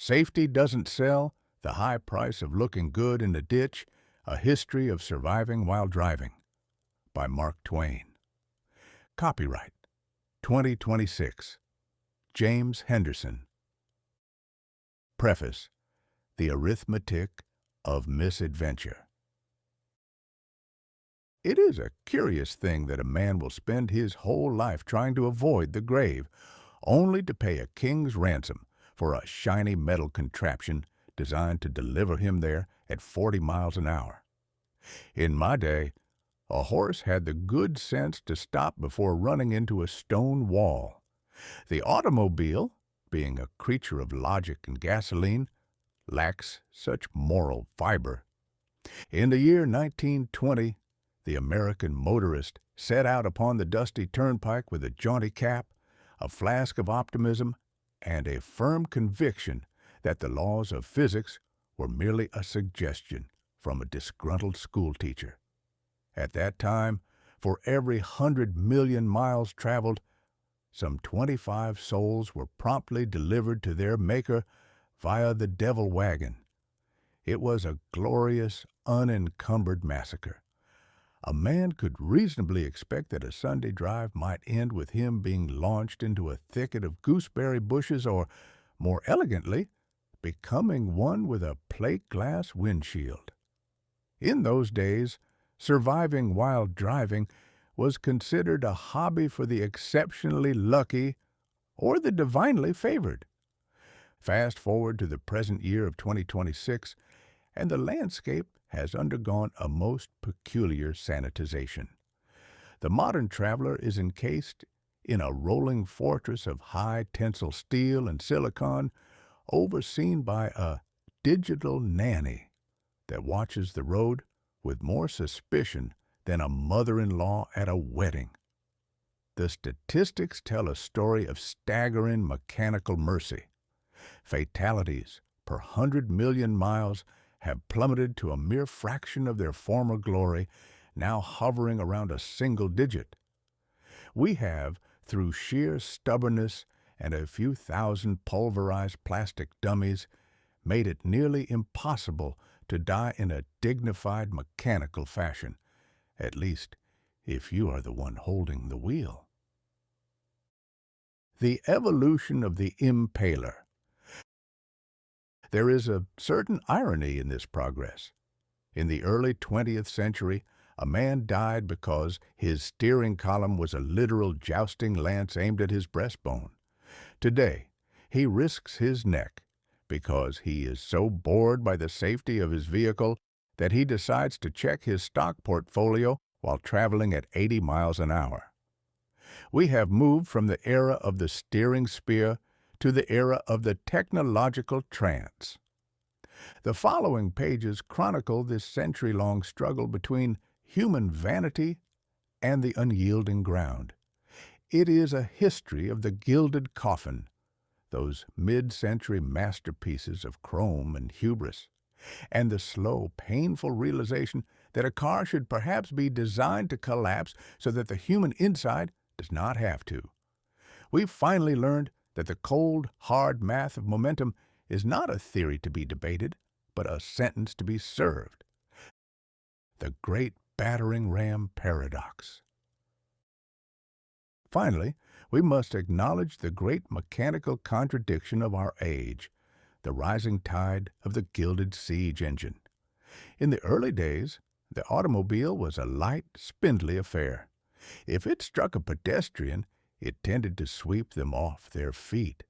Safety Doesn't Sell, The High Price of Looking Good in a Ditch, A History of Surviving While Driving, by Mark Twain. Copyright 2026. James Henderson. Preface. The Arithmetic of Misadventure. It is a curious thing that a man will spend his whole life trying to avoid the grave, only to pay a king's ransom for a shiny metal contraption designed to deliver him there at 40 miles an hour. In my day, a horse had the good sense to stop before running into a stone wall. The automobile, being a creature of logic and gasoline, lacks such moral fiber. In the year 1920, the American motorist set out upon the dusty turnpike with a jaunty cap, a flask of optimism, and a firm conviction that the laws of physics were merely a suggestion from a disgruntled schoolteacher. At that time, for every 100 million miles traveled, some 25 souls were promptly delivered to their maker via the devil wagon. It was a glorious, unencumbered massacre. A man could reasonably expect that a Sunday drive might end with him being launched into a thicket of gooseberry bushes or, more elegantly, becoming one with a plate glass windshield. In those days, surviving while driving was considered a hobby for the exceptionally lucky or the divinely favored. Fast forward to the present year of 2026, and the landscape has undergone a most peculiar sanitization. The modern traveler is encased in a rolling fortress of high-tensile steel and silicon, overseen by a digital nanny that watches the road with more suspicion than a mother-in-law at a wedding. The statistics tell a story of staggering mechanical mercy. Fatalities per 100 million miles have plummeted to a mere fraction of their former glory, now hovering around a single digit. We have, through sheer stubbornness and a few thousand pulverized plastic dummies, made it nearly impossible to die in a dignified mechanical fashion, at least if you are the one holding the wheel. The evolution of the Impaler. There is a certain irony in this progress. In the early 20th century, a man died because his steering column was a literal jousting lance aimed at his breastbone. Today, he risks his neck because he is so bored by the safety of his vehicle that he decides to check his stock portfolio while traveling at 80 miles an hour. We have moved from the era of the steering spear to the era of the technological trance. The following pages chronicle this century-long struggle between human vanity and the unyielding ground. It is a history of the gilded coffin, those mid-century masterpieces of chrome and hubris, and the slow, painful realization that a car should perhaps be designed to collapse so that the human inside does not have to. We've finally learned that the cold, hard math of momentum is not a theory to be debated, but a sentence to be served. The great battering ram paradox. Finally, we must acknowledge the great mechanical contradiction of our age, the rising tide of the gilded siege engine. In the early days, the automobile was a light, spindly affair. If it struck a pedestrian, it tended to sweep them off their feet.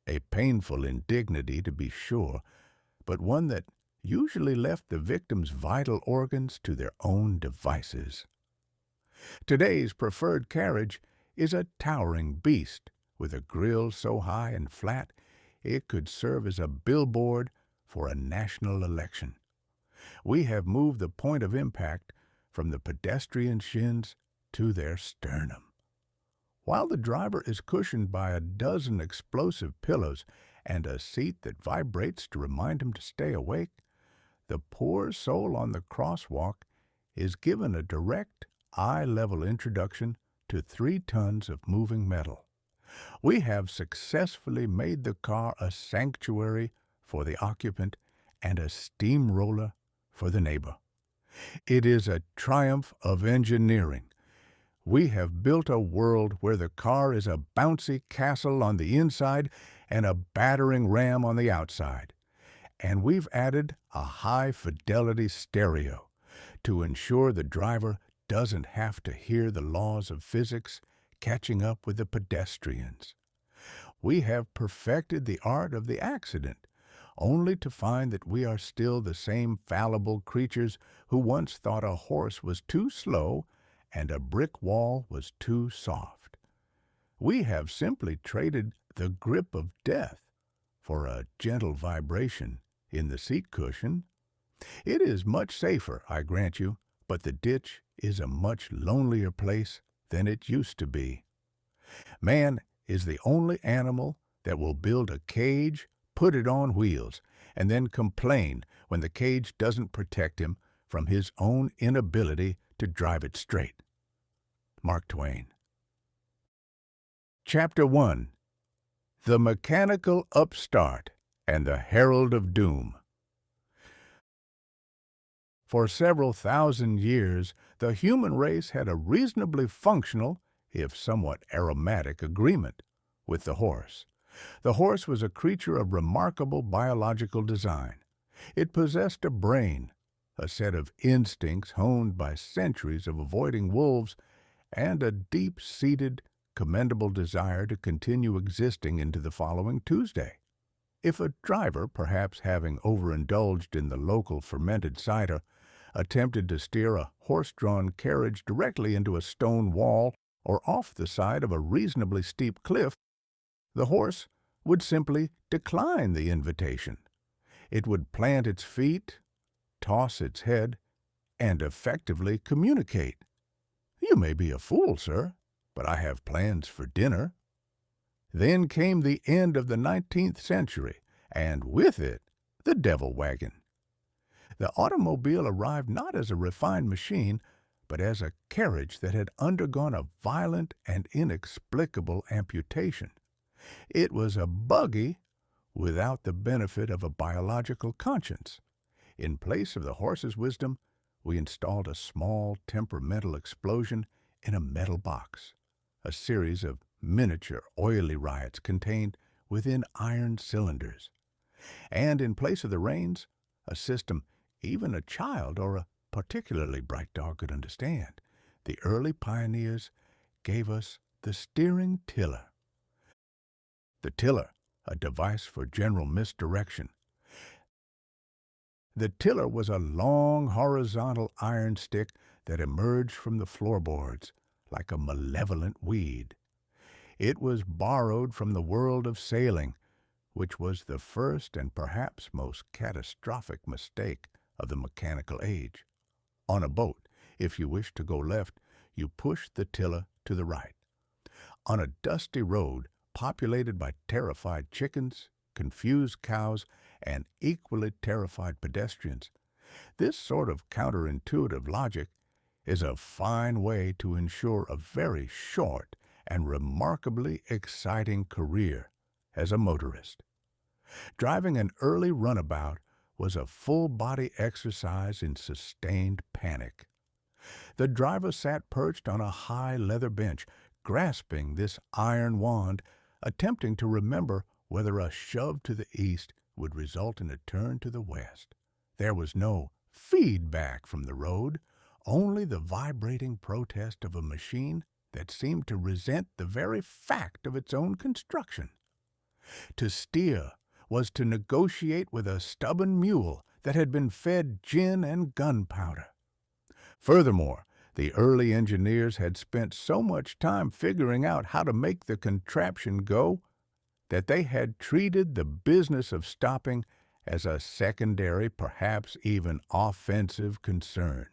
A painful indignity, to be sure, but one that usually left the victim's vital organs to their own devices. Today's preferred carriage is a towering beast with a grille so high and flat it could serve as a billboard for a national election. We have moved the point of impact from the pedestrian shins to their sternum. While the driver is cushioned by a dozen explosive pillows and a seat that vibrates to remind him to stay awake, the poor soul on the crosswalk is given a direct, eye-level introduction to 3 tons of moving metal. We have successfully made the car a sanctuary for the occupant and a steamroller for the neighbor. It is a triumph of engineering. We have built a world where the car is a bouncy castle on the inside and a battering ram on the outside. And we've added a high-fidelity stereo to ensure the driver doesn't have to hear the laws of physics catching up with the pedestrians. We have perfected the art of the accident, only to find that we are still the same fallible creatures who once thought a horse was too slow and a brick wall was too soft. We have simply traded the grip of death for a gentle vibration in the seat cushion. It is much safer, I grant you, but the ditch is a much lonelier place than it used to be. Man is the only animal that will build a cage, put it on wheels, and then complain when the cage doesn't protect him from his own inability to drive it straight. Mark Twain. Chapter 1. The Mechanical Upstart and the Herald of Doom. For several thousand years, the human race had a reasonably functional, if somewhat aromatic, agreement with the horse. The horse was a creature of remarkable biological design. It possessed a brain, a set of instincts honed by centuries of avoiding wolves, and a deep-seated, commendable desire to continue existing into the following Tuesday. If a driver, perhaps having overindulged in the local fermented cider, attempted to steer a horse-drawn carriage directly into a stone wall or off the side of a reasonably steep cliff, the horse would simply decline the invitation. It would plant its feet, toss its head, and effectively communicate. "You may be a fool, sir, but I have plans for dinner." Then came the end of the 19th century, and with it, the devil wagon. The automobile arrived not as a refined machine, but as a carriage that had undergone a violent and inexplicable amputation. It was a buggy without the benefit of a biological conscience. In place of the horse's wisdom, we installed a small temperamental explosion in a metal box, a series of miniature oily riots contained within iron cylinders. And in place of the reins, a system even a child or a particularly bright dog could understand. The early pioneers gave us the steering tiller. The tiller, a device for general misdirection. The tiller was a long horizontal iron stick that emerged from the floorboards like a malevolent weed. It was borrowed from the world of sailing, which was the first and perhaps most catastrophic mistake of the mechanical age. On a boat, if you wish to go left, you push the tiller to the right. On a dusty road populated by terrified chickens, confused cows, and equally terrified pedestrians, this sort of counterintuitive logic is a fine way to ensure a very short and remarkably exciting career as a motorist. Driving an early runabout was a full-body exercise in sustained panic. The driver sat perched on a high leather bench, grasping this iron wand, attempting to remember whether a shove to the east would result in a turn to the west. There was no feedback from the road, only the vibrating protest of a machine that seemed to resent the very fact of its own construction. To steer was to negotiate with a stubborn mule that had been fed gin and gunpowder. Furthermore, the early engineers had spent so much time figuring out how to make the contraption go that they had treated the business of stopping as a secondary, perhaps even offensive concern.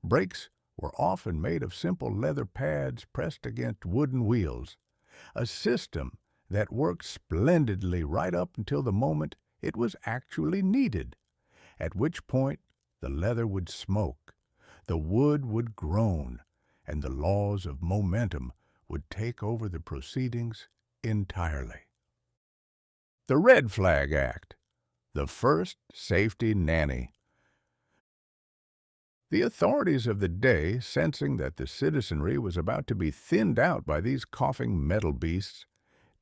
Brakes were often made of simple leather pads pressed against wooden wheels, a system that worked splendidly right up until the moment it was actually needed, at which point the leather would smoke, the wood would groan, and the laws of momentum would take over the proceedings entirely. The Red Flag Act the first safety nanny. The authorities of the day, sensing that the citizenry was about to be thinned out by these coughing metal beasts,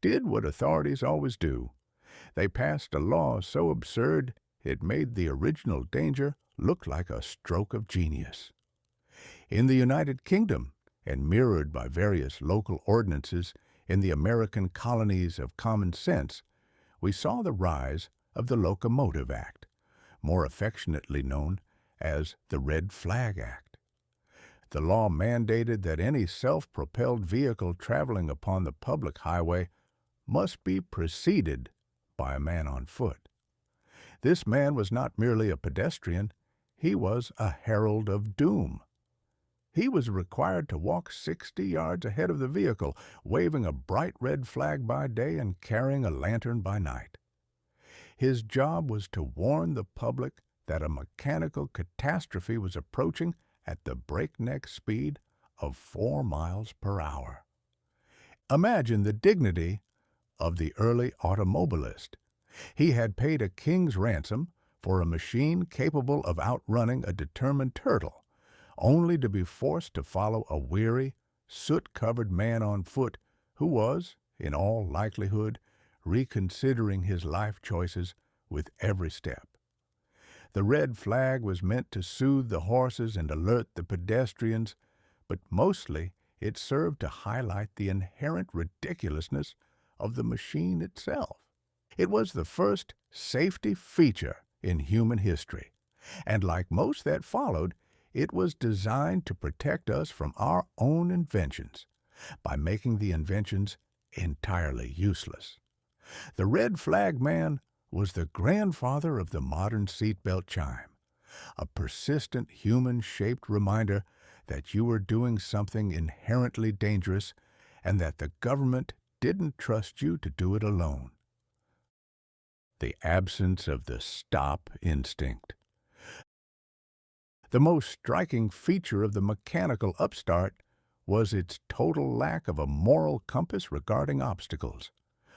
did what authorities always do. They passed a law so absurd it made the original danger look like a stroke of genius. In the United Kingdom, and mirrored by various local ordinances in the American colonies of common sense, we saw the rise of the Locomotive Act, more affectionately known as the Red Flag Act. The law mandated that any self-propelled vehicle traveling upon the public highway must be preceded by a man on foot. This man was not merely a pedestrian, he was a herald of doom. He was required to walk 60 yards ahead of the vehicle, waving a bright red flag by day and carrying a lantern by night. His job was to warn the public that a mechanical catastrophe was approaching at the breakneck speed of 4 miles per hour. Imagine the dignity of the early automobilist. He had paid a king's ransom for a machine capable of outrunning a determined turtle, only to be forced to follow a weary, soot-covered man on foot who was, in all likelihood, reconsidering his life choices with every step. The red flag was meant to soothe the horses and alert the pedestrians, but mostly it served to highlight the inherent ridiculousness of the machine itself. It was the first safety feature in human history, and like most that followed, it was designed to protect us from our own inventions by making the inventions entirely useless. The red flag man was the grandfather of the modern seatbelt chime, a persistent human-shaped reminder that you were doing something inherently dangerous and that the government didn't trust you to do it alone. The absence of the stop instinct. The most striking feature of the Mechanical Upstart was its total lack of a moral compass regarding obstacles.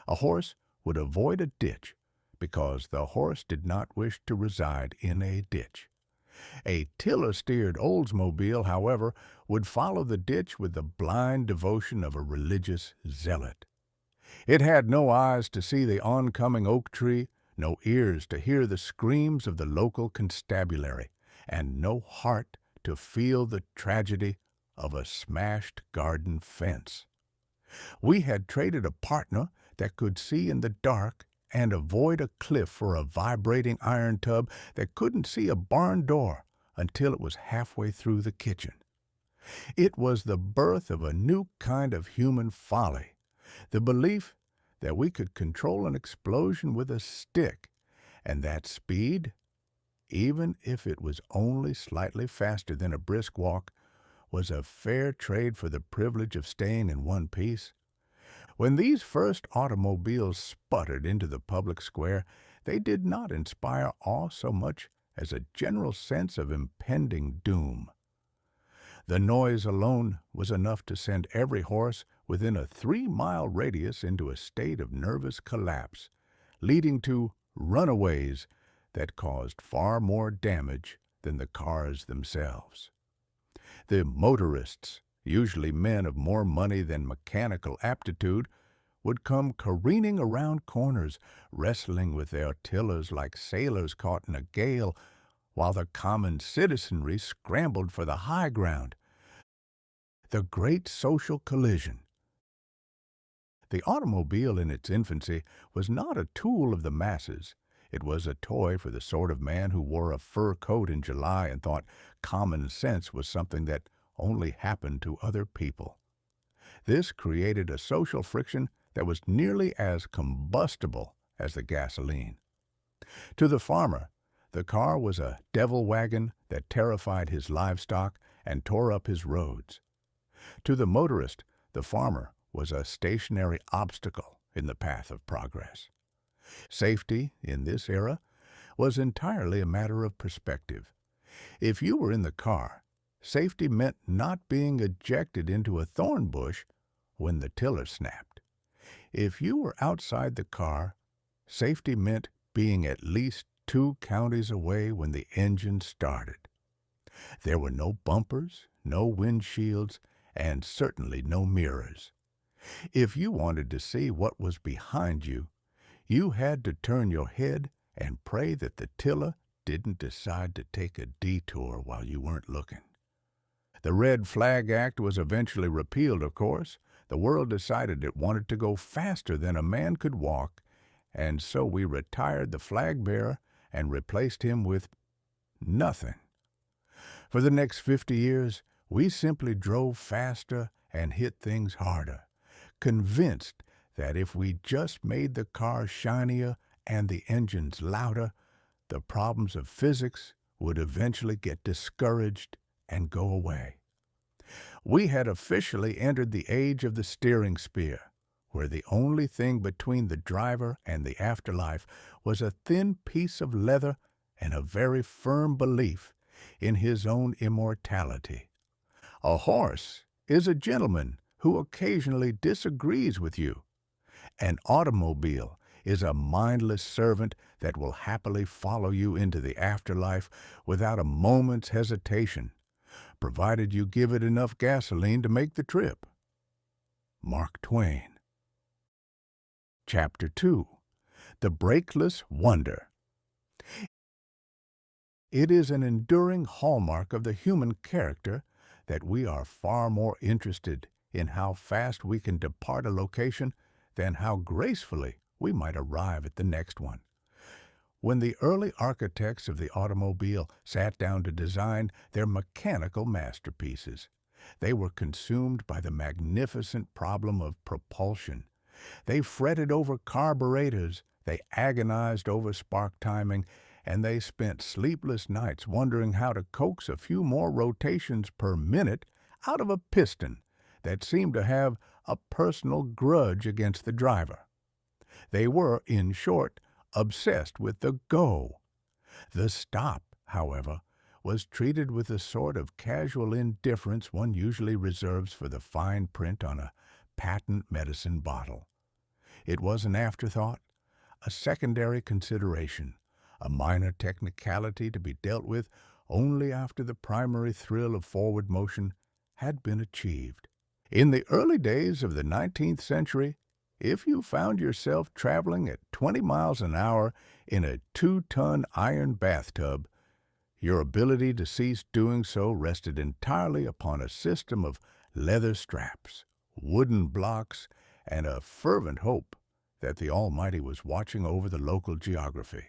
A horse would avoid a ditch because the horse did not wish to reside in a ditch. A tiller-steered Oldsmobile, however, would follow the ditch with the blind devotion of a religious zealot. It had no eyes to see the oncoming oak tree, no ears to hear the screams of the local constabulary, and no heart to feel the tragedy of a smashed garden fence. We had traded a partner that could see in the dark and avoid a cliff for a vibrating iron tub that couldn't see a barn door until it was halfway through the kitchen. It was the birth of a new kind of human folly, the belief that we could control an explosion with a stick, and that speed, even if it was only slightly faster than a brisk walk, was a fair trade for the privilege of staying in one piece. When these first automobiles sputtered into the public square, they did not inspire awe so much as a general sense of impending doom. The noise alone was enough to send every horse within a 3-mile radius into a state of nervous collapse, leading to runaways that caused far more damage than the cars themselves. The motorists, usually men of more money than mechanical aptitude, would come careening around corners, wrestling with their tillers like sailors caught in a gale, while the common citizenry scrambled for the high ground. The great social collision. The automobile in its infancy was not a tool of the masses. It was a toy for the sort of man who wore a fur coat in July and thought common sense was something that only happened to other people. This created a social friction that was nearly as combustible as the gasoline. To the farmer, the car was a devil wagon that terrified his livestock and tore up his roads. To the motorist, the farmer was a stationary obstacle in the path of progress. Safety, in this era, was entirely a matter of perspective. If you were in the car, safety meant not being ejected into a thorn bush when the tiller snapped. If you were outside the car, safety meant being at least 2 counties away when the engine started. There were no bumpers, no windshields, and certainly no mirrors. If you wanted to see what was behind you, you had to turn your head and pray that the tiller didn't decide to take a detour while you weren't looking. The Red Flag Act was eventually repealed, of course. The world decided it wanted to go faster than a man could walk, and so we retired the flag bearer and replaced him with nothing. For the next 50 years, we simply drove faster and hit things harder, convinced that if we just made the car shinier and the engines louder, the problems of physics would eventually get discouraged and go away. We had officially entered the age of the steering spear, where the only thing between the driver and the afterlife was a thin piece of leather and a very firm belief in his own immortality. A horse is a gentleman who occasionally disagrees with you. An automobile is a mindless servant that will happily follow you into the afterlife without a moment's hesitation, provided you give it enough gasoline to make the trip. Mark Twain. Chapter 2. The Brakeless Wonder. It is an enduring hallmark of the human character that we are far more interested in how fast we can depart a location than how gracefully we might arrive at the next one. When the early architects of the automobile sat down to design their mechanical masterpieces, they were consumed by the magnificent problem of propulsion. They fretted over carburetors, they agonized over spark timing, and they spent sleepless nights wondering how to coax a few more rotations per minute out of a piston that seemed to have a personal grudge against the driver. They were, in short, obsessed with the go. The stop, however, was treated with the sort of casual indifference one usually reserves for the fine print on a patent medicine bottle. It was an afterthought, a secondary consideration, a minor technicality to be dealt with only after the primary thrill of forward motion had been achieved. In the early days of the 19th century, if you found yourself traveling at 20 miles an hour in a 2-ton iron bathtub, your ability to cease doing so rested entirely upon a system of leather straps, wooden blocks, and a fervent hope that the Almighty was watching over the local geography.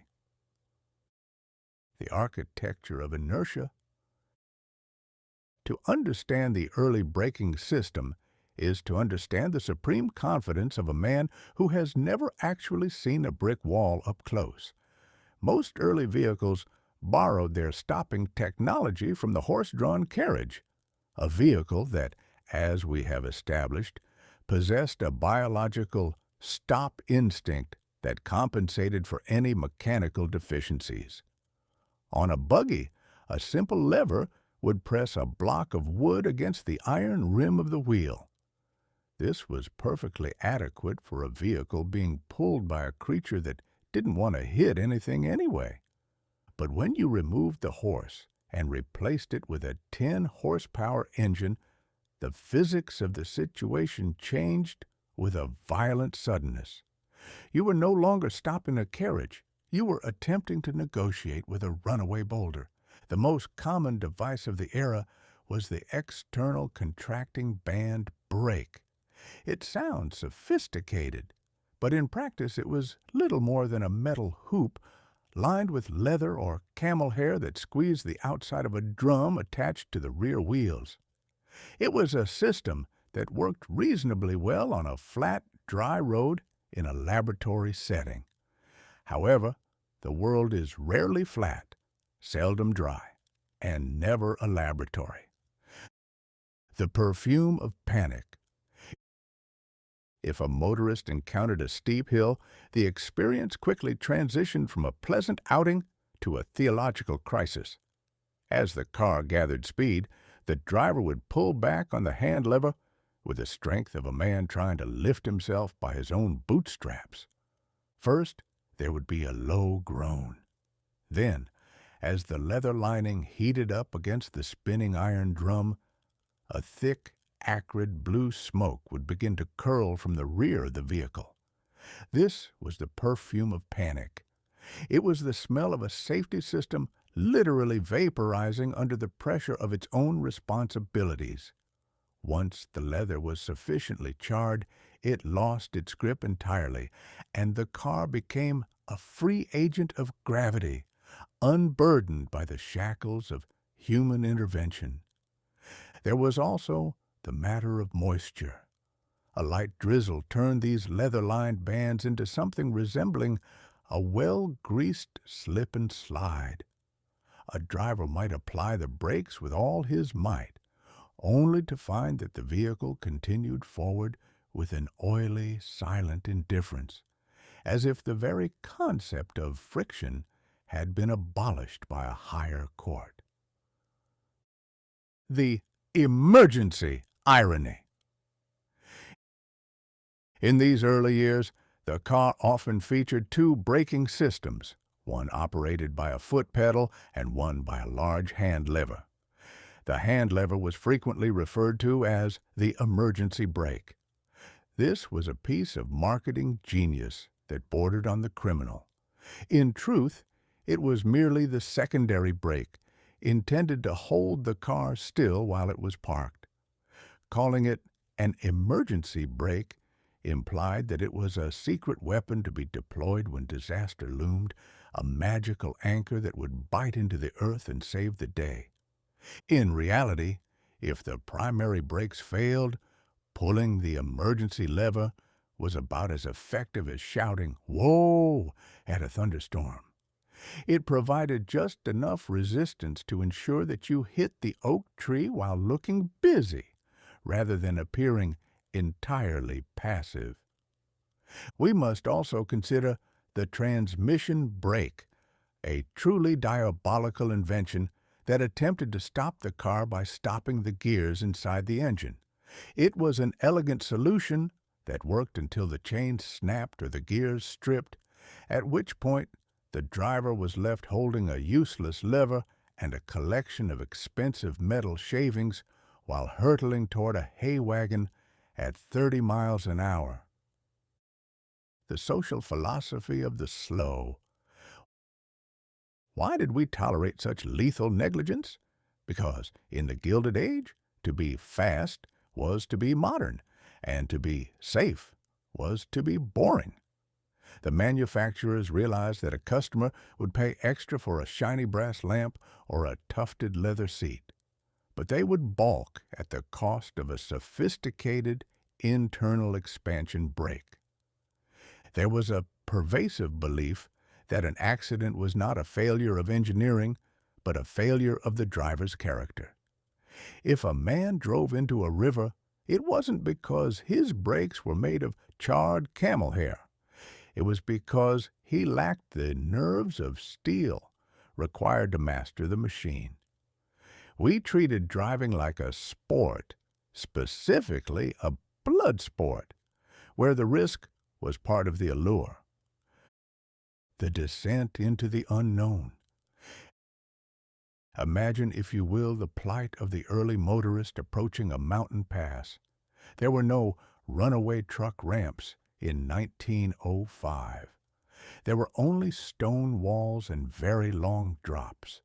The architecture of inertia. To understand the early braking system is to understand the supreme confidence of a man who has never actually seen a brick wall up close. Most early vehicles borrowed their stopping technology from the horse-drawn carriage, a vehicle that, as we have established, possessed a biological stop instinct that compensated for any mechanical deficiencies. On a buggy, a simple lever would press a block of wood against the iron rim of the wheel. This was perfectly adequate for a vehicle being pulled by a creature that didn't want to hit anything anyway. But when you removed the horse and replaced it with a 10-horsepower engine, the physics of the situation changed with a violent suddenness. You were no longer stopping a carriage. You were attempting to negotiate with a runaway boulder. The most common device of the era was the external contracting band brake. It sounds sophisticated, but in practice it was little more than a metal hoop lined with leather or camel hair that squeezed the outside of a drum attached to the rear wheels. It was a system that worked reasonably well on a flat, dry road in a laboratory setting. However, the world is rarely flat, seldom dry, and never a laboratory. The perfume of panic. If a motorist encountered a steep hill, the experience quickly transitioned from a pleasant outing to a theological crisis. As the car gathered speed, the driver would pull back on the hand lever with the strength of a man trying to lift himself by his own bootstraps. First, there would be a low groan. Then, as the leather lining heated up against the spinning iron drum, a thick, acrid blue smoke would begin to curl from the rear of the vehicle. This was the perfume of panic. It was the smell of a safety system literally vaporizing under the pressure of its own responsibilities. Once the leather was sufficiently charred, it lost its grip entirely, and the car became a free agent of gravity, unburdened by the shackles of human intervention. There was also the matter of moisture. A light drizzle turned these leather-lined bands into something resembling a well-greased slip and slide. A driver might apply the brakes with all his might, only to find that the vehicle continued forward with an oily, silent indifference, as if the very concept of friction had been abolished by a higher court. The emergency irony. In these early years, the car often featured two braking systems, one operated by a foot pedal and one by a large hand lever. The hand lever was frequently referred to as the emergency brake. This was a piece of marketing genius that bordered on the criminal. In truth, it was merely the secondary brake, intended to hold the car still while it was parked. Calling it an emergency brake implied that it was a secret weapon to be deployed when disaster loomed, a magical anchor that would bite into the earth and save the day. In reality, if the primary brakes failed, pulling the emergency lever was about as effective as shouting, "Whoa!" at a thunderstorm. It provided just enough resistance to ensure that you hit the oak tree while looking busy, rather than appearing entirely passive. We must also consider the transmission brake, a truly diabolical invention that attempted to stop the car by stopping the gears inside the engine. It was an elegant solution that worked until the chain snapped or the gears stripped, at which point the driver was left holding a useless lever and a collection of expensive metal shavings while hurtling toward a hay wagon at 30 miles an hour. The social philosophy of the slow. Why did we tolerate such lethal negligence? Because in the Gilded Age, to be fast was to be modern, and to be safe was to be boring. The manufacturers realized that a customer would pay extra for a shiny brass lamp or a tufted leather seat, but they would balk at the cost of a sophisticated internal expansion brake. There was a pervasive belief that an accident was not a failure of engineering, but a failure of the driver's character. If a man drove into a river, it wasn't because his brakes were made of charred camel hair. It was because he lacked the nerves of steel required to master the machine. We treated driving like a sport, specifically a blood sport, where the risk was part of the allure. The descent into the unknown. Imagine, if you will, the plight of the early motorist approaching a mountain pass. There were no runaway truck ramps in 1905. There were only stone walls and very long drops.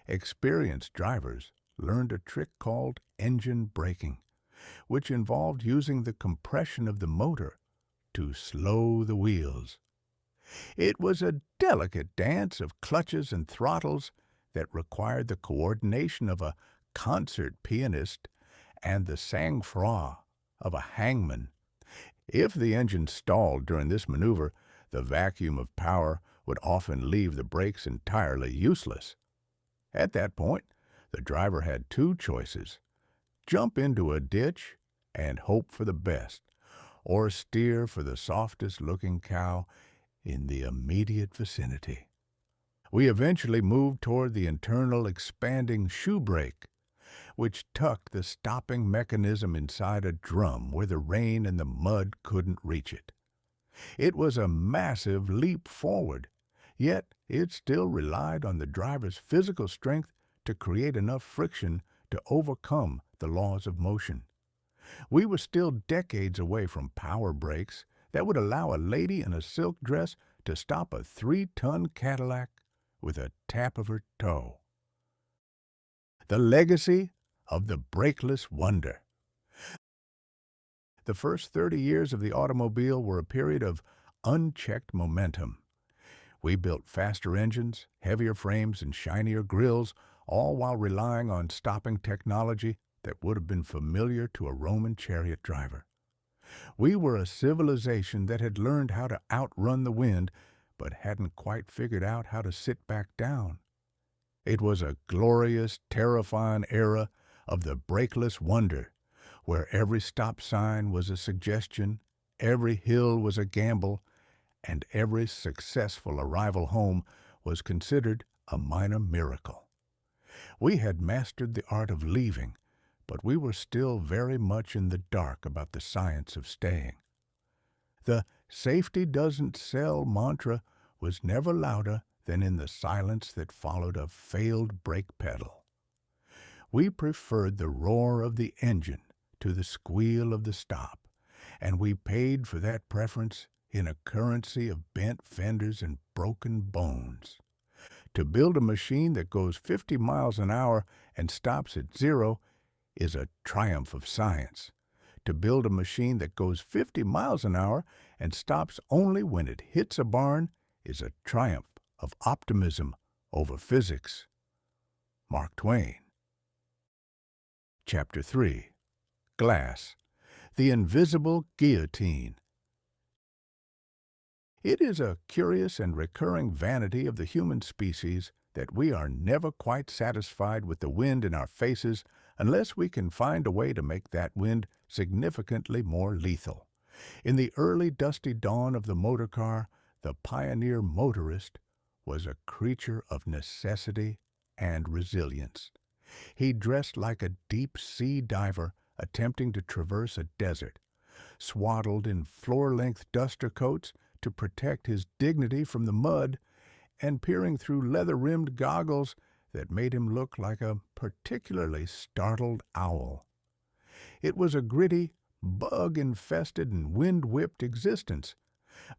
Experienced drivers learned a trick called engine braking, which involved using the compression of the motor to slow the wheels. It was a delicate dance of clutches and throttles that required the coordination of a concert pianist and the sang-froid of a hangman. If the engine stalled during this maneuver, the vacuum of power would often leave the brakes entirely useless. At that point, the driver had two choices: jump into a ditch and hope for the best, or steer for the softest-looking cow in the immediate vicinity. We eventually moved toward the internal expanding shoe brake, which tucked the stopping mechanism inside a drum where the rain and the mud couldn't reach it. It was a massive leap forward, yet it still relied on the driver's physical strength to create enough friction to overcome the laws of motion. We were still decades away from power brakes that would allow a lady in a silk dress to stop a 3-ton Cadillac with a tap of her toe. The legacy of the Brakeless Wonder. The first 30 years of the automobile were a period of unchecked momentum. We built faster engines, heavier frames, and shinier grills, all while relying on stopping technology that would have been familiar to a Roman chariot driver. We were a civilization that had learned how to outrun the wind, but hadn't quite figured out how to sit back down. It was a glorious, terrifying era of the Brakeless Wonder, where every stop sign was a suggestion, every hill was a gamble, and every successful arrival home was considered a minor miracle. We had mastered the art of leaving, but we were still very much in the dark about the science of staying. The "safety doesn't sell" mantra was never louder than in the silence that followed a failed brake pedal. We preferred the roar of the engine to the squeal of the stop, and we paid for that preference in a currency of bent fenders and broken bones. To build a machine that goes 50 miles an hour and stops at 0 is a triumph of science. To build a machine that goes 50 miles an hour and stops only when it hits a barn is a triumph of optimism over physics. Mark Twain. Chapter 3. Glass. The Invisible Guillotine. It is a curious and recurring vanity of the human species that we are never quite satisfied with the wind in our faces unless we can find a way to make that wind significantly more lethal. In the early dusty dawn of the motor car, the pioneer motorist was a creature of necessity and resilience. He dressed like a deep-sea diver attempting to traverse a desert, swaddled in floor-length duster coats to protect his dignity from the mud, and peering through leather-rimmed goggles that made him look like a particularly startled owl. It was a gritty, bug-infested and wind-whipped existence,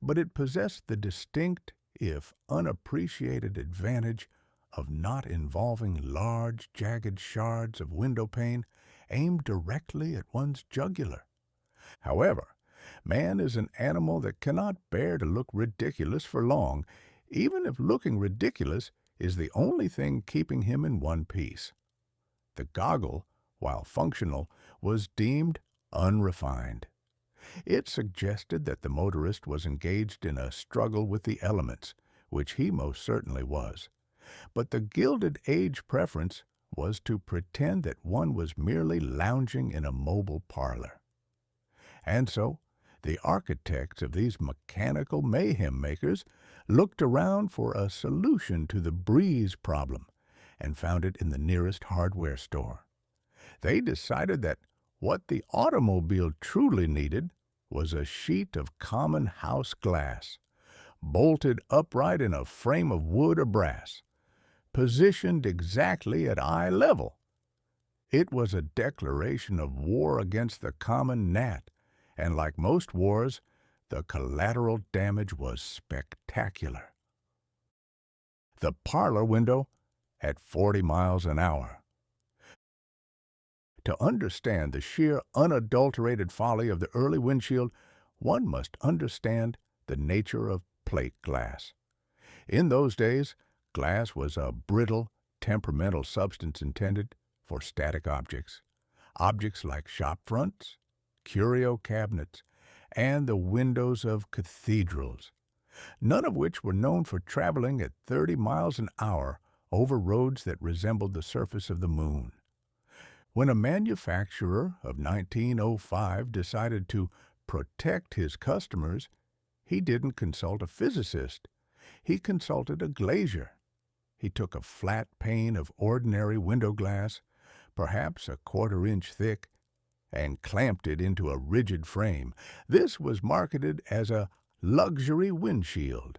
but it possessed the distinct, if unappreciated advantage of not involving large, jagged shards of window pane aimed directly at one's jugular. However, man is an animal that cannot bear to look ridiculous for long, even if looking ridiculous is the only thing keeping him in one piece. The goggle, while functional, was deemed unrefined. It suggested that the motorist was engaged in a struggle with the elements, which he most certainly was. But the Gilded Age preference was to pretend that one was merely lounging in a mobile parlor. And so, the architects of these mechanical mayhem makers looked around for a solution to the breeze problem and found it in the nearest hardware store. They decided that what the automobile truly needed was a sheet of common house glass, bolted upright in a frame of wood or brass, positioned exactly at eye level. It was a declaration of war against the common gnat, and like most wars, the collateral damage was spectacular. The parlor window at 40 miles an hour. To understand the sheer unadulterated folly of the early windshield, one must understand the nature of plate glass. In those days, glass was a brittle, temperamental substance intended for static objects. Objects like shop fronts, curio cabinets, and the windows of cathedrals, none of which were known for traveling at 30 miles an hour over roads that resembled the surface of the moon. When a manufacturer of 1905 decided to protect his customers, he didn't consult a physicist. He consulted a glazier. He took a flat pane of ordinary window glass, perhaps a quarter-inch thick, and clamped it into a rigid frame. This was marketed as a luxury windshield,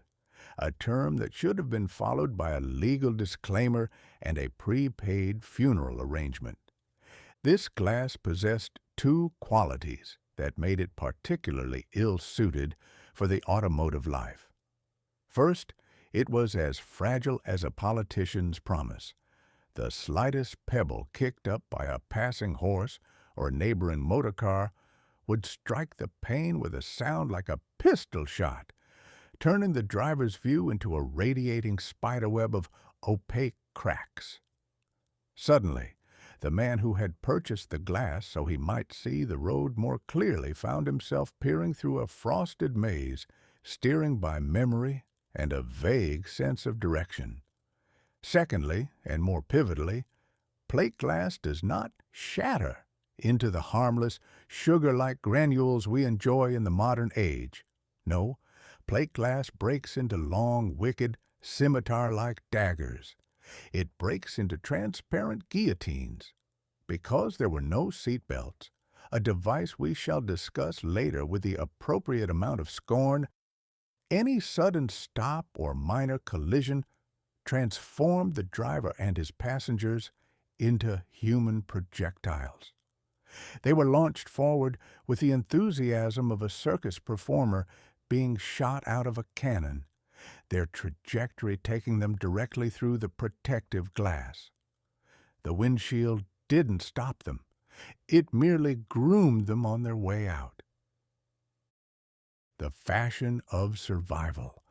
a term that should have been followed by a legal disclaimer and a prepaid funeral arrangement. This glass possessed two qualities that made it particularly ill-suited for the automotive life. First, it was as fragile as a politician's promise. The slightest pebble kicked up by a passing horse or neighboring motor car would strike the pane with a sound like a pistol shot, turning the driver's view into a radiating spiderweb of opaque cracks. Suddenly, the man who had purchased the glass so he might see the road more clearly found himself peering through a frosted maze, steering by memory and a vague sense of direction. Secondly, and more pivotally, plate glass does not shatter into the harmless, sugar-like granules we enjoy in the modern age. No, plate glass breaks into long, wicked, scimitar-like daggers. It breaks into transparent guillotines. Because there were no seat belts, a device we shall discuss later with the appropriate amount of scorn, any sudden stop or minor collision transformed the driver and his passengers into human projectiles. They were launched forward with the enthusiasm of a circus performer being shot out of a cannon, their trajectory taking them directly through the protective glass. The windshield didn't stop them. It merely groomed them on their way out. The fashion of survival.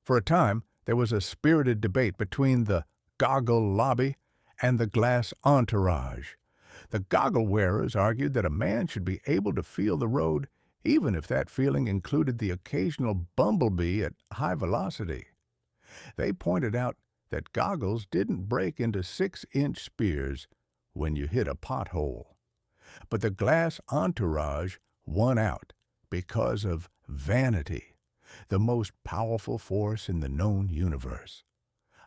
For a time, there was a spirited debate between the goggle lobby and the glass entourage. The goggle wearers argued that a man should be able to feel the road even if that feeling included the occasional bumblebee at high velocity. They pointed out that goggles didn't break into 6-inch spears when you hit a pothole. But the glass entourage won out because of vanity, the most powerful force in the known universe.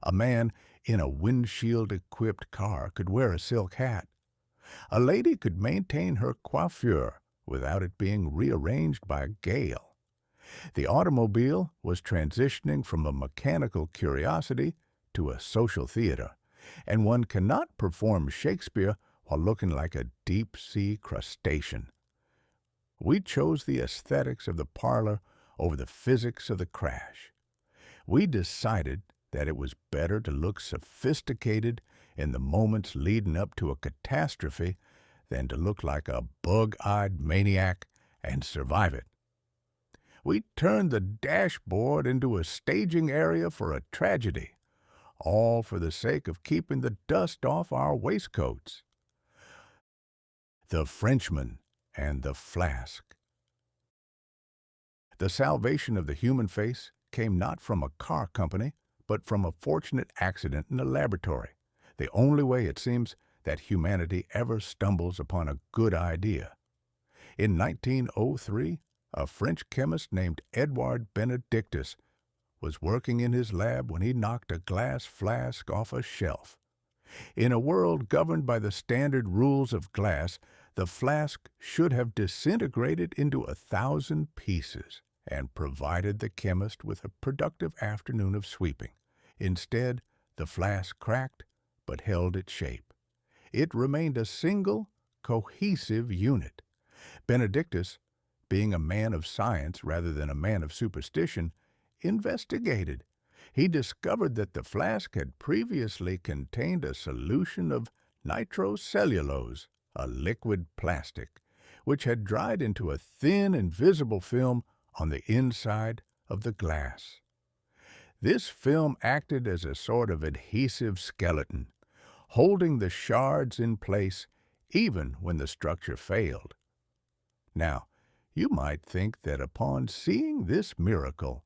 A man in a windshield-equipped car could wear a silk hat. A lady could maintain her coiffure without it being rearranged by a gale. The automobile was transitioning from a mechanical curiosity to a social theater, and one cannot perform Shakespeare while looking like a deep-sea crustacean. We chose the aesthetics of the parlor over the physics of the crash. We decided that it was better to look sophisticated in the moments leading up to a catastrophe than to look like a bug-eyed maniac and survive it. We turned the dashboard into a staging area for a tragedy, all for the sake of keeping the dust off our waistcoats. The Frenchman and the Flask. The salvation of the human face came not from a car company, but from a fortunate accident in a laboratory, the only way, it seems, that humanity ever stumbles upon a good idea. In 1903, a French chemist named Edouard Benedictus was working in his lab when he knocked a glass flask off a shelf. In a world governed by the standard rules of glass, the flask should have disintegrated into 1,000 pieces and provided the chemist with a productive afternoon of sweeping. Instead, the flask cracked, but held its shape. It remained a single, cohesive unit. Benedictus, being a man of science rather than a man of superstition, investigated. He discovered that the flask had previously contained a solution of nitrocellulose, a liquid plastic, which had dried into a thin, invisible film on the inside of the glass. This film acted as a sort of adhesive skeleton, holding the shards in place even when the structure failed. Now, you might think that upon seeing this miracle,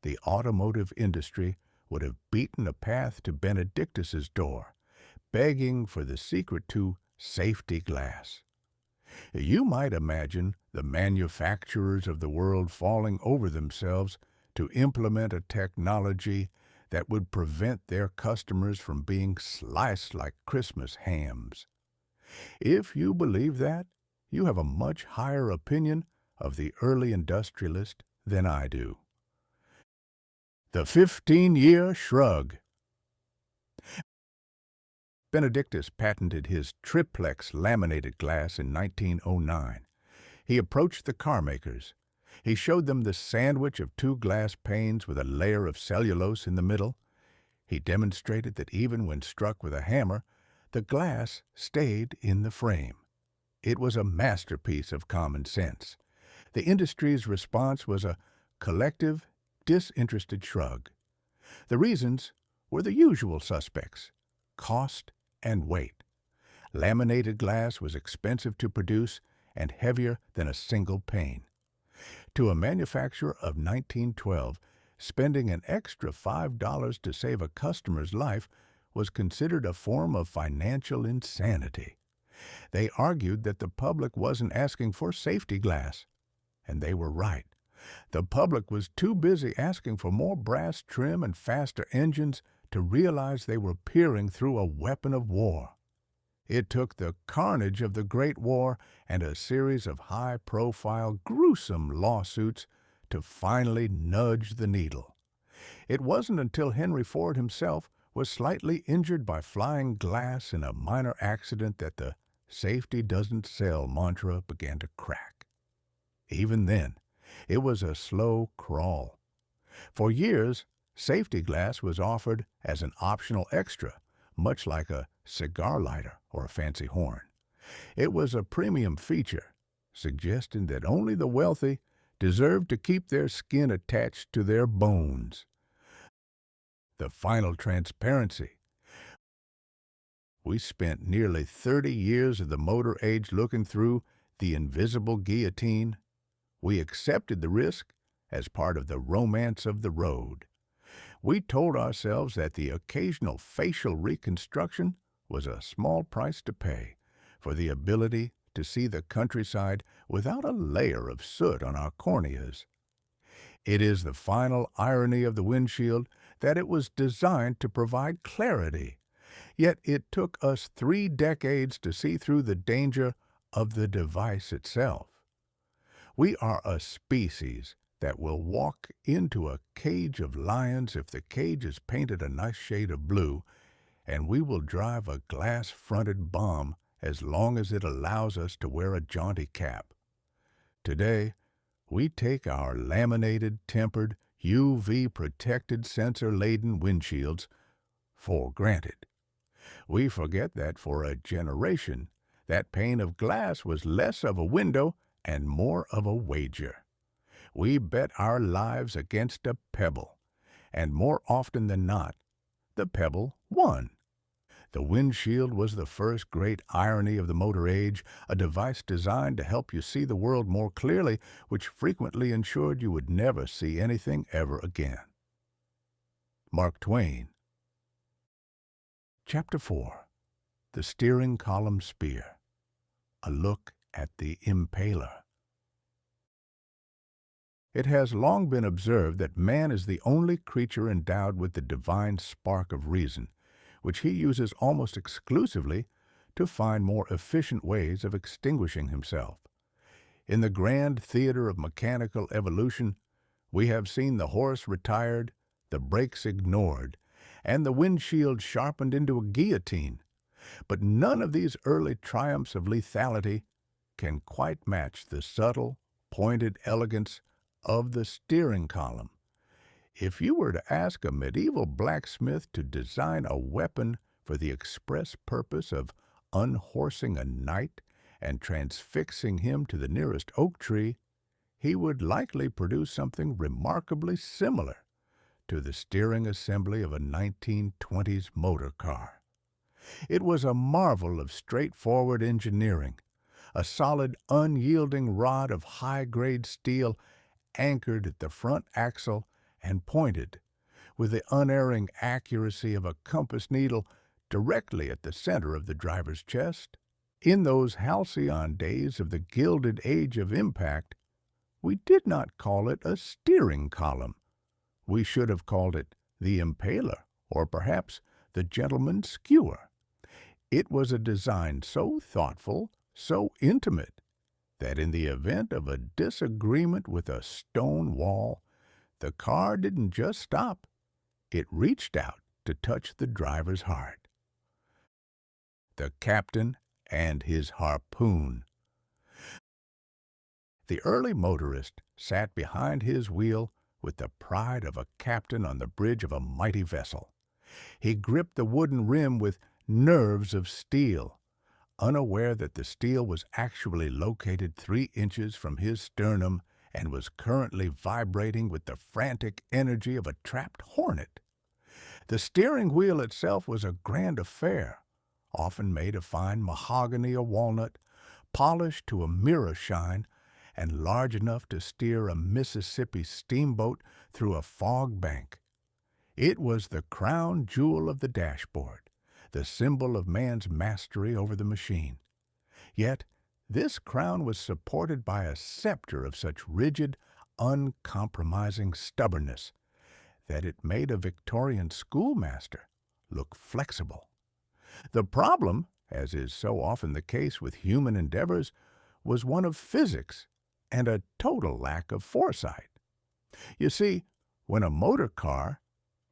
the automotive industry would have beaten a path to Benedictus's door, begging for the secret to safety glass. You might imagine the manufacturers of the world falling over themselves to implement a technology that would prevent their customers from being sliced like Christmas hams. If you believe that, you have a much higher opinion of the early industrialist than I do. The 15-year shrug. Benedictus patented his triplex laminated glass in 1909. He approached the car makers. He showed them the sandwich of two glass panes with a layer of cellulose in the middle. He demonstrated that even when struck with a hammer, the glass stayed in the frame. It was a masterpiece of common sense. The industry's response was a collective, disinterested shrug. The reasons were the usual suspects: cost and weight. Laminated glass was expensive to produce and heavier than a single pane. To a manufacturer of 1912, spending an extra $5 to save a customer's life was considered a form of financial insanity. They argued that the public wasn't asking for safety glass, and they were right. The public was too busy asking for more brass trim and faster engines to realize they were peering through a weapon of war. It took the carnage of the Great War and a series of high-profile, gruesome lawsuits to finally nudge the needle. It wasn't until Henry Ford himself was slightly injured by flying glass in a minor accident that the "safety doesn't sell" mantra began to crack. Even then, it was a slow crawl. For years, safety glass was offered as an optional extra, much like a cigar lighter or a fancy horn. It was a premium feature, suggesting that only the wealthy deserved to keep their skin attached to their bones. The final transparency. We spent nearly 30 years of the motor age looking through the Invisible Guillotine. We accepted the risk as part of the romance of the road. We told ourselves that the occasional facial reconstruction was a small price to pay for the ability to see the countryside without a layer of soot on our corneas. It is the final irony of the windshield that it was designed to provide clarity, yet it took us 3 decades to see through the danger of the device itself. We are a species that will walk into a cage of lions if the cage is painted a nice shade of blue, and we will drive a glass-fronted bomb as long as it allows us to wear a jaunty cap. Today, we take our laminated, tempered, UV-protected, sensor-laden windshields for granted. We forget that for a generation, that pane of glass was less of a window and more of a wager. We bet our lives against a pebble, and more often than not, the pebble won. The windshield was the first great irony of the motor age, a device designed to help you see the world more clearly, which frequently ensured you would never see anything ever again. Mark Twain. Chapter 4. The Steering Column Spear. A look at the Impaler. It has long been observed that man is the only creature endowed with the divine spark of reason, which he uses almost exclusively to find more efficient ways of extinguishing himself. In the grand theater of mechanical evolution, we have seen the horse retired, the brakes ignored, and the windshield sharpened into a guillotine. But none of these early triumphs of lethality can quite match the subtle, pointed elegance of the steering column. If you were to ask a medieval blacksmith to design a weapon for the express purpose of unhorsing a knight and transfixing him to the nearest oak tree, he would likely produce something remarkably similar to the steering assembly of a 1920s motor car. It was a marvel of straightforward engineering, a solid, unyielding rod of high-grade steel anchored at the front axle and pointed, with the unerring accuracy of a compass needle, directly at the center of the driver's chest. In those halcyon days of the Gilded Age of Impact, we did not call it a steering column. We should have called it the Impaler, or perhaps the Gentleman's Skewer. It was a design so thoughtful, so intimate, that in the event of a disagreement with a stone wall, the car didn't just stop, it reached out to touch the driver's heart. The captain and his harpoon. The early motorist sat behind his wheel with the pride of a captain on the bridge of a mighty vessel. He gripped the wooden rim with nerves of steel, unaware that the steel was actually located 3 inches from his sternum and was currently vibrating with the frantic energy of a trapped hornet. The steering wheel itself was a grand affair, often made of fine mahogany or walnut, polished to a mirror shine, and large enough to steer a Mississippi steamboat through a fog bank. It was the crown jewel of the dashboard, the symbol of man's mastery over the machine. Yet, this crown was supported by a scepter of such rigid, uncompromising stubbornness that it made a Victorian schoolmaster look flexible. The problem, as is so often the case with human endeavors, was one of physics and a total lack of foresight. You see, when a motor car,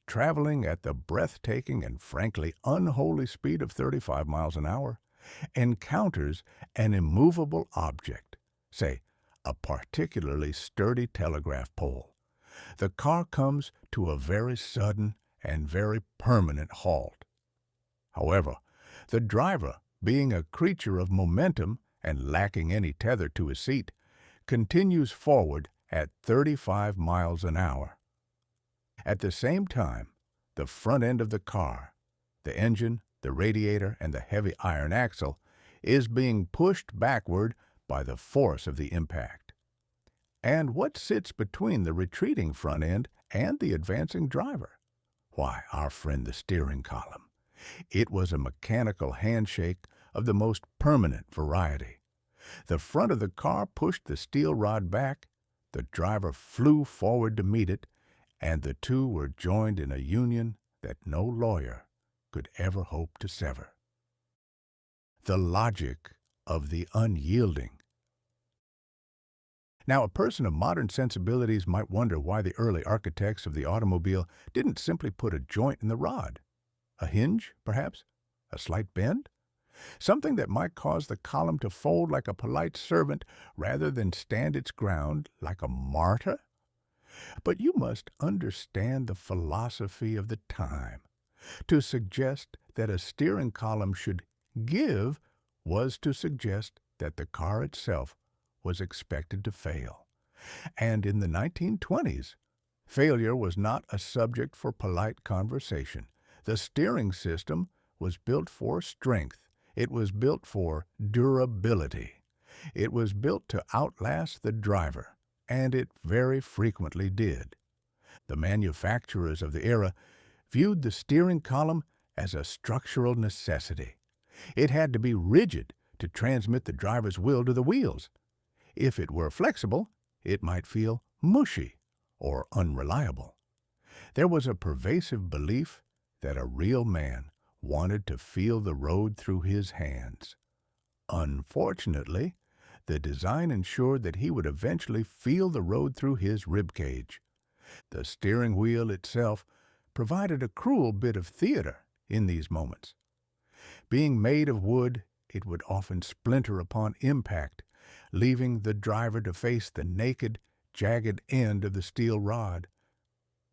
traveling at the breathtaking and frankly unholy speed of 35 miles an hour, encounters an immovable object, say, a particularly sturdy telegraph pole, the car comes to a very sudden and very permanent halt. However, the driver, being a creature of momentum and lacking any tether to his seat, continues forward at 35 miles an hour. At the same time, the front end of the car, the engine, the radiator, and the heavy iron axle, is being pushed backward by the force of the impact. And what sits between the retreating front end and the advancing driver? Why, our friend the steering column. It was a mechanical handshake of the most permanent variety. The front of the car pushed the steel rod back, the driver flew forward to meet it, and the two were joined in a union that no lawyer could ever hope to sever. The logic of the unyielding. Now, a person of modern sensibilities might wonder why the early architects of the automobile didn't simply put a joint in the rod. A hinge, perhaps? A slight bend? Something that might cause the column to fold like a polite servant rather than stand its ground like a martyr? But you must understand the philosophy of the time. To suggest that a steering column should give was to suggest that the car itself was expected to fail. And in the 1920s, failure was not a subject for polite conversation. The steering system was built for strength. It was built for durability. It was built to outlast the driver, and it very frequently did. The manufacturers of the era viewed the steering column as a structural necessity. It had to be rigid to transmit the driver's will to the wheels. If it were flexible, it might feel mushy or unreliable. There was a pervasive belief that a real man wanted to feel the road through his hands. Unfortunately, the design ensured that he would eventually feel the road through his ribcage. The steering wheel itself provided a cruel bit of theater in these moments. Being made of wood, it would often splinter upon impact, leaving the driver to face the naked, jagged end of the steel rod.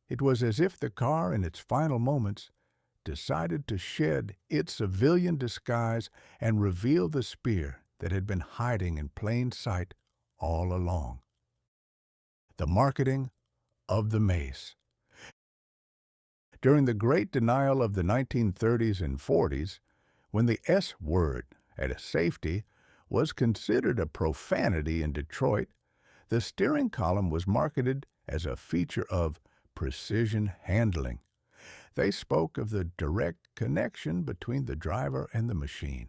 It was as if the car, in its final moments, decided to shed its civilian disguise and reveal the spear that had been hiding in plain sight all along. The marketing of the mace. During the Great Denial of the 1930s and 40s, when the S word at a safety was considered a profanity in Detroit, the steering column was marketed as a feature of precision handling. They spoke of the direct connection between the driver and the machine.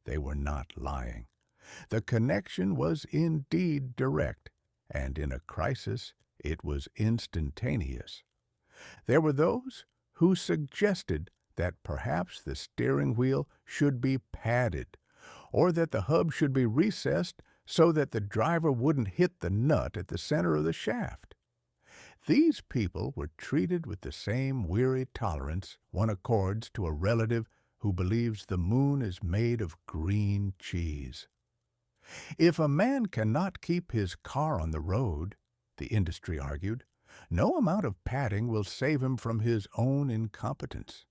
They were not lying. The connection was indeed direct, and in a crisis it was instantaneous. There were those who suggested that perhaps the steering wheel should be padded, or that the hub should be recessed so that the driver wouldn't hit the nut at the center of the shaft. These people were treated with the same weary tolerance one accords to a relative who believes the moon is made of green cheese. If a man cannot keep his car on the road, the industry argued, no amount of padding will save him from his own incompetence.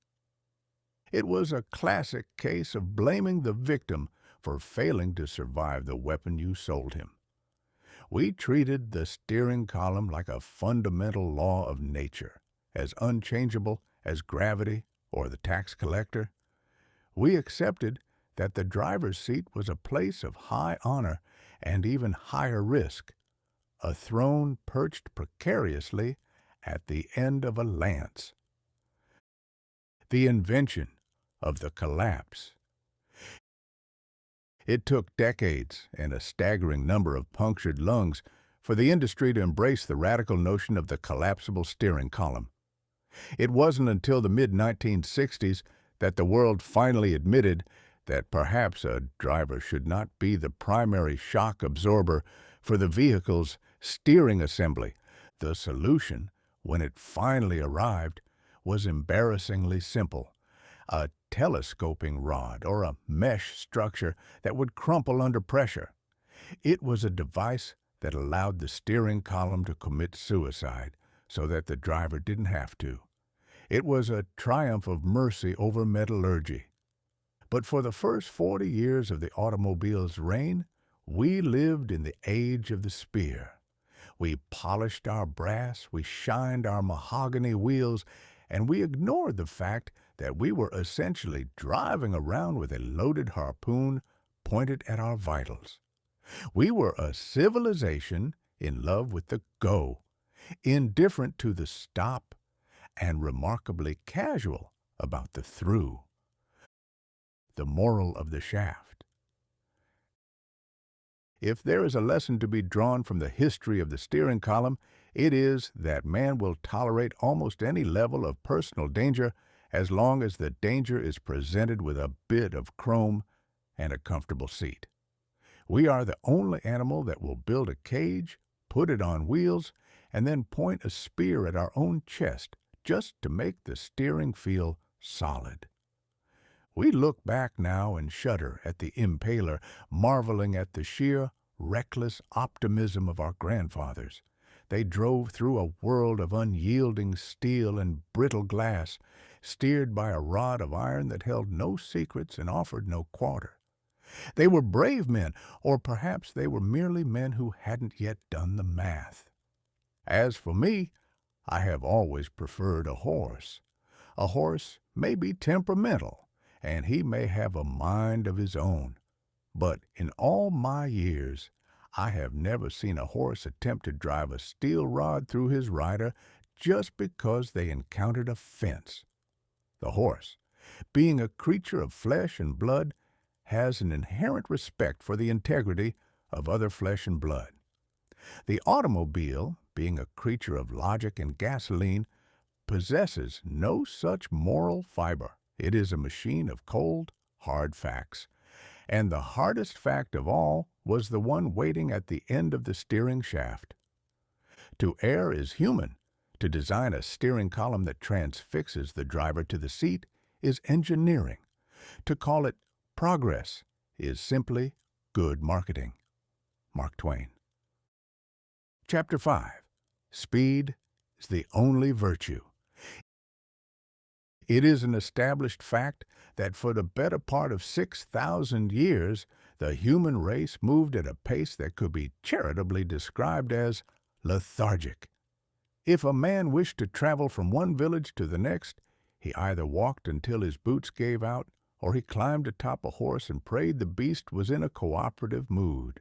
It was a classic case of blaming the victim for failing to survive the weapon you sold him. We treated the steering column like a fundamental law of nature, as unchangeable as gravity or the tax collector. We accepted that the driver's seat was a place of high honor and even higher risk, a throne perched precariously at the end of a lance. The invention of the collapse. It took decades and a staggering number of punctured lungs for the industry to embrace the radical notion of the collapsible steering column. It wasn't until the mid-1960s that the world finally admitted that perhaps a driver should not be the primary shock absorber for the vehicle's steering assembly. The solution, when it finally arrived, was embarrassingly simple: a telescoping rod or a mesh structure that would crumple under pressure. It was a device that allowed the steering column to commit suicide so that the driver didn't have to. It was a triumph of mercy over metallurgy. But for the first 40 years of the automobile's reign, we lived in the age of the spear. We polished our brass, we shined our mahogany wheels, and we ignored the fact that we were essentially driving around with a loaded harpoon pointed at our vitals. We were a civilization in love with the go, indifferent to the stop, and remarkably casual about the through. The moral of the shaft. If there is a lesson to be drawn from the history of the steering column, it is that man will tolerate almost any level of personal danger as long as the danger is presented with a bit of chrome and a comfortable seat. We are the only animal that will build a cage, put it on wheels, and then point a spear at our own chest just to make the steering feel solid. We look back now and shudder at the Impaler, marveling at the sheer, reckless optimism of our grandfathers. They drove through a world of unyielding steel and brittle glass, steered by a rod of iron that held no secrets and offered no quarter. They were brave men, or perhaps they were merely men who hadn't yet done the math. As for me, I have always preferred a horse. A horse may be temperamental, and he may have a mind of his own. But in all my years, I have never seen a horse attempt to drive a steel rod through his rider just because they encountered a fence. The horse, being a creature of flesh and blood, has an inherent respect for the integrity of other flesh and blood. The automobile, being a creature of logic and gasoline, possesses no such moral fiber. It is a machine of cold, hard facts. And the hardest fact of all was the one waiting at the end of the steering shaft. To err is human. To design a steering column that transfixes the driver to the seat is engineering. To call it progress is simply good marketing. Mark Twain. Chapter 5. Speed is the only virtue. It is an established fact that for the better part of 6,000 years, the human race moved at a pace that could be charitably described as lethargic. If a man wished to travel from one village to the next, he either walked until his boots gave out, or he climbed atop a horse and prayed the beast was in a cooperative mood.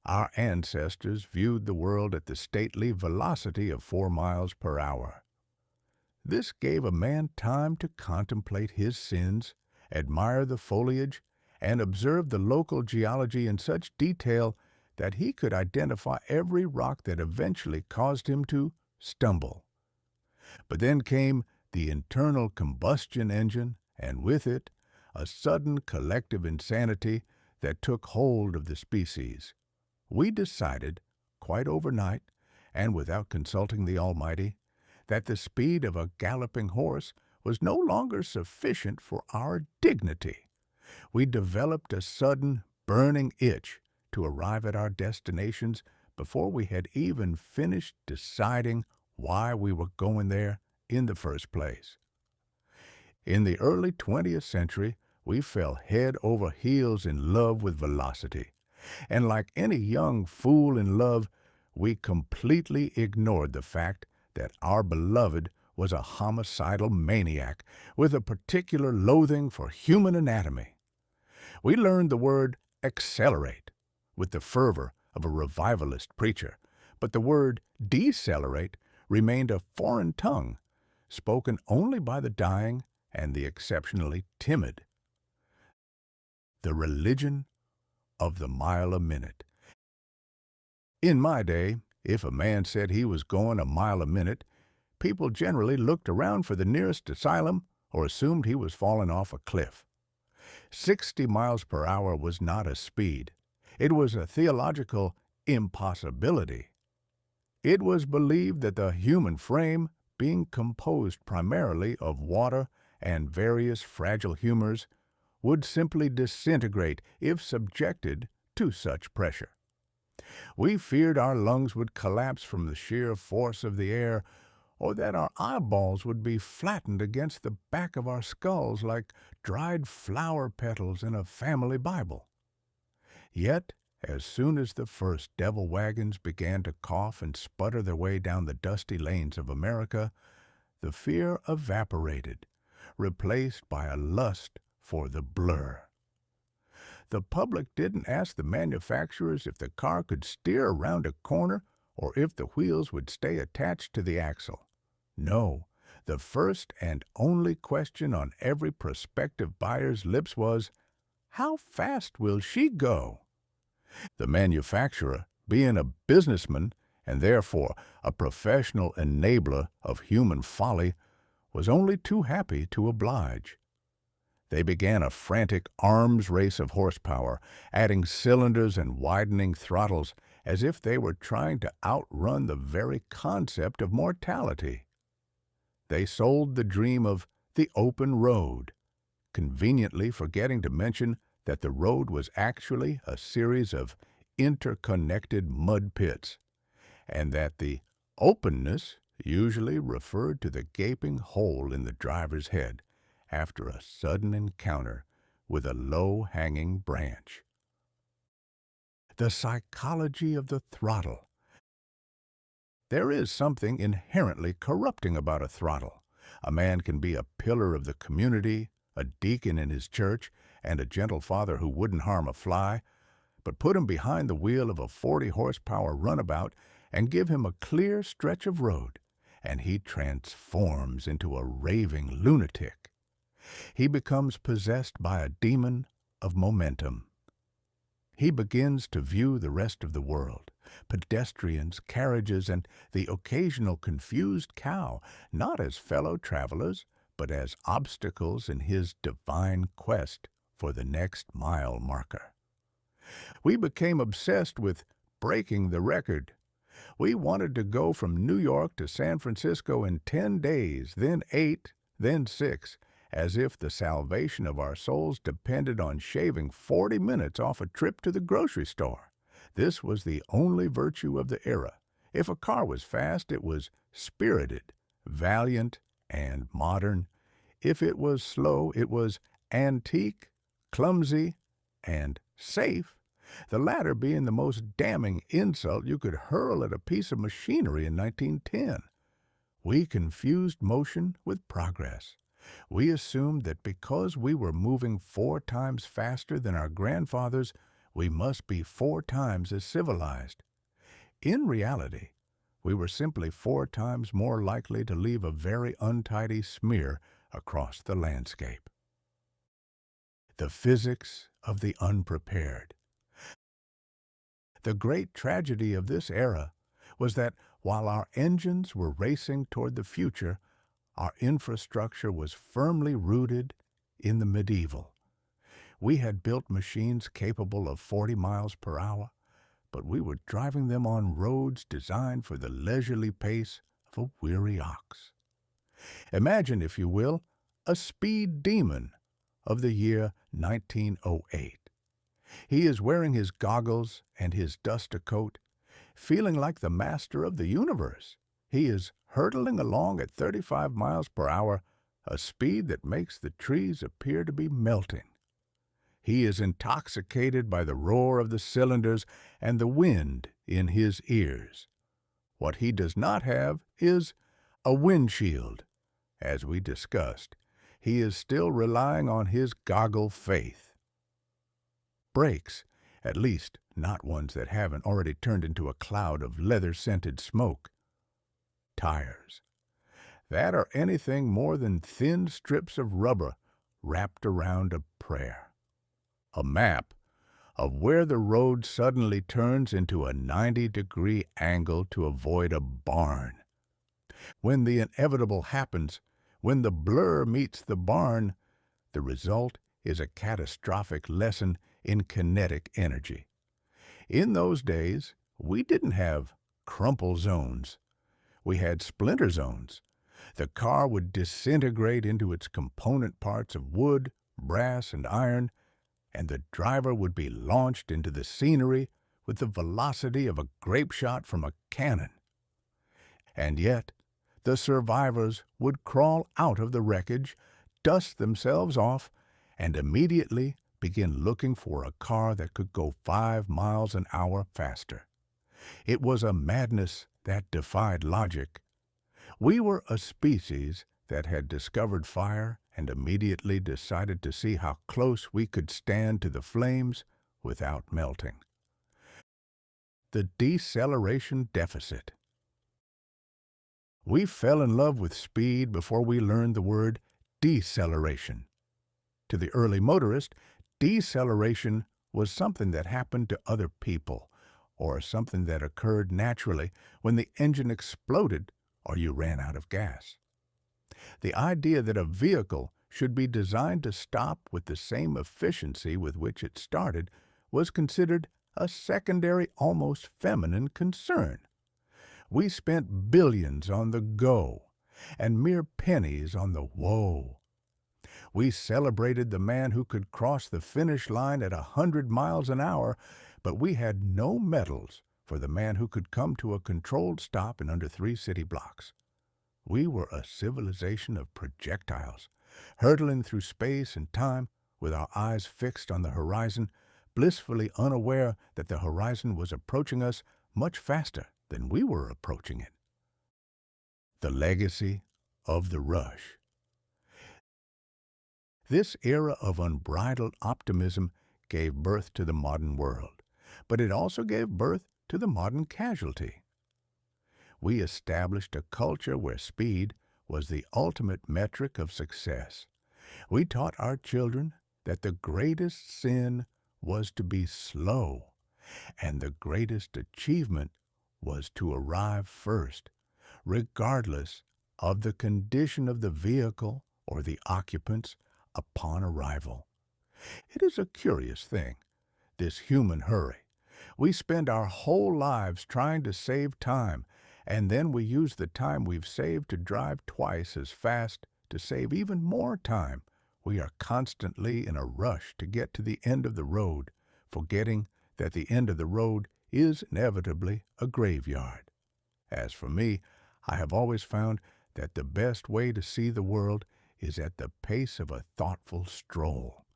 Our ancestors viewed the world at the stately velocity of 4 miles per hour. This gave a man time to contemplate his sins, admire the foliage, and observe the local geology in such detail that he could identify every rock that eventually caused him to stumble. But then came the internal combustion engine, and with it, a sudden collective insanity that took hold of the species. We decided, quite overnight, and without consulting the Almighty, that the speed of a galloping horse was no longer sufficient for our dignity. We developed a sudden, burning itch to arrive at our destinations before we had even finished deciding why we were going there in the first place. In the early 20th century, we fell head over heels in love with velocity, and like any young fool in love, we completely ignored the fact that our beloved was a homicidal maniac with a particular loathing for human anatomy. We learned the word accelerate with the fervor of a revivalist preacher, but the word decelerate remained a foreign tongue, spoken only by the dying and the exceptionally timid. The religion of the mile a minute. In my day, if a man said he was going a mile a minute, people generally looked around for the nearest asylum or assumed he was falling off a cliff. 60 miles per hour was not a speed. It was a theological impossibility. It was believed that the human frame, being composed primarily of water and various fragile humors, would simply disintegrate if subjected to such pressure. We feared our lungs would collapse from the sheer force of the air, or that our eyeballs would be flattened against the back of our skulls like dried flower petals in a family Bible. Yet, as soon as the first devil wagons began to cough and sputter their way down the dusty lanes of America, the fear evaporated, replaced by a lust for the blur. The public didn't ask the manufacturers if the car could steer around a corner or if the wheels would stay attached to the axle. No, the first and only question on every prospective buyer's lips was, "How fast will she go?" The manufacturer, being a businessman and therefore a professional enabler of human folly, was only too happy to oblige. They began a frantic arms race of horsepower, adding cylinders and widening throttles as if they were trying to outrun the very concept of mortality. They sold the dream of the open road, conveniently forgetting to mention that the road was actually a series of interconnected mud pits, and that the openness usually referred to the gaping hole in the driver's head after a sudden encounter with a low-hanging branch. The psychology of the throttle. There is something inherently corrupting about a throttle. A man can be a pillar of the community, a deacon in his church, and a gentle father who wouldn't harm a fly, but put him behind the wheel of a 40-horsepower runabout and give him a clear stretch of road, and he transforms into a raving lunatic. He becomes possessed by a demon of momentum. He begins to view the rest of the world, pedestrians, carriages, and the occasional confused cow, not as fellow travelers, but as obstacles in his divine quest for the next mile marker. We became obsessed with breaking the record. We wanted to go from New York to San Francisco in 10 days, then 8, then 6, as if the salvation of our souls depended on shaving 40 minutes off a trip to the grocery store. This was the only virtue of the era. If a car was fast, it was spirited, valiant, and modern. If it was slow, it was antique, clumsy, and safe, the latter being the most damning insult you could hurl at a piece of machinery in 1910. We confused motion with progress. We assumed that because we were moving 4 times faster than our grandfathers, we must be 4 times as civilized. In reality, we were simply 4 times more likely to leave a very untidy smear across the landscape. The physics of the unprepared. The great tragedy of this era was that while our engines were racing toward the future, our infrastructure was firmly rooted in the medieval. We had built machines capable of 40 miles per hour, but we were driving them on roads designed for the leisurely pace of a weary ox. Imagine, if you will, a speed demon of the year 1908. He is wearing his goggles and his duster coat, feeling like the master of the universe. He is hurtling along at 35 miles per hour, a speed that makes the trees appear to be melting. He is intoxicated by the roar of the cylinders and the wind in his ears. What he does not have is a windshield. As we discussed, he is still relying on his goggle faith. Brakes, at least not ones that haven't already turned into a cloud of leather-scented smoke. Tires, that are anything more than thin strips of rubber wrapped around a prayer. A map of where the road suddenly turns into a 90-degree angle to avoid a barn. When the inevitable happens, when the blur meets the barn, the result is a catastrophic lesson in kinetic energy. In those days, we didn't have crumple zones. We had splinter zones. The car would disintegrate into its component parts of wood, brass, and iron, and the driver would be launched into the scenery with the velocity of a grape shot from a cannon. And yet, the survivors would crawl out of the wreckage, dust themselves off, and immediately begin looking for a car that could go 5 miles an hour faster. It was a madness that defied logic. We were a species that had discovered fire and immediately decided to see how close we could stand to the flames without melting. The deceleration deficit. We fell in love with speed before we learned the word deceleration. To the early motorist, deceleration was something that happened to other people, or something that occurred naturally when the engine exploded or you ran out of gas. The idea that a vehicle should be designed to stop with the same efficiency with which it started was considered a secondary, almost feminine concern. We spent billions on the go and mere pennies on the whoa. We celebrated the man who could cross the finish line at 100 miles an hour, but we had no medals for the man who could come to a controlled stop in under 3 city blocks. We were a civilization of projectiles, hurtling through space and time with our eyes fixed on the horizon, blissfully unaware that the horizon was approaching us much faster than we were approaching it. The legacy of the rush. This era of unbridled optimism gave birth to the modern world, but it also gave birth to the modern casualty. We established a culture where speed was the ultimate metric of success. We taught our children that the greatest sin was to be slow, and the greatest achievement was to arrive first, regardless of the condition of the vehicle or the occupants upon arrival. It is a curious thing, this human hurry. We spend our whole lives trying to save time, and then we use the time we've saved to drive twice as fast to save even more time. We are constantly in a rush to get to the end of the road, forgetting that the end of the road is inevitably a graveyard. As for me, I have always found that the best way to see the world is at the pace of a thoughtful stroll.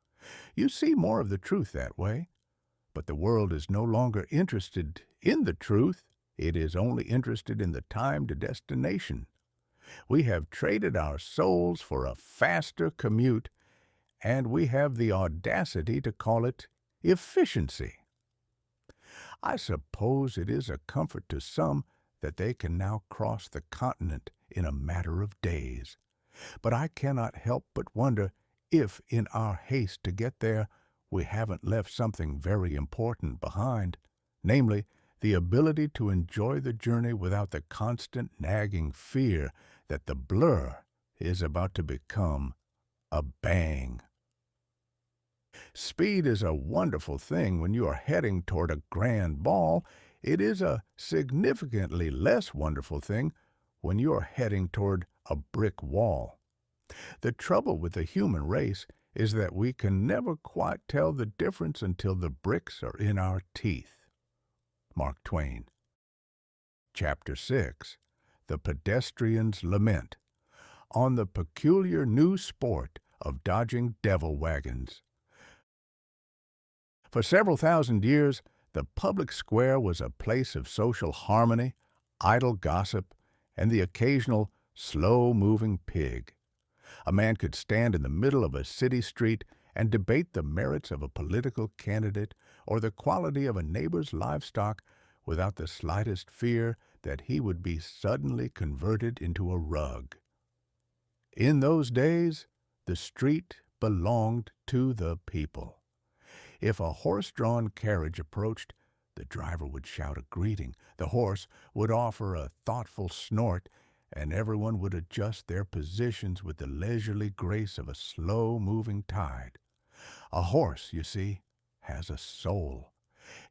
You see more of the truth that way, but the world is no longer interested in the truth. It is only interested in the time to destination. We have traded our souls for a faster commute, and we have the audacity to call it efficiency. I suppose it is a comfort to some that they can now cross the continent in a matter of days. But I cannot help but wonder if, in our haste to get there, we haven't left something very important behind, namely, the ability to enjoy the journey without the constant nagging fear that the blur is about to become a bang. Speed is a wonderful thing when you are heading toward a grand ball. It is a significantly less wonderful thing when you are heading toward a brick wall. The trouble with the human race is that we can never quite tell the difference until the bricks are in our teeth. Mark Twain. Chapter 6. The Pedestrian's Lament. On the peculiar new sport of dodging devil wagons. For several thousand years, the public square was a place of social harmony, idle gossip, and the occasional slow-moving pig. A man could stand in the middle of a city street and debate the merits of a political candidate or the quality of a neighbor's livestock without the slightest fear that he would be suddenly converted into a rug. In those days, the street belonged to the people. If a horse-drawn carriage approached, the driver would shout a greeting, the horse would offer a thoughtful snort, and everyone would adjust their positions with the leisurely grace of a slow-moving tide. A horse, you see, has a soul.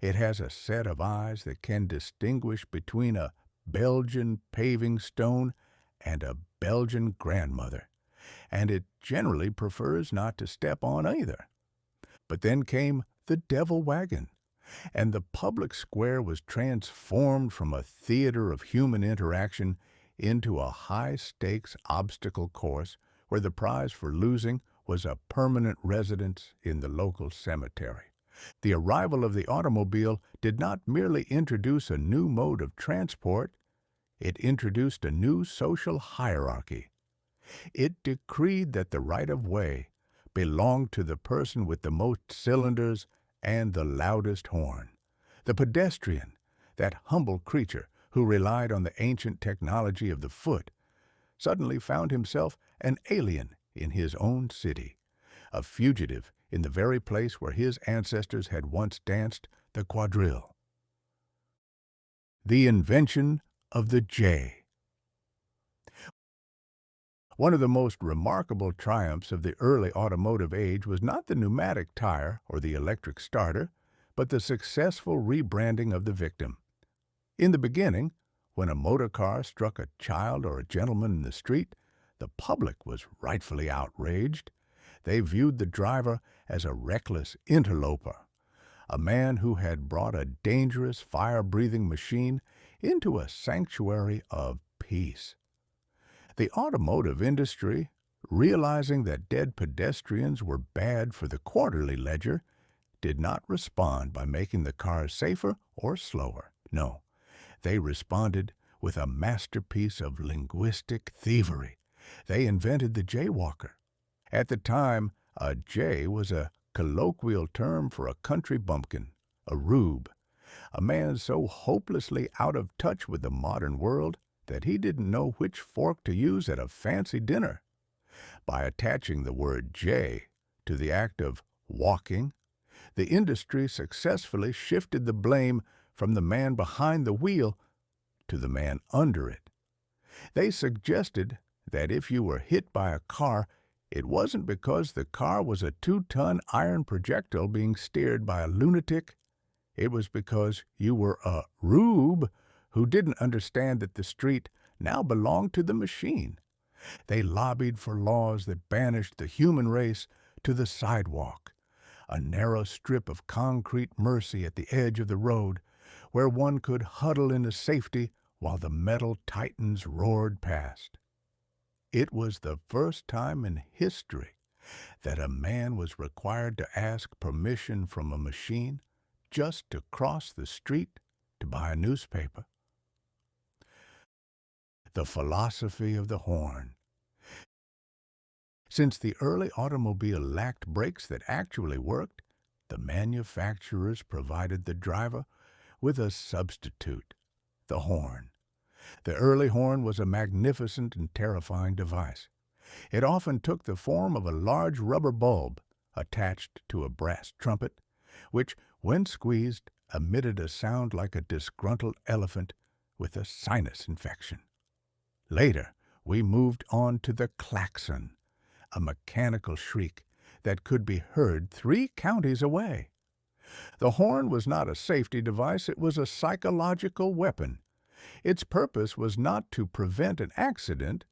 It has a set of eyes that can distinguish between a Belgian paving stone and a Belgian grandmother, and it generally prefers not to step on either. But then came the devil wagon, and the public square was transformed from a theater of human interaction into a high-stakes obstacle course where the prize for losing was a permanent residence in the local cemetery. The arrival of the automobile did not merely introduce a new mode of transport, it introduced a new social hierarchy. It decreed that the right-of-way belonged to the person with the most cylinders and the loudest horn. The pedestrian, that humble creature who relied on the ancient technology of the foot, suddenly found himself an alien in his own city, a fugitive in the very place where his ancestors had once danced the quadrille. The invention of the J. One of the most remarkable triumphs of the early automotive age was not the pneumatic tire or the electric starter, but the successful rebranding of the victim. In the beginning, when a motor car struck a child or a gentleman in the street, the public was rightfully outraged. They viewed the driver as a reckless interloper, a man who had brought a dangerous, fire-breathing machine into a sanctuary of peace. The automotive industry, realizing that dead pedestrians were bad for the quarterly ledger, did not respond by making the cars safer or slower. No, they responded with a masterpiece of linguistic thievery. They invented the jaywalker. At the time, a jay was a colloquial term for a country bumpkin, a rube, a man so hopelessly out of touch with the modern world that he didn't know which fork to use at a fancy dinner. By attaching the word jay to the act of walking, the industry successfully shifted the blame from the man behind the wheel to the man under it. They suggested that if you were hit by a car, it wasn't because the car was a 2-ton iron projectile being steered by a lunatic. It was because you were a rube who didn't understand that the street now belonged to the machine. They lobbied for laws that banished the human race to the sidewalk, a narrow strip of concrete mercy at the edge of the road where one could huddle into safety while the metal titans roared past. It was the first time in history that a man was required to ask permission from a machine just to cross the street to buy a newspaper. The philosophy of the horn. Since the early automobile lacked brakes that actually worked, the manufacturers provided the driver with a substitute, the horn. The early horn was a magnificent and terrifying device. It often took the form of a large rubber bulb attached to a brass trumpet, which, when squeezed, emitted a sound like a disgruntled elephant with a sinus infection. Later, we moved on to the klaxon, a mechanical shriek that could be heard 3 counties away. The horn was not a safety device, it was a psychological weapon. Its purpose was not to prevent an accident,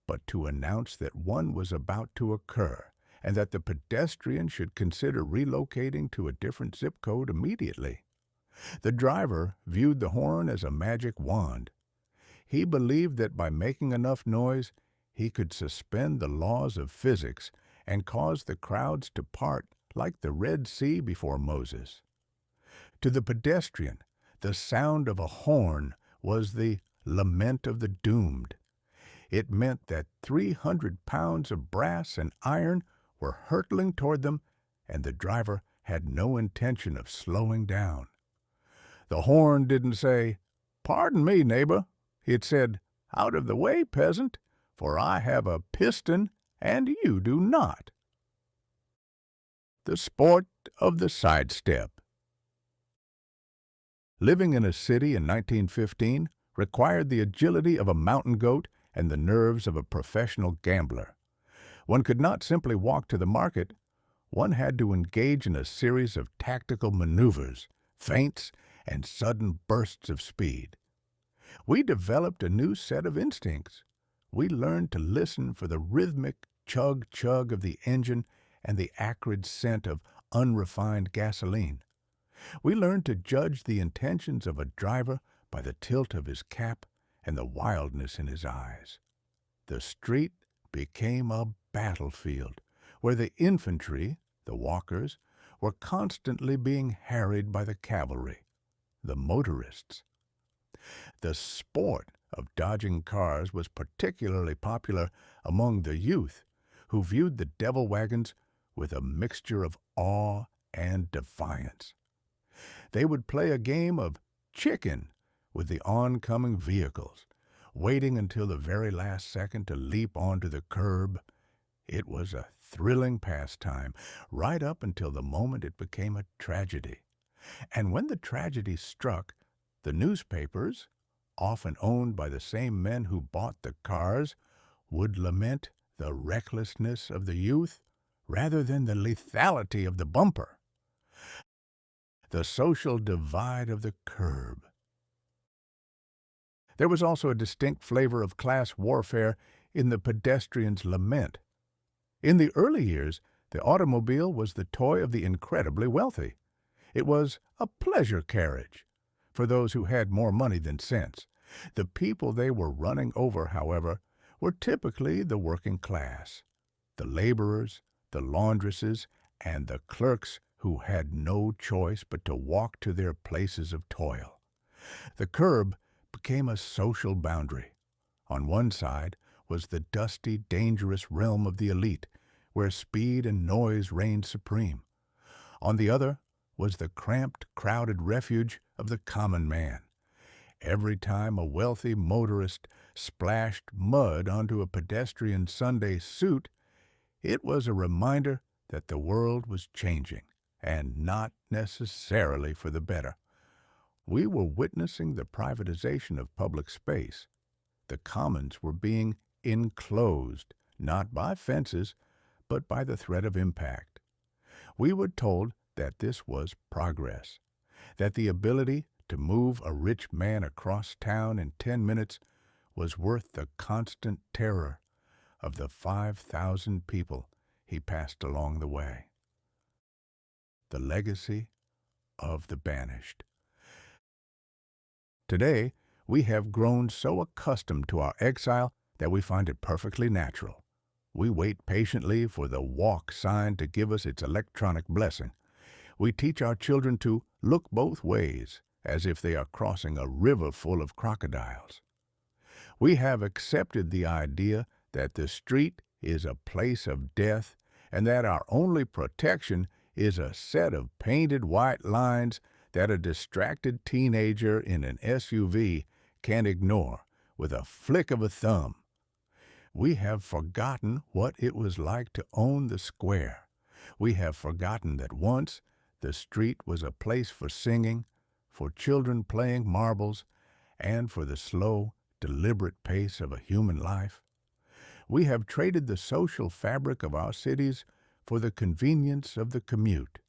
but to announce that one was about to occur, and that the pedestrian should consider relocating to a different zip code immediately. The driver viewed the horn as a magic wand. He believed that by making enough noise, he could suspend the laws of physics and cause the crowds to part like the Red Sea before Moses. To the pedestrian, the sound of a horn was the lament of the doomed. It meant that 300 pounds of brass and iron were hurtling toward them, and the driver had no intention of slowing down. The horn didn't say, "Pardon me, neighbor." It said, "Out of the way, peasant, for I have a piston and you do not." The sport of the sidestep. Living in a city in 1915 required the agility of a mountain goat and the nerves of a professional gambler. One could not simply walk to the market. One had to engage in a series of tactical maneuvers, feints, and sudden bursts of speed. We developed a new set of instincts. We learned to listen for the rhythmic chug-chug of the engine and the acrid scent of unrefined gasoline. We learned to judge the intentions of a driver by the tilt of his cap and the wildness in his eyes. The street became a battlefield where the infantry, the walkers, were constantly being harried by the cavalry, the motorists. The sport of dodging cars was particularly popular among the youth, who viewed the devil wagons with a mixture of awe and defiance. They would play a game of chicken with the oncoming vehicles, waiting until the very last second to leap onto the curb. It was a thrilling pastime, right up until the moment it became a tragedy. And when the tragedy struck, the newspapers, often owned by the same men who bought the cars, would lament the recklessness of the youth rather than the lethality of the bumper. The social divide of the curb. There was also a distinct flavor of class warfare in the pedestrian's lament. In the early years, the automobile was the toy of the incredibly wealthy. It was a pleasure carriage for those who had more money than sense. The people they were running over, however, were typically the working class, the laborers, the laundresses, and the clerks who had no choice but to walk to their places of toil. The curb became a social boundary. On one side was the dusty, dangerous realm of the elite, where speed and noise reigned supreme. On the other was the cramped, crowded refuge of the common man. Every time a wealthy motorist splashed mud onto a pedestrian's Sunday suit, it was a reminder that the world was changing, and not necessarily for the better. We were witnessing the privatization of public space. The commons were being enclosed, not by fences, but by the threat of impact. We were told that this was progress, that the ability to move a rich man across town in 10 minutes was worth the constant terror of the 5,000 people he passed along the way. The legacy of the banished. Today, we have grown so accustomed to our exile that we find it perfectly natural. We wait patiently for the walk sign to give us its electronic blessing. We teach our children to look both ways, as if they are crossing a river full of crocodiles. We have accepted the idea that the street is a place of death and that our only protection is a set of painted white lines that a distracted teenager in an SUV can ignore with a flick of a thumb. We have forgotten what it was like to own the square. We have forgotten that once the street was a place for singing, for children playing marbles, and for the slow, deliberate pace of a human life. We have traded the social fabric of our cities for the convenience of the commute,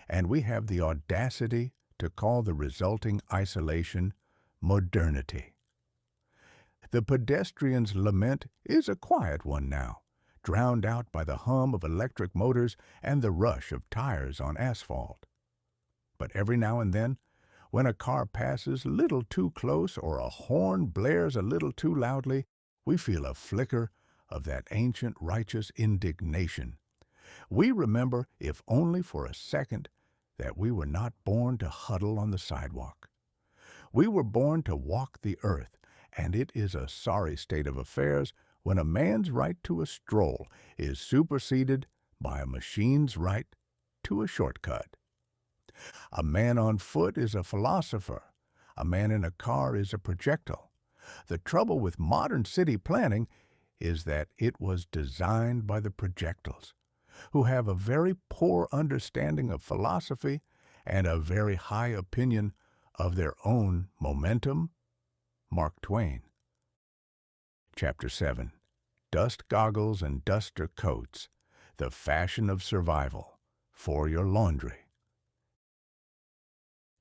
and we have the audacity to call the resulting isolation modernity. The pedestrian's lament is a quiet one now, drowned out by the hum of electric motors and the rush of tires on asphalt. But every now and then, when a car passes a little too close or a horn blares a little too loudly, we feel a flicker of that ancient righteous indignation. We remember, if only for a second, that we were not born to huddle on the sidewalk. We were born to walk the earth, and it is a sorry state of affairs when a man's right to a stroll is superseded by a machine's right to a shortcut. A man on foot is a philosopher. A man in a car is a projectile. The trouble with modern city planning is that it was designed by the projectiles, who have a very poor understanding of philosophy and a very high opinion of their own momentum. Mark Twain. Chapter 7. Dust Goggles and Duster Coats, the Fashion of Survival, for your laundry.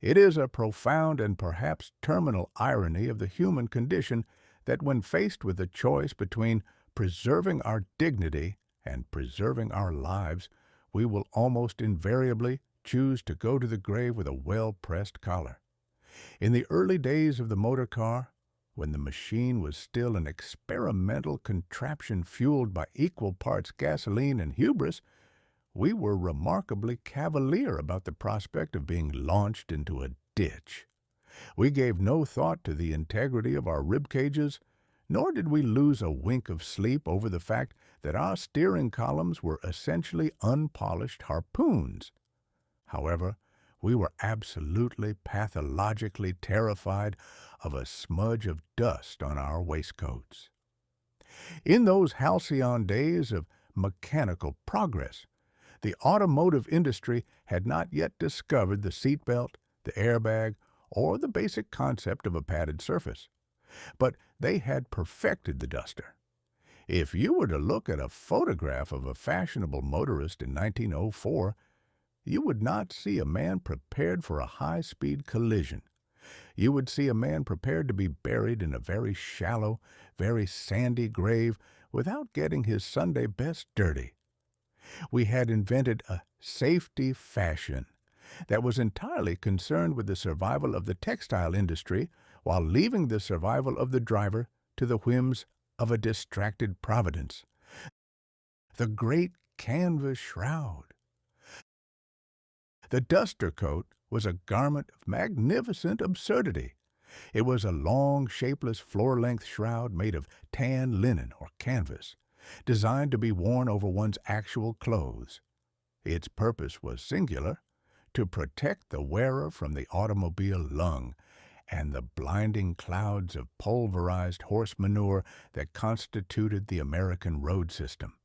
It is a profound and perhaps terminal irony of the human condition that when faced with the choice between preserving our dignity and preserving our lives, we will almost invariably choose to go to the grave with a well-pressed collar. In the early days of the motor car, when the machine was still an experimental contraption fueled by equal parts gasoline and hubris, we were remarkably cavalier about the prospect of being launched into a ditch. We gave no thought to the integrity of our rib cages, nor did we lose a wink of sleep over the fact that our steering columns were essentially unpolished harpoons. However, we were absolutely pathologically terrified of a smudge of dust on our waistcoats. In those halcyon days of mechanical progress, the automotive industry had not yet discovered the seatbelt, the airbag, or the basic concept of a padded surface. But they had perfected the duster. If you were to look at a photograph of a fashionable motorist in 1904, you would not see a man prepared for a high-speed collision. You would see a man prepared to be buried in a very shallow, very sandy grave without getting his Sunday best dirty. We had invented a safety fashion that was entirely concerned with the survival of the textile industry while leaving the survival of the driver to the whims of a distracted providence. The great canvas shroud. The duster coat was a garment of magnificent absurdity. It was a long, shapeless, floor-length shroud made of tan linen or canvas, designed to be worn over one's actual clothes. Its purpose was singular, to protect the wearer from the automobile lung and the blinding clouds of pulverized horse manure that constituted the American road system.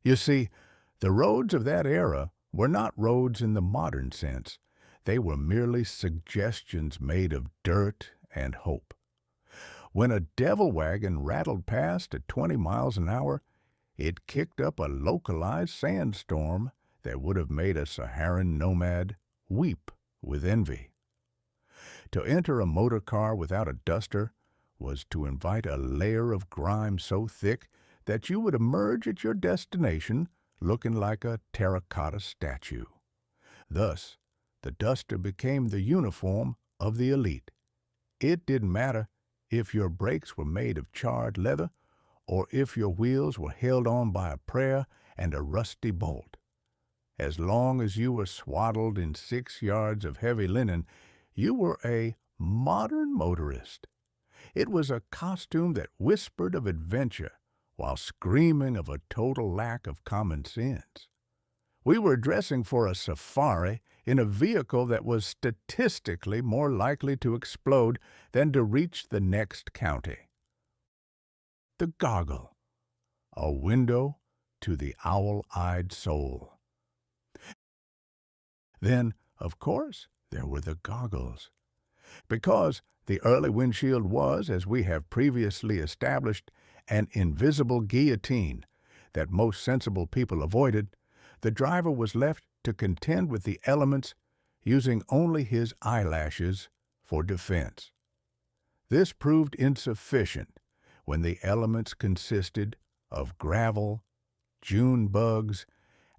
You see, the roads of that era were not roads in the modern sense. They were merely suggestions made of dirt and hope. When a devil wagon rattled past at 20 miles an hour, it kicked up a localized sandstorm that would have made a Saharan nomad weep with envy. To enter a motor car without a duster was to invite a layer of grime so thick that you would emerge at your destination looking like a terracotta statue. Thus, the duster became the uniform of the elite. It didn't matter if your brakes were made of charred leather or if your wheels were held on by a prayer and a rusty bolt. As long as you were swaddled in 6 yards of heavy linen, you were a modern motorist. It was a costume that whispered of adventure while screaming of a total lack of common sense. We were dressing for a safari in a vehicle that was statistically more likely to explode than to reach the next county. The goggle, a window to the owl-eyed soul. Then, of course, there were the goggles. Because the early windshield was, as we have previously established, an invisible guillotine that most sensible people avoided, The driver was left to contend with the elements using only his eyelashes for defense. This proved insufficient when the elements consisted of gravel, June bugs,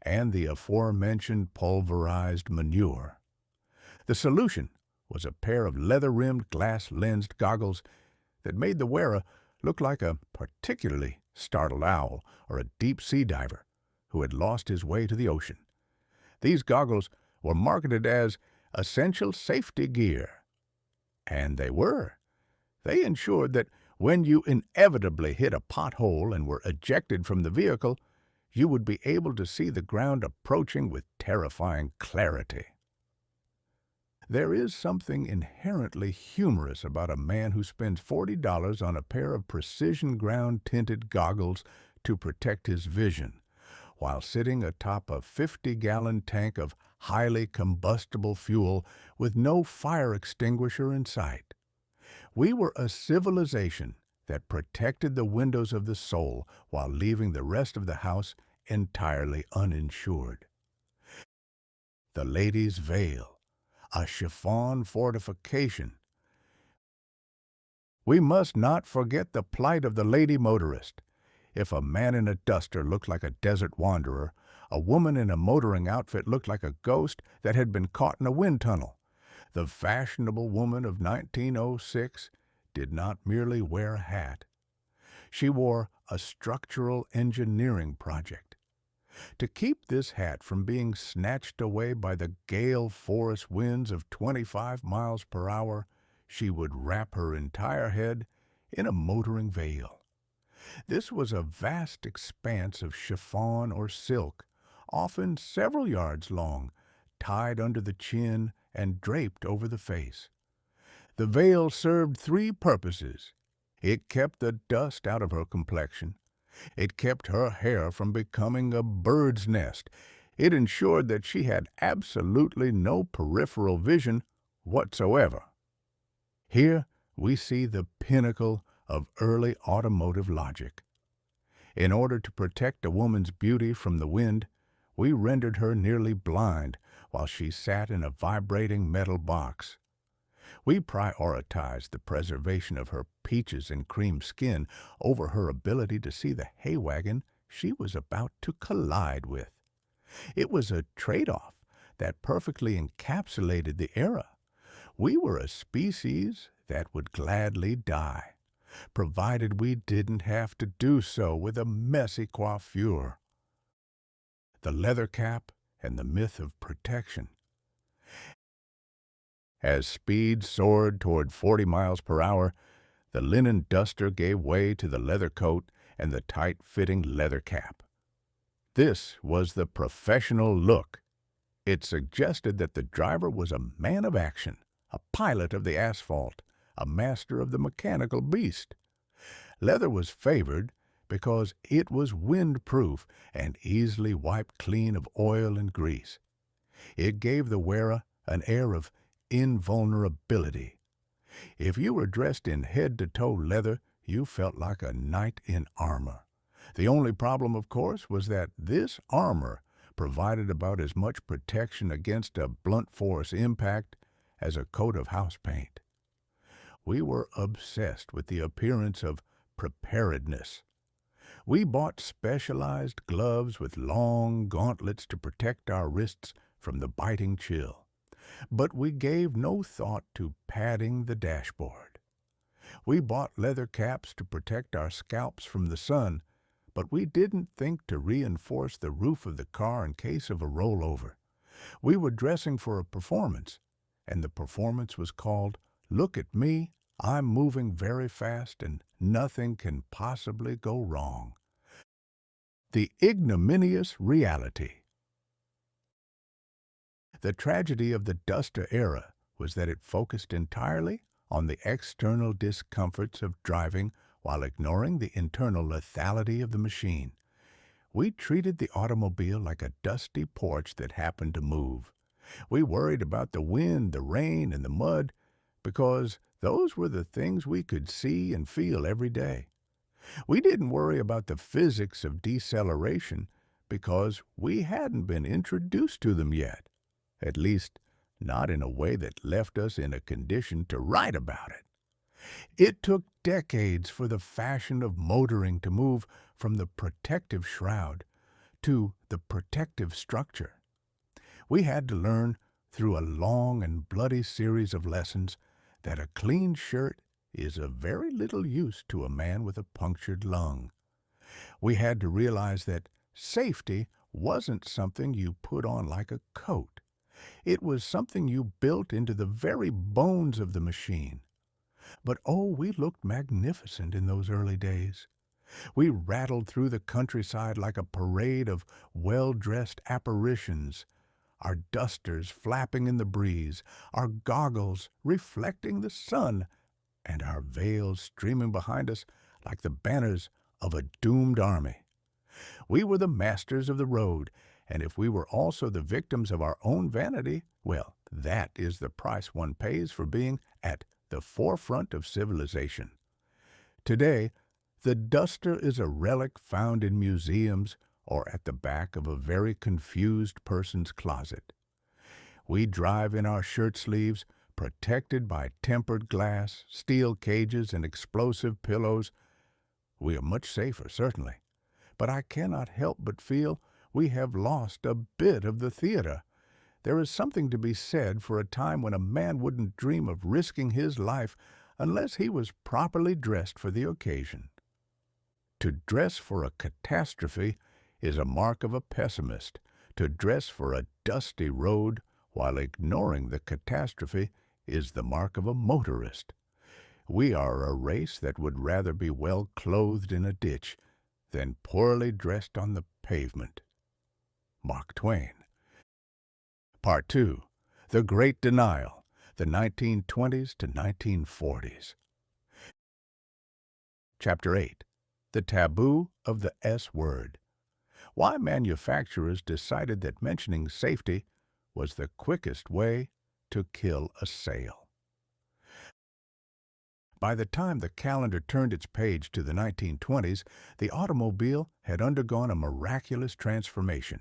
and the aforementioned pulverized manure. The solution was a pair of leather-rimmed glass-lensed goggles that made the wearer look like a particularly startled owl or a deep-sea diver who had lost his way to the ocean. These goggles were marketed as essential safety gear. And they were. They ensured that when you inevitably hit a pothole and were ejected from the vehicle, you would be able to see the ground approaching with terrifying clarity. There is something inherently humorous about a man who spends $40 on a pair of precision ground-tinted goggles to protect his vision, while sitting atop a 50-gallon tank of highly combustible fuel with no fire extinguisher in sight. We were a civilization that protected the windows of the soul while leaving the rest of the house entirely uninsured. The lady's veil, a chiffon fortification. We must not forget the plight of the lady motorist. If a man in a duster looked like a desert wanderer, a woman in a motoring outfit looked like a ghost that had been caught in a wind tunnel. The fashionable woman of 1906 did not merely wear a hat. She wore a structural engineering project. To keep this hat from being snatched away by the gale force winds of 25 miles per hour, she would wrap her entire head in a motoring veil. This was a vast expanse of chiffon or silk, often several yards long, tied under the chin and draped over the face. The veil served three purposes. It kept the dust out of her complexion. It kept her hair from becoming a bird's nest. It ensured that she had absolutely no peripheral vision whatsoever. Here we see the pinnacle of early automotive logic. In order to protect a woman's beauty from the wind, we rendered her nearly blind while she sat in a vibrating metal box. We prioritized the preservation of her peaches and cream skin over her ability to see the hay wagon she was about to collide with. It was a trade-off that perfectly encapsulated the era. We were a species that would gladly die, provided we didn't have to do so with a messy coiffure. The leather cap and the myth of protection. As speed soared toward 40 miles per hour, the linen duster gave way to the leather coat and the tight-fitting leather cap. This was the professional look. It suggested that the driver was a man of action, a pilot of the asphalt, a master of the mechanical beast. Leather was favored because it was windproof and easily wiped clean of oil and grease. It gave the wearer an air of invulnerability. If you were dressed in head-to-toe leather, you felt like a knight in armor. The only problem, of course, was that this armor provided about as much protection against a blunt force impact as a coat of house paint. We were obsessed with the appearance of preparedness. We bought specialized gloves with long gauntlets to protect our wrists from the biting chill. But we gave no thought to padding the dashboard. We bought leather caps to protect our scalps from the sun, but we didn't think to reinforce the roof of the car in case of a rollover. We were dressing for a performance, and the performance was called, "Look at me, I'm moving very fast and nothing can possibly go wrong." The ignominious reality. The tragedy of the duster era was that it focused entirely on the external discomforts of driving while ignoring the internal lethality of the machine. We treated the automobile like a dusty porch that happened to move. We worried about the wind, the rain, and the mud because those were the things we could see and feel every day. We didn't worry about the physics of deceleration because we hadn't been introduced to them yet, at least not in a way that left us in a condition to write about it. It took decades for the fashion of motoring to move from the protective shroud to the protective structure. We had to learn through a long and bloody series of lessons that a clean shirt is of very little use to a man with a punctured lung. We had to realize that safety wasn't something you put on like a coat. It was something you built into the very bones of the machine. But oh, we looked magnificent in those early days. We rattled through the countryside like a parade of well-dressed apparitions, our dusters flapping in the breeze, our goggles reflecting the sun, and our veils streaming behind us like the banners of a doomed army. We were the masters of the road, and if we were also the victims of our own vanity, well, that is the price one pays for being at the forefront of civilization. Today, the duster is a relic found in museums or at the back of a very confused person's closet. We drive in our shirt sleeves, protected by tempered glass, steel cages, and explosive pillows. We are much safer, certainly, but I cannot help but feel we have lost a bit of the theater. There is something to be said for a time when a man wouldn't dream of risking his life unless he was properly dressed for the occasion. To dress for a catastrophe is a mark of a pessimist. To dress for a dusty road while ignoring the catastrophe is the mark of a motorist. We are a race that would rather be well clothed in a ditch than poorly dressed on the pavement. Mark Twain. Part 2. The Great Denial, the 1920s to 1940s. Chapter 8. The Taboo of the S Word. Why manufacturers decided that mentioning safety was the quickest way to kill a sale. By the time the calendar turned its page to the 1920s, the automobile had undergone a miraculous transformation.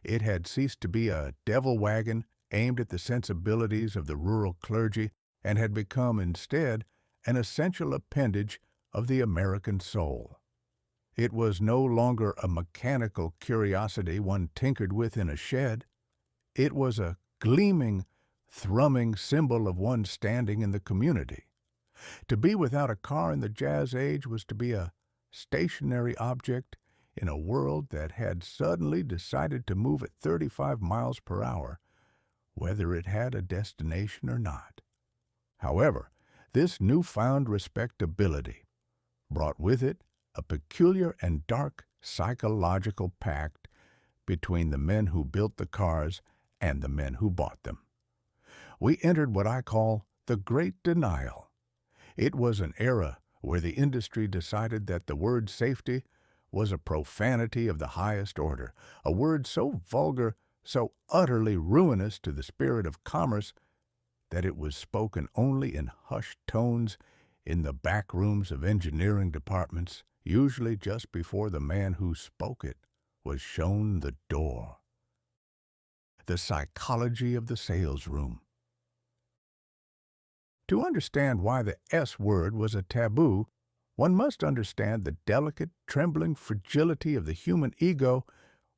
It had ceased to be a devil wagon aimed at the sensibilities of the rural clergy and had become instead an essential appendage of the American soul. It was no longer a mechanical curiosity one tinkered with in a shed. It was a gleaming, thrumming symbol of one's standing in the community. To be without a car in the Jazz Age was to be a stationary object in a world that had suddenly decided to move at 35 miles per hour, whether it had a destination or not. However, this newfound respectability brought with it a peculiar and dark psychological pact between the men who built the cars and the men who bought them. We entered what I call the Great Denial. It was an era where the industry decided that the word safety was a profanity of the highest order, a word so vulgar, so utterly ruinous to the spirit of commerce that it was spoken only in hushed tones in the back rooms of engineering departments, usually just before the man who spoke it was shown the door. The psychology of the salesroom. To understand why the S word was a taboo, one must understand the delicate, trembling fragility of the human ego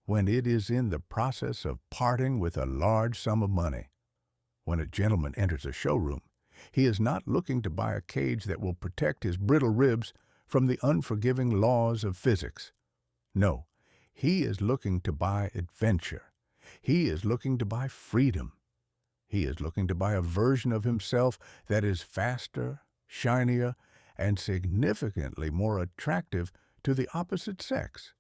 when it is in the process of parting with a large sum of money. When a gentleman enters a showroom, he is not looking to buy a cage that will protect his brittle ribs from the unforgiving laws of physics. No, he is looking to buy adventure. He is looking to buy freedom. He is looking to buy a version of himself that is faster, shinier, and significantly more attractive to the opposite sex.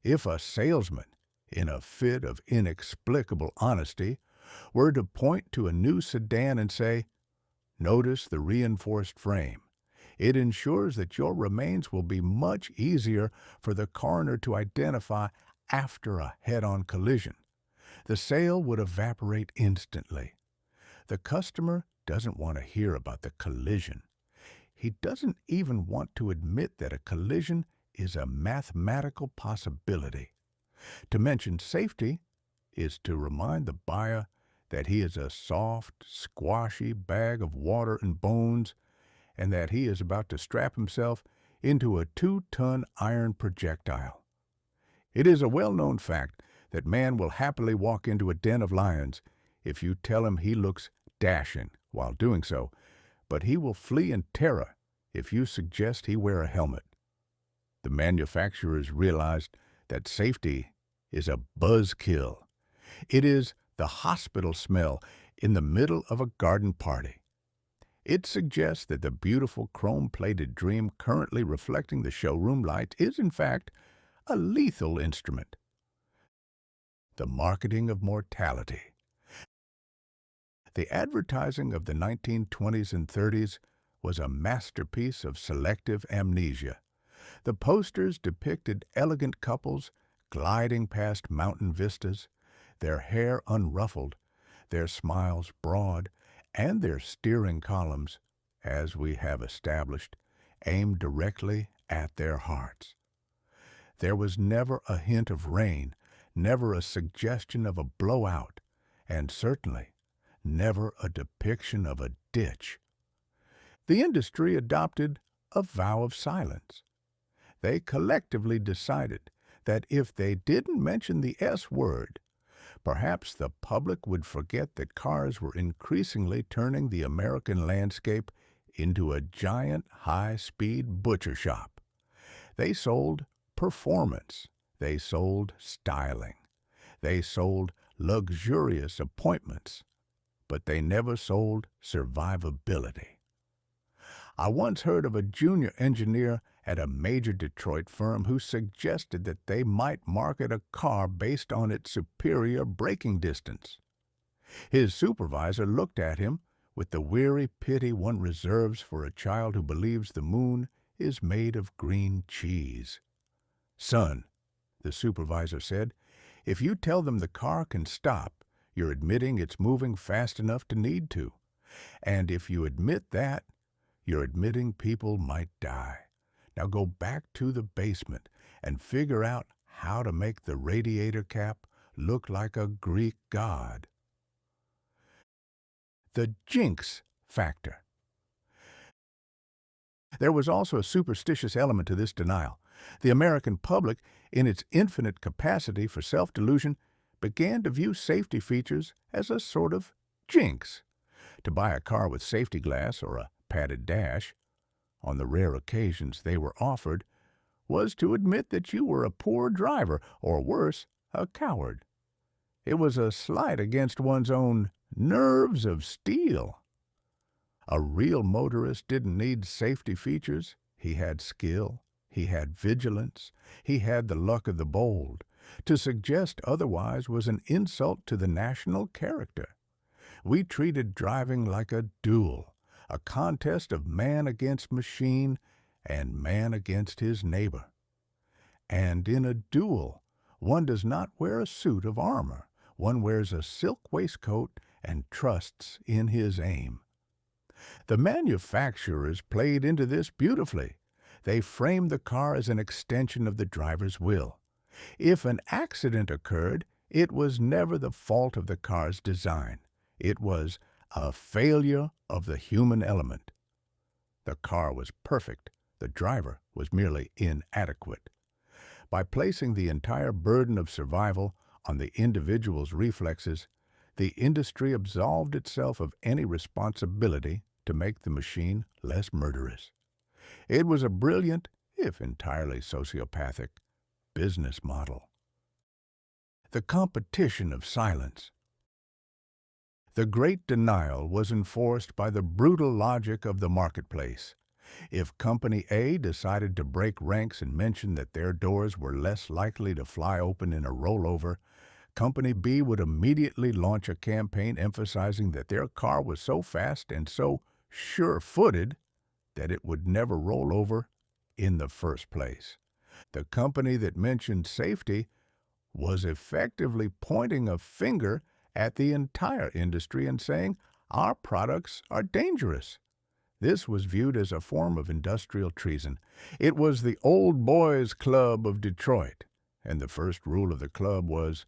If a salesman, in a fit of inexplicable honesty, were to point to a new sedan and say, "Notice the reinforced frame. It ensures that your remains will be much easier for the coroner to identify after a head-on collision," the sale would evaporate instantly. The customer doesn't want to hear about the collision. He doesn't even want to admit that a collision is a mathematical possibility. To mention safety is to remind the buyer that he is a soft, squashy bag of water and bones, and that he is about to strap himself into a 2-ton iron projectile. It is a well-known fact that man will happily walk into a den of lions if you tell him he looks dashing while doing so, but he will flee in terror if you suggest he wear a helmet. The manufacturers realized that safety is a buzzkill. It is the hospital smell in the middle of a garden party. It suggests that the beautiful chrome-plated dream currently reflecting the showroom lights is, in fact, a lethal instrument. The marketing of mortality. The advertising of the 1920s and 30s was a masterpiece of selective amnesia. The posters depicted elegant couples gliding past mountain vistas, their hair unruffled, their smiles broad, and their steering columns, as we have established, aimed directly at their hearts. There was never a hint of rain, never a suggestion of a blowout, and certainly never a depiction of a ditch. The industry adopted a vow of silence. They collectively decided that if they didn't mention the S word, perhaps the public would forget that cars were increasingly turning the American landscape into a giant high-speed butcher shop. They sold performance. They sold styling. They sold luxurious appointments. But they never sold survivability. I once heard of a junior engineer at a major Detroit firm who suggested that they might market a car based on its superior braking distance. His supervisor looked at him with the weary pity one reserves for a child who believes the moon is made of green cheese. "Son," the supervisor said, "if you tell them the car can stop, you're admitting it's moving fast enough to need to. And if you admit that, you're admitting people might die. Now go back to the basement and figure out how to make the radiator cap look like a Greek god." The jinx factor. There was also a superstitious element to this denial. The American public, in its infinite capacity for self-delusion, began to view safety features as a sort of jinx. To buy a car with safety glass or a padded dash, on the rare occasions they were offered, was to admit that you were a poor driver, or worse, a coward. It was a slight against one's own nerves of steel. A real motorist didn't need safety features. He had skill. He had vigilance. He had the luck of the bold. To suggest otherwise was an insult to the national character. We treated driving like a duel, a contest of man against machine and man against his neighbor. And in a duel, one does not wear a suit of armor. One wears a silk waistcoat and trusts in his aim. The manufacturers played into this beautifully. They framed the car as an extension of the driver's will. If an accident occurred, it was never the fault of the car's design. It was a failure of the human element. The car was perfect. The driver was merely inadequate. By placing the entire burden of survival on the individual's reflexes, the industry absolved itself of any responsibility to make the machine less murderous. It was a brilliant, if entirely sociopathic, business model. The competition of silence. The great denial was enforced by the brutal logic of the marketplace. If Company A decided to break ranks and mention that their doors were less likely to fly open in a rollover, Company B would immediately launch a campaign emphasizing that their car was so fast and so sure-footed that it would never roll over in the first place. The company that mentioned safety was effectively pointing a finger at the entire industry and saying, "Our products are dangerous." This was viewed as a form of industrial treason. It was the old boys club of Detroit. and the first rule of the club was,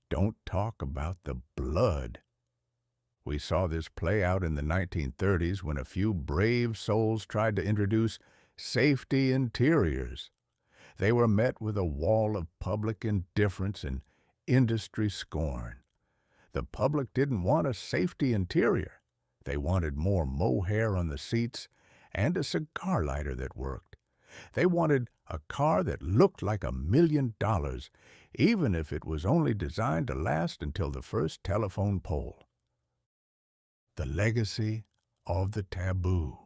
don't talk about the blood. We saw this play out in the 1930s when a few brave souls tried to introduce safety interiors. They were met with a wall of public indifference and industry scorn. The public didn't want a safety interior. They wanted more mohair on the seats and a cigar lighter that worked. They wanted a car that looked like $1,000,000, even if it was only designed to last until the first telephone pole. The legacy of the taboo.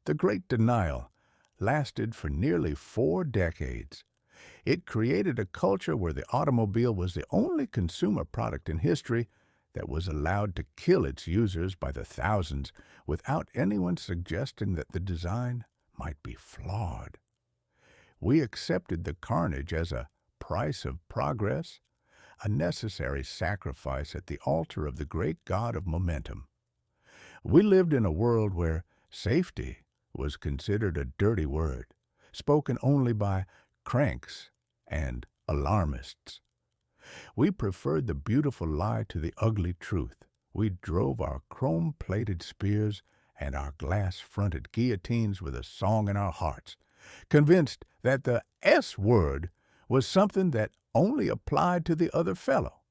The Great Denial lasted for nearly 4 decades. It created a culture where the automobile was the only consumer product in history that was allowed to kill its users by the thousands without anyone suggesting that the design might be flawed. We accepted the carnage as a price of progress, a necessary sacrifice at the altar of the great god of momentum. We lived in a world where safety was considered a dirty word, spoken only by cranks and alarmists. We preferred the beautiful lie to the ugly truth. We drove our chrome-plated spears and our glass-fronted guillotines with a song in our hearts, convinced that the S word was something that only applied to the other fellow,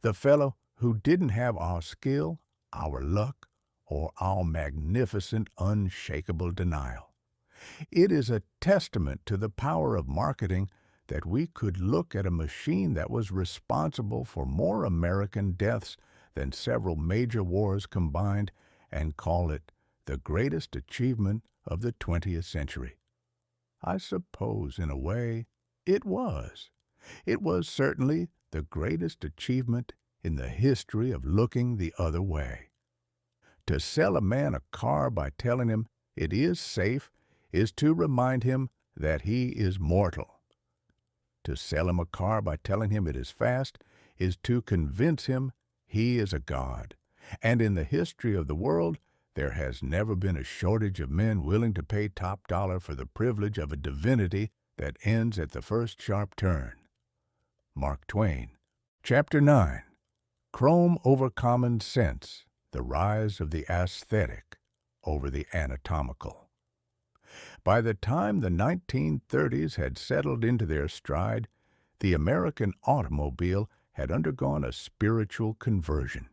the fellow who didn't have our skill, our luck, or our magnificent, unshakable denial. It is a testament to the power of marketing that we could look at a machine that was responsible for more American deaths than several major wars combined and call it the greatest achievement of the 20th century. I suppose, in a way, it was. It was certainly the greatest achievement in the history of looking the other way. To sell a man a car by telling him it is safe is to remind him that he is mortal. To sell him a car by telling him it is fast is to convince him he is a god. And in the history of the world, there has never been a shortage of men willing to pay top dollar for the privilege of a divinity that ends at the first sharp turn. Mark Twain. Chapter 9. Chrome over common sense, the rise of the aesthetic over the anatomical. By the time the 1930s had settled into their stride, the American automobile had undergone a spiritual conversion.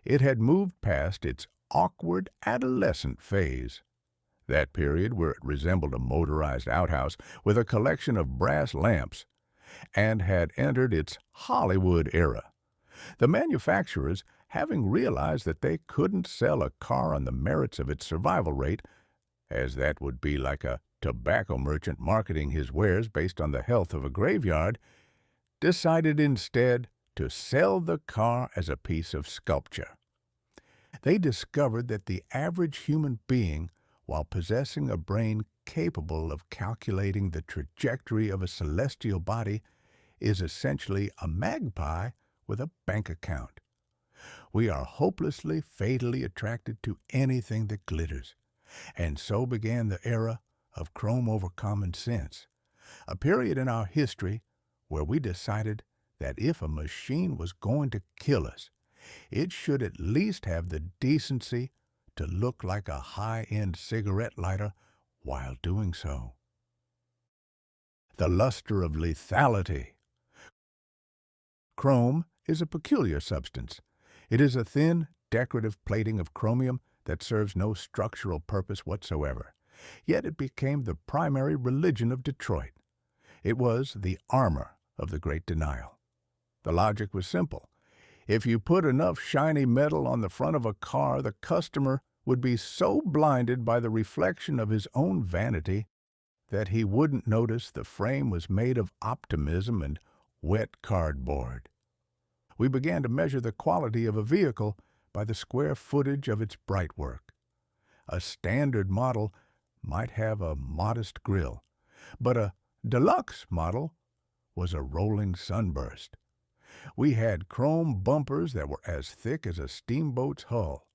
It had moved past its awkward adolescent phase, that period where it resembled a motorized outhouse with a collection of brass lamps, and had entered its Hollywood era. The manufacturers, having realized that they couldn't sell a car on the merits of its survival rate, as that would be like a tobacco merchant marketing his wares based on the health of a graveyard, decided instead to sell the car as a piece of sculpture. They discovered that the average human being, while possessing a brain capable of calculating the trajectory of a celestial body, is essentially a magpie with a bank account. We are hopelessly, fatally attracted to anything that glitters. And so began the era of chrome over common sense, a period in our history where we decided that if a machine was going to kill us, it should at least have the decency to look like a high-end cigarette lighter while doing so. The luster of lethality. Chrome is a peculiar substance. It is a thin, decorative plating of chromium that serves no structural purpose whatsoever. Yet it became the primary religion of Detroit. It was the armor of the Great Denial. The logic was simple. If you put enough shiny metal on the front of a car, the customer would be so blinded by the reflection of his own vanity that he wouldn't notice the frame was made of optimism and wet cardboard. We began to measure the quality of a vehicle by the square footage of its brightwork. A standard model might have a modest grille, but a deluxe model was a rolling sunburst. We had chrome bumpers that were as thick as a steamboat's hull,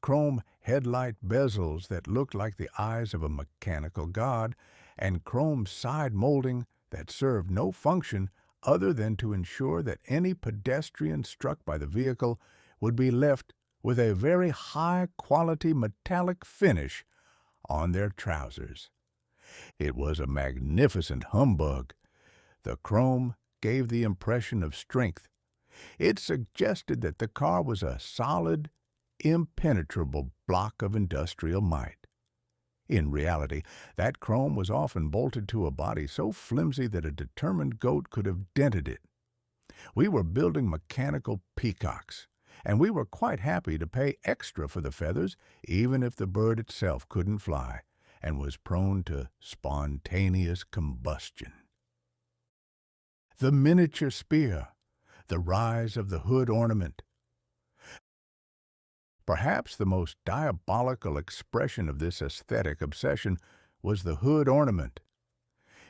chrome headlight bezels that looked like the eyes of a mechanical god, and chrome side molding that served no function other than to ensure that any pedestrian struck by the vehicle would be left with a very high-quality metallic finish on their trousers. It was a magnificent humbug. The chrome gave the impression of strength. It suggested that the car was a solid, impenetrable block of industrial might. In reality, that chrome was often bolted to a body so flimsy that a determined goat could have dented it. We were building mechanical peacocks, and we were quite happy to pay extra for the feathers, even if the bird itself couldn't fly and was prone to spontaneous combustion. The miniature spear, the rise of the hood ornament. Perhaps the most diabolical expression of this aesthetic obsession was the hood ornament.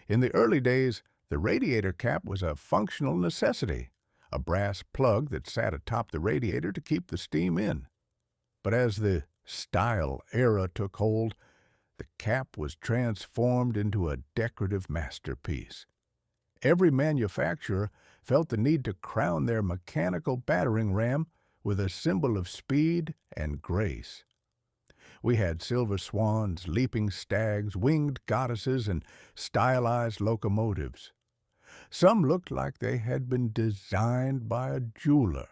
In the early days, the radiator cap was a functional necessity, a brass plug that sat atop the radiator to keep the steam in. But as the style era took hold, the cap was transformed into a decorative masterpiece. Every manufacturer felt the need to crown their mechanical battering ram with a symbol of speed and grace. We had silver swans, leaping stags, winged goddesses, and stylized locomotives. Some looked like they had been designed by a jeweler.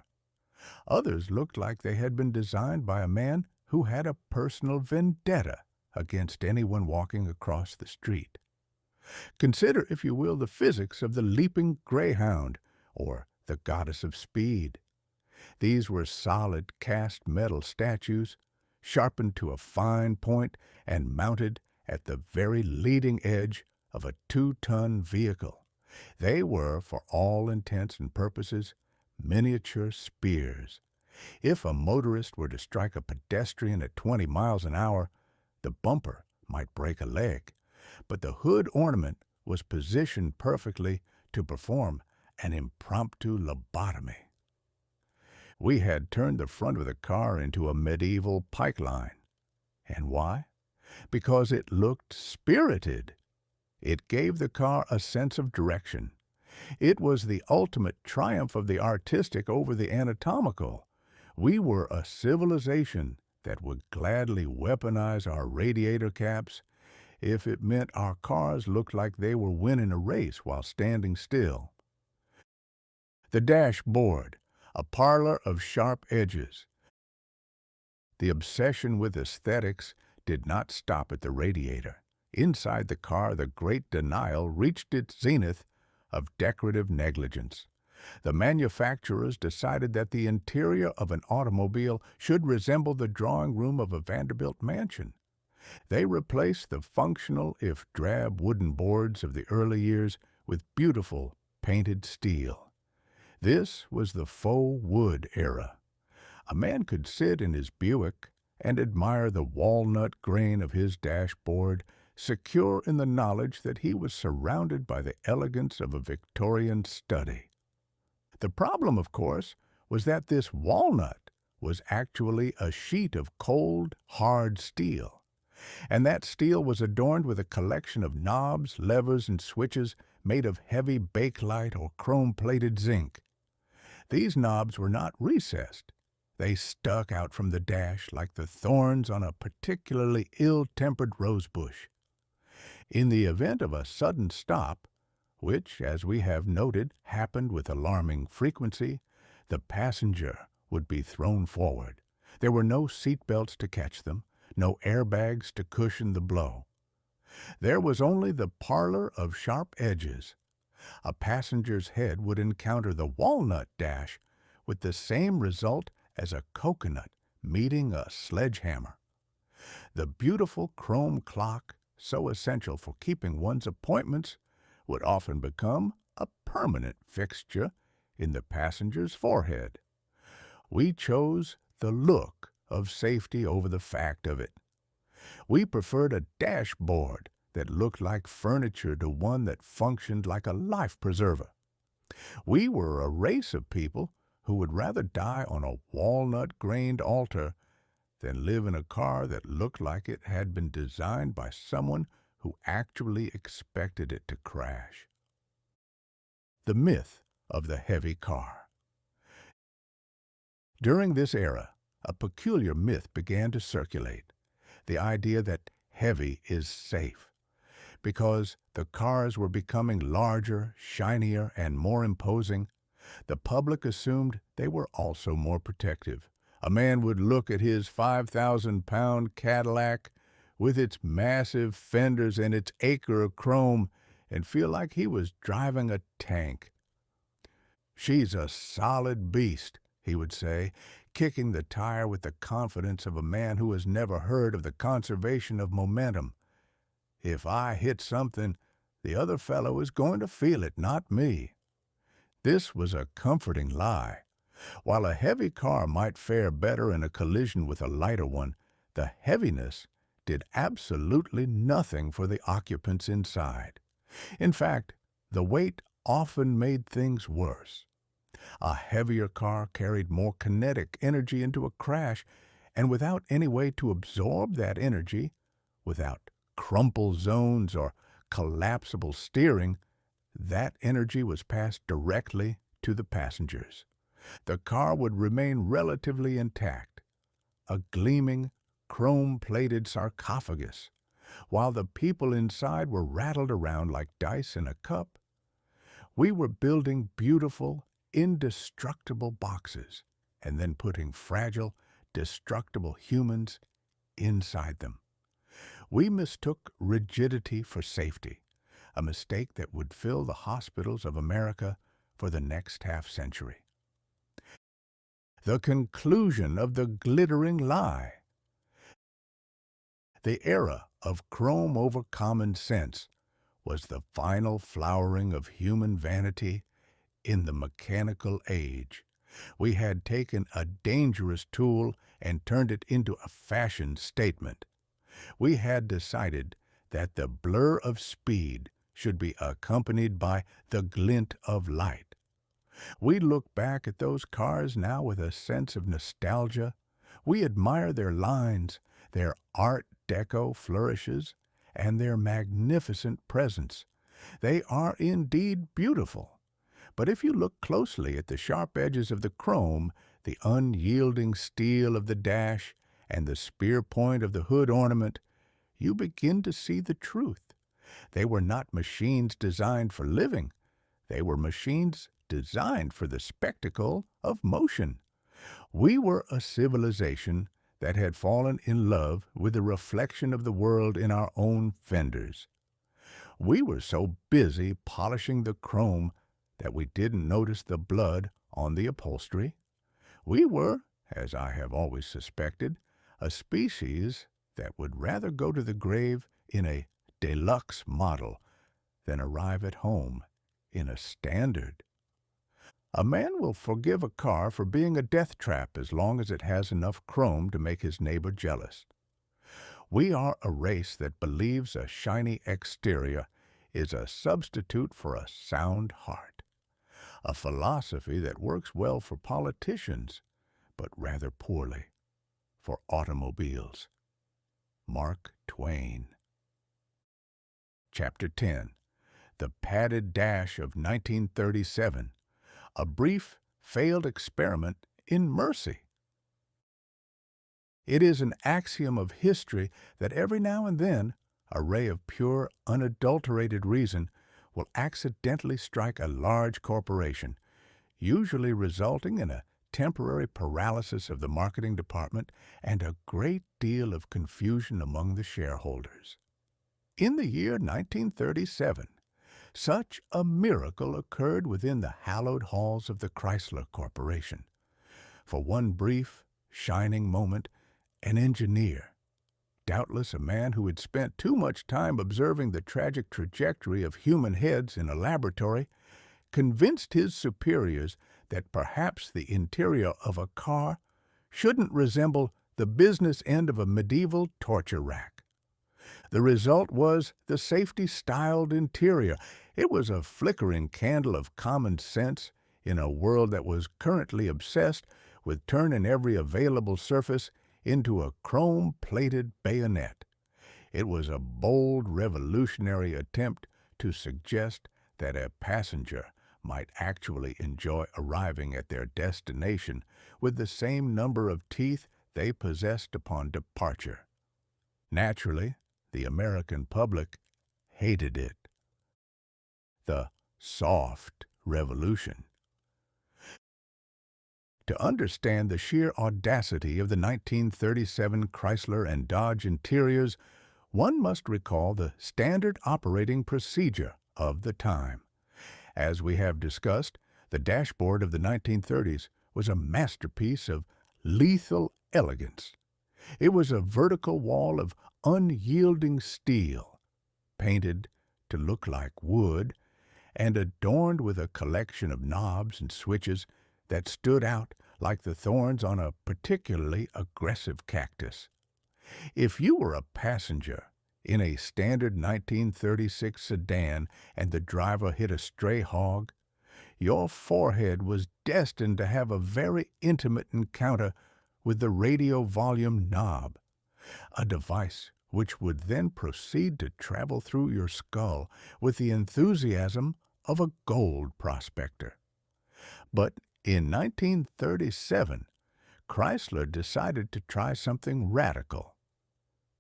Others looked like they had been designed by a man who had a personal vendetta against anyone walking across the street. Consider, if you will, the physics of the leaping greyhound, or the goddess of speed. These were solid cast metal statues, sharpened to a fine point and mounted at the very leading edge of a 2-ton vehicle. They were, for all intents and purposes, miniature spears. If a motorist were to strike a pedestrian at 20 miles an hour, the bumper might break a leg, but the hood ornament was positioned perfectly to perform an impromptu lobotomy. We had turned the front of the car into a medieval pike line. And why? Because it looked spirited. It gave the car a sense of direction. It was the ultimate triumph of the artistic over the anatomical. We were a civilization that would gladly weaponize our radiator caps if it meant our cars looked like they were winning a race while standing still. The dashboard, a parlor of sharp edges. The obsession with aesthetics did not stop at the radiator. Inside the car, the great denial reached its zenith of decorative negligence. The manufacturers decided that the interior of an automobile should resemble the drawing room of a Vanderbilt mansion. They replaced the functional, if drab, wooden boards of the early years with beautiful painted steel. This was the faux wood era. A man could sit in his Buick and admire the walnut grain of his dashboard, secure in the knowledge that he was surrounded by the elegance of a Victorian study. The problem, of course, was that this walnut was actually a sheet of cold, hard steel, and that steel was adorned with a collection of knobs, levers, and switches made of heavy bakelite or chrome-plated zinc. These knobs were not recessed. They stuck out from the dash like the thorns on a particularly ill-tempered rosebush. In the event of a sudden stop, which, as we have noted, happened with alarming frequency, the passenger would be thrown forward. There were no seat belts to catch them, no airbags to cushion the blow. There was only the parlor of sharp edges. A passenger's head would encounter the walnut dash with the same result as a coconut meeting a sledgehammer. The beautiful chrome clock, so essential for keeping one's appointments, would often become a permanent fixture in the passenger's forehead. We chose the look of safety over the fact of it. We preferred a dashboard that looked like furniture to one that functioned like a life preserver. We were a race of people who would rather die on a walnut-grained altar than live in a car that looked like it had been designed by someone who actually expected it to crash. the myth of the heavy car. During this era, a peculiar myth began to circulate, the idea that heavy is safe. Because the cars were becoming larger, shinier, and more imposing, the public assumed they were also more protective. A man would look at his 5,000-pound Cadillac with its massive fenders and its acre of chrome and feel like he was driving a tank. "She's a solid beast," he would say, kicking the tire with the confidence of a man who has never heard of the conservation of momentum. "If I hit something, the other fellow is going to feel it, not me." This was a comforting lie. While a heavy car might fare better in a collision with a lighter one, the heaviness did absolutely nothing for the occupants inside. In fact, the weight often made things worse. A heavier car carried more kinetic energy into a crash, and without any way to absorb that energy, without crumple zones or collapsible steering, that energy was passed directly to the passengers. The car would remain relatively intact, a gleaming, chrome-plated sarcophagus, while the people inside were rattled around like dice in a cup. We were building beautiful, indestructible boxes and then putting fragile, destructible humans inside them. We mistook rigidity for safety, a mistake that would fill the hospitals of America for the next half-century. The conclusion of the glittering lie. The era of chrome over common sense was the final flowering of human vanity in the mechanical age. We had taken a dangerous tool and turned it into a fashion statement. We had decided that the blur of speed should be accompanied by the glint of light. We look back at those cars now with a sense of nostalgia. We admire their lines, their Art Deco flourishes, and their magnificent presence. They are indeed beautiful. But if you look closely at the sharp edges of the chrome, the unyielding steel of the dash, and the spear point of the hood ornament, you begin to see the truth. They were not machines designed for living. They were machines designed for the spectacle of motion. We were a civilization that had fallen in love with the reflection of the world in our own fenders. We were so busy polishing the chrome that we didn't notice the blood on the upholstery. We were, as I have always suspected, a species that would rather go to the grave in a deluxe model than arrive at home in a standard. A man will forgive a car for being a death trap as long as it has enough chrome to make his neighbor jealous. We are a race that believes a shiny exterior is a substitute for a sound heart, a philosophy that works well for politicians, but rather poorly for automobiles. Mark Twain. Chapter 10. The Padded Dash of 1937. A brief, failed experiment in mercy. It is an axiom of history that every now and then a ray of pure, unadulterated reason will accidentally strike a large corporation, usually resulting in a temporary paralysis of the marketing department and a great deal of confusion among the shareholders. In the year 1937, such a miracle occurred within the hallowed halls of the Chrysler Corporation. For one brief, shining moment, an engineer, doubtless a man who had spent too much time observing the tragic trajectory of human heads in a laboratory, convinced his superiors that perhaps the interior of a car shouldn't resemble the business end of a medieval torture rack. The result was the safety-styled interior. It was a flickering candle of common sense in a world that was currently obsessed with turning every available surface into a chrome-plated bayonet. It was a bold, revolutionary attempt to suggest that a passenger might actually enjoy arriving at their destination with the same number of teeth they possessed upon departure. Naturally, the American public hated it. The soft revolution. To understand the sheer audacity of the 1937 Chrysler and Dodge interiors, one must recall the standard operating procedure of the time. As we have discussed, the dashboard of the 1930s was a masterpiece of lethal elegance. It was a vertical wall of unyielding steel, painted to look like wood, and adorned with a collection of knobs and switches that stood out like the thorns on a particularly aggressive cactus. If you were a passenger in a standard 1936 sedan and the driver hit a stray hog, your forehead was destined to have a very intimate encounter with the radio volume knob, a device which would then proceed to travel through your skull with the enthusiasm of a gold prospector. But in 1937, Chrysler decided to try something radical.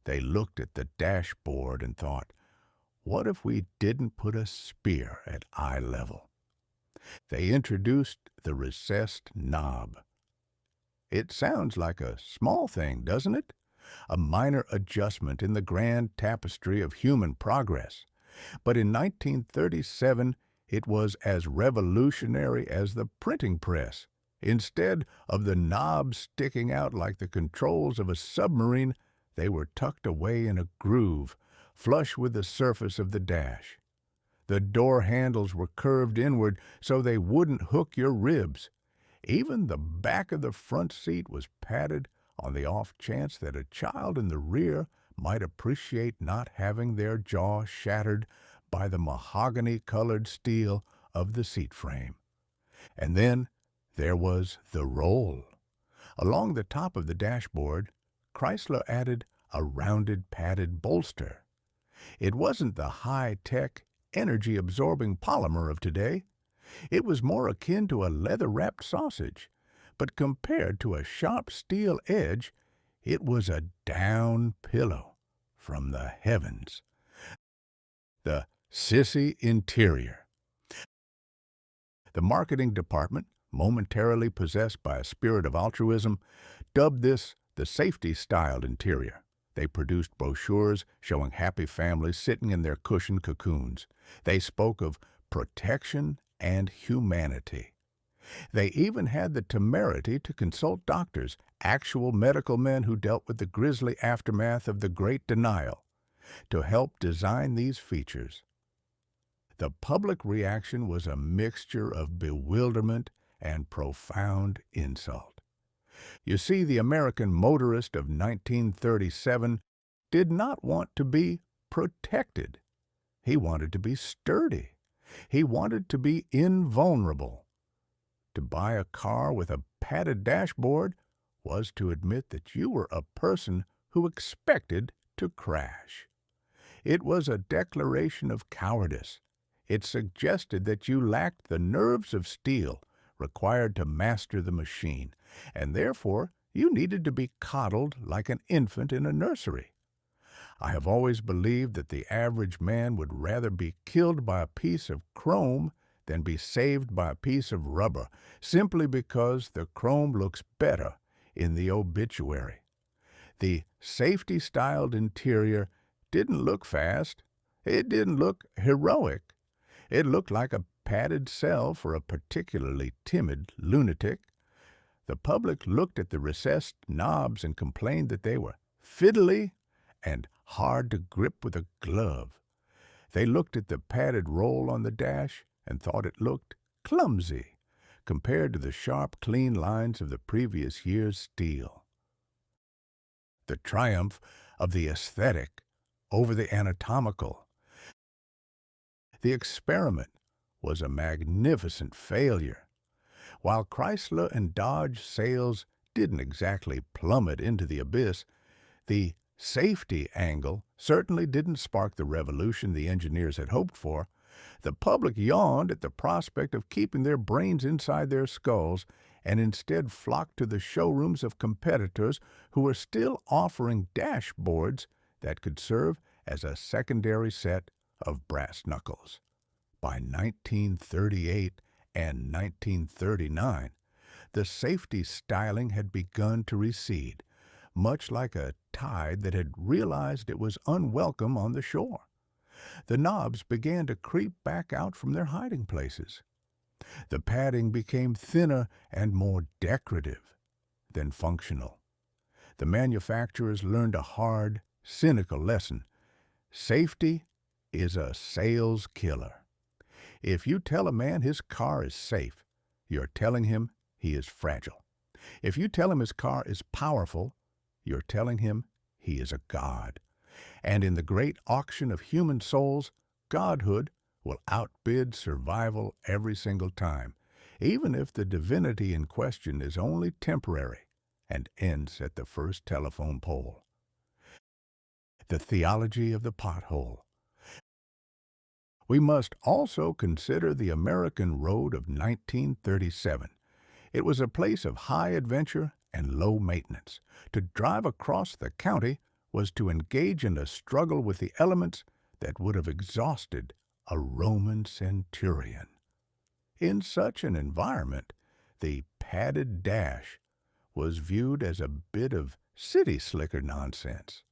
They looked at the dashboard and thought, what if we didn't put a spear at eye level? They introduced the recessed knob. It sounds like a small thing, doesn't it? A minor adjustment in the grand tapestry of human progress. But in 1937, it was as revolutionary as the printing press. Instead of the knobs sticking out like the controls of a submarine, they were tucked away in a groove, flush with the surface of the dash. The door handles were curved inward so they wouldn't hook your ribs. Even the back of the front seat was padded on the off chance that a child in the rear might appreciate not having their jaw shattered by the mahogany-colored steel of the seat frame. And then there was the roll. Along the top of the dashboard, Chrysler added a rounded padded bolster. It wasn't the high-tech, energy-absorbing polymer of today. It was more akin to a leather-wrapped sausage, but compared to a sharp steel edge, it was a down pillow from the heavens. The sissy interior. The marketing department, momentarily possessed by a spirit of altruism, dubbed this the safety-styled interior. They produced brochures showing happy families sitting in their cushioned cocoons. They spoke of protection and humanity. They even had the temerity to consult doctors, actual medical men who dealt with the grisly aftermath of the Great Denial, to help design these features. The public reaction was a mixture of bewilderment and profound insult. You see, the American motorist of 1937 did not want to be protected. He wanted to be sturdy. He wanted to be invulnerable. To buy a car with a padded dashboard was to admit that you were a person who expected to crash. It was a declaration of cowardice. It suggested that you lacked the nerves of steel required to master the machine, and therefore you needed to be coddled like an infant in a nursery. I have always believed that the average man would rather be killed by a piece of chrome than be saved by a piece of rubber, simply because the chrome looks better in the obituary. The safety-styled interior didn't look fast. It didn't look heroic. It looked like a padded cell for a particularly timid lunatic. The public looked at the recessed knobs and complained that they were fiddly and hard to grip with a glove. They looked at the padded roll on the dash and thought it looked clumsy compared to the sharp, clean lines of the previous year's steel. The triumph of the aesthetic over the anatomical. The experiment was a magnificent failure. While Chrysler and Dodge sales didn't exactly plummet into the abyss, the safety angle certainly didn't spark the revolution the engineers had hoped for. The public yawned at the prospect of keeping their brains inside their skulls and instead flocked to the showrooms of competitors who were still offering dashboards that could serve as a secondary set of brass knuckles. By 1938 and 1939, the safety styling had begun to recede, much like a tide that had realized it was unwelcome on the shore. The knobs began to creep back out from their hiding places. The padding became thinner and more decorative than functional. The manufacturers learned a hard, cynical lesson. Safety is a sales killer. If you tell a man his car is safe, you're telling him he is fragile. If you tell him his car is powerful, you're telling him he is a god. And in the great auction of human souls, godhood will outbid survival every single time, even if the divinity in question is only temporary and ends at the first telephone pole. The theology of the pothole. We must also consider the American road of 1937. It was a place of high adventure and low maintenance. To drive across the county was to engage in a struggle with the elements that would have exhausted a Roman centurion. In such an environment, the padded dash was viewed as a bit of city slicker nonsense.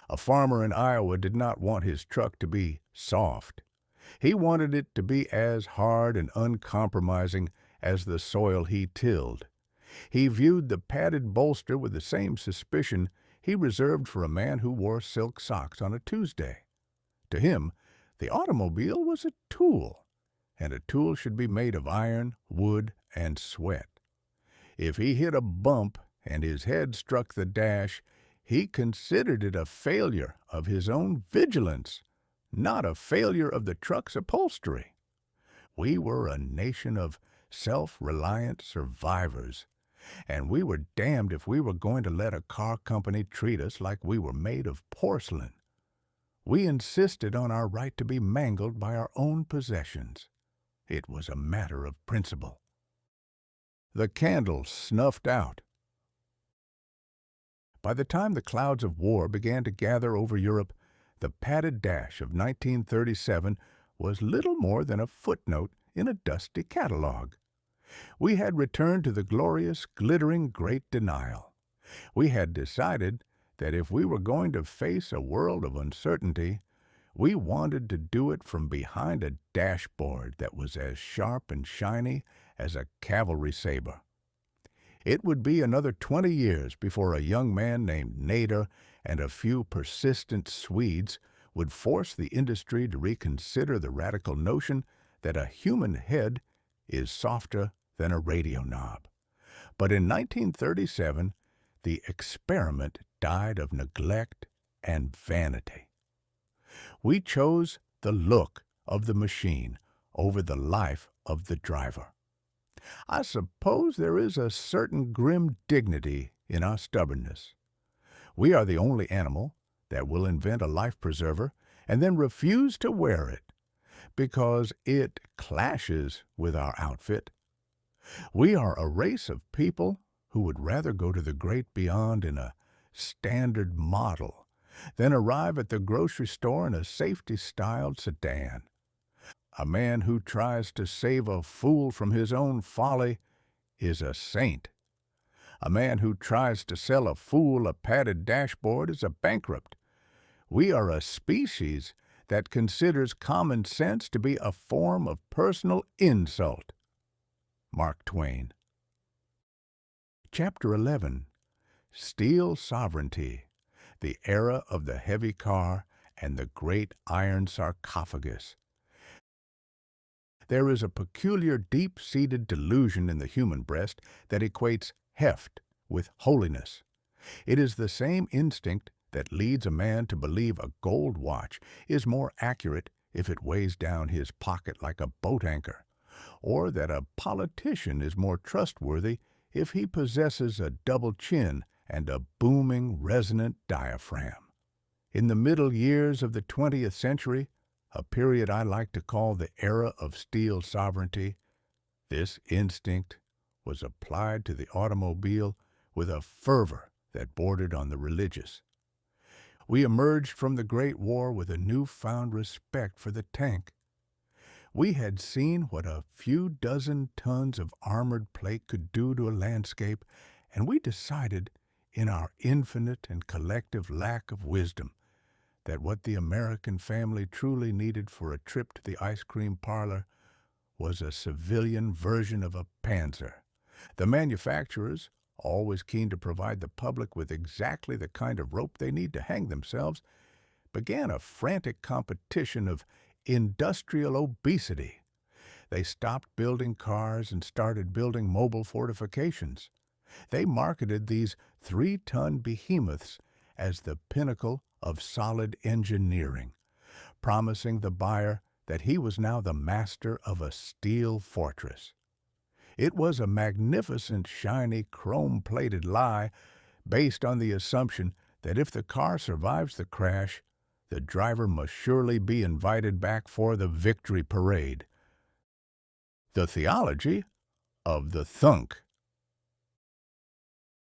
A farmer in Iowa did not want his truck to be soft. He wanted it to be as hard and uncompromising as the soil he tilled. He viewed the padded bolster with the same suspicion he reserved for a man who wore silk socks on a Tuesday. To him, the automobile was a tool, and a tool should be made of iron, wood, and sweat. If he hit a bump and his head struck the dash, he considered it a failure of his own vigilance, not a failure of the truck's upholstery. We were a nation of self-reliant survivors, and we were damned if we were going to let a car company treat us like we were made of porcelain. We insisted on our right to be mangled by our own possessions. It was a matter of principle. The candle snuffed out. By the time the clouds of war began to gather over Europe, the padded dash of 1937 was little more than a footnote in a dusty catalogue. We had returned to the glorious, glittering Great Denial. We had decided that if we were going to face a world of uncertainty, we wanted to do it from behind a dashboard that was as sharp and shiny as a cavalry saber. It would be another 20 years before a young man named Nader and a few persistent Swedes would force the industry to reconsider the radical notion that a human head is softer than a radio knob. But in 1937, the experiment died of neglect and vanity. We chose the look of the machine over the life of the driver. I suppose there is a certain grim dignity in our stubbornness. We are the only animal that will invent a life preserver and then refuse to wear it because it clashes with our outfit. We are a race of people who would rather go to the great beyond in a standard model than arrive at the grocery store in a safety-styled sedan. A man who tries to save a fool from his own folly is a saint. A man who tries to sell a fool a padded dashboard is a bankrupt. We are a species that considers common sense to be a form of personal insult. Mark Twain. Chapter 11. Steel Sovereignty, the Era of the Heavy Car and the Great Iron Sarcophagus. There is a peculiar deep-seated delusion in the human breast that equates heft with holiness. It is the same instinct that leads a man to believe a gold watch is more accurate if it weighs down his pocket like a boat anchor, or that a politician is more trustworthy if he possesses a double chin and a booming, resonant diaphragm. In the middle years of the 20th century, a period I like to call the era of steel sovereignty. This instinct was applied to the automobile with a fervor that bordered on the religious. We emerged from the Great War with a newfound respect for the tank. We had seen what a few dozen tons of armored plate could do to a landscape, and we decided, in our infinite and collective lack of wisdom, that what the American family truly needed for a trip to the ice cream parlor was a civilian version of a Panzer. The manufacturers, always keen to provide the public with exactly the kind of rope they need to hang themselves, began a frantic competition of industrial obesity. They stopped building cars and started building mobile fortifications. They marketed these 3-ton behemoths as the pinnacle of solid engineering, promising the buyer that he was now the master of a steel fortress. It was a magnificent, shiny, chrome-plated lie based on the assumption that if the car survives the crash, the driver must surely be invited back for the victory parade. The theology of the thunk.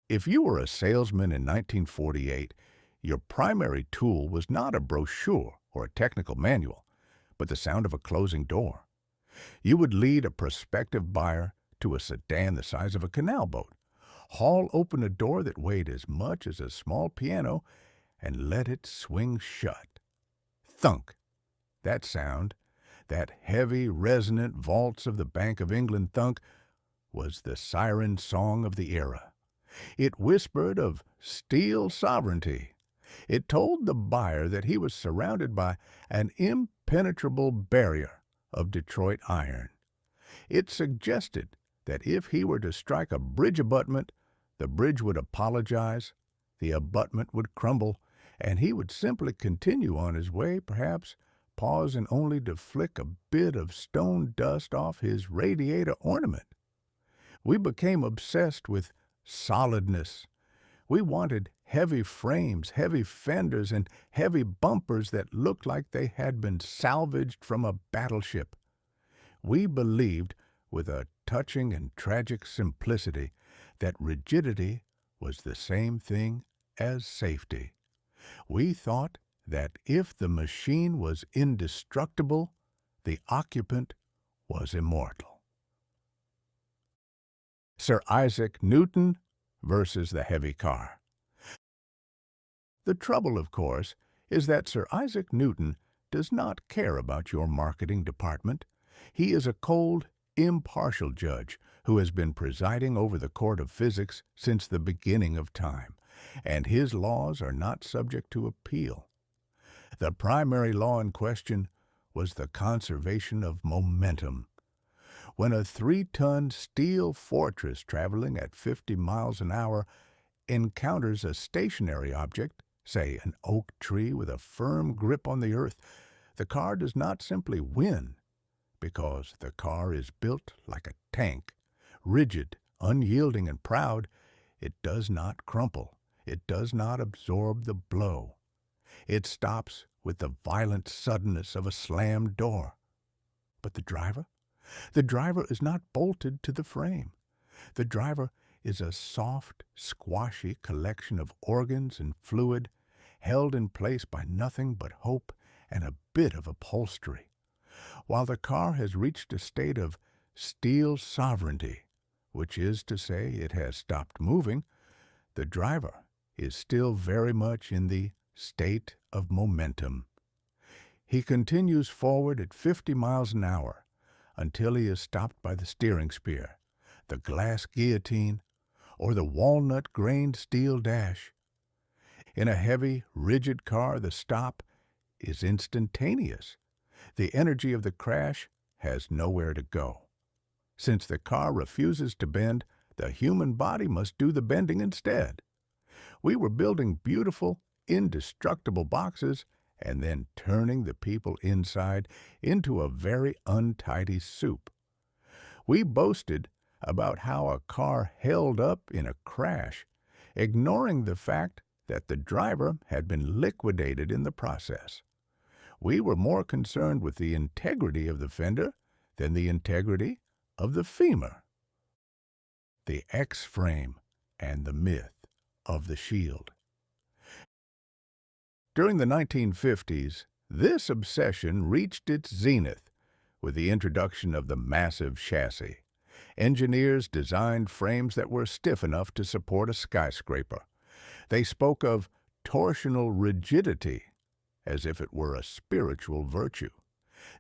If you were a salesman in 1948, your primary tool was not a brochure or a technical manual, but the sound of a closing door. You would lead a prospective buyer to a sedan the size of a canal boat, haul open a door that weighed as much as a small piano, and let it swing shut. Thunk! That sound, that heavy, resonant vaults of the Bank of England thunk, was the siren song of the era. It whispered of steel sovereignty. It told the buyer that he was surrounded by an impenetrable barrier of Detroit iron. It suggested that if he were to strike a bridge abutment, the bridge would apologize, the abutment would crumble, and he would simply continue on his way, perhaps pausing only to flick a bit of stone dust off his radiator ornament. We became obsessed with solidness. We wanted heavy frames, heavy fenders, and heavy bumpers that looked like they had been salvaged from a battleship. We believed, with a touching and tragic simplicity, that rigidity was the same thing as safety. We thought that if the machine was indestructible, the occupant was immortal. Sir Isaac Newton versus the heavy car. The trouble, of course, is that Sir Isaac Newton does not care about your marketing department. He is a cold, impartial judge who has been presiding over the court of physics since the beginning of time, and his laws are not subject to appeal. The primary law in question was the conservation of momentum. When a 3-ton steel fortress traveling at 50 miles an hour encounters a stationary object, say an oak tree with a firm grip on the earth, the car does not simply win, because the car is built like a tank, rigid, unyielding, and proud. It does not crumple. It does not absorb the blow. It stops with the violent suddenness of a slammed door. But the driver? The driver is not bolted to the frame. The driver is a soft, squashy collection of organs and fluid, held in place by nothing but hope and a bit of upholstery. While the car has reached a state of steel sovereignty, which is to say it has stopped moving, the driver is still very much in the state of momentum. He continues forward at 50 miles an hour until he is stopped by the steering spear, the glass guillotine, or the walnut-grained steel dash. In a heavy, rigid car, the stop is instantaneous. The energy of the crash has nowhere to go. Since the car refuses to bend, the human body must do the bending instead. We were building beautiful, indestructible boxes and then turning the people inside into a very untidy soup. We boasted about how a car held up in a crash, ignoring the fact that the driver had been liquidated in the process. We were more concerned with the integrity of the fender than the integrity of the femur. The X-frame and the myth of the shield. During the 1950s, this obsession reached its zenith with the introduction of the massive chassis. Engineers designed frames that were stiff enough to support a skyscraper. They spoke of torsional rigidity as if it were a spiritual virtue.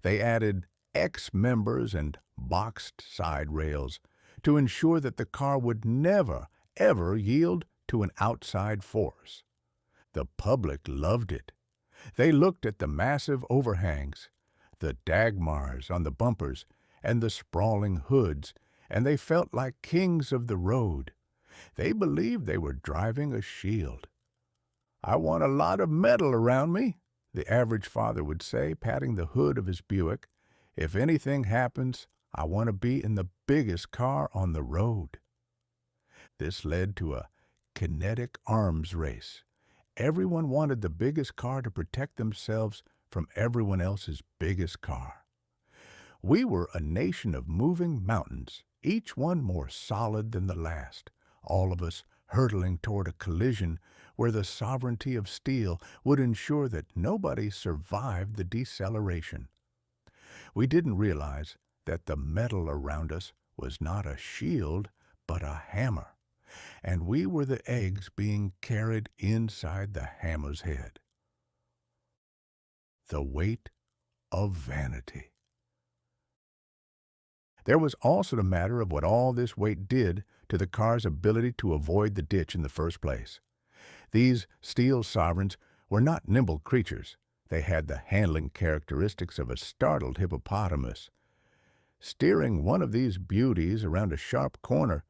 They added X members and boxed side rails to ensure that the car would never, ever yield to an outside force. The public loved it. They looked at the massive overhangs, the dagmars on the bumpers, and the sprawling hoods, and they felt like kings of the road. They believed they were driving a shield. "I want a lot of metal around me," the average father would say, patting the hood of his Buick. "If anything happens, I want to be in the biggest car on the road." This led to a kinetic arms race. Everyone wanted the biggest car to protect themselves from everyone else's biggest car. We were a nation of moving mountains, each one more solid than the last, all of us hurtling toward a collision where the sovereignty of steel would ensure that nobody survived the deceleration. We didn't realize that the metal around us was not a shield, but a hammer, and we were the eggs being carried inside the hammer's head. The weight of vanity. There was also the matter of what all this weight did to the car's ability to avoid the ditch in the first place. These steel sovereigns were not nimble creatures. They had the handling characteristics of a startled hippopotamus. Steering one of these beauties around a sharp corner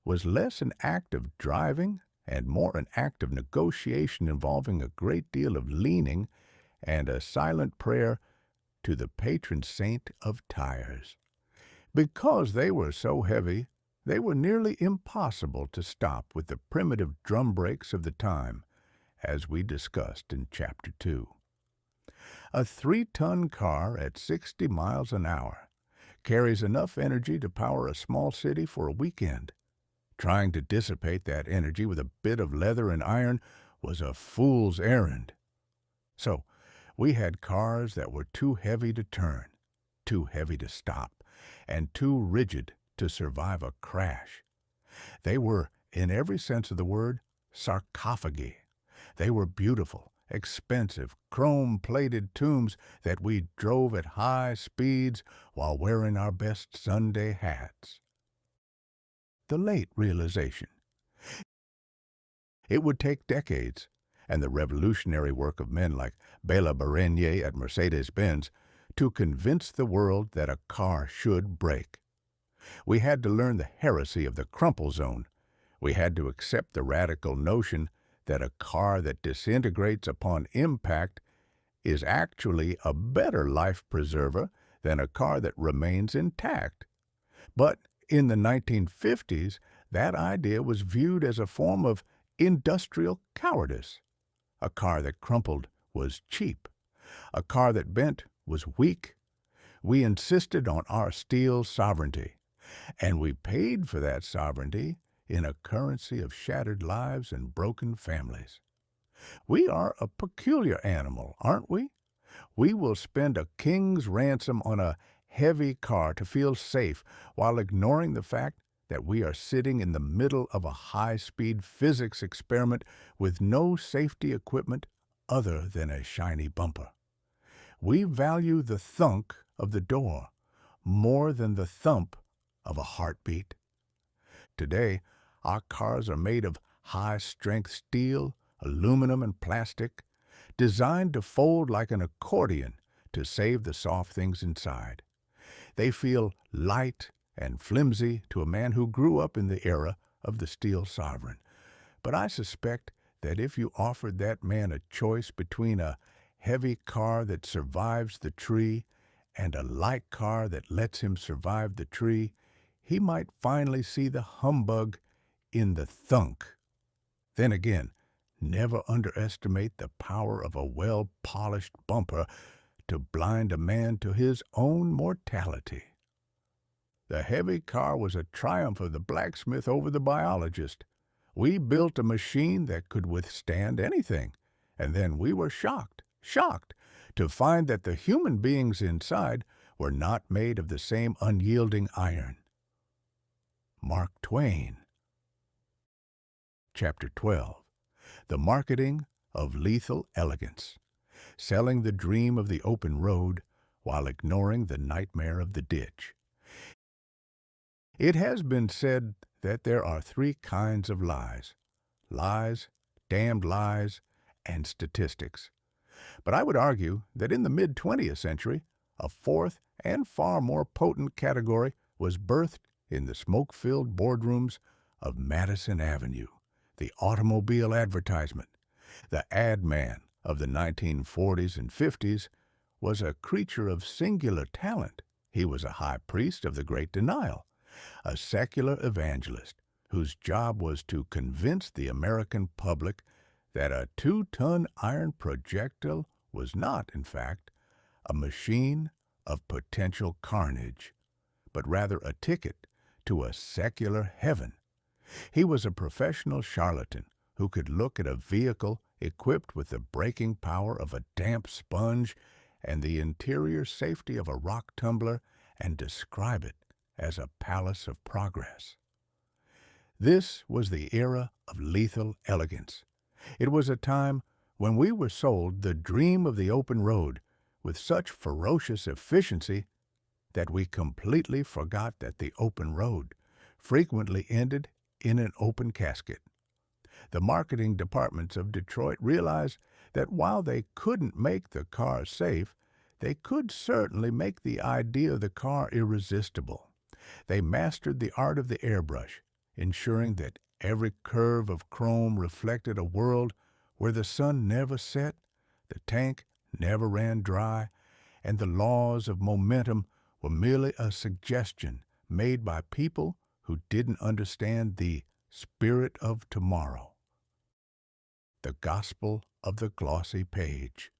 was less an act of driving and more an act of negotiation involving a great deal of leaning and a silent prayer to the patron saint of tires. Because they were so heavy, they were nearly impossible to stop with the primitive drum brakes of the time, as we discussed in Chapter 2. A 3-ton car at 60 miles an hour carries enough energy to power a small city for a weekend. Trying to dissipate that energy with a bit of leather and iron was a fool's errand. So, we had cars that were too heavy to turn, too heavy to stop, and too rigid to survive a crash. They were, in every sense of the word, sarcophagi. They were beautiful, expensive, chrome-plated tombs that we drove at high speeds while wearing our best Sunday hats. The late realization. It would take decades, and the revolutionary work of men like Bela Barenier at Mercedes-Benz, to convince the world that a car should brake. We had to learn the heresy of the crumple zone. We had to accept the radical notion that a car that disintegrates upon impact is actually a better life preserver than a car that remains intact. But in the 1950s, that idea was viewed as a form of industrial cowardice. A car that crumpled was cheap. A car that bent was weak. We insisted on our steel sovereignty, and we paid for that sovereignty in a currency of shattered lives and broken families. We are a peculiar animal, aren't we? We will spend a king's ransom on a heavy car to feel safe while ignoring the fact that we are sitting in the middle of a high-speed physics experiment with no safety equipment other than a shiny bumper. We value the thunk of the door more than the thump of a heartbeat. Today, our cars are made of high-strength steel, aluminum, and plastic, designed to fold like an accordion to save the soft things inside. They feel light and flimsy to a man who grew up in the era of the steel sovereign. But I suspect that if you offered that man a choice between a heavy car that survives the tree and a light car that lets him survive the tree, he might finally see the humbug in the thunk. Then again, never underestimate the power of a well-polished bumper, to blind a man to his own mortality. The heavy car was a triumph of the blacksmith over the biologist. We built a machine that could withstand anything, and then we were shocked, to find that the human beings inside were not made of the same unyielding iron. Mark Twain. Chapter 12. The Marketing of Lethal Elegance. Selling the dream of the open road while ignoring the nightmare of the ditch. It has been said that there are three kinds of lies: lies, damned lies, and statistics. But I would argue that in the mid-20th century, a fourth and far more potent category was birthed in the smoke-filled boardrooms of Madison Avenue, the automobile advertisement. The ad man of the 1940s and 50s was a creature of singular talent. He was a high priest of the Great Denial, a secular evangelist whose job was to convince the American public that a 2-ton iron projectile was not, in fact, a machine of potential carnage, but rather a ticket to a secular heaven. He was a professional charlatan who could look at a vehicle equipped with the braking power of a damp sponge and the interior safety of a rock tumbler and describe it as a palace of progress. This was the era of lethal elegance. It was a time when we were sold the dream of the open road with such ferocious efficiency that we completely forgot that the open road frequently ended in an open casket. The marketing departments of Detroit realized that while they couldn't make the car safe, they could certainly make the idea of the car irresistible. They mastered the art of the airbrush, ensuring that every curve of chrome reflected a world where the sun never set, the tank never ran dry, and the laws of momentum were merely a suggestion made by people who didn't understand the spirit of tomorrow. The Gospel of the Glossy Page.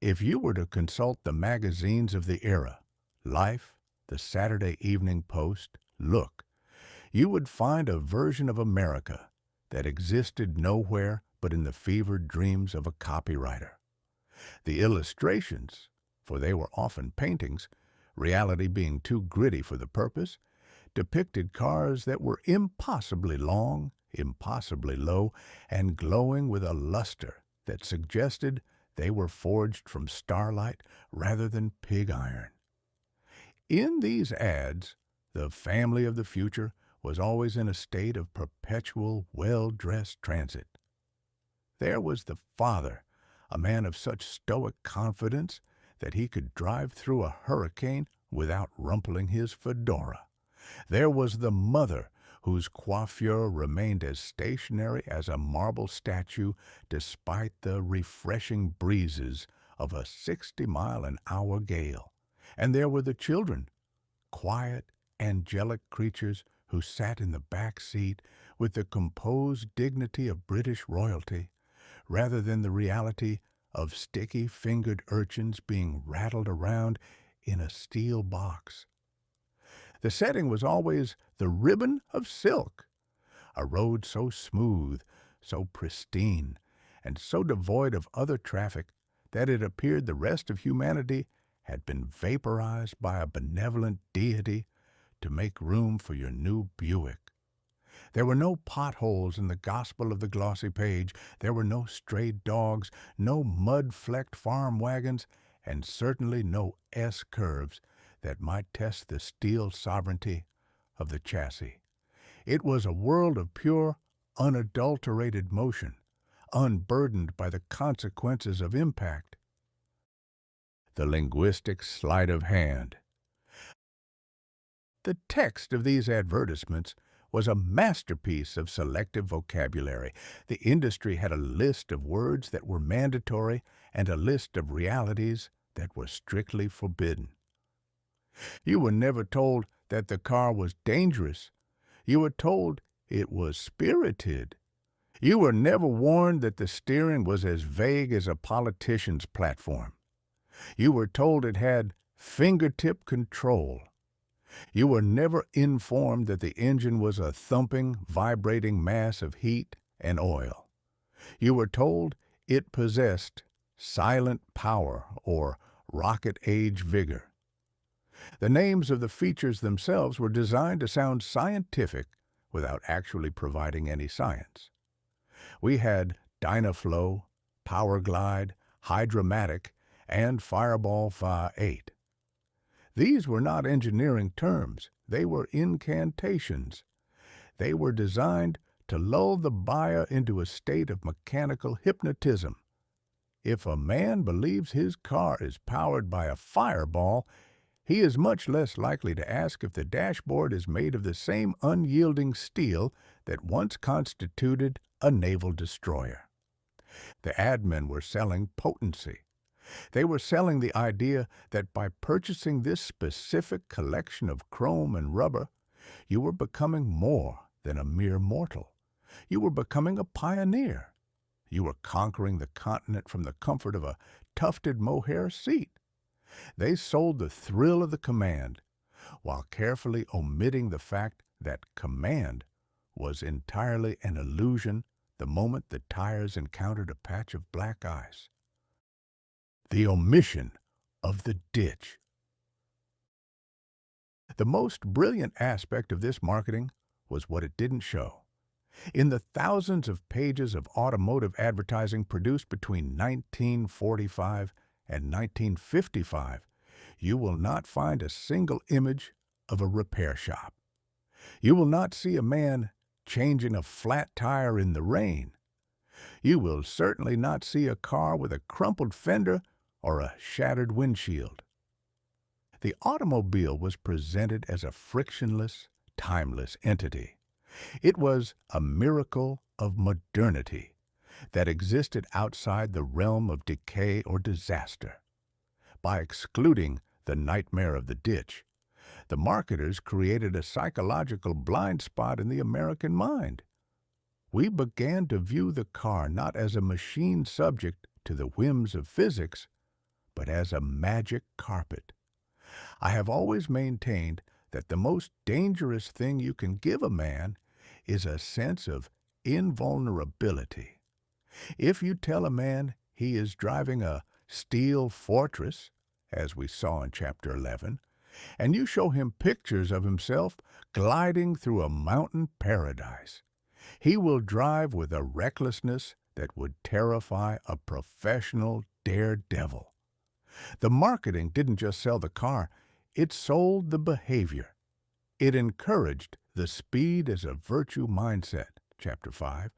If you were to consult the magazines of the era, Life, the Saturday Evening Post, Look, you would find a version of America that existed nowhere but in the fevered dreams of a copywriter. The illustrations, for they were often paintings, reality being too gritty for the purpose, depicted cars that were impossibly long, impossibly low, and glowing with a luster that suggested they were forged from starlight rather than pig iron. In these ads, the family of the future was always in a state of perpetual, well-dressed transit. There was the father, a man of such stoic confidence that he could drive through a hurricane without rumpling his fedora. There was the mother, whose coiffure remained as stationary as a marble statue despite the refreshing breezes of a 60-mile-an-hour gale. And there were the children, quiet, angelic creatures who sat in the back seat with the composed dignity of British royalty, rather than the reality of sticky-fingered urchins being rattled around in a steel box. The setting was always the ribbon of silk, a road so smooth, so pristine, and so devoid of other traffic that it appeared the rest of humanity had been vaporized by a benevolent deity to make room for your new Buick. There were no potholes in the Gospel of the Glossy Page. There were no strayed dogs, no mud-flecked farm wagons, and certainly no S-curves that might test the steel sovereignty of the chassis. It was a world of pure, unadulterated motion, unburdened by the consequences of impact. The linguistic sleight of hand. The text of these advertisements was a masterpiece of selective vocabulary. The industry had a list of words that were mandatory and a list of realities that were strictly forbidden. You were never told that the car was dangerous. You were told it was spirited. You were never warned that the steering was as vague as a politician's platform. You were told it had fingertip control. You were never informed that the engine was a thumping, vibrating mass of heat and oil. You were told it possessed silent power or rocket-age vigor. The names of the features themselves were designed to sound scientific without actually providing any science. We had Dynaflow, Powerglide, Hydromatic, and Fireball Phi 8. These were not engineering terms. They were incantations. They were designed to lull the buyer into a state of mechanical hypnotism. If a man believes his car is powered by a fireball, he is much less likely to ask if the dashboard is made of the same unyielding steel that once constituted a naval destroyer. The admen were selling potency. They were selling the idea that by purchasing this specific collection of chrome and rubber, you were becoming more than a mere mortal. You were becoming a pioneer. You were conquering the continent from the comfort of a tufted mohair seat. They sold the thrill of the command, while carefully omitting the fact that command was entirely an illusion the moment the tires encountered a patch of black ice. The omission of the ditch. The most brilliant aspect of this marketing was what it didn't show. In the thousands of pages of automotive advertising produced between 1945 and 1955, you will not find a single image of a repair shop. You will not see a man changing a flat tire in the rain. You will certainly not see a car with a crumpled fender or a shattered windshield. The automobile was presented as a frictionless, timeless entity. It was a miracle of modernity that existed outside the realm of decay or disaster. By excluding the nightmare of the ditch, the marketers created a psychological blind spot in the American mind. We began to view the car not as a machine subject to the whims of physics, but as a magic carpet. I have always maintained that the most dangerous thing you can give a man is a sense of invulnerability. If you tell a man he is driving a steel fortress, as we saw in Chapter 11, and you show him pictures of himself gliding through a mountain paradise, he will drive with a recklessness that would terrify a professional daredevil. The marketing didn't just sell the car, it sold the behavior. It encouraged the speed as a virtue mindset, Chapter 5,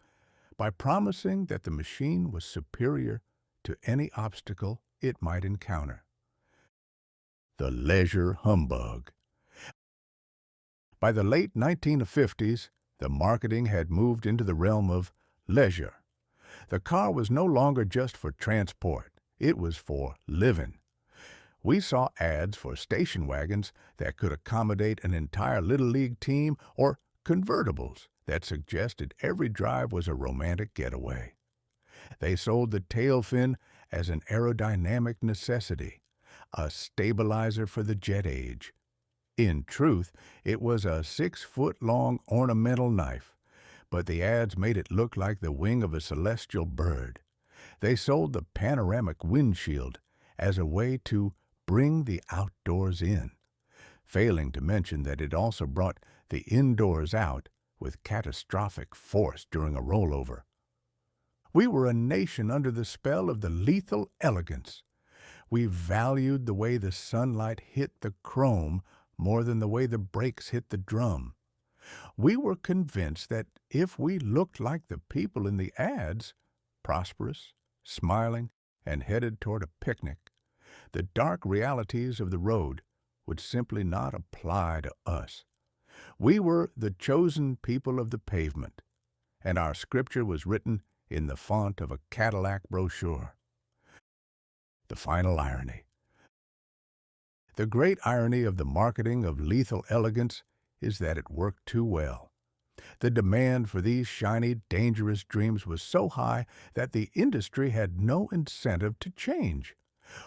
by promising that the machine was superior to any obstacle it might encounter. The leisure humbug. By the late 1950s, the marketing had moved into the realm of leisure. The car was no longer just for transport, it was for living. We saw ads for station wagons that could accommodate an entire Little League team or convertibles that suggested every drive was a romantic getaway. They sold the tail fin as an aerodynamic necessity, a stabilizer for the jet age. In truth, it was a 6-foot-long ornamental knife, but the ads made it look like the wing of a celestial bird. They sold the panoramic windshield as a way to bring the outdoors in, failing to mention that it also brought the indoors out with catastrophic force during a rollover. We were a nation under the spell of the lethal elegance. We valued the way the sunlight hit the chrome more than the way the brakes hit the drum. We were convinced that if we looked like the people in the ads, prosperous, smiling, and headed toward a picnic, the dark realities of the road would simply not apply to us. We were the chosen people of the pavement, and our scripture was written in the font of a Cadillac brochure. The final irony. The great irony of the marketing of lethal elegance is that it worked too well. The demand for these shiny, dangerous dreams was so high that the industry had no incentive to change.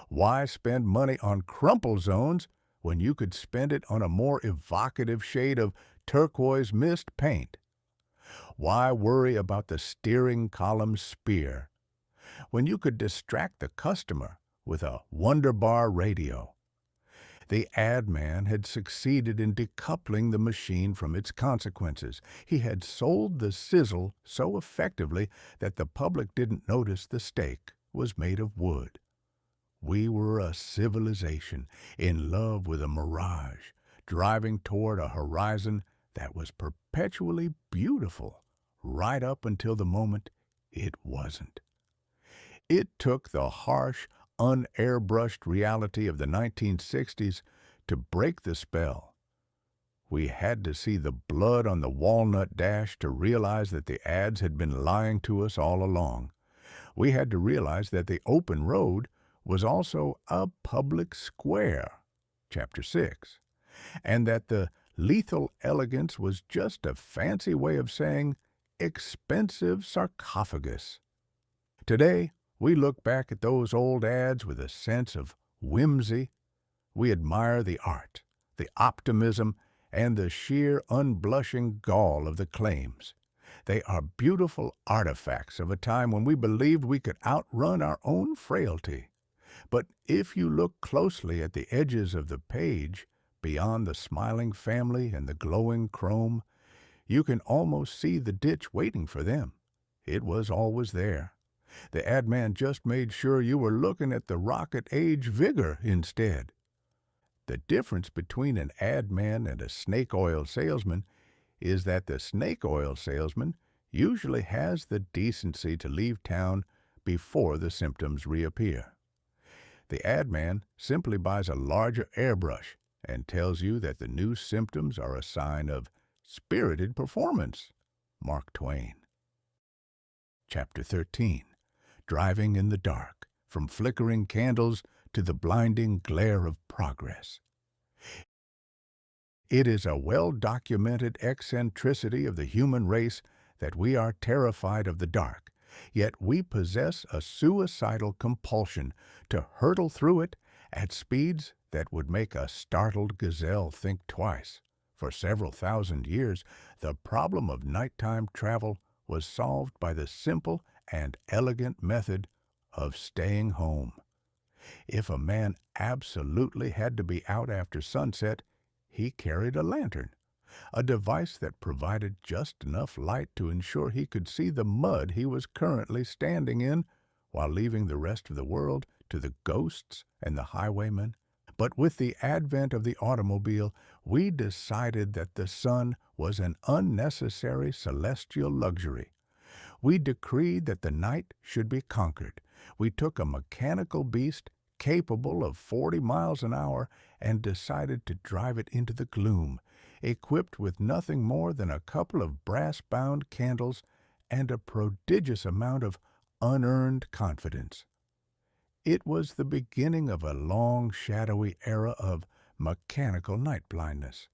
Why spend money on crumple zones when you could spend it on a more evocative shade of turquoise mist paint? Why worry about the steering column spear when you could distract the customer with a Wonder Bar radio? The ad man had succeeded in decoupling the machine from its consequences. He had sold the sizzle so effectively that the public didn't notice the steak was made of wood. We were a civilization in love with a mirage, driving toward a horizon that was perpetually beautiful, right up until the moment it wasn't. It took the harsh, unairbrushed reality of the 1960s to break the spell. We had to see the blood on the walnut dash to realize that the ads had been lying to us all along. We had to realize that the open road was also a public square, Chapter 6, and that the lethal elegance was just a fancy way of saying expensive sarcophagus. Today, we look back at those old ads with a sense of whimsy. We admire the art, the optimism, and the sheer unblushing gall of the claims. They are beautiful artifacts of a time when we believed we could outrun our own frailty. But if you look closely at the edges of the page, beyond the smiling family and the glowing chrome, you can almost see the ditch waiting for them. It was always there. The ad man just made sure you were looking at the rocket age vigor instead. The difference between an ad man and a snake oil salesman is that the snake oil salesman usually has the decency to leave town before the symptoms reappear. The ad man simply buys a larger airbrush and tells you that the new symptoms are a sign of spirited performance. Mark Twain. Chapter 13. Driving in the dark, from flickering candles to the blinding glare of progress. It is a well-documented eccentricity of the human race that we are terrified of the dark, yet we possess a suicidal compulsion to hurtle through it at speeds that would make a startled gazelle think twice. For several thousand years, the problem of nighttime travel was solved by the simple and elegant method of staying home. If a man absolutely had to be out after sunset, he carried a lantern, a device that provided just enough light to ensure he could see the mud he was currently standing in, while leaving the rest of the world to the ghosts and the highwaymen. But with the advent of the automobile, we decided that the sun was an unnecessary celestial luxury. We decreed that the night should be conquered. We took a mechanical beast capable of 40 miles an hour and decided to drive it into the gloom, equipped with nothing more than a couple of brass-bound candles and a prodigious amount of unearned confidence. It was the beginning of a long, shadowy era of mechanical night blindness,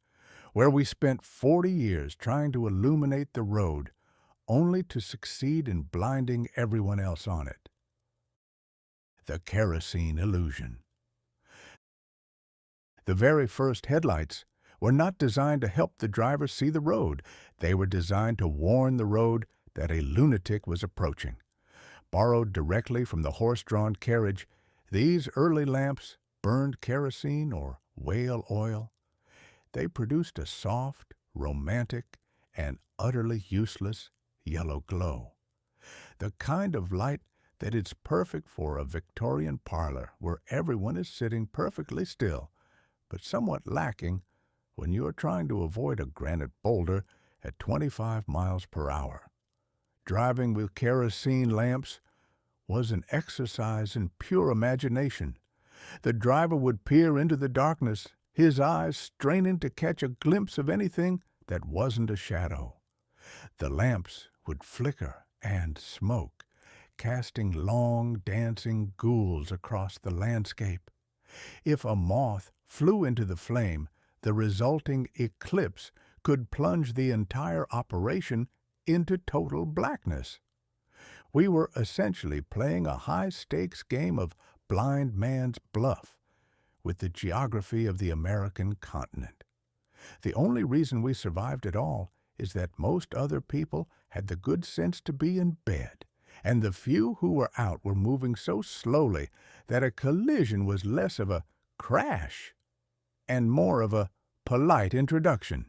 where we spent 40 years trying to illuminate the road, only to succeed in blinding everyone else on it. The kerosene illusion. The very first headlights were not designed to help the driver see the road. They were designed to warn the road that a lunatic was approaching. Borrowed directly from the horse-drawn carriage, these early lamps burned kerosene or whale oil. They produced a soft, romantic, and utterly useless yellow glow. The kind of light that is perfect for a Victorian parlor where everyone is sitting perfectly still, but somewhat lacking when you are trying to avoid a granite boulder at 25 miles per hour. Driving with kerosene lamps was an exercise in pure imagination. The driver would peer into the darkness, his eyes straining to catch a glimpse of anything that wasn't a shadow. The lamps would flicker and smoke, casting long, dancing ghouls across the landscape. If a moth flew into the flame, the resulting eclipse could plunge the entire operation into total blackness. We were essentially playing a high-stakes game of blind man's bluff with the geography of the American continent. The only reason we survived at all is that most other people had the good sense to be in bed, and the few who were out were moving so slowly that a collision was less of a crash and more of a polite introduction.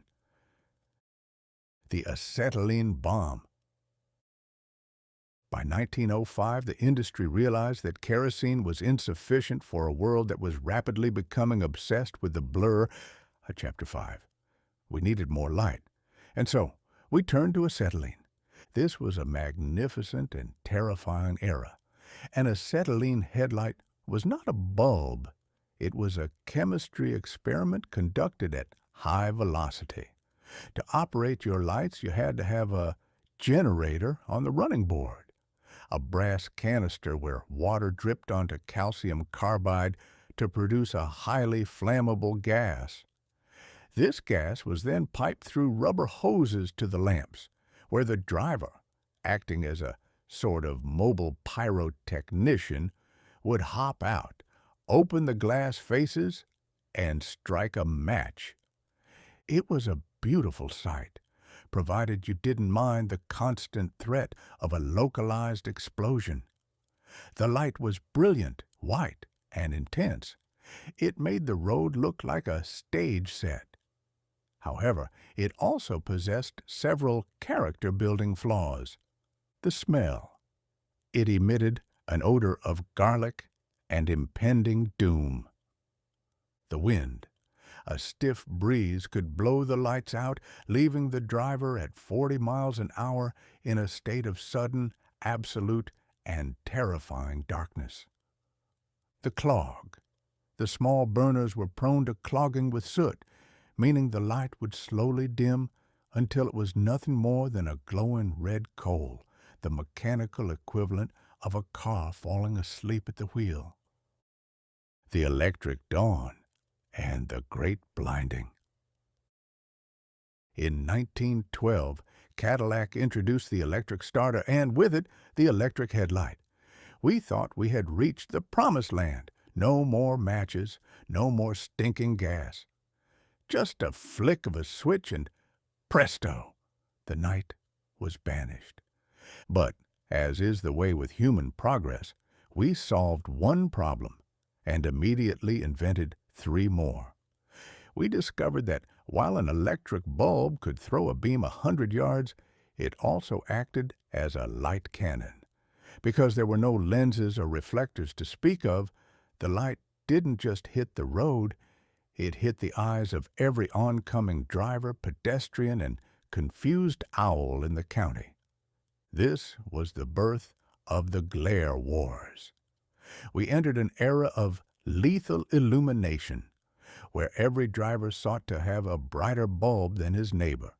The acetylene bomb. By 1905, the industry realized that kerosene was insufficient for a world that was rapidly becoming obsessed with the blur. Chapter 5. We needed more light, and so we turned to acetylene. This was a magnificent and terrifying era. An acetylene headlight was not a bulb. It was a chemistry experiment conducted at high velocity. To operate your lights, you had to have a generator on the running board, a brass canister where water dripped onto calcium carbide to produce a highly flammable gas. This gas was then piped through rubber hoses to the lamps, where the driver, acting as a sort of mobile pyrotechnician, would hop out, open the glass faces, and strike a match. It was a beautiful sight, provided you didn't mind the constant threat of a localized explosion. The light was brilliant, white, and intense. It made the road look like a stage set. However, it also possessed several character-building flaws. The smell. It emitted an odor of garlic and impending doom. The wind. A stiff breeze could blow the lights out, leaving the driver at 40 miles an hour in a state of sudden, absolute, and terrifying darkness. The clog. The small burners were prone to clogging with soot, meaning the light would slowly dim until it was nothing more than a glowing red coal, the mechanical equivalent of a car falling asleep at the wheel. The electric dawn and the great blinding. In 1912, Cadillac introduced the electric starter and, with it, the electric headlight. We thought we had reached the promised land. No more matches, no more stinking gas. Just a flick of a switch and presto, the night was banished. But, as is the way with human progress, we solved one problem and immediately invented 3 more. We discovered that while an electric bulb could throw a beam 100 yards, it also acted as a light cannon. Because there were no lenses or reflectors to speak of, the light didn't just hit the road, it hit the eyes of every oncoming driver, pedestrian, and confused owl in the county. This was the birth of the glare wars. We entered an era of lethal illumination, where every driver sought to have a brighter bulb than his neighbor.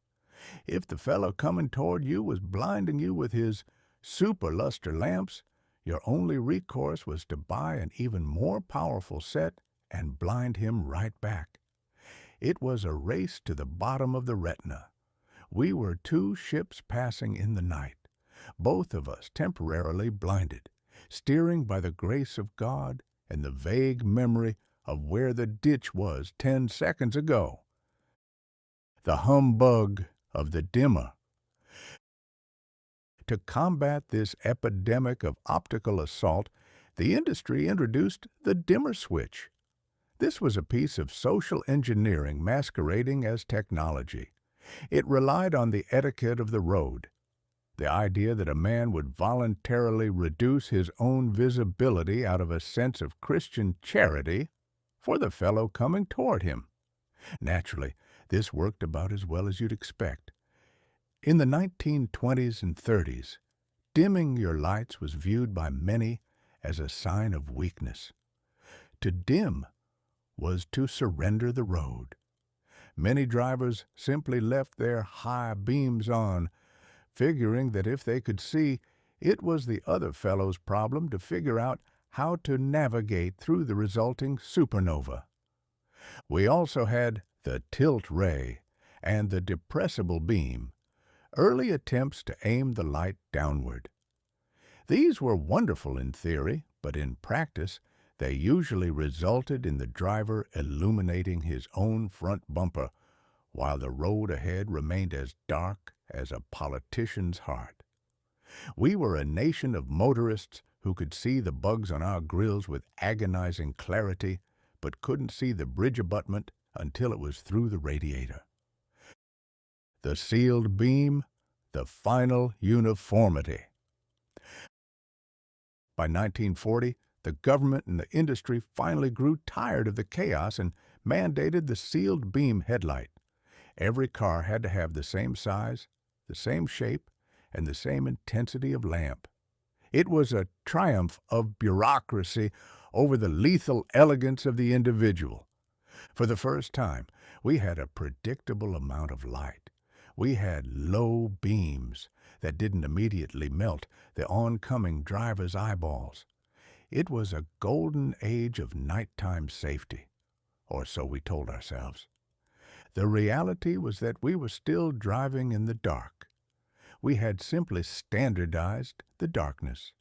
If the fellow coming toward you was blinding you with his super-luster lamps, your only recourse was to buy an even more powerful set and blind him right back. It was a race to the bottom of the retina. We were 2 ships passing in the night, both of us temporarily blinded, steering by the grace of God and the vague memory of where the ditch was 10 seconds ago. The humbug of the dimmer. To combat this epidemic of optical assault, the industry introduced the dimmer switch. This was a piece of social engineering masquerading as technology. It relied on the etiquette of the road, the idea that a man would voluntarily reduce his own visibility out of a sense of Christian charity for the fellow coming toward him. Naturally, this worked about as well as you'd expect. In the 1920s and 30s, dimming your lights was viewed by many as a sign of weakness. To dim was to surrender the road. Many drivers simply left their high beams on, figuring that if they could see, it was the other fellow's problem to figure out how to navigate through the resulting supernova. We also had the tilt ray and the depressible beam, early attempts to aim the light downward. These were wonderful in theory, but in practice, They usually resulted in the driver illuminating his own front bumper while the road ahead remained as dark as a politician's heart. We were a nation of motorists who could see the bugs on our grills with agonizing clarity, but couldn't see the bridge abutment until it was through the radiator. The sealed beam, the final uniformity. By 1940, the government and the industry finally grew tired of the chaos and mandated the sealed beam headlight. Every car had to have the same size, the same shape, and the same intensity of lamp. It was a triumph of bureaucracy over the lethal elegance of the individual. For the first time, we had a predictable amount of light. We had low beams that didn't immediately melt the oncoming driver's eyeballs. It was a golden age of nighttime safety, or so we told ourselves. The reality was that we were still driving in the dark. We had simply standardized the darkness.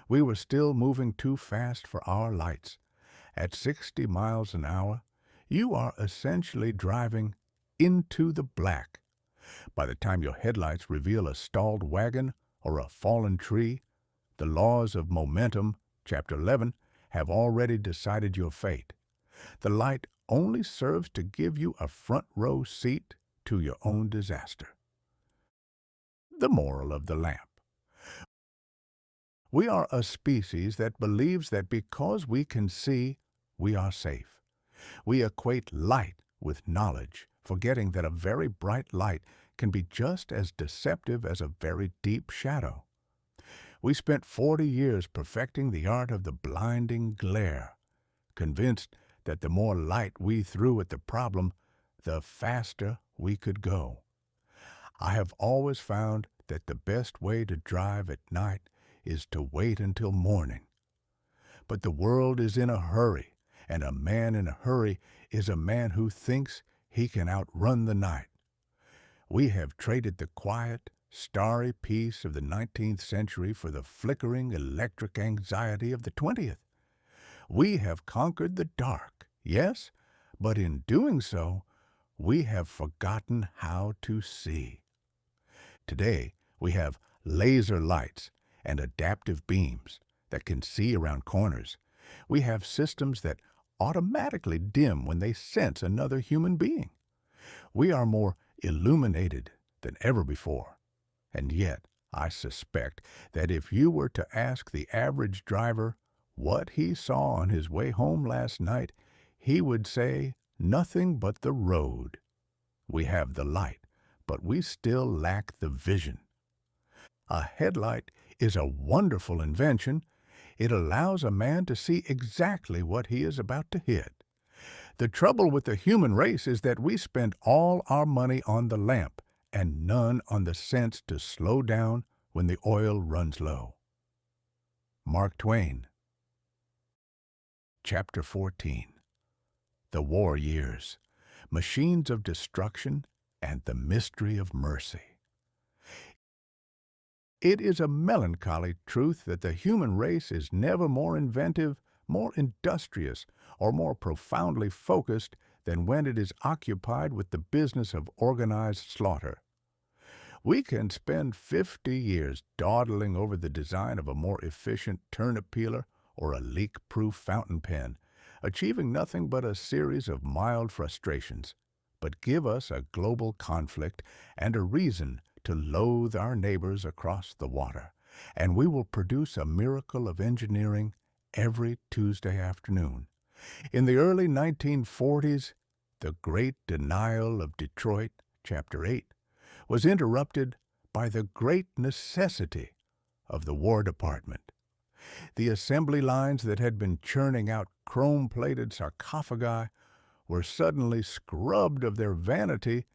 We were still moving too fast for our lights. At 60 miles an hour, you are essentially driving into the black. By the time your headlights reveal a stalled wagon or a fallen tree, the laws of momentum, Chapter 11, have already decided your fate. The light only serves to give you a front row seat to your own disaster. The moral of the lamp. We are a species that believes that because we can see, we are safe. We equate light with knowledge, forgetting that a very bright light can be just as deceptive as a very deep shadow. We spent 40 years perfecting the art of the blinding glare, convinced that the more light we threw at the problem, the faster we could go. I have always found that the best way to drive at night is to wait until morning. But the world is in a hurry, and a man in a hurry is a man who thinks he can outrun the night. We have traded the quiet, starry peace of the 19th century for the flickering electric anxiety of the 20th. We have conquered the dark, yes, but in doing so, we have forgotten how to see. Today, we have laser lights and adaptive beams that can see around corners. We have systems that automatically dim when they sense another human being. We are more illuminated than ever before. And yet, I suspect that if you were to ask the average driver what he saw on his way home last night, he would say nothing but the road. We have the light, but we still lack the vision. A headlight is a wonderful invention. It allows a man to see exactly what he is about to hit. The trouble with the human race is that we spend all our money on the lamp and none on the sense to slow down when the oil runs low. Mark Twain. Chapter 14. The War Years, Machines of Destruction, and the Mystery of Mercy. It is a melancholy truth that the human race is never more inventive, more industrious, or more profoundly focused than when it is occupied with the business of organized slaughter. We can spend 50 years dawdling over the design of a more efficient turnip peeler or a leak-proof fountain pen, achieving nothing but a series of mild frustrations. But give us a global conflict and a reason to loathe our neighbors across the water, and we will produce a miracle of engineering every Tuesday afternoon. In the early 1940s, the Great Denial of Detroit, Chapter 8, was interrupted by the great necessity of the War Department. The assembly lines that had been churning out chrome-plated sarcophagi were suddenly scrubbed of their vanity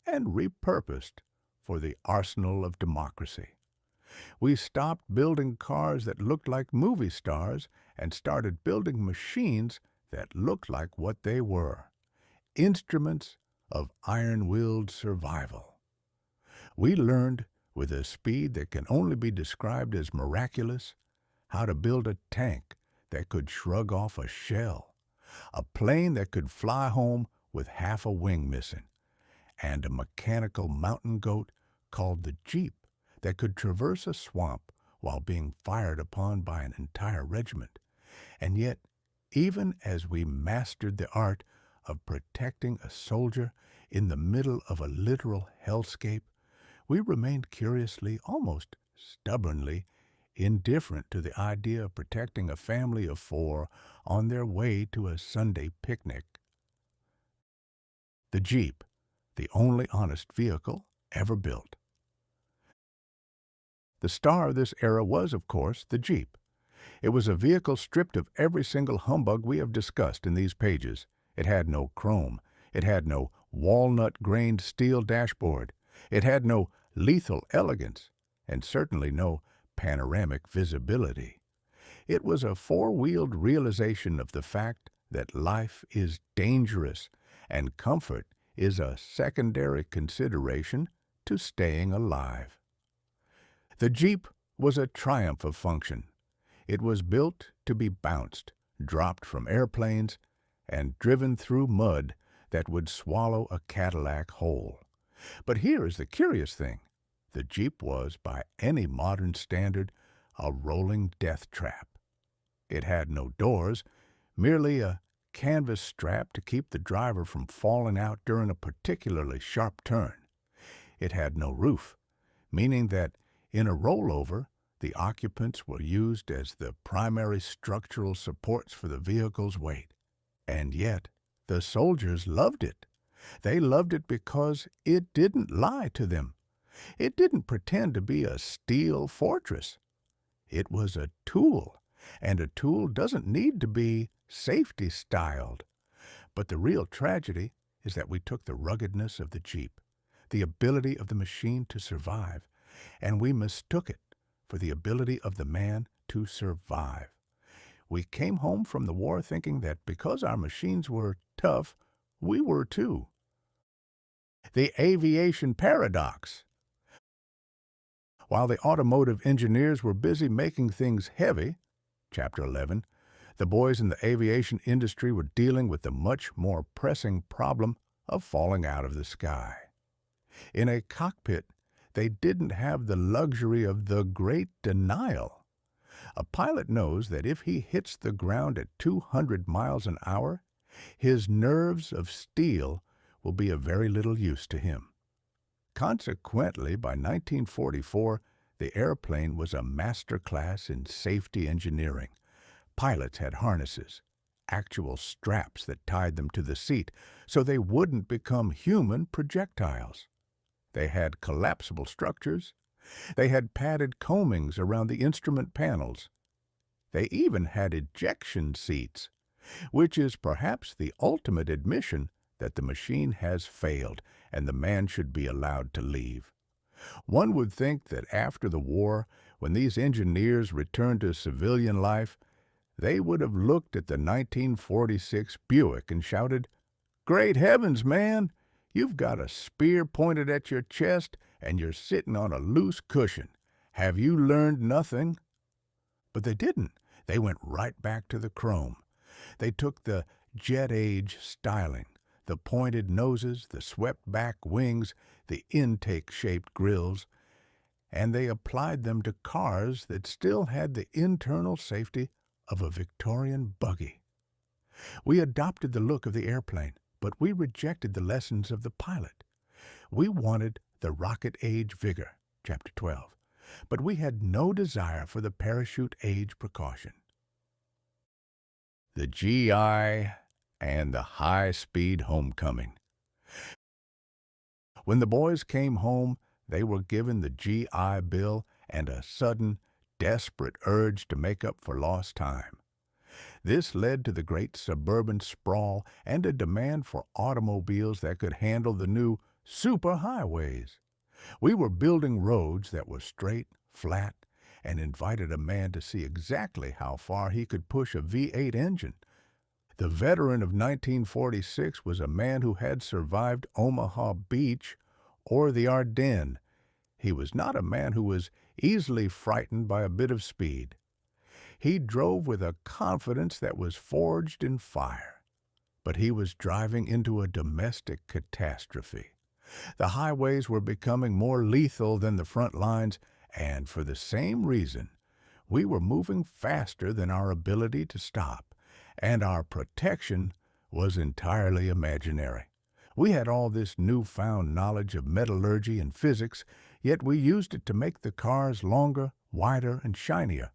and repurposed for the arsenal of democracy. We stopped building cars that looked like movie stars and started building machines that looked like what they were, instruments of iron-willed survival. We learned, with a speed that can only be described as miraculous, how to build a tank that could shrug off a shell, a plane that could fly home with half a wing missing, and a mechanical mountain goat called the Jeep that could traverse a swamp while being fired upon by an entire regiment. And yet, even as we mastered the art of protecting a soldier in the middle of a literal hellscape, we remained curiously, almost stubbornly, indifferent to the idea of protecting a family of 4 on their way to a Sunday picnic. The Jeep, the only honest vehicle ever built. The star of this era was, of course, the Jeep. It was a vehicle stripped of every single humbug we have discussed in these pages. It had no chrome. It had no walnut-grained steel dashboard. It had no lethal elegance, and certainly no panoramic visibility. It was a four-wheeled realization of the fact that life is dangerous and comfort is a secondary consideration to staying alive. The Jeep was a triumph of function. It was built to be bounced, dropped from airplanes, and driven through mud that would swallow a Cadillac whole. But here is the curious thing. The Jeep was, by any modern standard, a rolling death trap. It had no doors, merely a canvas strap to keep the driver from falling out during a particularly sharp turn. It had no roof, meaning that in a rollover, the occupants were used as the primary structural supports for the vehicle's weight. And yet, the soldiers loved it. They loved it because it didn't lie to them. It didn't pretend to be a steel fortress. It was a tool, and a tool doesn't need to be safety-styled. But the real tragedy is that we took the ruggedness of the Jeep, the ability of the machine to survive, and we mistook it for the ability of the man to survive. We came home from the war thinking that because our machines were tough, we were too. The aviation paradox. While the automotive engineers were busy making things heavy, Chapter 11, the boys in the aviation industry were dealing with the much more pressing problem of falling out of the sky. In a cockpit, they didn't have the luxury of the great denial. A pilot knows that if he hits the ground at 200 miles an hour, his nerves of steel will be of very little use to him. Consequently, by 1944, the airplane was a master class in safety engineering. Pilots had harnesses, actual straps that tied them to the seat so they wouldn't become human projectiles. They had collapsible structures. They had padded coamings around the instrument panels. They even had ejection seats, which is perhaps the ultimate admission that the machine has failed and the man should be allowed to leave. One would think that after the war, when these engineers returned to civilian life, they would have looked at the 1946 Buick and shouted, "Great heavens, man! You've got a spear pointed at your chest and you're sitting on a loose cushion. Have you learned nothing?" But they didn't. They went right back to the chrome. They took the jet age styling, the pointed noses, the swept-back wings, the intake-shaped grills, and they applied them to cars that still had the internal safety of a Victorian buggy. We adopted the look of the airplane, but we rejected the lessons of the pilot. We wanted the rocket age vigor, Chapter 12, but we had no desire for the parachute age precaution. The GI and the high-speed homecoming. When the boys came home, they were given the GI Bill and a sudden, desperate urge to make up for lost time. This led to the great suburban sprawl and a demand for automobiles that could handle the new superhighways. We were building roads that were straight, flat, and invited a man to see exactly how far he could push a V8 engine. The veteran of 1946 was a man who had survived Omaha Beach or the Ardennes. He was not a man who was easily frightened by a bit of speed. He drove with a confidence that was forged in fire. But he was driving into a domestic catastrophe. The highways were becoming more lethal than the front lines, and for the same reason, we were moving faster than our ability to stop, and our protection was entirely imaginary. We had all this newfound knowledge of metallurgy and physics, yet we used it to make the cars longer, wider, and shinier.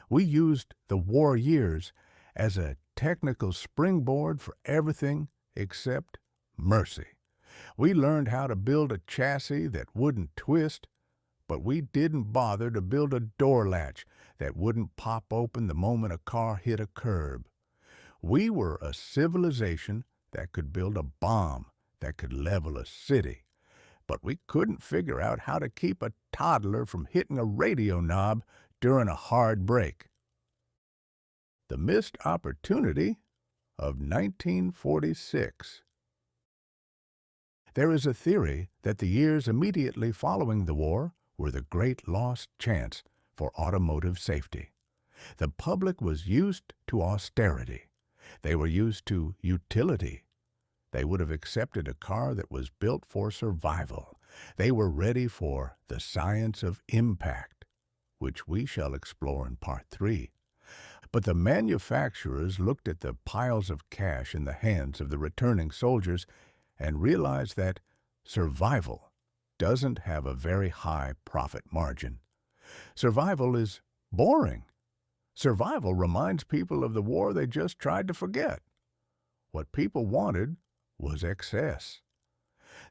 We used the war years as a technical springboard for everything except mercy. We learned how to build a chassis that wouldn't twist, but we didn't bother to build a door latch that wouldn't pop open the moment a car hit a curb. We were a civilization that could build a bomb that could level a city, but we couldn't figure out how to keep a toddler from hitting a radio knob during a hard break. The missed opportunity of 1946. There is a theory that the years immediately following the war were the great lost chance for automotive safety. The public was used to austerity. They were used to utility. They would have accepted a car that was built for survival. They were ready for the science of impact, which we shall explore in Part 3. But the manufacturers looked at the piles of cash in the hands of the returning soldiers and realized that survival doesn't have a very high profit margin. Survival is boring. Survival reminds people of the war they just tried to forget. What people wanted was excess.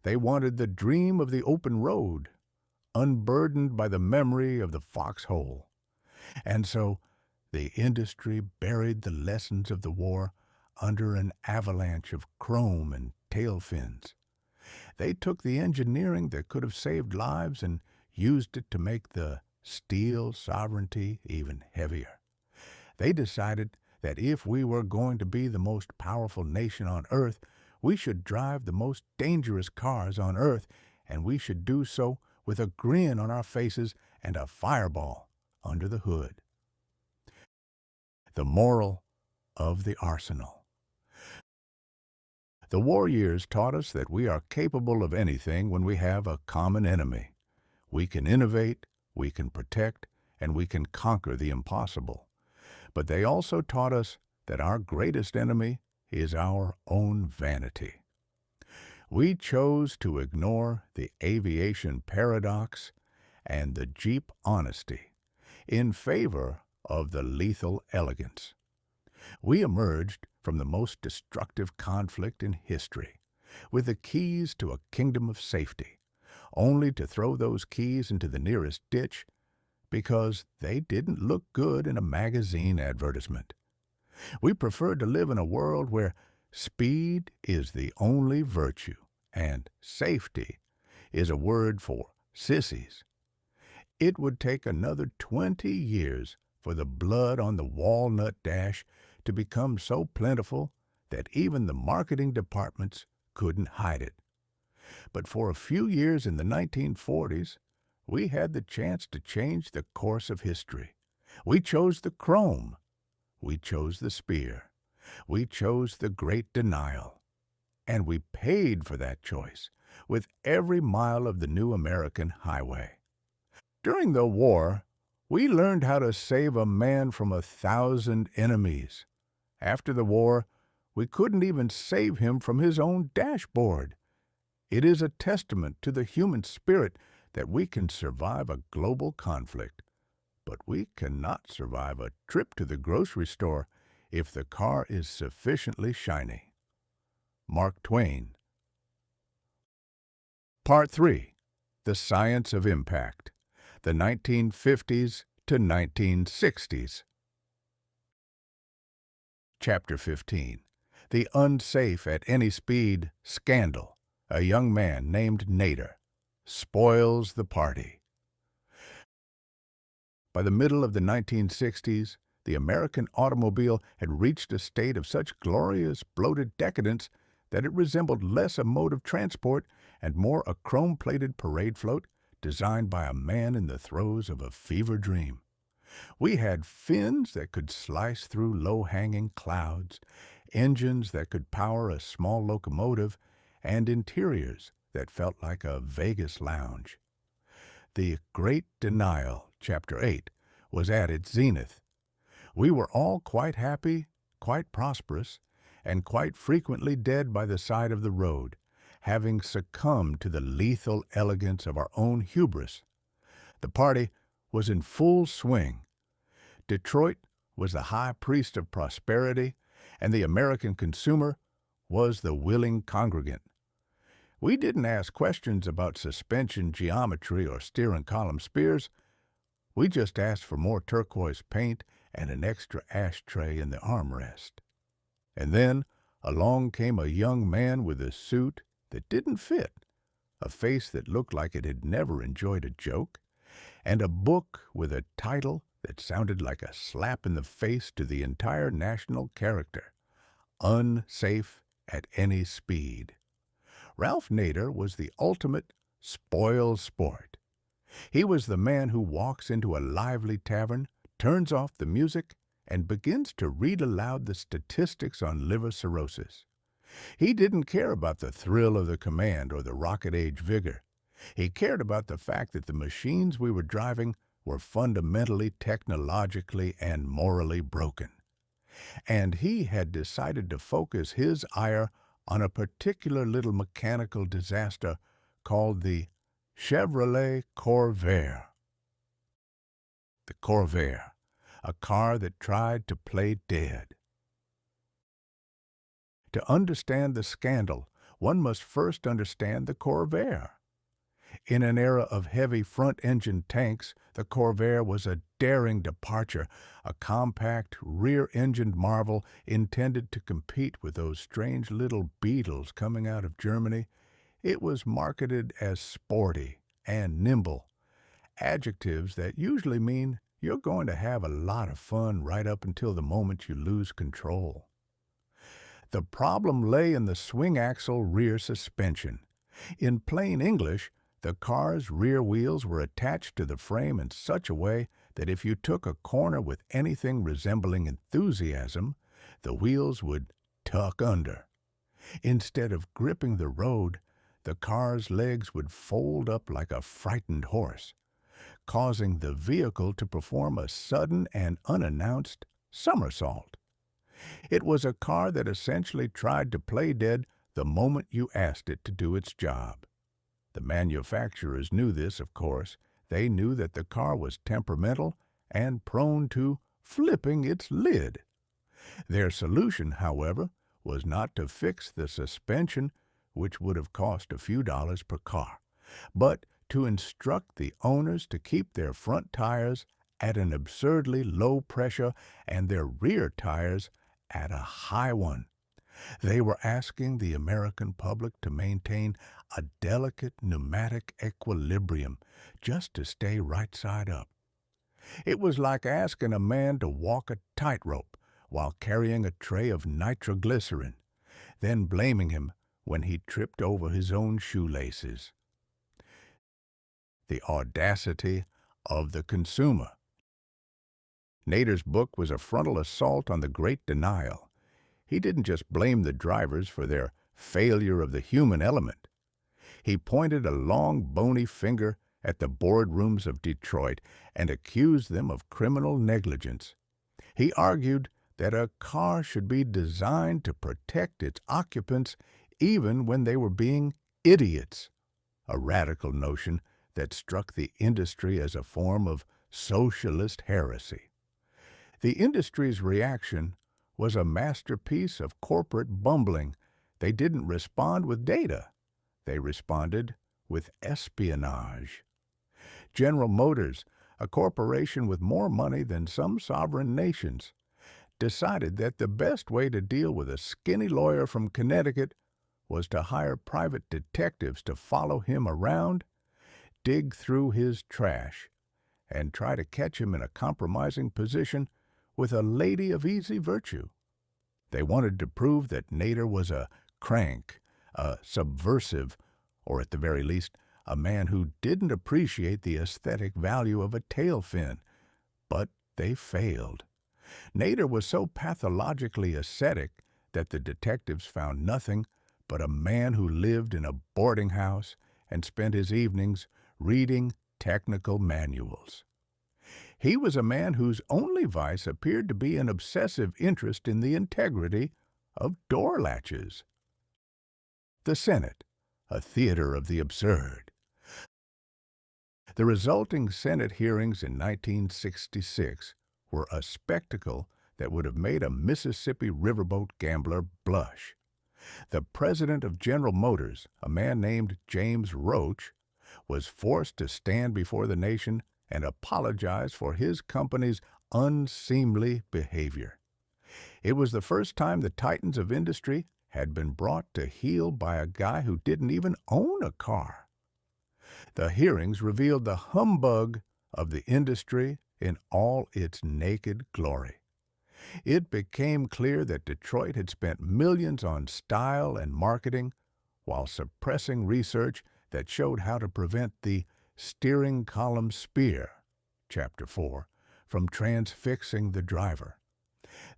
They wanted the dream of the open road, unburdened by the memory of the foxhole. And so the industry buried the lessons of the war under an avalanche of chrome and tail fins. They took the engineering that could have saved lives and used it to make the steel sovereignty even heavier. They decided that if we were going to be the most powerful nation on Earth, we should drive the most dangerous cars on Earth, and we should do so with a grin on our faces and a fireball under the hood. The moral of the arsenal. The war years taught us that we are capable of anything when we have a common enemy. We can innovate, we can protect, and we can conquer the impossible. But they also taught us that our greatest enemy is our own vanity. We chose to ignore the aviation paradox and the Jeep honesty in favor of the lethal elegance. We emerged from the most destructive conflict in history with the keys to a kingdom of safety, only to throw those keys into the nearest ditch because they didn't look good in a magazine advertisement. We preferred to live in a world where speed is the only virtue and safety is a word for sissies. It would take another 20 years for the blood on the walnut dash to become so plentiful that even the marketing departments couldn't hide it. But for a few years in the 1940s, we had the chance to change the course of history. We chose the chrome. We chose the spear. We chose the great denial. And we paid for that choice with every mile of the new American highway. During the war, we learned how to save a man from 1,000 enemies. After the war, we couldn't even save him from his own dashboard. It is a testament to the human spirit that we can survive a global conflict, but we cannot survive a trip to the grocery store if the car is sufficiently shiny. Mark Twain. Part 3. The Science of Impact. The 1950s to 1960s. Chapter 15. The Unsafe at Any Speed Scandal. A young man named Nader spoils the party. By the middle of the 1960s, the American automobile had reached a state of such glorious, bloated decadence that it resembled less a mode of transport and more a chrome-plated parade float designed by a man in the throes of a fever dream. We had fins that could slice through low-hanging clouds, engines that could power a small locomotive, and interiors that felt like a Vegas lounge. The Great Denial, Chapter 8, was at its zenith. We were all quite happy, quite prosperous, and quite frequently dead by the side of the road, having succumbed to the lethal elegance of our own hubris. The party was in full swing. Detroit was the high priest of prosperity, and the American consumer was the willing congregant. We didn't ask questions about suspension geometry or steering column spears. We just asked for more turquoise paint and an extra ashtray in the armrest. And then along came a young man with a suit that didn't fit, a face that looked like it had never enjoyed a joke, and a book with a title that sounded like a slap in the face to the entire national character, Unsafe at Any Speed. Ralph Nader was the ultimate spoil sport. He was the man who walks into a lively tavern, turns off the music, and begins to read aloud the statistics on liver cirrhosis. He didn't care about the thrill of the command or the rocket-age vigor. He cared about the fact that the machines we were driving were fundamentally, technologically, and morally broken. And he had decided to focus his ire on a particular little mechanical disaster called the Chevrolet Corvair. The Corvair, a car that tried to play dead. To understand the scandal, one must first understand the Corvair. In an era of heavy front-engine tanks, the Corvair was a daring departure, a compact, rear-engined marvel intended to compete with those strange little Beetles coming out of Germany. It was marketed as sporty and nimble, adjectives that usually mean you're going to have a lot of fun right up until the moment you lose control. The problem lay in the swing-axle rear suspension. In plain English, the car's rear wheels were attached to the frame in such a way that if you took a corner with anything resembling enthusiasm, the wheels would tuck under. Instead of gripping the road, the car's legs would fold up like a frightened horse, causing the vehicle to perform a sudden and unannounced somersault. It was a car that essentially tried to play dead the moment you asked it to do its job. The manufacturers knew this, of course. They knew that the car was temperamental and prone to flipping its lid. Their solution, however, was not to fix the suspension, which would have cost a few dollars per car, but to instruct the owners to keep their front tires at an absurdly low pressure and their rear tires at a high one. They were asking the American public to maintain a delicate pneumatic equilibrium just to stay right side up. It was like asking a man to walk a tightrope while carrying a tray of nitroglycerin, then blaming him when he tripped over his own shoelaces. The audacity of the consumer. Nader's book was a frontal assault on the Great Denial. He didn't just blame the drivers for their failure of the human element. He pointed a long, bony finger at the boardrooms of Detroit and accused them of criminal negligence. He argued that a car should be designed to protect its occupants even when they were being idiots, a radical notion that struck the industry as a form of socialist heresy. The industry's reaction was a masterpiece of corporate bumbling. They didn't respond with data. They responded with espionage. General Motors, a corporation with more money than some sovereign nations, decided that the best way to deal with a skinny lawyer from Connecticut was to hire private detectives to follow him around, dig through his trash, and try to catch him in a compromising position with a lady of easy virtue. They wanted to prove that Nader was a crank, a subversive, or at the very least, a man who didn't appreciate the aesthetic value of a tail fin, but They failed. Nader was so pathologically ascetic that the detectives found nothing but a man who lived in a boarding house and spent his evenings reading technical manuals. He was a man whose only vice appeared to be an obsessive interest in the integrity of door latches. The Senate, a theater of the absurd. The resulting Senate hearings in 1966 were a spectacle that would have made a Mississippi riverboat gambler blush. The president of General Motors, a man named James Roach, was forced to stand before the nation and apologize for his company's unseemly behavior. It was the first time the titans of industry had been brought to heel by a guy who didn't even own a car. The hearings revealed the humbug of the industry in all its naked glory. It became clear that Detroit had spent millions on style and marketing while suppressing research that showed how to prevent the steering column spear, Chapter 4, from transfixing the driver.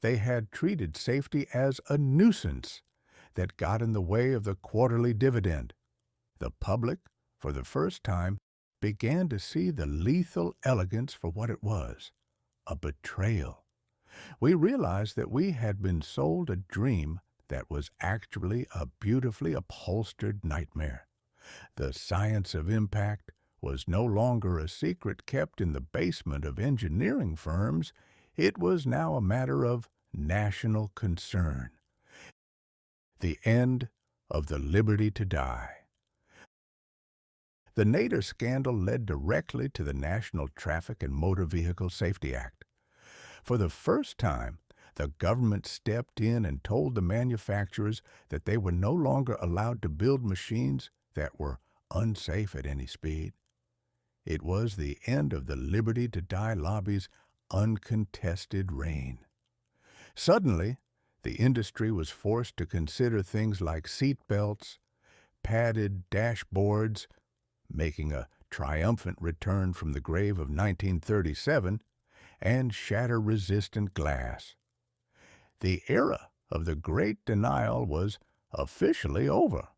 They had treated safety as a nuisance that got in the way of the quarterly dividend. The public, for the first time, began to see the lethal elegance for what it was, a betrayal. We realized that we had been sold a dream that was actually a beautifully upholstered nightmare. The science of impact was no longer a secret kept in the basement of engineering firms. It was now a matter of national concern. The end of the liberty to die. The Nader scandal led directly to the National Traffic and Motor Vehicle Safety Act. For the first time, the government stepped in and told the manufacturers that they were no longer allowed to build machines that were unsafe at any speed. It was the end of the Liberty to Die lobby's uncontested reign. Suddenly, the industry was forced to consider things like seat belts, padded dashboards, making a triumphant return from the grave of 1937, and shatter-resistant glass. The era of the Great Denial was officially over,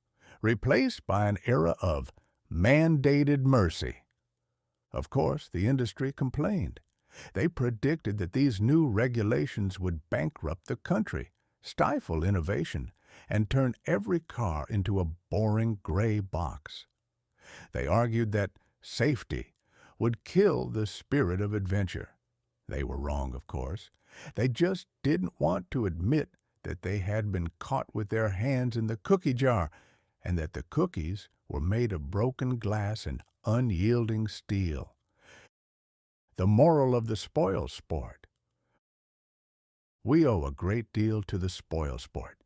replaced by an era of mandated mercy. Of course, the industry complained. They predicted that these new regulations would bankrupt the country, stifle innovation, and turn every car into a boring gray box. They argued that safety would kill the spirit of adventure. They were wrong, of course. They just didn't want to admit that they had been caught with their hands in the cookie jar and that the cookies were made of broken glass and unyielding steel. The moral of the spoil sport. We owe a great deal to the spoil sport.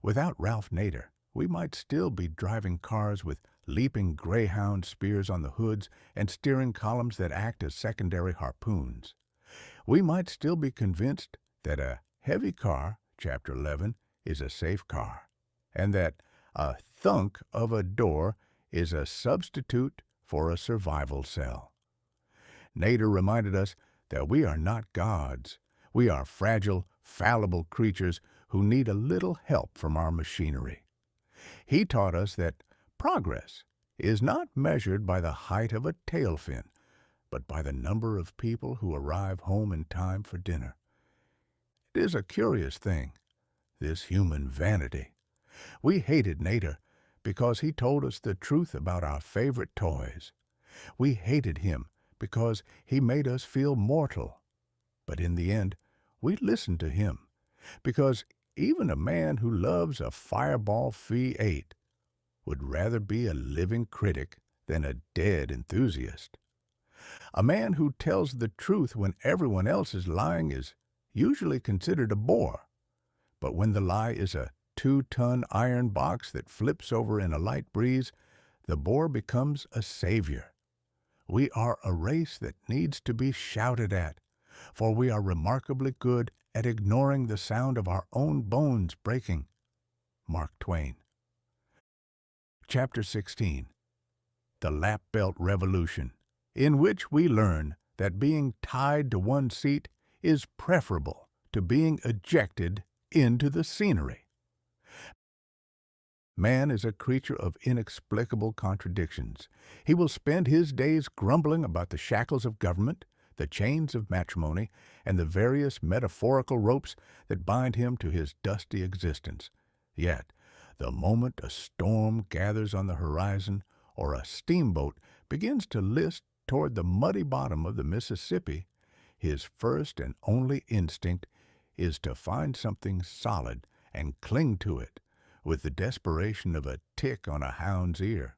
Without Ralph Nader, we might still be driving cars with leaping greyhound spears on the hoods and steering columns that act as secondary harpoons. We might still be convinced that a heavy car, Chapter 11, is a safe car, and that a thunk of a door is a substitute for a survival cell. Nader reminded us that we are not gods. We are fragile, fallible creatures who need a little help from our machinery. He taught us that progress is not measured by the height of a tail fin, but by the number of people who arrive home in time for dinner. It is a curious thing, this human vanity. We hated Nader because he told us the truth about our favorite toys. We hated him because he made us feel mortal. But in the end, we listened to him, because even a man who loves a Fireball V8 would rather be a living critic than a dead enthusiast. A man who tells the truth when everyone else is lying is usually considered a bore, but when the lie is a 2-ton iron box that flips over in a light breeze, the bore becomes a savior. We are a race that needs to be shouted at, for we are remarkably good at ignoring the sound of our own bones breaking. Mark Twain. Chapter 16. The Lap Belt Revolution, in which we learn that being tied to one seat is preferable to being ejected into the scenery. Man is a creature of inexplicable contradictions. He will spend his days grumbling about the shackles of government, the chains of matrimony, and the various metaphorical ropes that bind him to his dusty existence. Yet, the moment a storm gathers on the horizon or a steamboat begins to list toward the muddy bottom of the Mississippi, his first and only instinct is to find something solid and cling to it with the desperation of a tick on a hound's ear.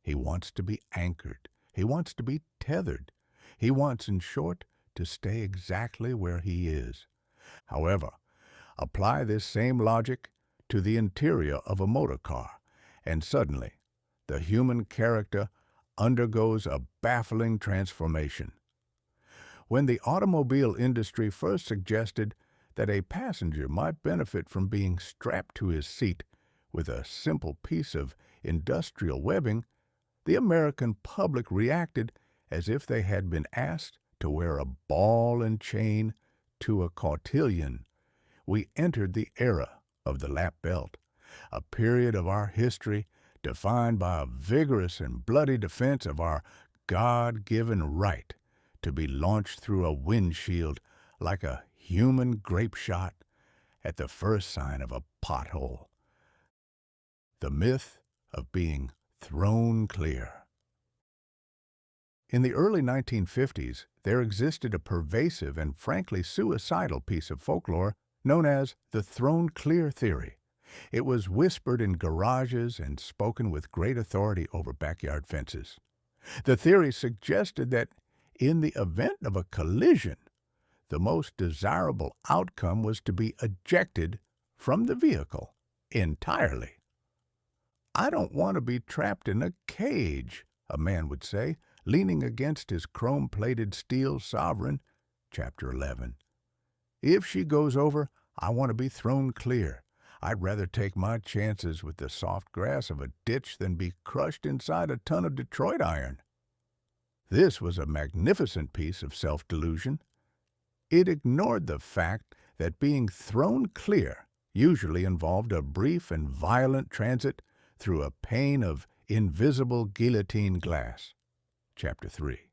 He wants to be anchored. He wants to be tethered. He wants, in short, to stay exactly where he is. However, apply this same logic to the interior of a motor car, and suddenly the human character undergoes a baffling transformation. When the automobile industry first suggested that a passenger might benefit from being strapped to his seat with a simple piece of industrial webbing, the American public reacted as if they had been asked to wear a ball and chain to a cotillion. We entered the era of the lap belt, a period of our history defined by a vigorous and bloody defense of our God-given right to be launched through a windshield like a human grape shot at the first sign of a pothole. The myth of being thrown clear. In the early 1950s, there existed a pervasive and frankly suicidal piece of folklore known as the thrown clear theory. It was whispered in garages and spoken with great authority over backyard fences. The theory suggested that in the event of a collision, the most desirable outcome was to be ejected from the vehicle entirely. "I don't want to be trapped in a cage," a man would say, leaning against his chrome-plated steel sovereign, Chapter 11. "If she goes over, I want to be thrown clear. I'd rather take my chances with the soft grass of a ditch than be crushed inside a ton of Detroit iron." This was a magnificent piece of self-delusion. It ignored the fact that being thrown clear usually involved a brief and violent transit through a pane of invisible guillotine glass, Chapter 3,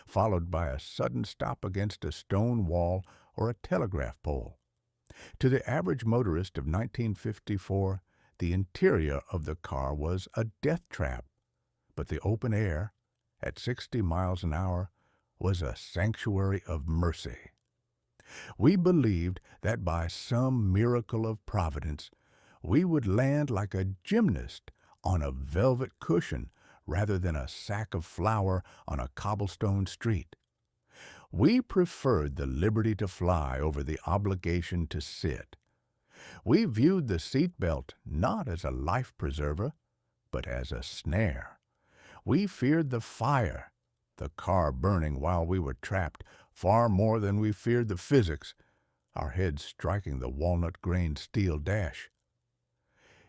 followed by a sudden stop against a stone wall or a telegraph pole. To the average motorist of 1954, the interior of the car was a death trap, but the open air, at 60 miles an hour, was a sanctuary of mercy. We believed that by some miracle of providence, we would land like a gymnast on a velvet cushion rather than a sack of flour on a cobblestone street. We preferred the liberty to fly over the obligation to sit. We viewed the seatbelt not as a life preserver, but as a snare. We feared the fire, the car burning while we were trapped, far more than we feared the physics, our heads striking the walnut-grain steel dash.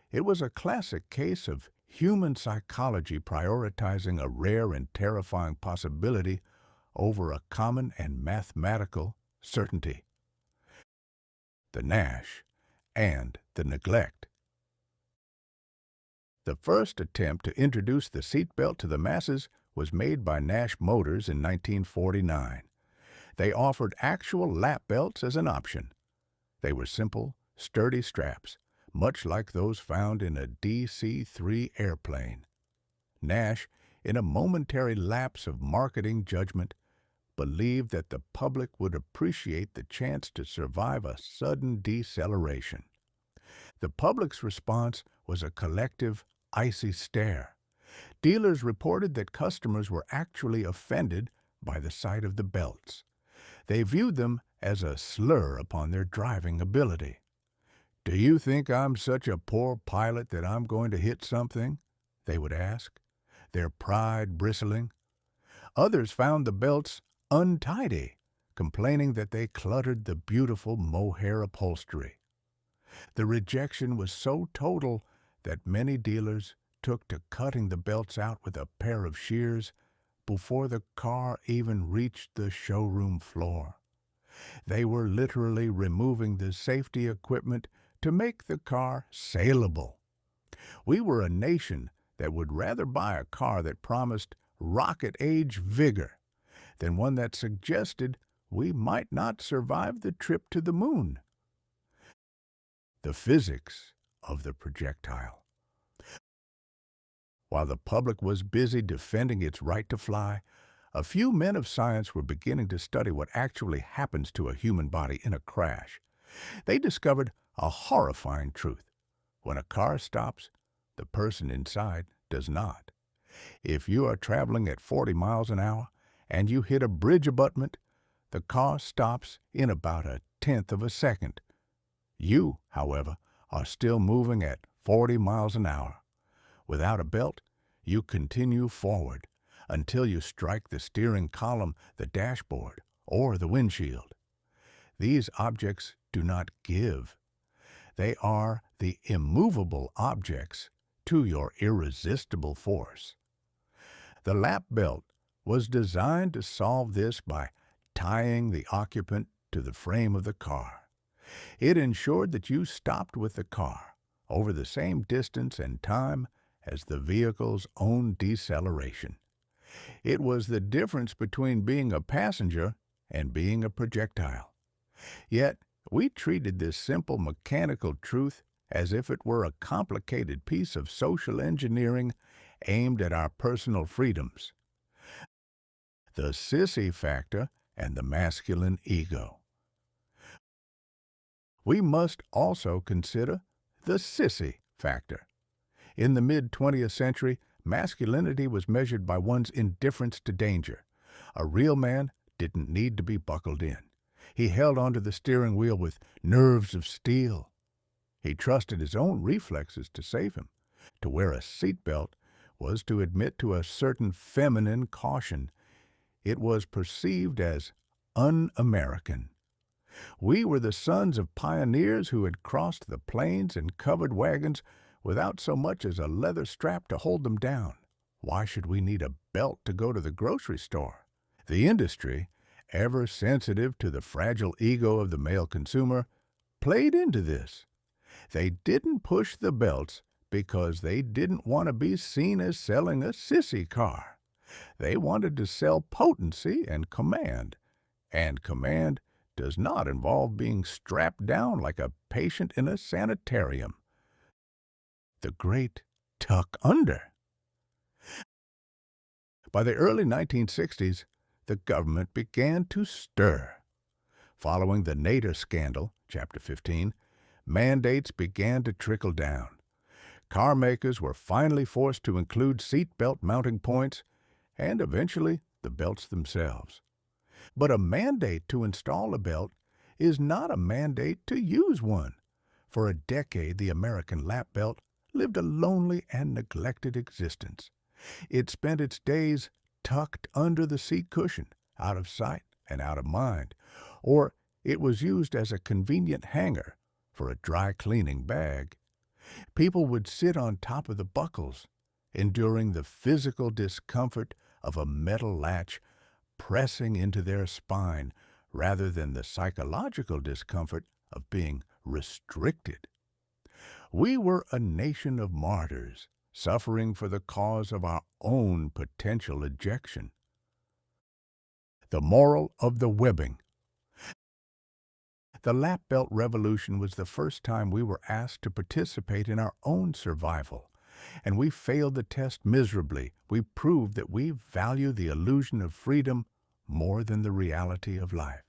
It was a classic case of human psychology prioritizing a rare and terrifying possibility over a common and mathematical certainty. The Nash and the neglect. The first attempt to introduce the seatbelt to the masses was made by Nash Motors in 1949. They offered actual lap belts as an option. They were simple, sturdy straps, much like those found in a DC-3 airplane. Nash, in a momentary lapse of marketing judgment, believed that the public would appreciate the chance to survive a sudden deceleration. The public's response was a collective, icy stare. Dealers reported that customers were actually offended by the sight of the belts. They viewed them as a slur upon their driving ability. "Do you think I'm such a poor pilot that I'm going to hit something?" they would ask, their pride bristling. Others found the belts untidy, complaining that they cluttered the beautiful mohair upholstery. The rejection was so total that many dealers took to cutting the belts out with a pair of shears, before the car even reached the showroom floor. They were literally removing the safety equipment to make the car saleable. We were a nation that would rather buy a car that promised rocket-age vigor than one that suggested we might not survive the trip to the moon. The physics of the projectile. While the public was busy defending its right to fly, a few men of science were beginning to study what actually happens to a human body in a crash. They discovered a horrifying truth. When a car stops, the person inside does not. If you are traveling at 40 miles an hour and you hit a bridge abutment, the car stops in about a tenth of a second. You, however, are still moving at 40 miles an hour. Without a belt, you continue forward until you strike the steering column, the dashboard, or the windshield. These objects do not give. They are the immovable objects to your irresistible force. The lap belt was designed to solve this by tying the occupant to the frame of the car. It ensured that you stopped with the car over the same distance and time as the vehicle's own deceleration. It was the difference between being a passenger and being a projectile. Yet, we treated this simple mechanical truth as if it were a complicated piece of social engineering aimed at our personal freedoms. The sissy factor and the masculine ego. We must also consider the sissy factor. In the mid-20th century, masculinity was measured by one's indifference to danger. A real man didn't need to be buckled in. He held onto the steering wheel with nerves of steel. He trusted his own reflexes to save him. To wear a seatbelt was to admit to a certain feminine caution. It was perceived as un-American. We were the sons of pioneers who had crossed the plains in covered wagons without so much as a leather strap to hold them down. Why should we need a belt to go to the grocery store? The industry, ever sensitive to the fragile ego of the male consumer, played into this. They didn't push the belts because they didn't want to be seen as selling a sissy car. They wanted to sell potency and command command does not involve being strapped down like a patient in a sanitarium. The great tuck under. By the early 1960s, the government began to stir. Following the Nader scandal, Chapter 15, mandates began to trickle down. Car makers were finally forced to include seat belt mounting points and eventually the belts themselves. But a mandate to install a belt is not a mandate to use one. For a decade, the American lap belt lived a lonely and neglected existence. It spent its days tucked under the seat cushion, out of sight and out of mind, or it was used as a convenient hanger for a dry cleaning bag. People would sit on top of the buckles, enduring the physical discomfort of a metal latch pressing into their spine rather than the psychological discomfort of being restricted. We were a nation of martyrs, suffering for the cause of our own potential ejection. The moral of the webbing. The lap belt revolution was the first time we were asked to participate in our own survival, and we failed the test miserably. We proved that we value the illusion of freedom more than the reality of life.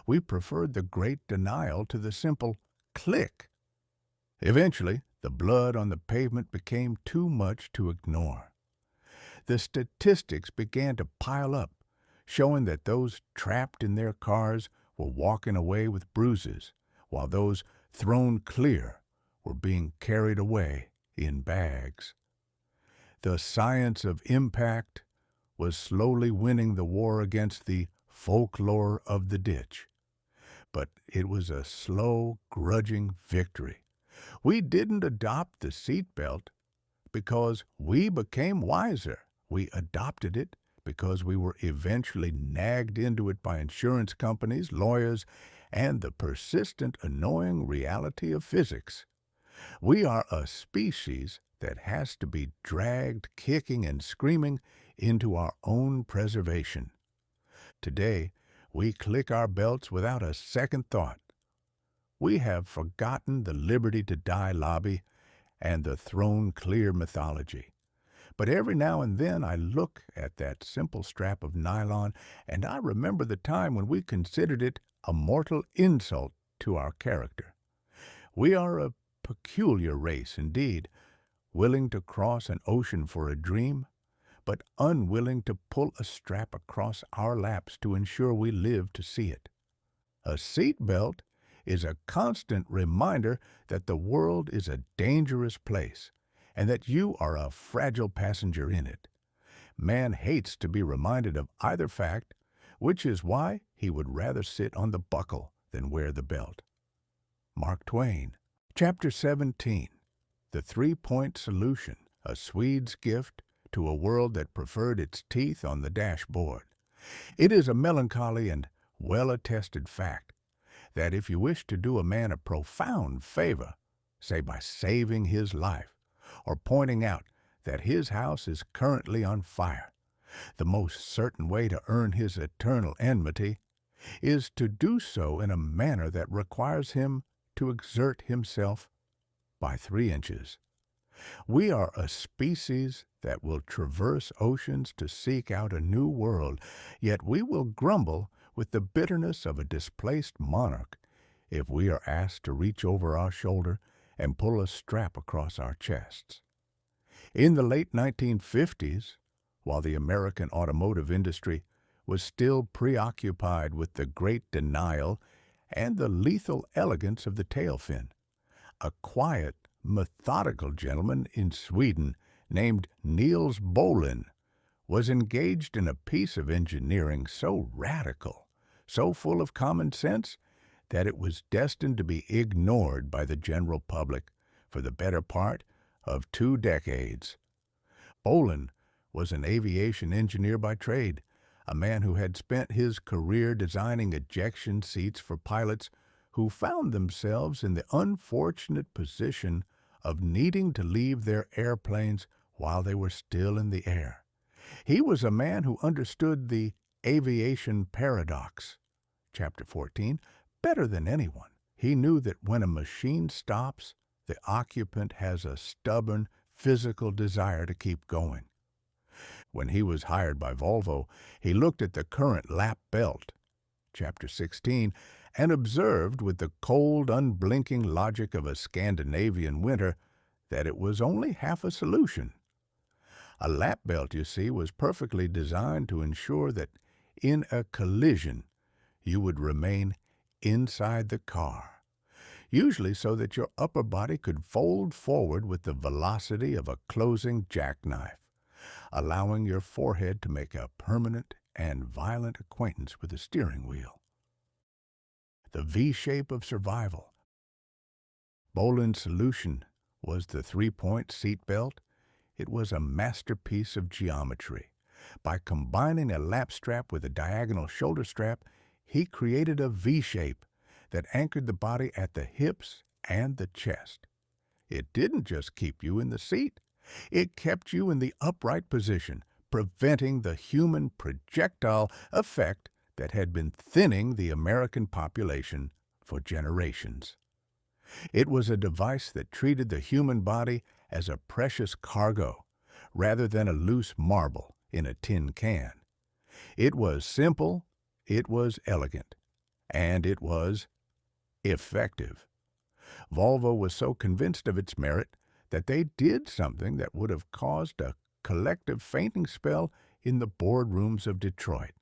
We preferred the great denial to the simple click. Eventually, the blood on the pavement became too much to ignore. The statistics began to pile up, showing that those trapped in their cars were walking away with bruises, while those thrown clear were being carried away in bags. The science of impact was slowly winning the war against the folklore of the ditch. But it was a slow, grudging victory. We didn't adopt the seat belt because we became wiser. We adopted it because we were eventually nagged into it by insurance companies, lawyers, and the persistent, annoying reality of physics. We are a species that has to be dragged kicking and screaming into our own preservation. Today, we click our belts without a second thought. We have forgotten the liberty to die lobby and the throne clear mythology. But every now and then I look at that simple strap of nylon and I remember the time when we considered it a mortal insult to our character. We are a peculiar race indeed, willing to cross an ocean for a dream, but unwilling to pull a strap across our laps to ensure we live to see it. A seat belt is a constant reminder that the world is a dangerous place and that you are a fragile passenger in it. Man hates to be reminded of either fact, which is why he would rather sit on the buckle than wear the belt. Mark Twain. Chapter 17. The Three-Point Solution, a Swede's Gift to a World that Preferred Its Teeth on the Dashboard. It is a melancholy and well-attested fact that if you wish to do a man a profound favor, say by saving his life or pointing out that his house is currently on fire, the most certain way to earn his eternal enmity is to do so in a manner that requires him to exert himself by 3 inches. We are a species that will traverse oceans to seek out a new world, yet we will grumble with the bitterness of a displaced monarch if we are asked to reach over our shoulder and pull a strap across our chests. In the late 1950s, while the American automotive industry was still preoccupied with the great denial and the lethal elegance of the tail fin, a quiet, methodical gentleman in Sweden named Niels Bohlin was engaged in a piece of engineering so radical, so full of common sense, that it was destined to be ignored by the general public for the better part of 2 decades. Bohlin was an aviation engineer by trade, a man who had spent his career designing ejection seats for pilots who found themselves in the unfortunate position of needing to leave their airplanes while they were still in the air. He was a man who understood the aviation paradox, Chapter 14, better than anyone. He knew that when a machine stops, the occupant has a stubborn, physical desire to keep going. When he was hired by Volvo, he looked at the current lap belt, Chapter 16, and observed with the cold, unblinking logic of a Scandinavian winter that it was only half a solution. A lap belt, you see, was perfectly designed to ensure that in a collision you would remain inside the car, usually so that your upper body could fold forward with the velocity of a closing jackknife, allowing your forehead to make a permanent and violent acquaintance with the steering wheel. The V-shape of survival. Bohlin's solution was the 3-point seat belt. It was a masterpiece of geometry. By combining a lap strap with a diagonal shoulder strap, he created a V-shape that anchored the body at the hips and the chest. It didn't just keep you in the seat. It kept you in the upright position, preventing the human projectile effect that had been thinning the American population for generations. It was a device that treated the human body as a precious cargo rather than a loose marble in a tin can. It was simple, it was elegant, and it was effective. Volvo was so convinced of its merit that they did something that would have caused a collective fainting spell in the boardrooms of Detroit.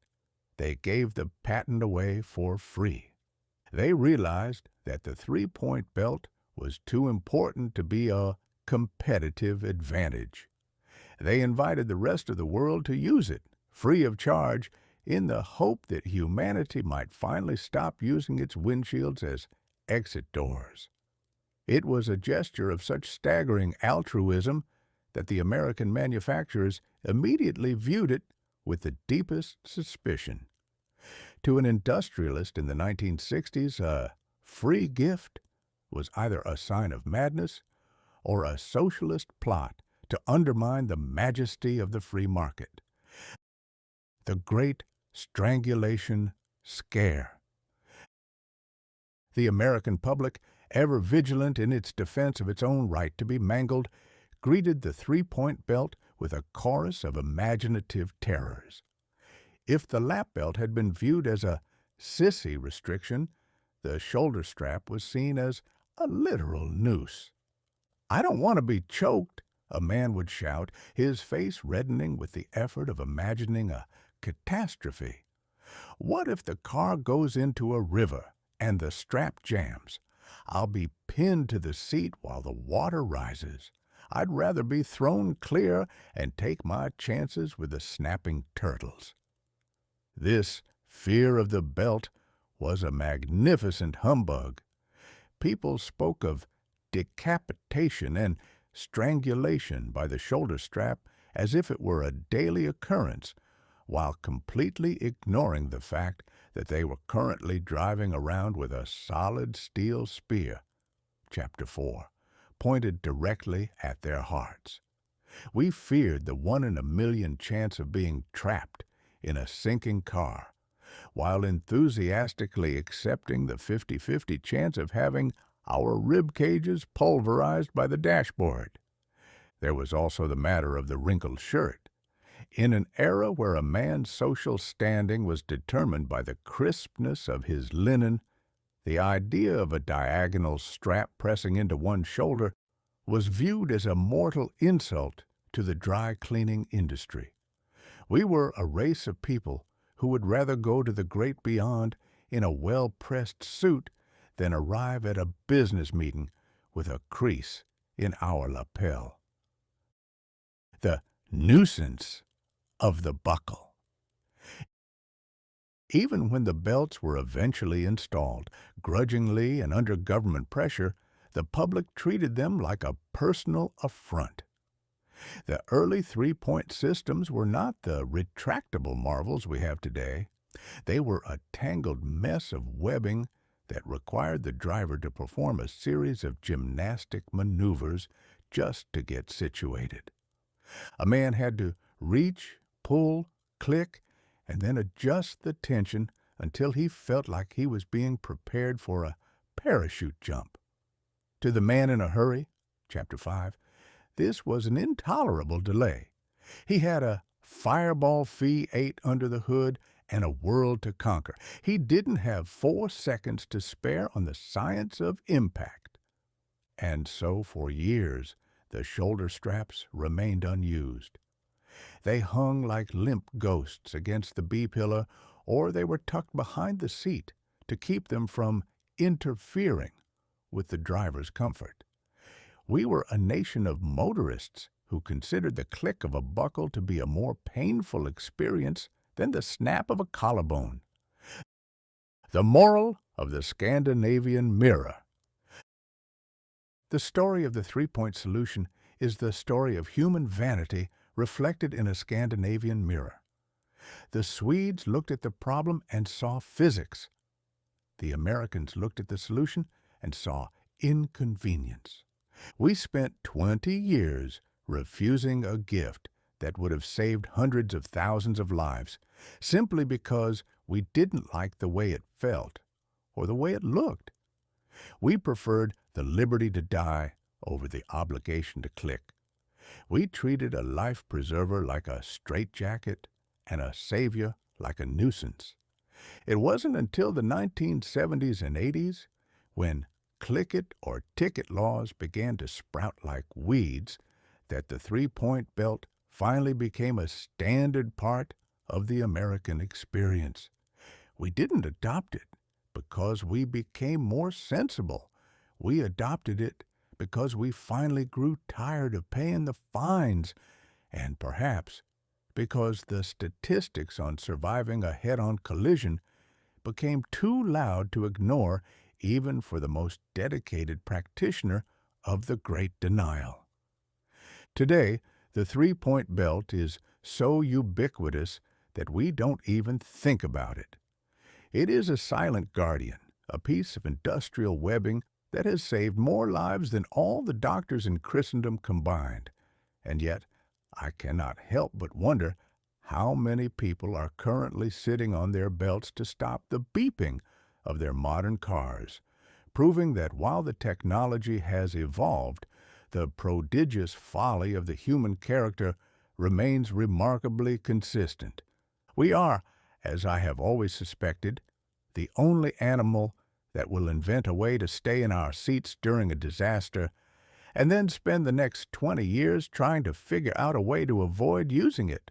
They gave the patent away for free. They realized that the 3-point belt was too important to be a competitive advantage. They invited the rest of the world to use it, free of charge, in the hope that humanity might finally stop using its windshields as exit doors. It was a gesture of such staggering altruism that the American manufacturers immediately viewed it with the deepest suspicion. To an industrialist in the 1960s, a free gift was either a sign of madness or a socialist plot to undermine the majesty of the free market. The Great Strangulation Scare. The American public, ever vigilant in its defense of its own right to be mangled, greeted the three-point belt with a chorus of imaginative terrors. If the lap belt had been viewed as a sissy restriction, the shoulder strap was seen as a literal noose. "I don't want to be choked," a man would shout, his face reddening with the effort of imagining a catastrophe. "What if the car goes into a river and the strap jams? I'll be pinned to the seat while the water rises. I'd rather be thrown clear and take my chances with the snapping turtles." This fear of the belt was a magnificent humbug. People spoke of decapitation and strangulation by the shoulder strap as if it were a daily occurrence, while completely ignoring the fact that they were currently driving around with a solid steel spear, Chapter 4, pointed directly at their hearts. We feared the 1 in a million chance of being trapped in a sinking car, while enthusiastically accepting the 50-50 chance of having our rib cages pulverized by the dashboard. There was also the matter of the wrinkled shirt. In an era where a man's social standing was determined by the crispness of his linen, the idea of a diagonal strap pressing into one's shoulder was viewed as a mortal insult to the dry cleaning industry. We were a race of people who would rather go to the great beyond in a well-pressed suit than arrive at a business meeting with a crease in our lapel. The nuisance of the buckle. Even when the belts were eventually installed, grudgingly and under government pressure, the public treated them like a personal affront. The early three-point systems were not the retractable marvels we have today. They were a tangled mess of webbing that required the driver to perform a series of gymnastic maneuvers just to get situated. A man had to reach, pull, click, and then adjust the tension until he felt like he was being prepared for a parachute jump. To the man in a hurry, Chapter 5, this was an intolerable delay. He had a Fireball V8 under the hood and a world to conquer. He didn't have 4 seconds to spare on the science of impact. And so for years, the shoulder straps remained unused. They hung like limp ghosts against the B-pillar, or they were tucked behind the seat to keep them from interfering with the driver's comfort. We were a nation of motorists who considered the click of a buckle to be a more painful experience than the snap of a collarbone. The moral of the Scandinavian mirror. The story of the three-point solution is the story of human vanity reflected in a Scandinavian mirror. The Swedes looked at the problem and saw physics. The Americans looked at the solution and saw inconvenience. We spent 20 years refusing a gift that would have saved hundreds of thousands of lives simply because we didn't like the way it felt or the way it looked. We preferred the liberty to die over the obligation to click. We treated a life preserver like a straitjacket and a savior like a nuisance. It wasn't until the 1970s and 80s, when click-it or ticket laws began to sprout like weeds, that the three-point belt finally became a standard part of the American experience. We didn't adopt it because we became more sensible. We adopted it because we finally grew tired of paying the fines, and perhaps because the statistics on surviving a head-on collision became too loud to ignore even for the most dedicated practitioner of the Great Denial. Today, the three-point belt is so ubiquitous that we don't even think about it. It is a silent guardian, a piece of industrial webbing that has saved more lives than all the doctors in Christendom combined. And yet, I cannot help but wonder how many people are currently sitting on their belts to stop the beeping of their modern cars, proving that while the technology has evolved, the prodigious folly of the human character remains remarkably consistent. We are, as I have always suspected, the only animal that will invent a way to stay in our seats during a disaster and then spend the next 20 years trying to figure out a way to avoid using it.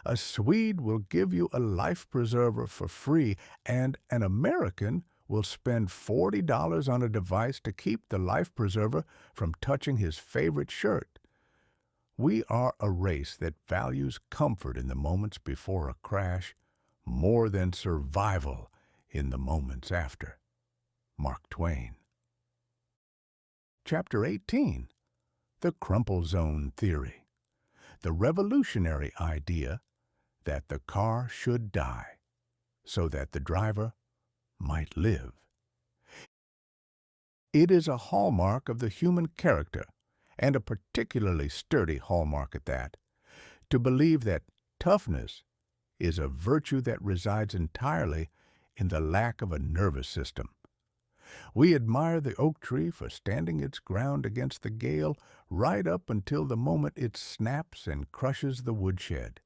A Swede will give you a life preserver for free, and an American will spend $40 on a device to keep the life preserver from touching his favorite shirt. We are a race that values comfort in the moments before a crash more than survival in the moments after. Mark Twain. Chapter 18. The Crumple Zone Theory. The revolutionary idea that the car should die so that the driver might live. It is a hallmark of the human character, and a particularly sturdy hallmark at that, to believe that toughness is a virtue that resides entirely in the lack of a nervous system. We admire the oak tree for standing its ground against the gale right up until the moment it snaps and crushes the woodshed.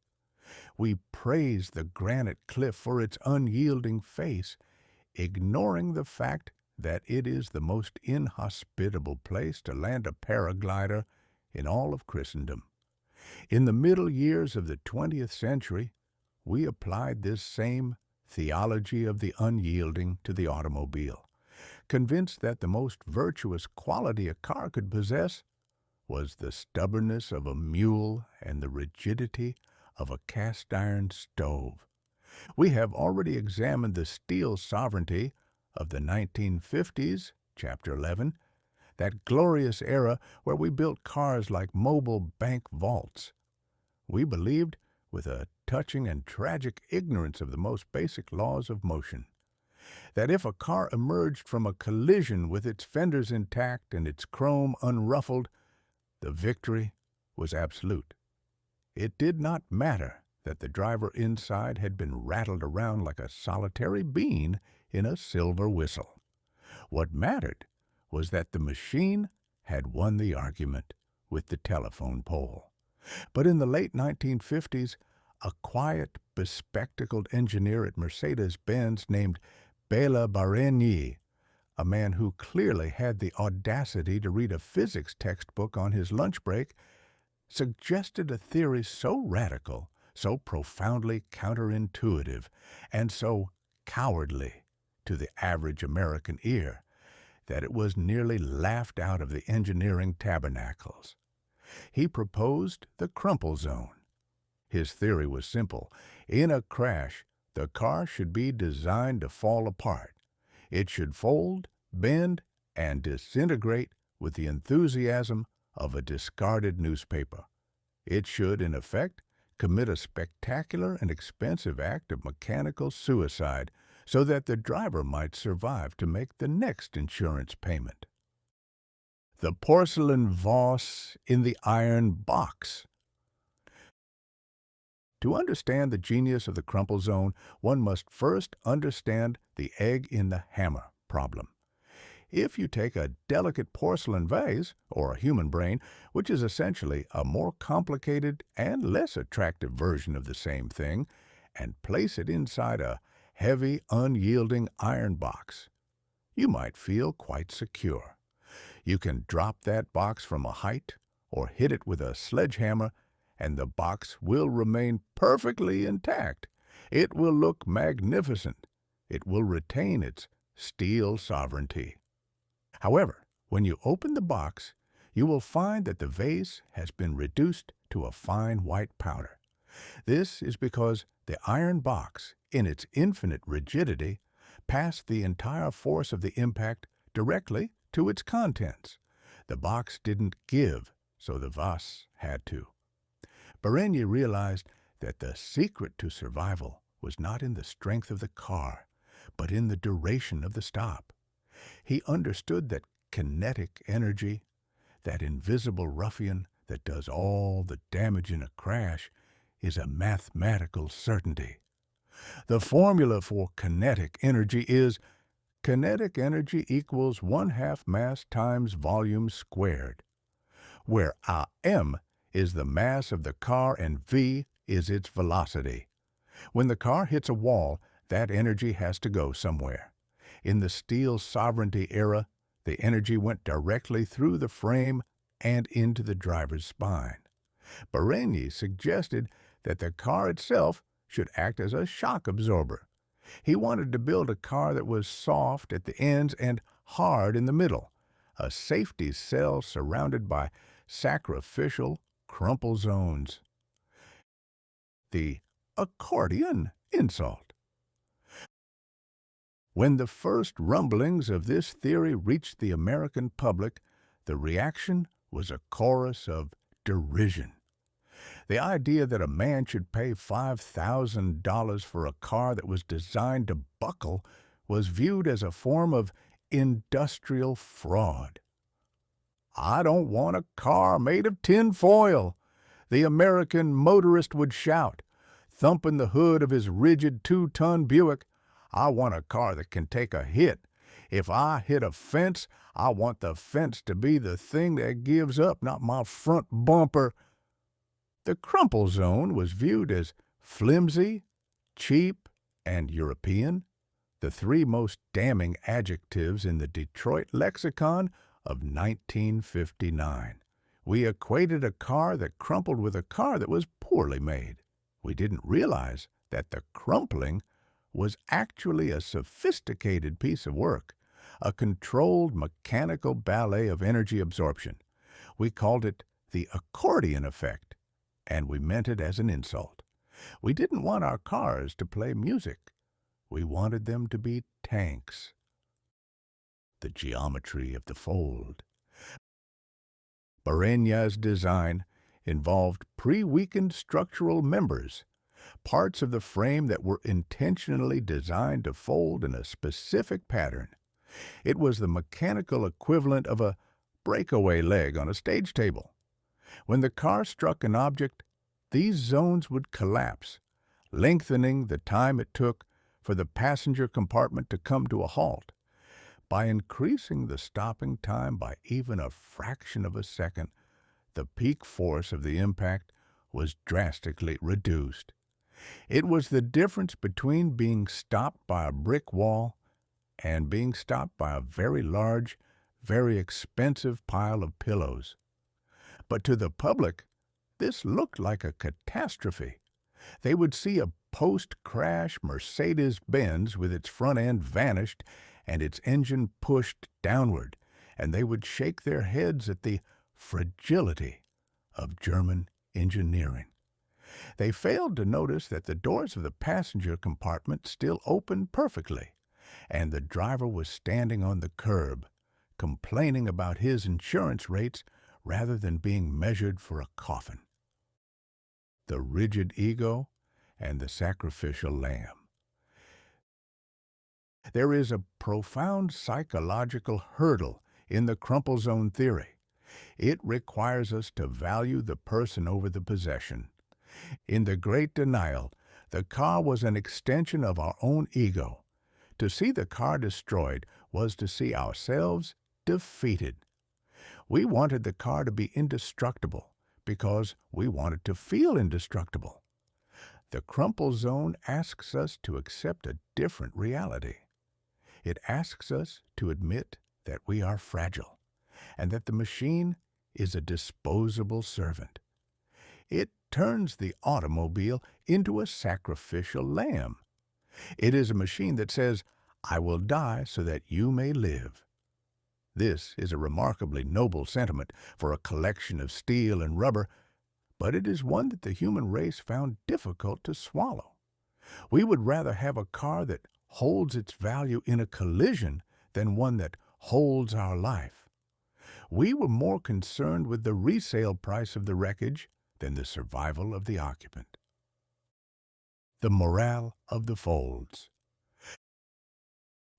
We praise the granite cliff for its unyielding face, ignoring the fact that it is the most inhospitable place to land a paraglider in all of Christendom. In the middle years of the 20th century, we applied this same theology of the unyielding to the automobile, convinced that the most virtuous quality a car could possess was the stubbornness of a mule and the rigidity of a cast-iron stove. We have already examined the steel sovereignty of the 1950s, Chapter 11, that glorious era where we built cars like mobile bank vaults. We believed, with a touching and tragic ignorance of the most basic laws of motion, that if a car emerged from a collision with its fenders intact and its chrome unruffled, the victory was absolute. It did not matter that the driver inside had been rattled around like a solitary bean in a silver whistle. What mattered was that the machine had won the argument with the telephone pole. But in the late 1950s, a quiet, bespectacled engineer at Mercedes-Benz named Bela Bareigny, a man who clearly had the audacity to read a physics textbook on his lunch break, suggested a theory so radical, so profoundly counterintuitive, and so cowardly to the average American ear that it was nearly laughed out of the engineering tabernacles. He proposed the crumple zone. His theory was simple. In a crash, the car should be designed to fall apart. It should fold, bend, and disintegrate with the enthusiasm of a discarded newspaper. It should, in effect, commit a spectacular and expensive act of mechanical suicide so that the driver might survive to make the next insurance payment. The porcelain vase in the iron box. To understand the genius of the crumple zone, one must first understand the egg in the hammer problem. If you take a delicate porcelain vase, or a human brain, which is essentially a more complicated and less attractive version of the same thing, and place it inside a heavy, unyielding iron box, you might feel quite secure. You can drop that box from a height or hit it with a sledgehammer, and the box will remain perfectly intact. It will look magnificent. It will retain its steel sovereignty. However, when you open the box, you will find that the vase has been reduced to a fine white powder. This is because the iron box, in its infinite rigidity, passed the entire force of the impact directly to its contents. The box didn't give, so the vase had to. Bareigny realized that the secret to survival was not in the strength of the car, but in the duration of the stop. He understood that kinetic energy, that invisible ruffian that does all the damage in a crash, is a mathematical certainty. The formula for kinetic energy is kinetic energy equals 1/2 mass times volume squared, where m is the mass of the car and v is its velocity. When the car hits a wall, that energy has to go somewhere. In the steel sovereignty era, the energy went directly through the frame and into the driver's spine. Berigny suggested that the car itself should act as a shock absorber. He wanted to build a car that was soft at the ends and hard in the middle, a safety cell surrounded by sacrificial crumple zones. The accordion insult. When the first rumblings of this theory reached the American public, the reaction was a chorus of derision. The idea that a man should pay $5,000 for a car that was designed to buckle was viewed as a form of industrial fraud. "I don't want a car made of tin foil," the American motorist would shout, thumping the hood of his rigid 2-ton Buick. "I want a car that can take a hit. If I hit a fence, I want the fence to be the thing that gives up, not my front bumper." The crumple zone was viewed as flimsy, cheap, and European, the three most damning adjectives in the Detroit lexicon of 1959. We equated a car that crumpled with a car that was poorly made. We didn't realize that the crumpling was actually a sophisticated piece of work, a controlled mechanical ballet of energy absorption. We called it the accordion effect, and we meant it as an insult. We didn't want our cars to play music. We wanted them to be tanks. The geometry of the fold. Berigny's design involved pre-weakened structural members, parts of the frame that were intentionally designed to fold in a specific pattern. It was the mechanical equivalent of a breakaway leg on a stage table. When the car struck an object, these zones would collapse, lengthening the time it took for the passenger compartment to come to a halt. By increasing the stopping time by even a fraction of a second, the peak force of the impact was drastically reduced. It was the difference between being stopped by a brick wall and being stopped by a very large, very expensive pile of pillows. But to the public, this looked like a catastrophe. They would see a post-crash Mercedes-Benz with its front end vanished and its engine pushed downward, and they would shake their heads at the fragility of German engineering. They failed to notice that the doors of the passenger compartment still opened perfectly, and the driver was standing on the curb, complaining about his insurance rates rather than being measured for a coffin. The rigid ego and the sacrificial lamb. There is a profound psychological hurdle in the crumple zone theory. It requires us to value the person over the possession. In the Great Denial, the car was an extension of our own ego. To see the car destroyed was to see ourselves defeated. We wanted the car to be indestructible because we wanted to feel indestructible. The crumple zone asks us to accept a different reality. It asks us to admit that we are fragile and that the machine is a disposable servant. It turns the automobile into a sacrificial lamb. It is a machine that says, "I will die so that you may live." This is a remarkably noble sentiment for a collection of steel and rubber, but it is one that the human race found difficult to swallow. We would rather have a car that holds its value in a collision than one that holds our life. We were more concerned with the resale price of the wreckage than the survival of the occupant. the morale of the folds.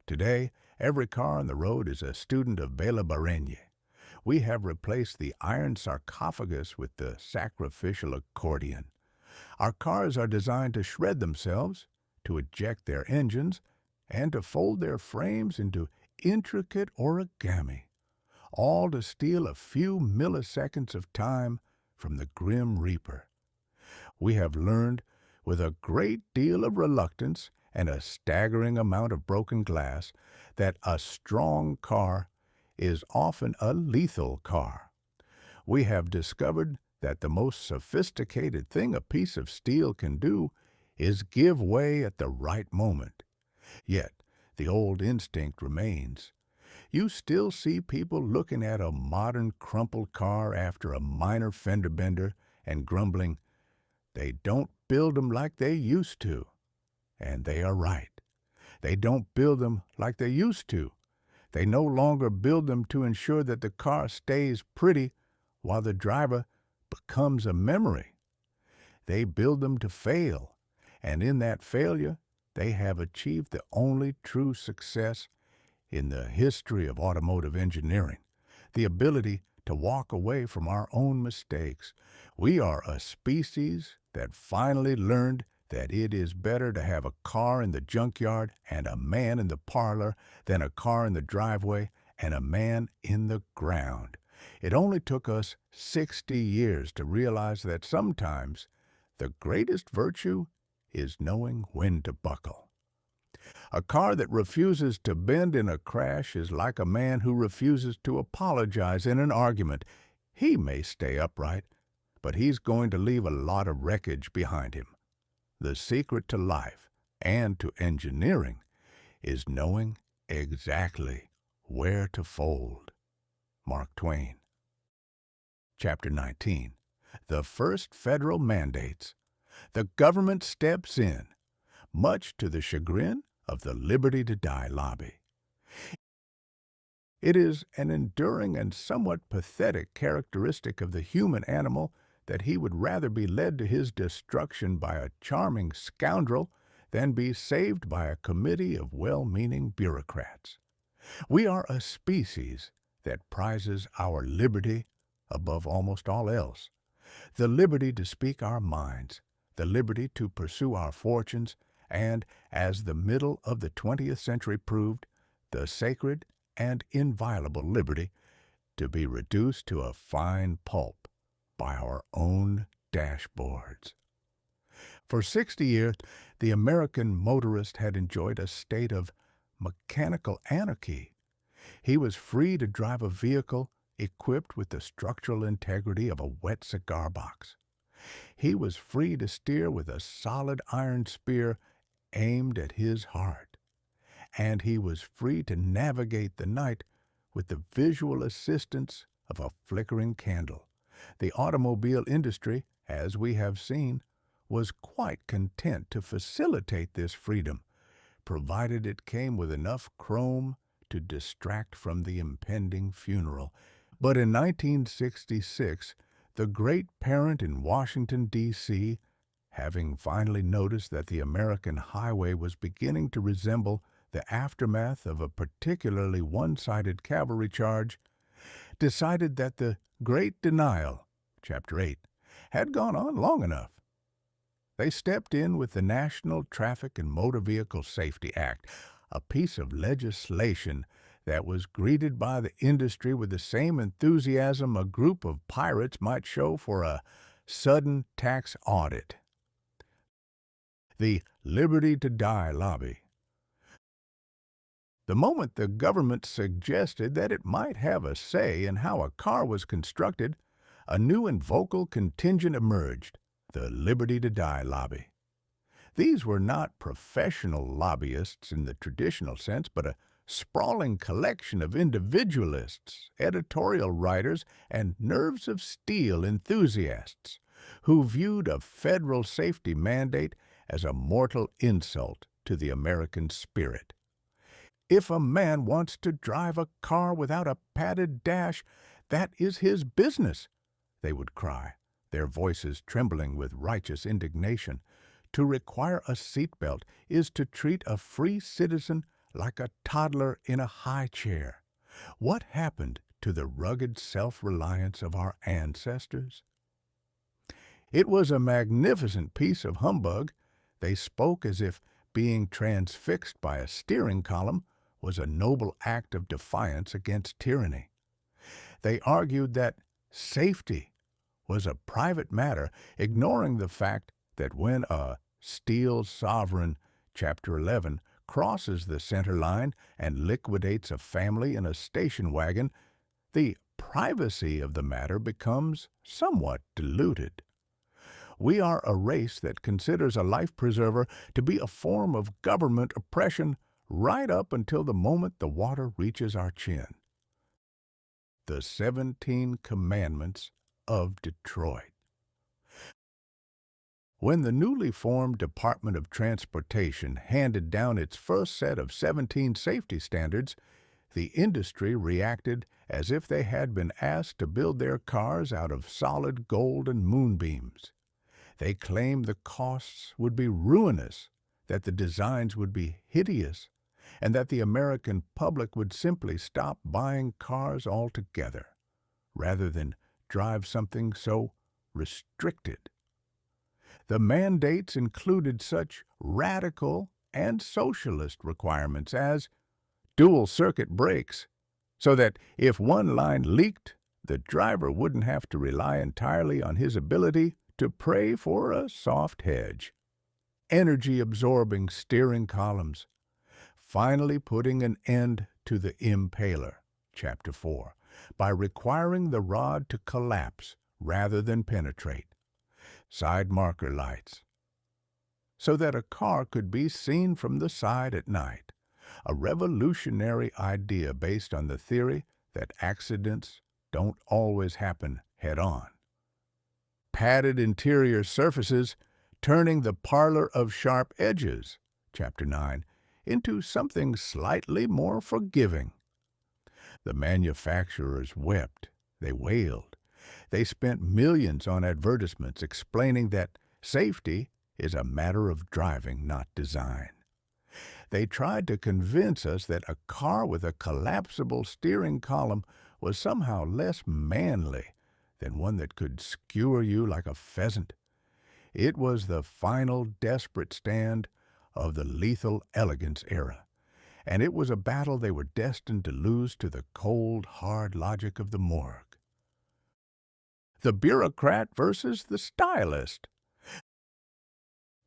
Today, every car on the road is a student of Bela Barenyi. We have replaced the iron sarcophagus with the sacrificial accordion. Our cars are designed to shred themselves, to eject their engines, and to fold their frames into intricate origami, all to steal a few milliseconds of time from the grim reaper. We have learned, with a great deal of reluctance and a staggering amount of broken glass, that a strong car is often a lethal car. We have discovered that the most sophisticated thing a piece of steel can do is give way at the right moment. Yet, the old instinct remains. You still see people looking at a modern crumpled car after a minor fender bender and grumbling, "They don't build 'em like they used to." And they are right. They don't build them like they used to. They no longer build them to ensure that the car stays pretty while the driver becomes a memory. They build them to fail, and in that failure, they have achieved the only true success in the history of automotive engineering, the ability to walk away from our own mistakes. We are a species that finally learned that it is better to have a car in the junkyard and a man in the parlor than a car in the driveway and a man in the ground. It only took us 60 years to realize that sometimes the greatest virtue is knowing when to buckle. A car that refuses to bend in a crash is like a man who refuses to apologize in an argument. He may stay upright, but he's going to leave a lot of wreckage behind him. The secret to life and to engineering is knowing exactly where to fold. Mark Twain. Chapter 19. The First Federal Mandates. The government steps in, much to the chagrin of the Liberty to Die lobby. It is an enduring and somewhat pathetic characteristic of the human animal that he would rather be led to his destruction by a charming scoundrel than be saved by a committee of well-meaning bureaucrats. We are a species that prizes our liberty above almost all else. The liberty to speak our minds, the liberty to pursue our fortunes, and, as the middle of the 20th century proved, the sacred and inviolable liberty to be reduced to a fine pulp by our own dashboards. For 60 years, the American motorist had enjoyed a state of mechanical anarchy. He was free to drive a vehicle equipped with the structural integrity of a wet cigar box. He was free to steer with a solid iron spear aimed at his heart. And he was free to navigate the night with the visual assistance of a flickering candle. The automobile industry, as we have seen, was quite content to facilitate this freedom, provided it came with enough chrome to distract from the impending funeral. But in 1966, the great parent in Washington, D.C., having finally noticed that the American highway was beginning to resemble the aftermath of a particularly one-sided cavalry charge, decided that the Great Denial, Chapter 8, had gone on long enough. They stepped in with the National Traffic and Motor Vehicle Safety Act, a piece of legislation that was greeted by the industry with the same enthusiasm a group of pirates might show for a sudden tax audit. The Liberty to Die lobby. The moment the government suggested that it might have a say in how a car was constructed, a new and vocal contingent emerged, the Liberty to Die lobby. These were not professional lobbyists in the traditional sense, but a sprawling collection of individualists, editorial writers, and nerves of steel enthusiasts who viewed a federal safety mandate as a mortal insult to the American spirit. If a man wants to drive a car without a padded dash, that is his business, they would cry, their voices trembling with righteous indignation. To require a seatbelt is to treat a free citizen like a toddler in a high chair. What happened to the rugged self-reliance of our ancestors? It was a magnificent piece of humbug. They spoke as if being transfixed by a steering column was a noble act of defiance against tyranny. They argued that safety was a private matter, ignoring the fact that when a steel sovereign, Chapter 11, crosses the center line and liquidates a family in a station wagon, the privacy of the matter becomes somewhat diluted. We are a race that considers a life preserver to be a form of government oppression right up until the moment the water reaches our chin. The 17 Commandments of Detroit. When the newly formed Department of Transportation handed down its first set of 17 safety standards, the industry reacted as if they had been asked to build their cars out of solid gold and moonbeams. They claimed the costs would be ruinous, that the designs would be hideous, and that the American public would simply stop buying cars altogether, rather than drive something so restricted. The mandates included such radical and socialist requirements as dual-circuit brakes, so that if one line leaked, the driver wouldn't have to rely entirely on his ability to pray for a soft hedge. Energy-absorbing steering columns, finally putting an end to the Impaler, Chapter 4, by requiring the rod to collapse rather than penetrate. Side marker lights, so that a car could be seen from the side at night, a revolutionary idea based on the theory that accidents don't always happen head-on. Padded interior surfaces, turning the parlor of sharp edges, Chapter 9, into something slightly more forgiving. The manufacturers wept, they wailed. They spent millions on advertisements explaining that safety is a matter of driving, not design. They tried to convince us that a car with a collapsible steering column was somehow less manly than one that could skewer you like a pheasant. It was the final desperate stand of the lethal elegance era, and it was a battle they were destined to lose to the cold, hard logic of the morgue. The bureaucrat versus the stylist.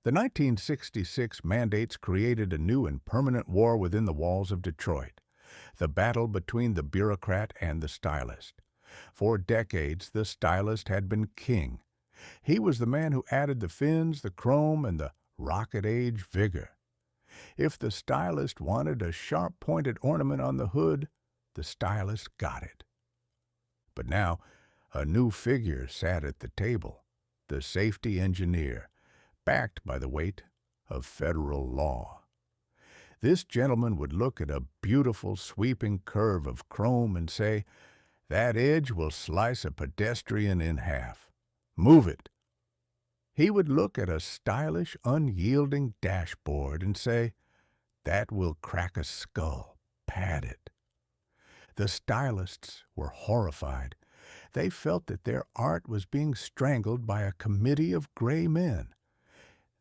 The 1966 mandates created a new and permanent war within the walls of Detroit, the battle between the bureaucrat and the stylist. For decades, the stylist had been king. He was the man who added the fins, the chrome, and the rocket-age vigor. If the stylist wanted a sharp-pointed ornament on the hood, the stylist got it. But now, a new figure sat at the table, the safety engineer, backed by the weight of federal law. This gentleman would look at a beautiful sweeping curve of chrome and say, "That edge will slice a pedestrian in half. Move it." He would look at a stylish, unyielding dashboard and say, "That will crack a skull. Pad it." The stylists were horrified. They felt that their art was being strangled by a committee of gray men.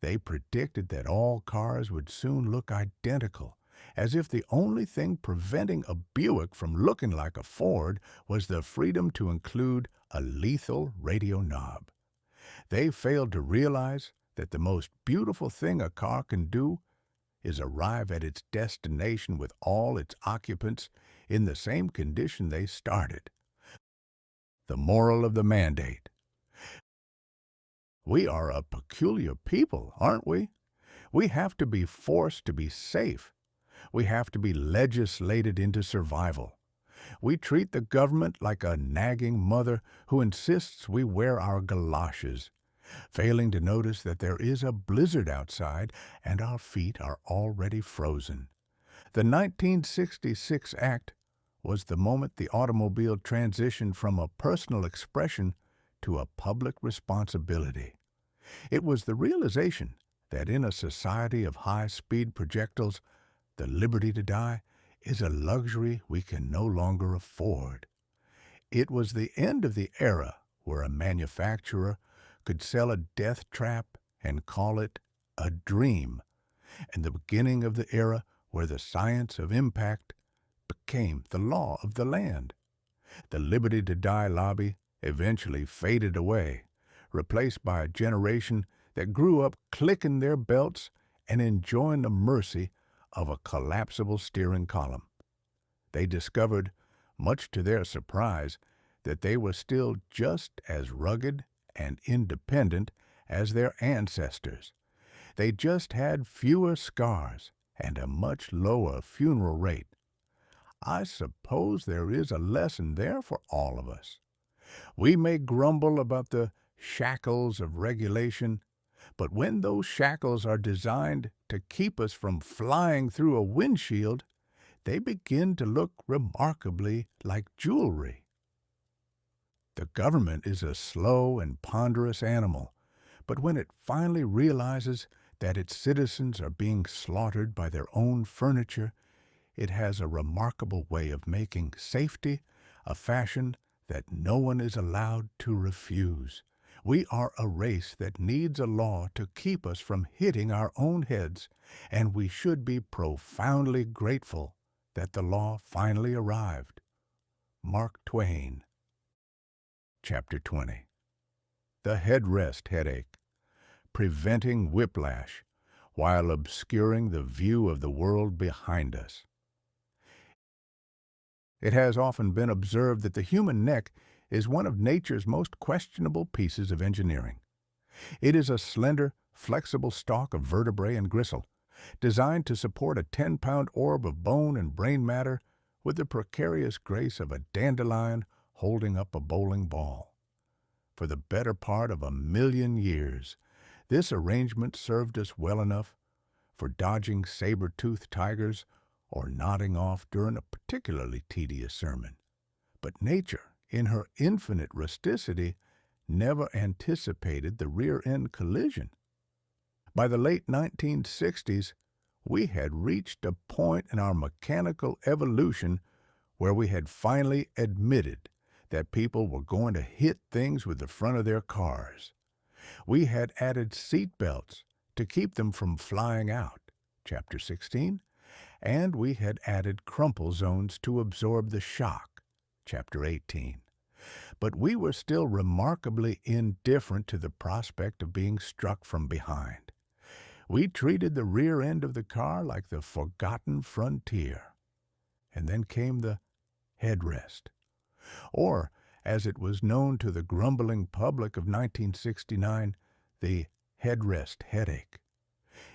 They predicted that all cars would soon look identical, as if the only thing preventing a Buick from looking like a Ford was the freedom to include a lethal radio knob. They failed to realize that the most beautiful thing a car can do is arrive at its destination with all its occupants in the same condition they started. The moral of the mandate. We are a peculiar people, aren't we? We have to be forced to be safe. We have to be legislated into survival. We treat the government like a nagging mother who insists we wear our galoshes, failing to notice that there is a blizzard outside and our feet are already frozen. The 1966 Act was the moment the automobile transitioned from a personal expression to a public responsibility. It was the realization that in a society of high-speed projectiles, the liberty to die is a luxury we can no longer afford. It was the end of the era where a manufacturer could sell a death trap and call it a dream, and the beginning of the era where the science of impact became the law of the land. The liberty to die lobby eventually faded away, replaced by a generation that grew up clicking their belts and enjoying the mercy of a collapsible steering column. They discovered, much to their surprise, that they were still just as rugged and independent as their ancestors. They just had fewer scars and a much lower funeral rate. I suppose there is a lesson there for all of us. We may grumble about the shackles of regulation, but when those shackles are designed to keep us from flying through a windshield, they begin to look remarkably like jewelry. The government is a slow and ponderous animal, but when it finally realizes that its citizens are being slaughtered by their own furniture, it has a remarkable way of making safety a fashion that no one is allowed to refuse. We are a race that needs a law to keep us from hitting our own heads, and we should be profoundly grateful that the law finally arrived. Mark Twain. Chapter 20. The Headrest Headache. Preventing whiplash while obscuring the view of the world behind us. It has often been observed that the human neck is one of nature's most questionable pieces of engineering. It is a slender, flexible stalk of vertebrae and gristle, designed to support a 10-pound orb of bone and brain matter with the precarious grace of a dandelion holding up a bowling ball. For the better part of 1,000,000 years, this arrangement served us well enough for dodging saber-toothed tigers or nodding off during a particularly tedious sermon. But nature, in her infinite rusticity, never anticipated the rear-end collision. By the late 1960s, we had reached a point in our mechanical evolution where we had finally admitted that people were going to hit things with the front of their cars. We had added seat belts to keep them from flying out, Chapter 16, and we had added crumple zones to absorb the shock, Chapter 18. But we were still remarkably indifferent to the prospect of being struck from behind. We treated the rear end of the car like the forgotten frontier. And then came the headrest, or, as it was known to the grumbling public of 1969, the headrest headache.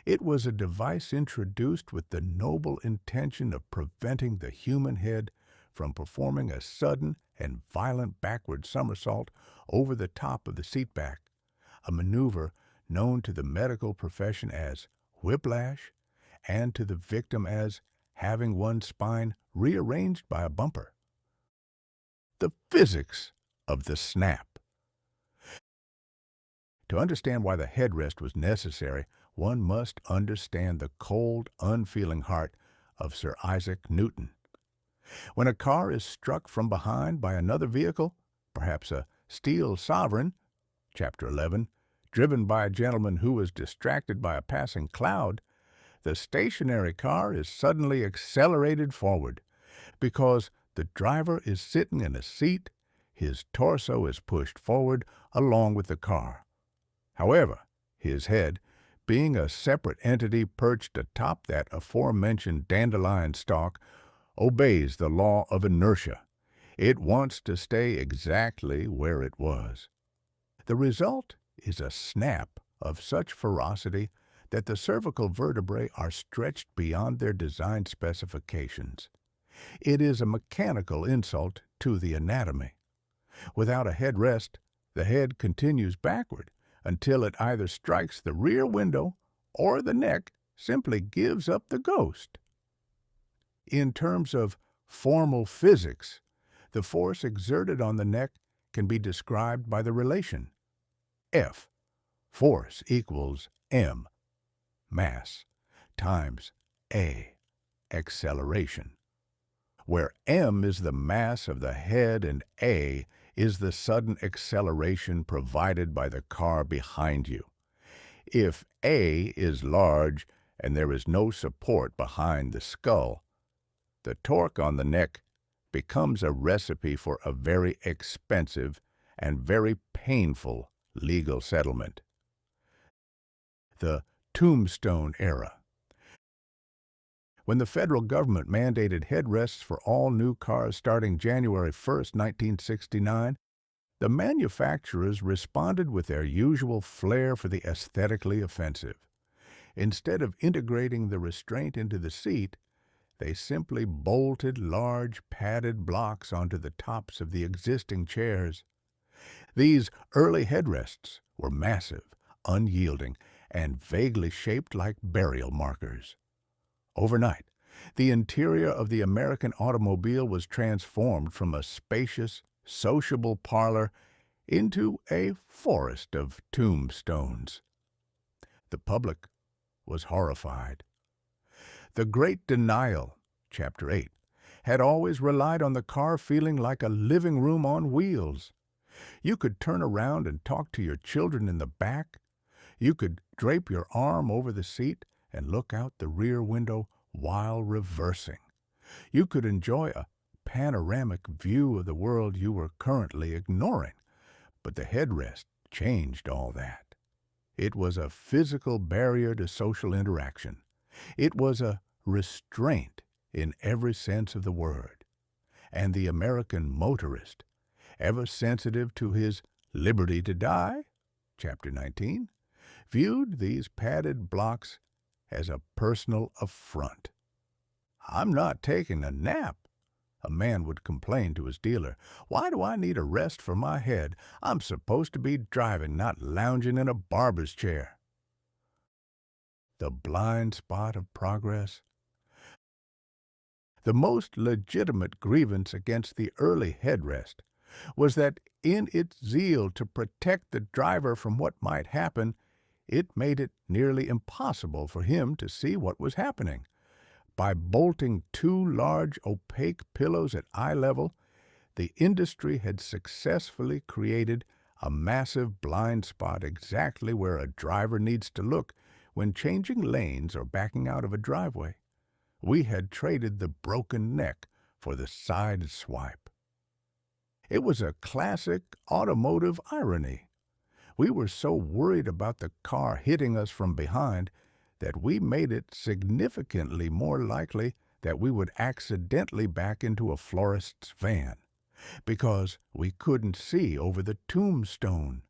It was a device introduced with the noble intention of preventing the human head from performing a sudden and violent backward somersault over the top of the seat back, a maneuver known to the medical profession as whiplash and to the victim as having one's spine rearranged by a bumper. The physics of the snap. To understand why the headrest was necessary, one must understand the cold, unfeeling heart of Sir Isaac Newton. When a car is struck from behind by another vehicle, perhaps a steel sovereign, Chapter 11, driven by a gentleman who was distracted by a passing cloud, the stationary car is suddenly accelerated forward because the driver is sitting in a seat, his torso is pushed forward along with the car. However, his head, being a separate entity perched atop that aforementioned dandelion stalk, obeys the law of inertia. It wants to stay exactly where it was. The result is a snap of such ferocity that the cervical vertebrae are stretched beyond their design specifications. It is a mechanical insult to the anatomy. Without a headrest, the head continues backward until it either strikes the rear window or the neck simply gives up the ghost. In terms of formal physics, the force exerted on the neck can be described by the relation F, force equals M, mass, times A, acceleration, where m is the mass of the head and A is the sudden acceleration provided by the car behind you. If A is large and there is no support behind the skull, the torque on the neck becomes a recipe for a very expensive and very painful legal settlement. The Tombstone Era. When the federal government mandated headrests for all new cars starting January 1st, 1969, the manufacturers responded with their usual flair for the aesthetically offensive. Instead of integrating the restraint into the seat, they simply bolted large padded blocks onto the tops of the existing chairs. These early headrests were massive, unyielding, and vaguely shaped like burial markers. Overnight, the interior of the American automobile was transformed from a spacious, sociable parlor into a forest of tombstones. The public was horrified. The Great Denial, Chapter 8, had always relied on the car feeling like a living room on wheels. You could turn around and talk to your children in the back. You could drape your arm over the seat and look out the rear window while reversing. You could enjoy a panoramic view of the world you were currently ignoring. But the headrest changed all that. It was a physical barrier to social interaction. It was a restraint in every sense of the word. And the American motorist, ever sensitive to his liberty to die, Chapter 19, viewed these padded blocks as a personal affront. "I'm not taking a nap," a man would complain to his dealer. "Why do I need a rest for my head? I'm supposed to be driving, not lounging in a barber's chair." The blind spot of progress. The most legitimate grievance against the early headrest was that in its zeal to protect the driver from what might happen, it made it nearly impossible for him to see what was happening. By bolting two large opaque pillows at eye level, the industry had successfully created a massive blind spot exactly where a driver needs to look when changing lanes or backing out of a driveway. We had traded the broken neck for the side swipe. It was a classic automotive irony. We were so worried about the car hitting us from behind that we made it significantly more likely that we would accidentally back into a florist's van, because we couldn't see over the tombstone.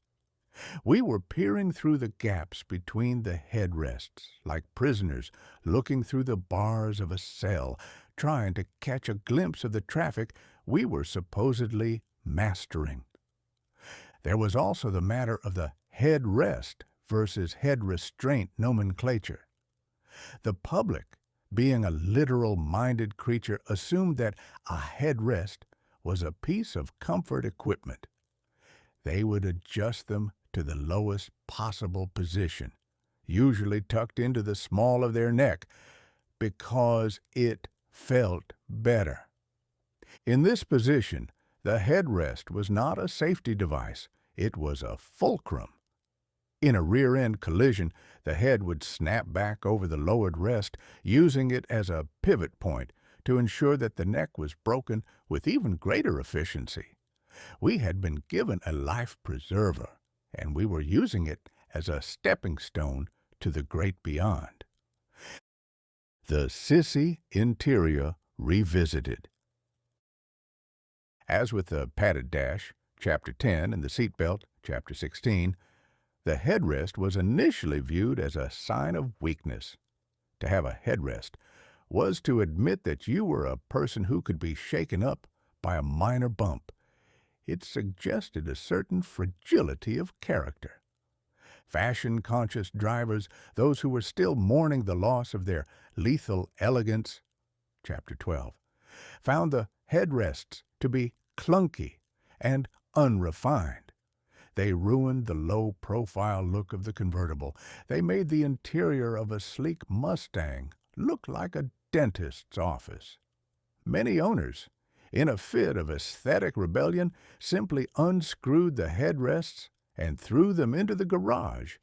We were peering through the gaps between the headrests, like prisoners looking through the bars of a cell, trying to catch a glimpse of the traffic we were supposedly mastering. There was also the matter of the headrest versus head restraint nomenclature. The public, being a literal-minded creature, assumed that a headrest was a piece of comfort equipment. They would adjust them to the lowest possible position, usually tucked into the small of their neck, because it felt better. In this position, the headrest was not a safety device, it was a fulcrum. In a rear-end collision, the head would snap back over the lowered rest, using it as a pivot point to ensure that the neck was broken with even greater efficiency. We had been given a life preserver, and we were using it as a stepping stone to the great beyond. The Sissy Interior Revisited. As with the padded dash, Chapter 10, and the seatbelt, Chapter 16, the headrest was initially viewed as a sign of weakness. To have a headrest was to admit that you were a person who could be shaken up by a minor bump. It suggested a certain fragility of character. Fashion-conscious drivers, those who were still mourning the loss of their lethal elegance, Chapter 12, found the headrests to be clunky and unrefined. They ruined the low-profile look of the convertible. They made the interior of a sleek Mustang look like a dentist's office. Many owners, in a fit of aesthetic rebellion, simply unscrewed the headrests and threw them into the garage,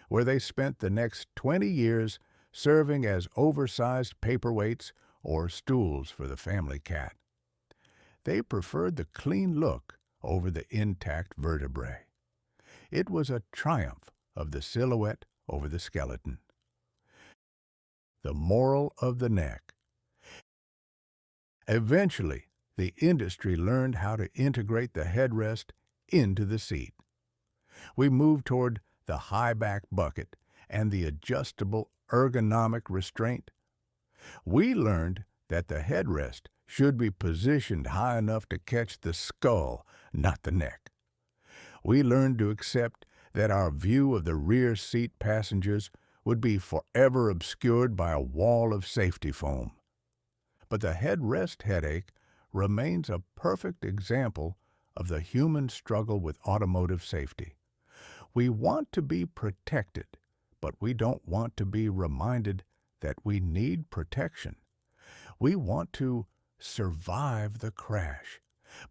where they spent the next 20 years serving as oversized paperweights or stools for the family cat. They preferred the clean look over the intact vertebrae. It was a triumph of the silhouette over the skeleton. The moral of the neck. Eventually, the industry learned how to integrate the headrest into the seat. We moved toward the high-back bucket and the adjustable ergonomic restraint. We learned that the headrest should be positioned high enough to catch the skull, not the neck. We learned to accept that our view of the rear seat passengers would be forever obscured by a wall of safety foam. But the headrest headache remains a perfect example of the human struggle with automotive safety. We want to be protected, but we don't want to be reminded that we need protection. We want to survive the crash,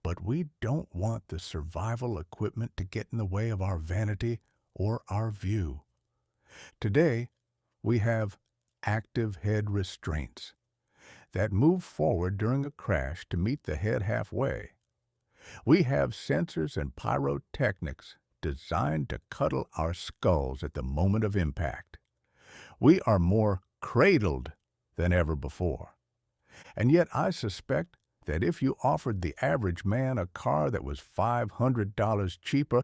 but we don't want the survival equipment to get in the way of our vanity or our view. Today, we have active head restraints that move forward during a crash to meet the head halfway. We have sensors and pyrotechnics designed to cuddle our skulls at the moment of impact. We are more cradled than ever before. And yet I suspect that if you offered the average man a car that was $500 cheaper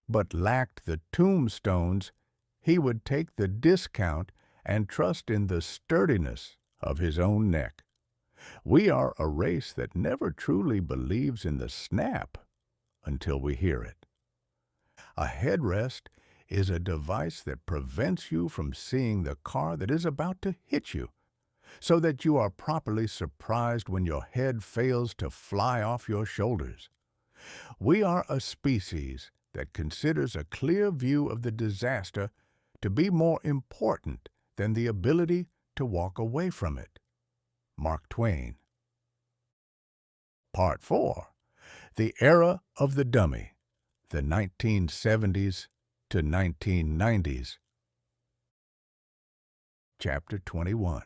but lacked the tombstones, he would take the discount and trust in the sturdiness of his own neck. We are a race that never truly believes in the snap until we hear it. A headrest is a device that prevents you from seeing the car that is about to hit you, so that you are properly surprised when your head fails to fly off your shoulders. We are a species that considers a clear view of the disaster to be more important than the ability to walk away from it. Mark Twain. Part 4. The Era of the Dummy, the 1970s to 1990s. Chapter 21.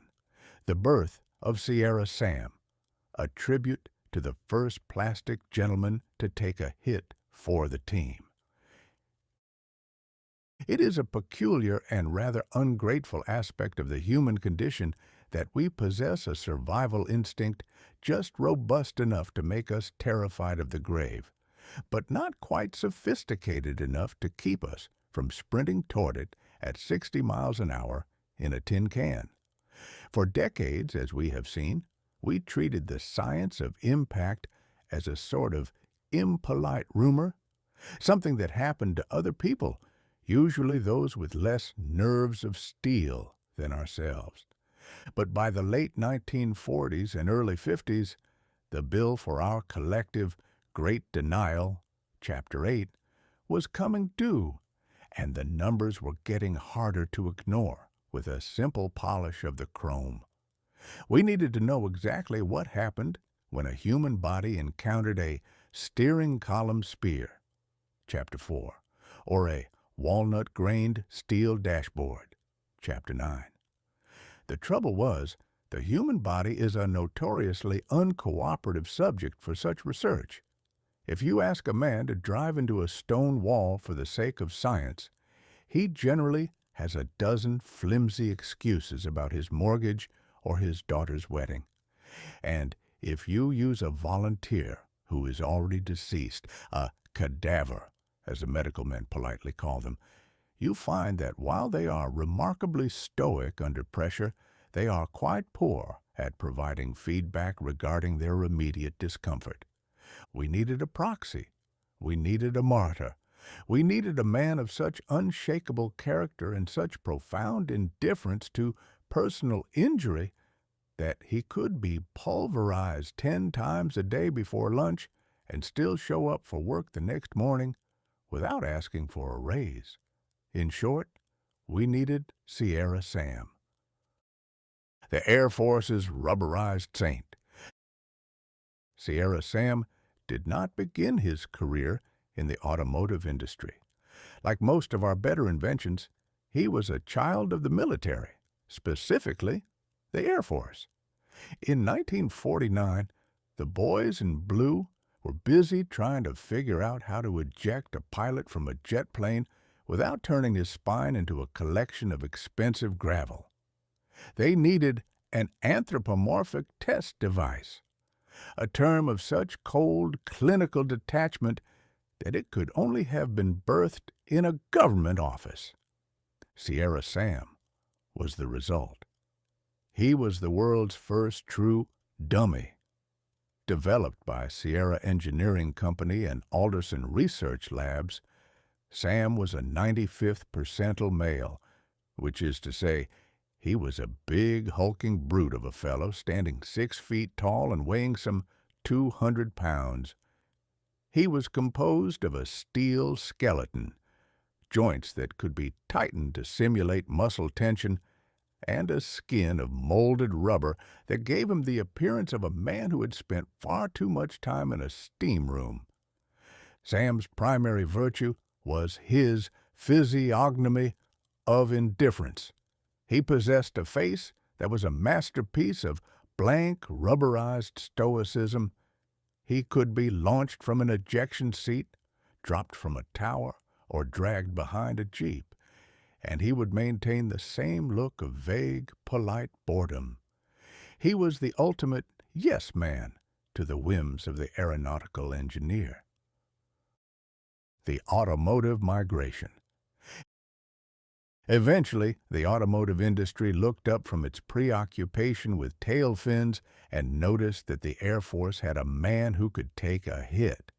The Birth of Sierra Sam, a tribute to the first plastic gentleman to take a hit for the team. It is a peculiar and rather ungrateful aspect of the human condition that we possess a survival instinct just robust enough to make us terrified of the grave, but not quite sophisticated enough to keep us from sprinting toward it at 60 miles an hour in a tin can. For decades, as we have seen, we treated the science of impact as a sort of impolite rumor, something that happened to other people, usually those with less nerves of steel than ourselves. But by the late 1940s and early 50s, the bill for our collective Great Denial, Chapter 8, was coming due, and the numbers were getting harder to ignore with a simple polish of the chrome. We needed to know exactly what happened when a human body encountered a steering column spear, Chapter 4, or a walnut-grained steel dashboard, Chapter 9. The trouble was, the human body is a notoriously uncooperative subject for such research. If you ask a man to drive into a stone wall for the sake of science, he generally has a dozen flimsy excuses about his mortgage or his daughter's wedding. And if you use a volunteer who is already deceased, a cadaver, as the medical men politely call them, you find that while they are remarkably stoic under pressure, they are quite poor at providing feedback regarding their immediate discomfort. We needed a proxy. We needed a martyr. We needed a man of such unshakable character and such profound indifference to personal injury that he could be pulverized 10 times a day before lunch and still show up for work the next morning without asking for a raise. In short, we needed Sierra Sam, the Air Force's rubberized saint. Sierra Sam did not begin his career in the automotive industry. Like most of our better inventions, he was a child of the military, specifically the Air Force. In 1949, the boys in blue were busy trying to figure out how to eject a pilot from a jet plane without turning his spine into a collection of expensive gravel. They needed an anthropomorphic test device, a term of such cold, clinical detachment that it could only have been birthed in a government office. Sierra Sam was the result. He was the world's first true dummy. Developed by Sierra Engineering Company and Alderson Research Labs, Sam was a 95th percentile male, which is to say, he was a big, hulking brute of a fellow, standing 6 feet tall and weighing some 200 pounds. He was composed of a steel skeleton, joints that could be tightened to simulate muscle tension, and a skin of molded rubber that gave him the appearance of a man who had spent far too much time in a steam room. Sam's primary virtue was his physiognomy of indifference. He possessed a face that was a masterpiece of blank, rubberized stoicism. He could be launched from an ejection seat, dropped from a tower, or dragged behind a jeep, and he would maintain the same look of vague, polite boredom. He was the ultimate yes man to the whims of the aeronautical engineer. The automotive migration. Eventually, the automotive industry looked up from its preoccupation with tail fins and noticed that the Air Force had a man who could take a hit.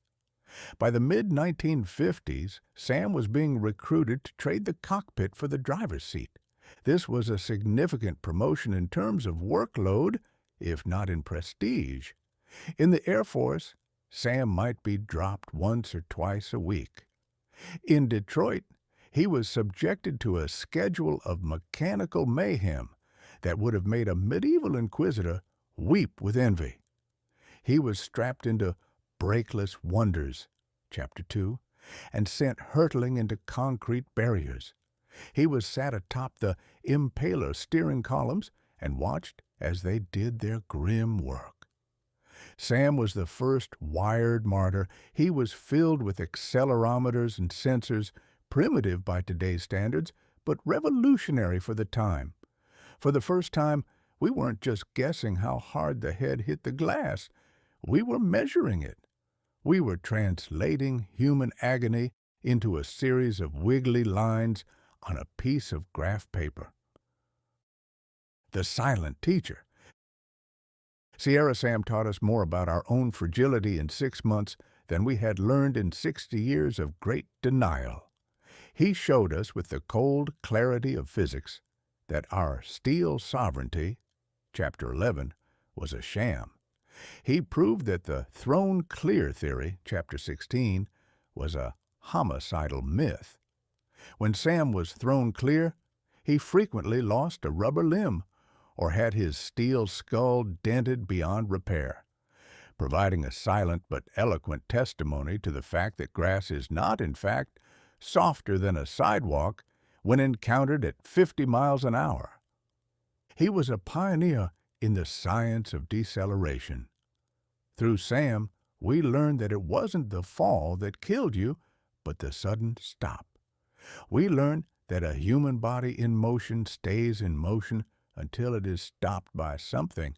By the mid-1950s, Sam was being recruited to trade the cockpit for the driver's seat. This was a significant promotion in terms of workload, if not in prestige. In the Air Force, Sam might be dropped once or twice a week. In Detroit, he was subjected to a schedule of mechanical mayhem that would have made a medieval inquisitor weep with envy. He was strapped into Brakeless Wonders, Chapter 2, and sent hurtling into concrete barriers. He was sat atop the Impaler steering columns and watched as they did their grim work. Sam was the first wired martyr. He was filled with accelerometers and sensors, primitive by today's standards, but revolutionary for the time. For the first time, we weren't just guessing how hard the head hit the glass. We were measuring it. We were translating human agony into a series of wiggly lines on a piece of graph paper. The silent teacher. Sierra Sam taught us more about our own fragility in 6 months than we had learned in 60 years of great denial. He showed us with the cold clarity of physics that our steel sovereignty, Chapter 11, was a sham. He proved that the thrown clear theory, Chapter 16, was a homicidal myth. When Sam was thrown clear, he frequently lost a rubber limb or had his steel skull dented beyond repair, providing a silent but eloquent testimony to the fact that grass is not, in fact, softer than a sidewalk when encountered at 50 miles an hour. He was a pioneer in the science of deceleration. Through Sam, we learned that it wasn't the fall that killed you, but the sudden stop. We learned that a human body in motion stays in motion until it is stopped by something,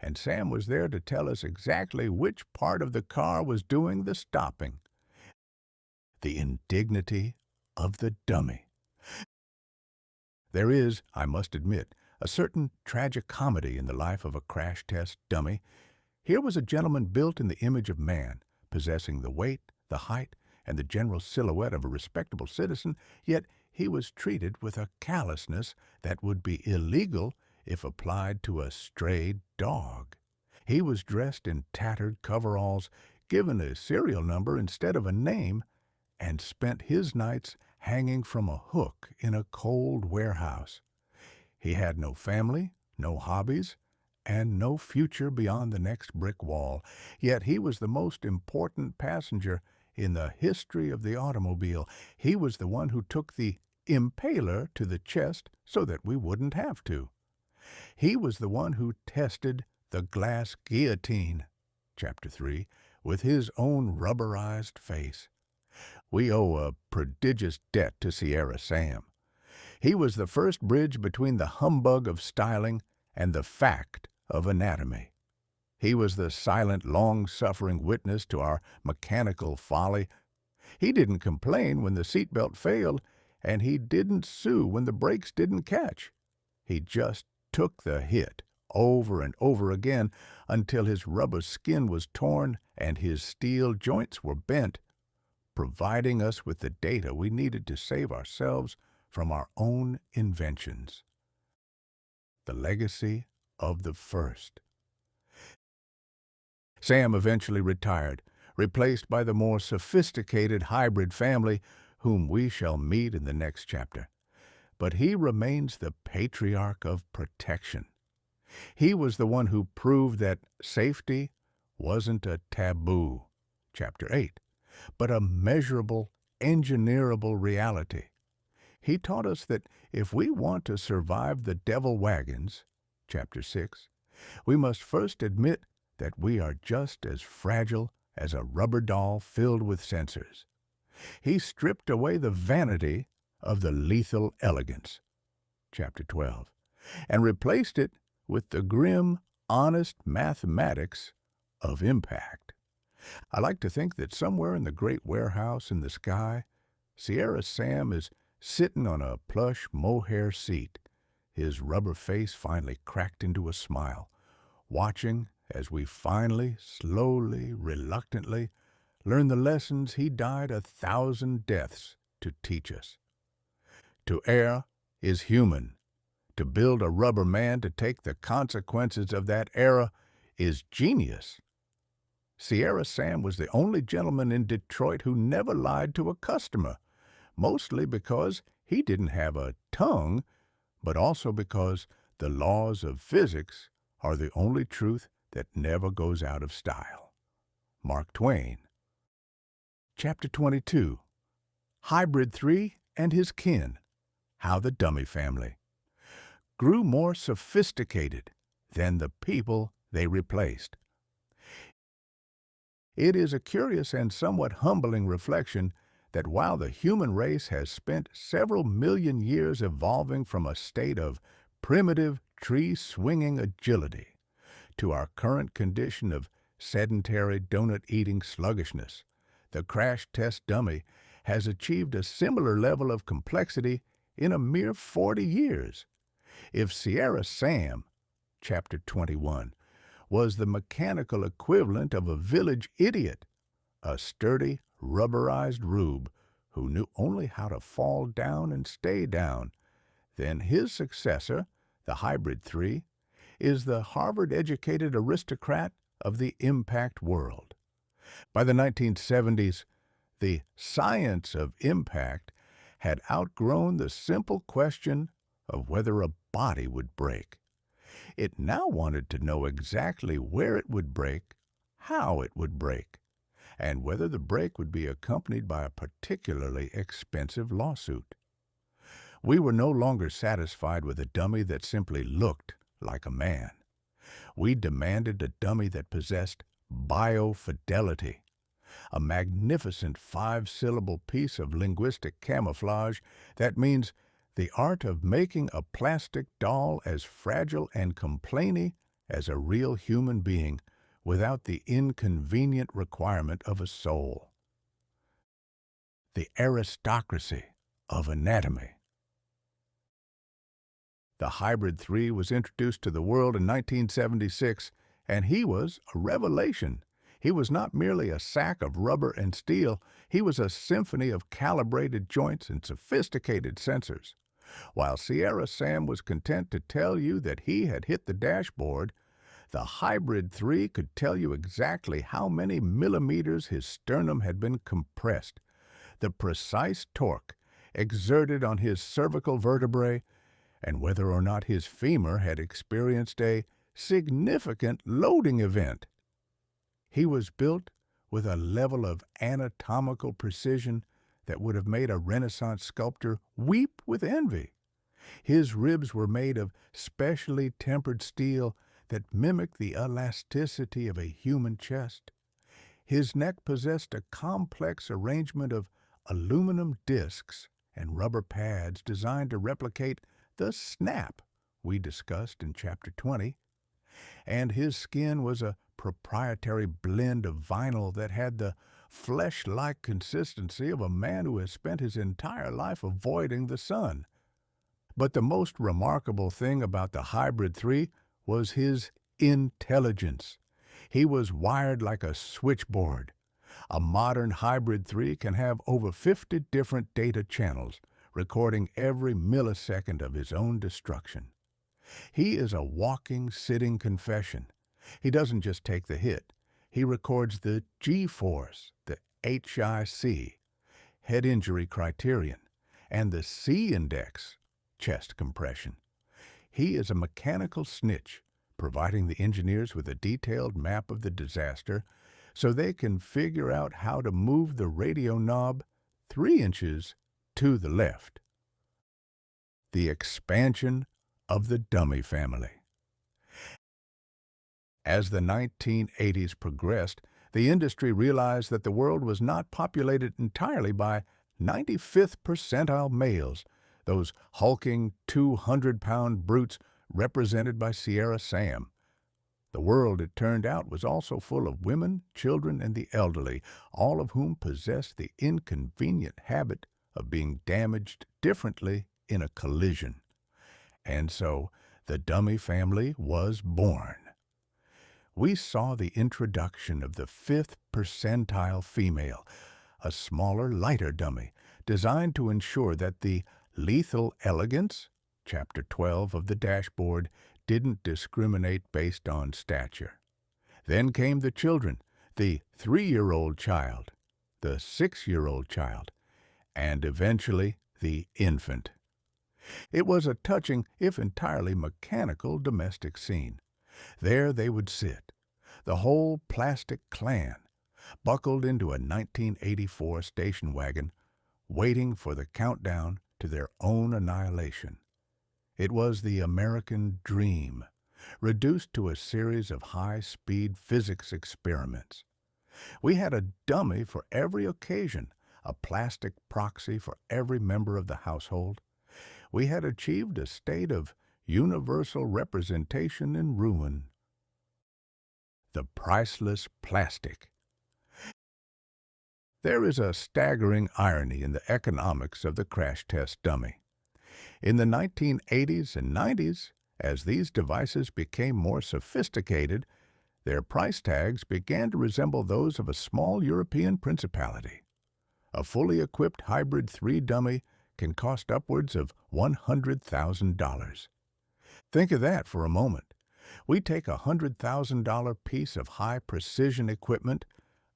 and Sam was there to tell us exactly which part of the car was doing the stopping. The indignity of the dummy. There is, I must admit, a certain tragicomedy in the life of a crash test dummy. Here was a gentleman built in the image of man, possessing the weight, the height, and the general silhouette of a respectable citizen, yet he was treated with a callousness that would be illegal if applied to a stray dog. He was dressed in tattered coveralls, given a serial number instead of a name, and spent his nights hanging from a hook in a cold warehouse. He had no family, no hobbies, and no future beyond the next brick wall, yet he was the most important passenger in the history of the automobile. He was the one who took the Impaler to the chest so that we wouldn't have to. He was the one who tested the glass guillotine, Chapter 3, with his own rubberized face. We owe a prodigious debt to Sierra Sam. He was the first bridge between the humbug of styling and the fact of anatomy. He was the silent, long-suffering witness to our mechanical folly. He didn't complain when the seatbelt failed, and he didn't sue when the brakes didn't catch. He just took the hit over and over again until his rubber skin was torn and his steel joints were bent, providing us with the data we needed to save ourselves from our own inventions. The legacy of the first. Sam eventually retired, replaced by the more sophisticated hybrid family whom we shall meet in the next chapter. But he remains the patriarch of protection. He was the one who proved that safety wasn't a taboo, Chapter 8, but a measurable, engineerable reality. He taught us that if we want to survive the devil wagons, Chapter 6, we must first admit that we are just as fragile as a rubber doll filled with sensors. He stripped away the vanity of the lethal elegance, Chapter 12, and replaced it with the grim, honest mathematics of impact. I like to think that somewhere in the great warehouse in the sky, Sierra Sam is sitting on a plush mohair seat, his rubber face finally cracked into a smile, watching as we finally, slowly, reluctantly, learn the lessons he died 1,000 deaths to teach us. To err is human. To build a rubber man to take the consequences of that error is genius. Sierra Sam was the only gentleman in Detroit who never lied to a customer, mostly because he didn't have a tongue, but also because the laws of physics are the only truth that never goes out of style. Mark Twain. Chapter 22. Hybrid 3 and His Kin. How the Dummy Family grew more sophisticated than the people they replaced. It is a curious and somewhat humbling reflection that while the human race has spent several million years evolving from a state of primitive, tree-swinging agility to our current condition of sedentary, donut-eating sluggishness, the crash test dummy has achieved a similar level of complexity in a mere 40 years. If Sierra Sam, Chapter 21, was the mechanical equivalent of a village idiot, a sturdy, rubberized rube who knew only how to fall down and stay down, then his successor, the Hybrid 3, is the Harvard-educated aristocrat of the impact world. By the 1970s, the science of impact had outgrown the simple question of whether a body would break. It now wanted to know exactly where it would break, how it would break, and whether the break would be accompanied by a particularly expensive lawsuit. We were no longer satisfied with a dummy that simply looked like a man. We demanded a dummy that possessed biofidelity, a magnificent 5-syllable piece of linguistic camouflage that means the art of making a plastic doll as fragile and complainy as a real human being without the inconvenient requirement of a soul. The aristocracy of anatomy. The Hybrid 3 was introduced to the world in 1976, and he was a revelation. He was not merely a sack of rubber and steel. He was a symphony of calibrated joints and sophisticated sensors. While Sierra Sam was content to tell you that he had hit the dashboard, the Hybrid 3 could tell you exactly how many millimeters his sternum had been compressed, the precise torque exerted on his cervical vertebrae, and whether or not his femur had experienced a significant loading event. He was built with a level of anatomical precision that would have made a Renaissance sculptor weep with envy. His ribs were made of specially tempered steel that mimicked the elasticity of a human chest. His neck possessed a complex arrangement of aluminum discs and rubber pads designed to replicate the snap we discussed in Chapter 20, and his skin was a proprietary blend of vinyl that had the flesh-like consistency of a man who has spent his entire life avoiding the sun. But the most remarkable thing about the Hybrid 3 was his intelligence. He was wired like a switchboard. A modern Hybrid 3 can have over 50 different data channels, recording every millisecond of his own destruction. He is a walking, sitting confession. He doesn't just take the hit. He records the G-force, the HIC, head injury criterion, and the C-index, chest compression. He is a mechanical snitch, providing the engineers with a detailed map of the disaster so they can figure out how to move the radio knob 3 inches to the left. The expansion of the dummy family. As the 1980s progressed, the industry realized that the world was not populated entirely by 95th percentile males, those hulking 200-pound brutes represented by Sierra Sam. The world, it turned out, was also full of women, children, and the elderly, all of whom possessed the inconvenient habit of being damaged differently in a collision. And so, the dummy family was born. We saw the introduction of the 5th percentile female, a smaller, lighter dummy, designed to ensure that the lethal elegance, Chapter 12 of the dashboard, didn't discriminate based on stature. Then came the children, the 3-year-old child, the 6-year-old child, and eventually the infant. It was a touching, if entirely mechanical, domestic scene. There they would sit, the whole plastic clan, buckled into a 1984 station wagon, waiting for the countdown to their own annihilation. It was the American dream, reduced to a series of high-speed physics experiments. We had a dummy for every occasion, a plastic proxy for every member of the household. We had achieved a state of universal representation in ruin. The priceless plastic. There is a staggering irony in the economics of the crash test dummy. In the 1980s and 90s, as these devices became more sophisticated, their price tags began to resemble those of a small European principality. A fully equipped Hybrid 3 dummy can cost upwards of $100,000. Think of that for a moment. We take a $100,000 piece of high-precision equipment,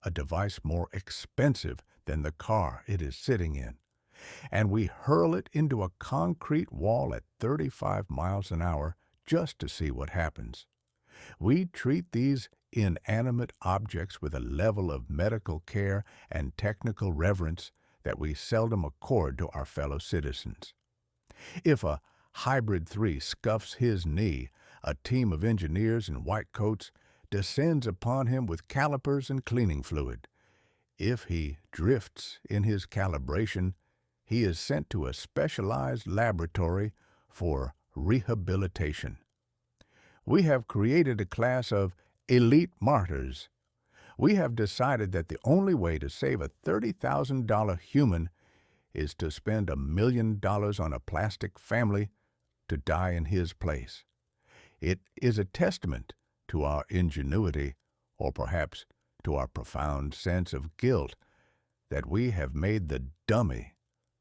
a device more expensive than the car it is sitting in, and we hurl it into a concrete wall at 35 miles an hour just to see what happens. We treat these inanimate objects with a level of medical care and technical reverence that we seldom accord to our fellow citizens. If a Hybrid 3 scuffs his knee, a team of engineers in white coats descends upon him with calipers and cleaning fluid. If he drifts in his calibration, he is sent to a specialized laboratory for rehabilitation. We have created a class of elite martyrs. We have decided that the only way to save a $30,000 human is to spend $1 million on a plastic family to die in his place. It is a testament to our ingenuity, or perhaps to our profound sense of guilt, that we have made the dummy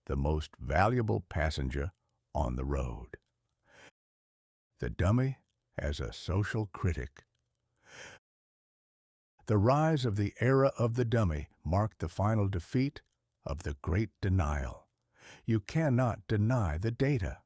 the most valuable passenger on the road. The dummy as a social critic. The rise of the era of the dummy marked the final defeat of the great denial. You cannot deny the data.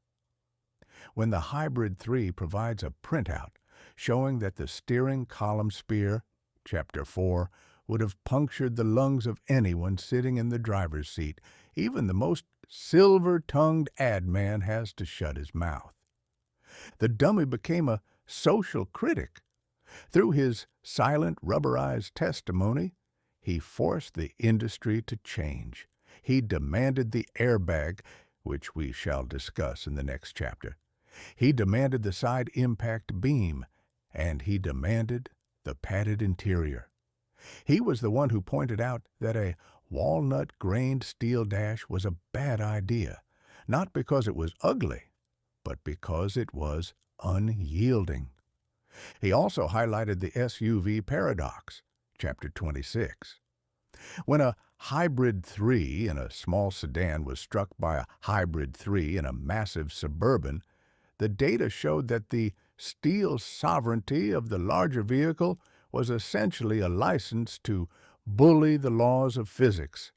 When the Hybrid 3 provides a printout showing that the steering column spear, Chapter 4, would have punctured the lungs of anyone sitting in the driver's seat, even the most silver-tongued ad man has to shut his mouth. The dummy became a social critic. Through his silent, rubberized testimony, he forced the industry to change. He demanded the airbag, which we shall discuss in the next chapter. He demanded the side impact beam, and he demanded the padded interior. He was the one who pointed out that a walnut-grained steel dash was a bad idea, not because it was ugly, but because it was unyielding. He also highlighted the SUV paradox, Chapter 26. When a Hybrid 3 in a small sedan was struck by a Hybrid 3 in a massive Suburban, the data showed that the steel sovereignty of the larger vehicle was essentially a license to bully the laws of physics.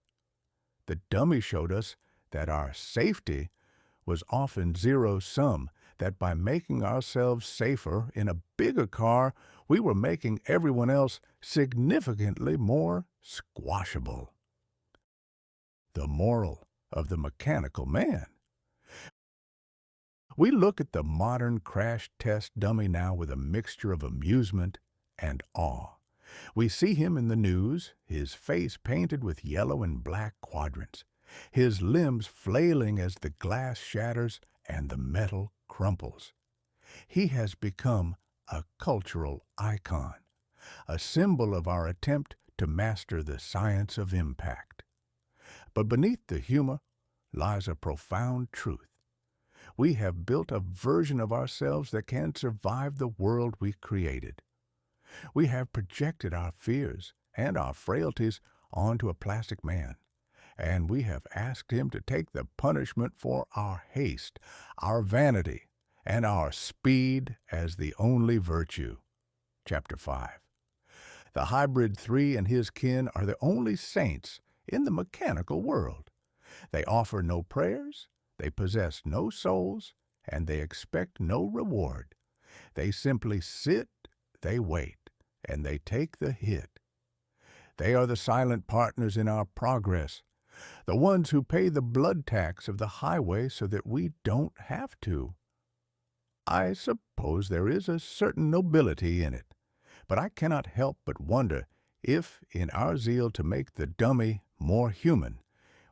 The dummy showed us that our safety was often zero-sum, that by making ourselves safer in a bigger car, we were making everyone else significantly more squashable. The moral of the mechanical man. We look at the modern crash test dummy now with a mixture of amusement and awe. We see him in the news, his face painted with yellow and black quadrants, his limbs flailing as the glass shatters and the metal crumples. He has become a cultural icon, a symbol of our attempt to master the science of impact. But beneath the humor lies a profound truth. We have built a version of ourselves that can survive the world we created. We have projected our fears and our frailties onto a plastic man, and we have asked him to take the punishment for our haste, our vanity, and our speed as the only virtue. Chapter 5. The Hybrid 3 and his kin are the only saints in the mechanical world. They offer no prayers, they possess no souls, and they expect no reward. They simply sit, they wait, and they take the hit. They are the silent partners in our progress, the ones who pay the blood tax of the highway so that we don't have to. I suppose there is a certain nobility in it, but I cannot help but wonder if, in our zeal to make the dummy more human,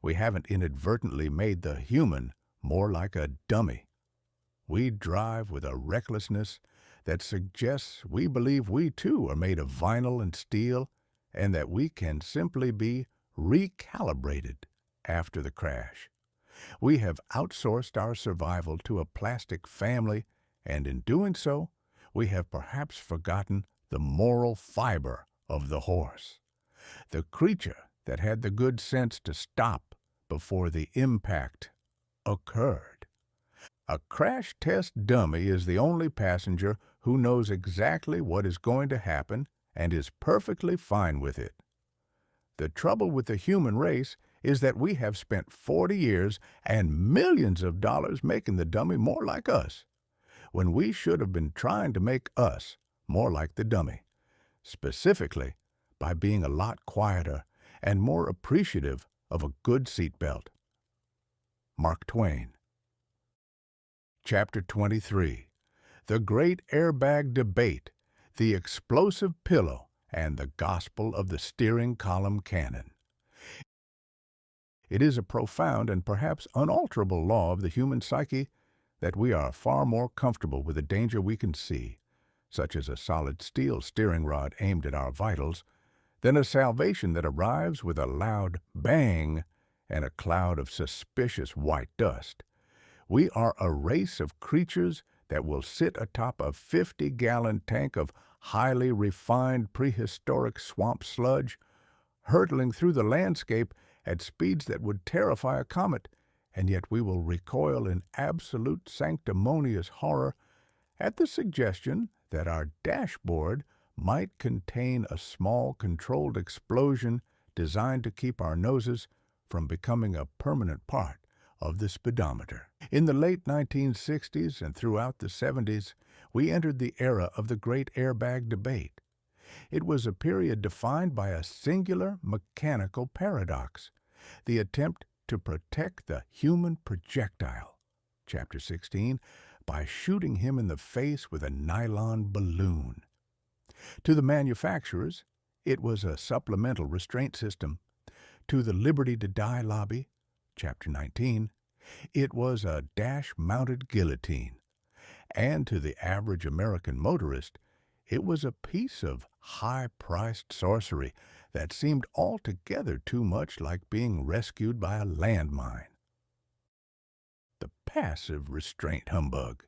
we haven't inadvertently made the human more like a dummy. We drive with a recklessness that suggests we believe we too are made of vinyl and steel, and that we can simply be recalibrated after the crash. We have outsourced our survival to a plastic family, and in doing so, we have perhaps forgotten the moral fiber of the horse, the creature that had the good sense to stop before the impact occurred. A crash test dummy is the only passenger who knows exactly what is going to happen and is perfectly fine with it. The trouble with the human race is that we have spent 40 years and millions of dollars making the dummy more like us, when we should have been trying to make us more like the dummy, specifically by being a lot quieter and more appreciative of a good seatbelt. Mark Twain. Chapter 23. The Great Airbag Debate, the Explosive Pillow, and the Gospel of the Steering Column Cannon. It is a profound and perhaps unalterable law of the human psyche that we are far more comfortable with a danger we can see, such as a solid steel steering rod aimed at our vitals, than a salvation that arrives with a loud bang and a cloud of suspicious white dust. We are a race of creatures that will sit atop a 50-gallon tank of highly refined prehistoric swamp sludge, hurtling through the landscape at speeds that would terrify a comet, and yet we will recoil in absolute sanctimonious horror at the suggestion that our dashboard might contain a small controlled explosion designed to keep our noses from becoming a permanent part of the speedometer. In the late 1960s and throughout the 70s, we entered the era of the great airbag debate. It was a period defined by a singular mechanical paradox, the attempt to protect the human projectile, Chapter 16, by shooting him in the face with a nylon balloon. To the manufacturers, it was a supplemental restraint system. To the Liberty to Die lobby, Chapter 19, it was a dash-mounted guillotine. And to the average American motorist, it was a piece of high-priced sorcery that seemed altogether too much like being rescued by a landmine. The passive restraint humbug.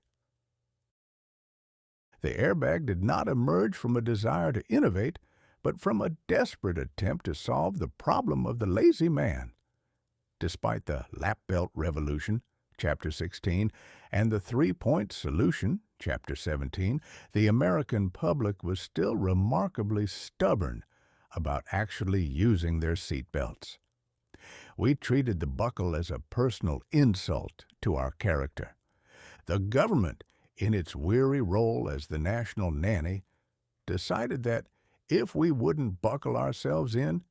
The airbag did not emerge from a desire to innovate, but from a desperate attempt to solve the problem of the lazy man. Despite the lap belt revolution, Chapter 16, and the three-point solution, Chapter 17, the American public was still remarkably stubborn about actually using their seat belts. We treated the buckle as a personal insult to our character. The government, in its weary role as the national nanny, decided that if we wouldn't buckle ourselves in,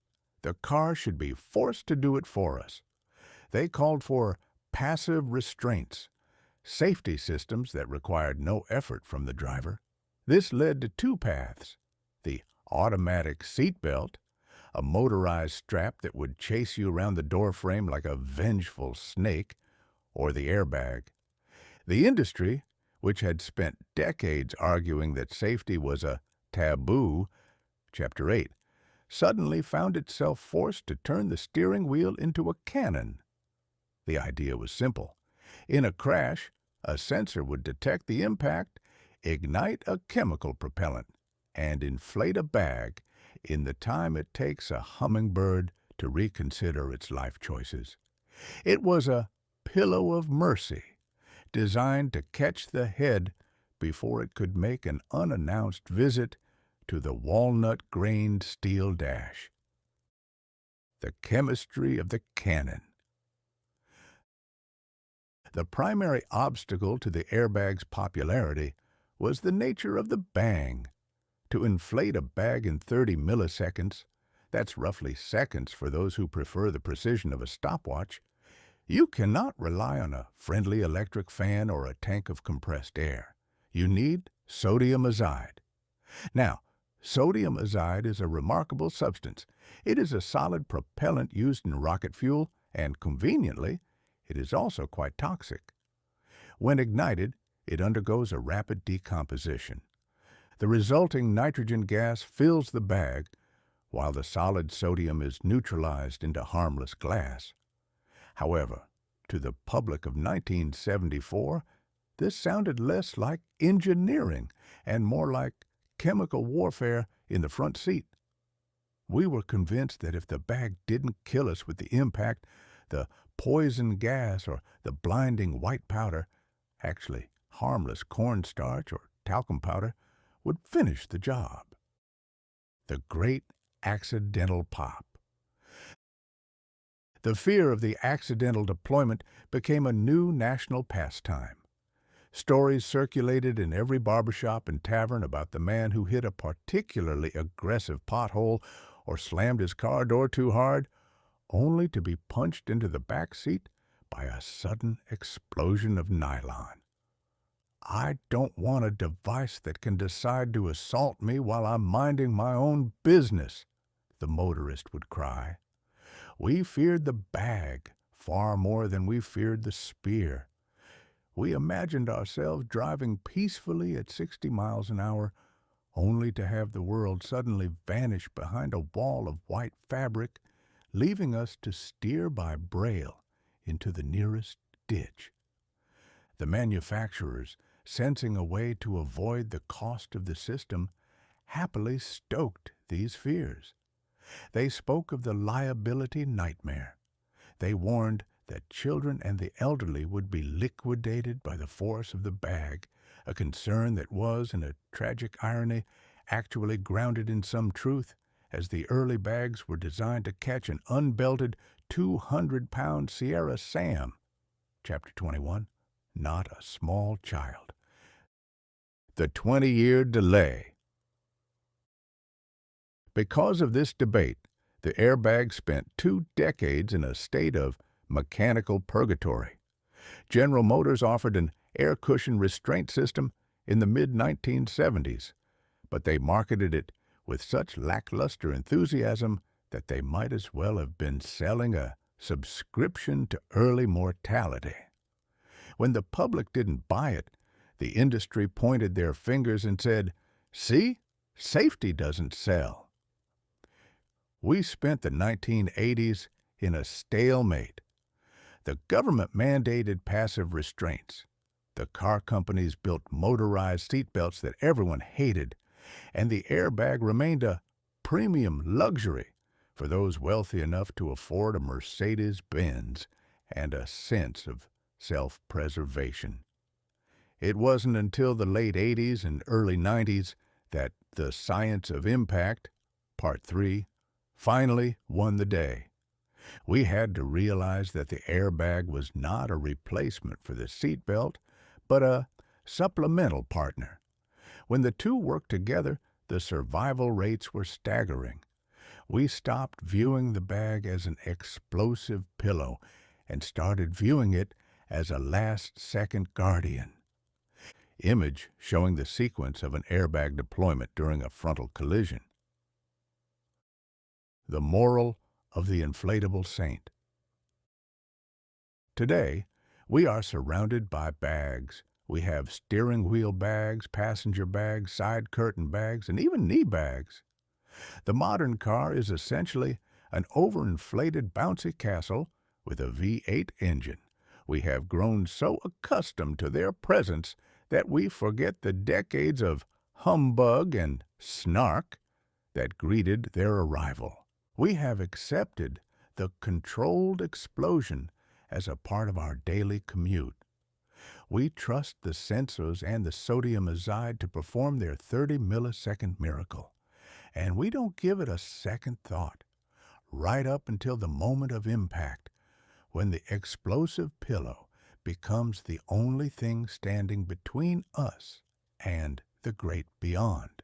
the car should be forced to do it for us. They called for passive restraints, safety systems that required no effort from the driver. This led to two paths: the automatic seat belt, a motorized strap that would chase you around the doorframe like a vengeful snake, or the airbag. The industry, which had spent decades arguing that safety was a taboo, Chapter 8, suddenly found itself forced to turn the steering wheel into a cannon. The idea was simple. In a crash, a sensor would detect the impact, ignite a chemical propellant, and inflate a bag in the time it takes a hummingbird to reconsider its life choices. It was a pillow of mercy, designed to catch the head before it could make an unannounced visit to the walnut-grained steel dash. The chemistry of the cannon. The primary obstacle to the airbag's popularity was the nature of the bang. To inflate a bag in 30 milliseconds, that's roughly seconds for those who prefer the precision of a stopwatch, you cannot rely on a friendly electric fan or a tank of compressed air. You need sodium azide. Now, sodium azide is a remarkable substance. It is a solid propellant used in rocket fuel, and conveniently, it is also quite toxic. When ignited, it undergoes a rapid decomposition. The resulting nitrogen gas fills the bag, while the solid sodium is neutralized into harmless glass. However, to the public of 1974, this sounded less like engineering and more like chemical warfare in the front seat. We were convinced that if the bag didn't kill us with the impact, the poison gas or the blinding white powder, actually harmless cornstarch or talcum powder, would finish the job. The Great Accidental Pop. The fear of the accidental deployment became a new national pastime. Stories circulated in every barbershop and tavern about the man who hit a particularly aggressive pothole or slammed his car door too hard, only to be punched into the back seat by a sudden explosion of nylon. I don't want a device that can decide to assault me while I'm minding my own business, the motorist would cry. We feared the bag far more than we feared the spear. We imagined ourselves driving peacefully at 60 miles an hour, only to have the world suddenly vanish behind a wall of white fabric, leaving us to steer by braille into the nearest ditch. The manufacturers, sensing a way to avoid the cost of the system, happily stoked these fears. They spoke of the liability nightmare. They warned that children and the elderly would be liquidated by the force of the bag, a concern that was, in a tragic irony, actually grounded in some truth, as the early bags were designed to catch an unbelted 200-pound Sierra Sam. Chapter 21, Not a Small Child. The 20-year delay. Because of this debate, the airbag spent 2 decades in a state of mechanical purgatory. General Motors offered an air cushion restraint system in the mid-1970s, but they marketed it with such lackluster enthusiasm that they might as well have been selling a subscription to early mortality. When the public didn't buy it, the industry pointed their fingers and said, "See, safety doesn't sell." We spent the 1980s in a stalemate. The government mandated passive restraints. The car companies built motorized seatbelts that everyone hated, and the airbag remained a premium luxury for those wealthy enough to afford a Mercedes-Benz and a sense of self-preservation. It wasn't until the late 80s and early 90s that The Science of Impact, Part 3, finally won the day. We had to realize that the airbag was not a replacement for the seatbelt, but a supplemental partner. When the two worked together, the survival rates were staggering. We stopped viewing the bag as an explosive pillow and started viewing it as a last-second guardian. Image showing the sequence of an airbag deployment during a frontal collision. The moral of the inflatable saint. Today, we are surrounded by bags. We have steering wheel bags, passenger bags, side curtain bags, and even knee bags. The modern car is essentially an overinflated bouncy castle with a V8 engine. We have grown so accustomed to their presence that we forget the decades of humbug and snark that greeted their arrival. We have accepted the controlled explosion as a part of our daily commute. We trust the sensors and the sodium azide to perform their 30-millisecond miracle, and we don't give it a second thought, right up until the moment of impact, when the explosive pillow becomes the only thing standing between us and the great beyond.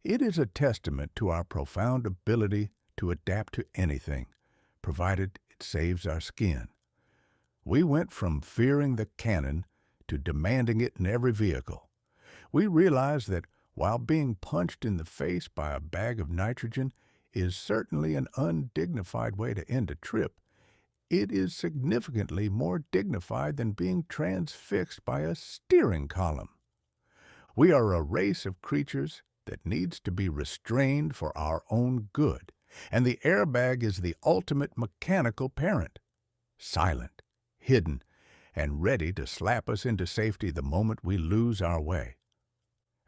It is a testament to our profound ability to adapt to anything, provided it saves our skin. We went from fearing the cannon to demanding it in every vehicle. We realized that while being punched in the face by a bag of nitrogen is certainly an undignified way to end a trip, it is significantly more dignified than being transfixed by a steering column. We are a race of creatures that needs to be restrained for our own good, and the airbag is the ultimate mechanical parent, silent, hidden, and ready to slap us into safety the moment we lose our way.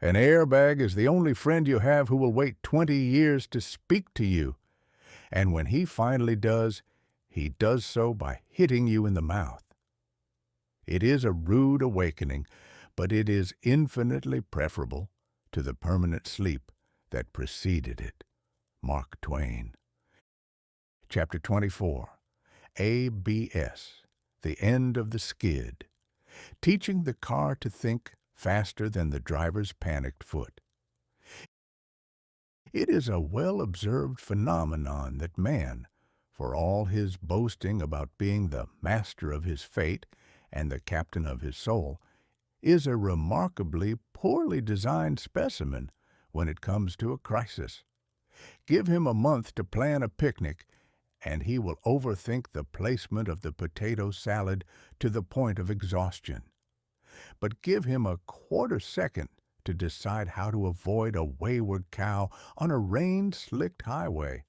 An airbag is the only friend you have who will wait 20 years to speak to you, and when he finally does, he does so by hitting you in the mouth. It is a rude awakening, but it is infinitely preferable to the permanent sleep that preceded it. Mark Twain. Chapter 24. ABS. The End of the Skid. Teaching the car to think faster than the driver's panicked foot. It is a well-observed phenomenon that man, for all his boasting about being the master of his fate and the captain of his soul, is a remarkably poorly designed specimen when it comes to a crisis. Give him a month to plan a picnic, and he will overthink the placement of the potato salad to the point of exhaustion. But give him a quarter second to decide how to avoid a wayward cow on a rain-slicked highway,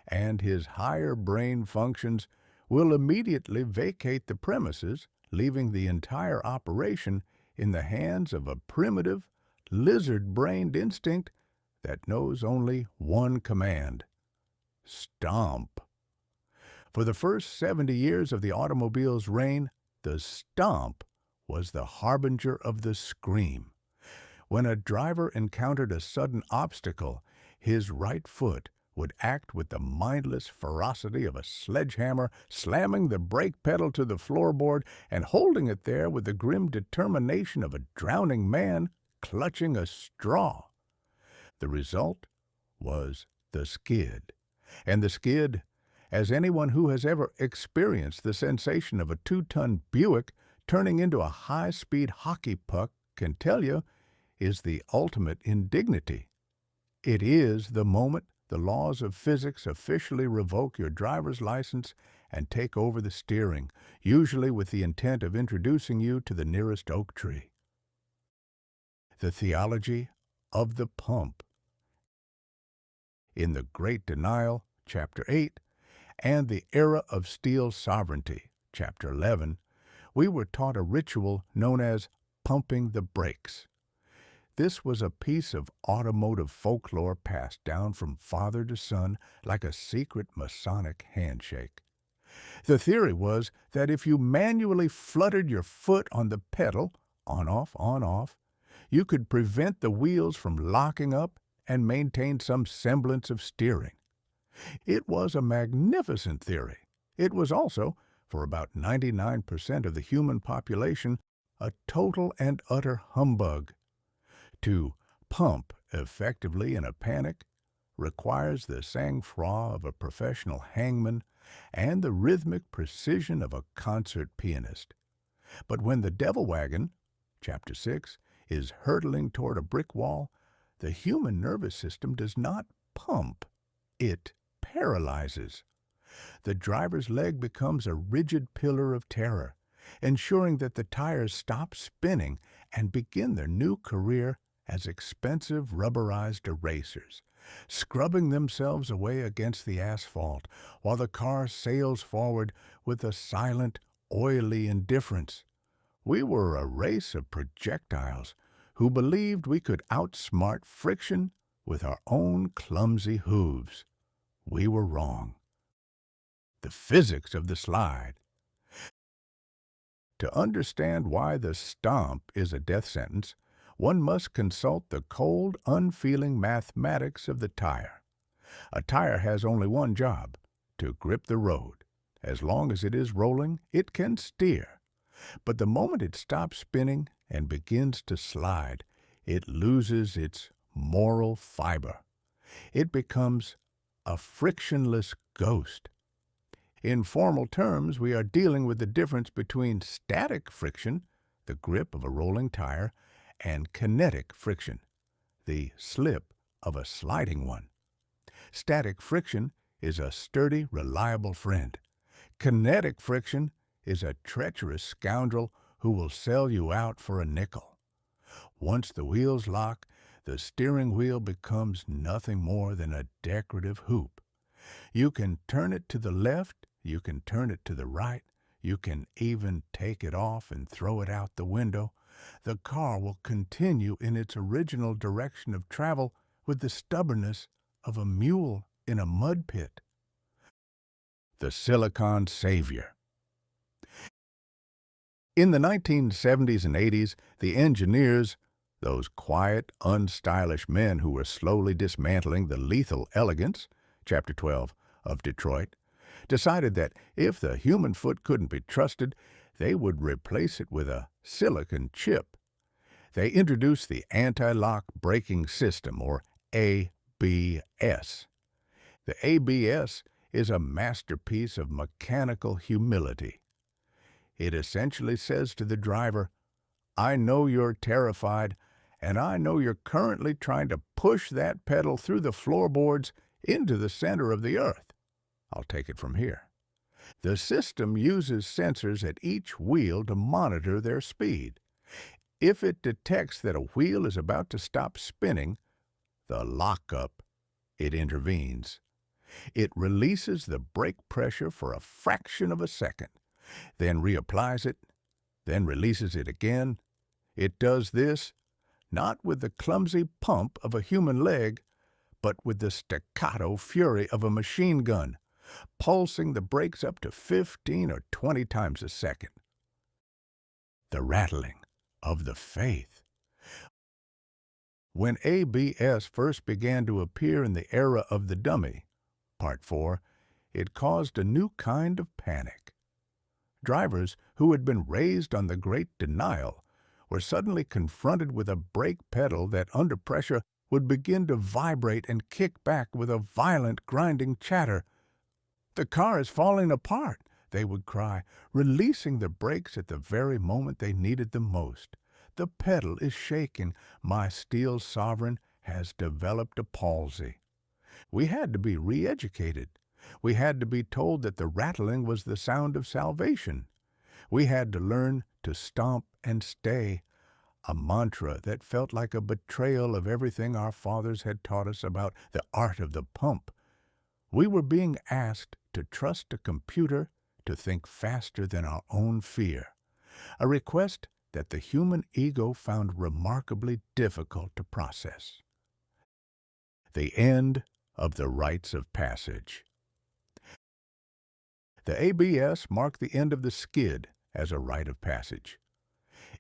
and his higher brain functions will immediately vacate the premises, leaving the entire operation in the hands of a primitive, lizard-brained instinct that knows only one command: stomp. For the first 70 years of the automobile's reign, the stomp was the harbinger of the scream. When a driver encountered a sudden obstacle, his right foot would act with the mindless ferocity of a sledgehammer, slamming the brake pedal to the floorboard and holding it there with the grim determination of a drowning man clutching a straw. The result was the skid. And the skid, as anyone who has ever experienced the sensation of a 2-ton Buick turning into a high-speed hockey puck can tell you, is the ultimate indignity. It is the moment the laws of physics officially revoke your driver's license and take over the steering, usually with the intent of introducing you to the nearest oak tree. The theology of the pump. In The Great Denial, Chapter 8, and The Era of Steel Sovereignty, Chapter 11, we were taught a ritual known as pumping the brakes. This was a piece of automotive folklore passed down from father to son like a secret Masonic handshake. The theory was that if you manually fluttered your foot on the pedal, on-off, you could prevent the wheels from locking up and maintain some semblance of steering. It was a magnificent theory. It was also, for about 99% of the human population, a total and utter humbug. To pump effectively in a panic requires the sang-froid of a professional hangman and the rhythmic precision of a concert pianist. But when the devil wagon, Chapter 6, is hurtling toward a brick wall, the human nervous system does not pump, it paralyzes. The driver's leg becomes a rigid pillar of terror, ensuring that the tires stop spinning and begin their new career as expensive rubberized erasers, scrubbing themselves away against the asphalt while the car sails forward with a silent, oily indifference. We were a race of projectiles who believed we could outsmart friction with our own clumsy hooves. We were wrong. The physics of the slide. To understand why the stomp is a death sentence, one must consult the cold, unfeeling mathematics of the tire. A tire has only one job, to grip the road. As long as it is rolling, it can steer. But the moment it stops spinning and begins to slide, it loses its moral fiber. It becomes a frictionless ghost. In formal terms, we are dealing with the difference between static friction, the grip of a rolling tire, and kinetic friction, the slip of a sliding one. Static friction is a sturdy, reliable friend. Kinetic friction is a treacherous scoundrel who will sell you out for a nickel. Once the wheels lock, the steering wheel becomes nothing more than a decorative hoop. You can turn it to the left, you can turn it to the right, you can even take it off and throw it out the window. The car will continue in its original direction of travel with the stubbornness of a mule in a mud pit. The Silicon Savior. In the 1970s and 80s, the engineers, those quiet, unstylish men who were slowly dismantling the lethal elegance, Chapter 12, of Detroit, decided that if the human foot couldn't be trusted, they would replace it with a silicon chip. They introduced the Anti-Lock Braking System, or ABS. The ABS is a masterpiece of mechanical humility. It essentially says to the driver, I know you're terrified, and I know you're currently trying to push that pedal through the floorboards into the center of the earth. I'll take it from here. The system uses sensors at each wheel to monitor their speed. If it detects that a wheel is about to stop spinning, the lockup, it intervenes. It releases the brake pressure for a fraction of a second, then reapplies it, then releases it again. It does this not with the clumsy pump of a human leg, but with the staccato fury of a machine gun, pulsing the brakes up to 15 or 20 times a second. The rattling of the faith. When ABS first began to appear in the era of the dummy, Part 4, it caused a new kind of panic. Drivers who had been raised on the great denial were suddenly confronted with a brake pedal that, under pressure, would begin to vibrate and kick back with a violent, grinding chatter. "The car is falling apart," they would cry, releasing the brakes at the very moment they needed them most. "The pedal is shaking. My steel sovereign has developed a palsy." We had to be re-educated. We had to be told that the rattling was the sound of salvation. We had to learn to stomp and stay, a mantra that felt like a betrayal of everything our fathers had taught us about the art of the pump. We were being asked to trust a computer to think faster than our own fear, a request that the human ego found remarkably difficult to process. The end of the rites of passage. The ABS marked the end of the skid as a rite of passage.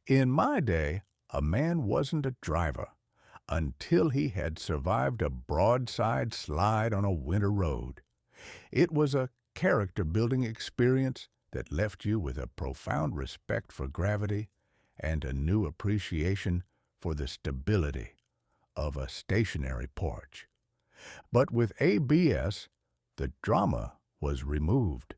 In my day, a man wasn't a driver until he had survived a broadside slide on a winter road. It was a character-building experience that left you with a profound respect for gravity and a new appreciation for the stability of a stationary porch. But with ABS, the drama was removed.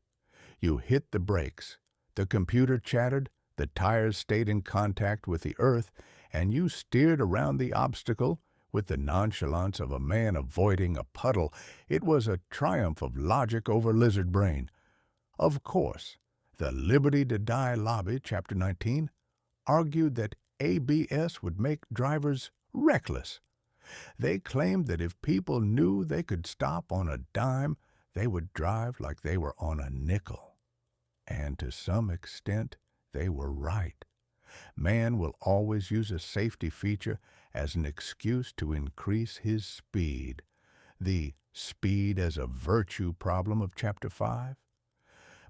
You hit the brakes, the computer chattered, the tires stayed in contact with the earth, and you steered around the obstacle with the nonchalance of a man avoiding a puddle. It was a triumph of logic over lizard brain. Of course, the Liberty to Die lobby, Chapter 19, argued that ABS would make drivers reckless. They claimed that if people knew they could stop on a dime, they would drive like they were on a nickel. And to some extent, they were right. Man will always use a safety feature as an excuse to increase his speed. The speed as a virtue problem of Chapter 5.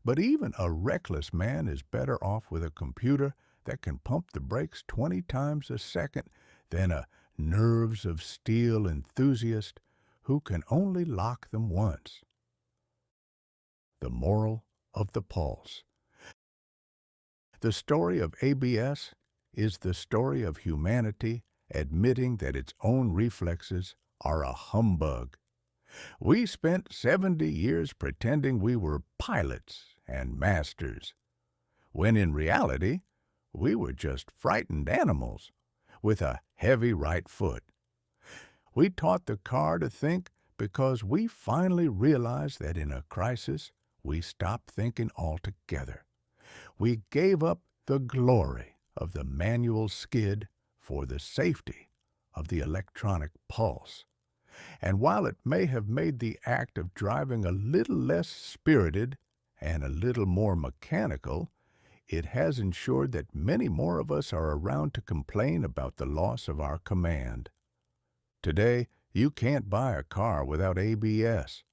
But even a reckless man is better off with a computer that can pump the brakes 20 times a second than a nerves of steel enthusiast who can only lock them once. The moral of the pulse. The story of ABS is the story of humanity admitting that its own reflexes are a humbug. We spent 70 years pretending we were pilots and masters, when in reality, we were just frightened animals with a heavy right foot. We taught the car to think because we finally realized that in a crisis, we stopped thinking altogether. We gave up the glory of the manual skid for the safety of the electronic pulse. And while it may have made the act of driving a little less spirited and a little more mechanical, it has ensured that many more of us are around to complain about the loss of our command. Today, you can't buy a car without ABS.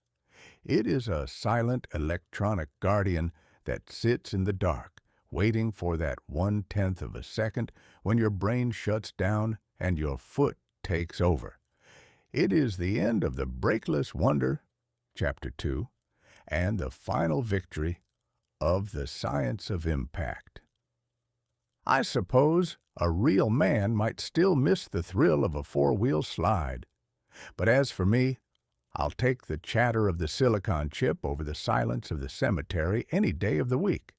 It is a silent electronic guardian that sits in the dark, waiting for that 1/10 of a second when your brain shuts down and your foot takes over. It is the end of the Brakeless Wonder, Chapter 2, and the final victory of the science of impact. I suppose a real man might still miss the thrill of a four-wheel slide, but as for me, I'll take the chatter of the silicon chip over the silence of the cemetery any day of the week.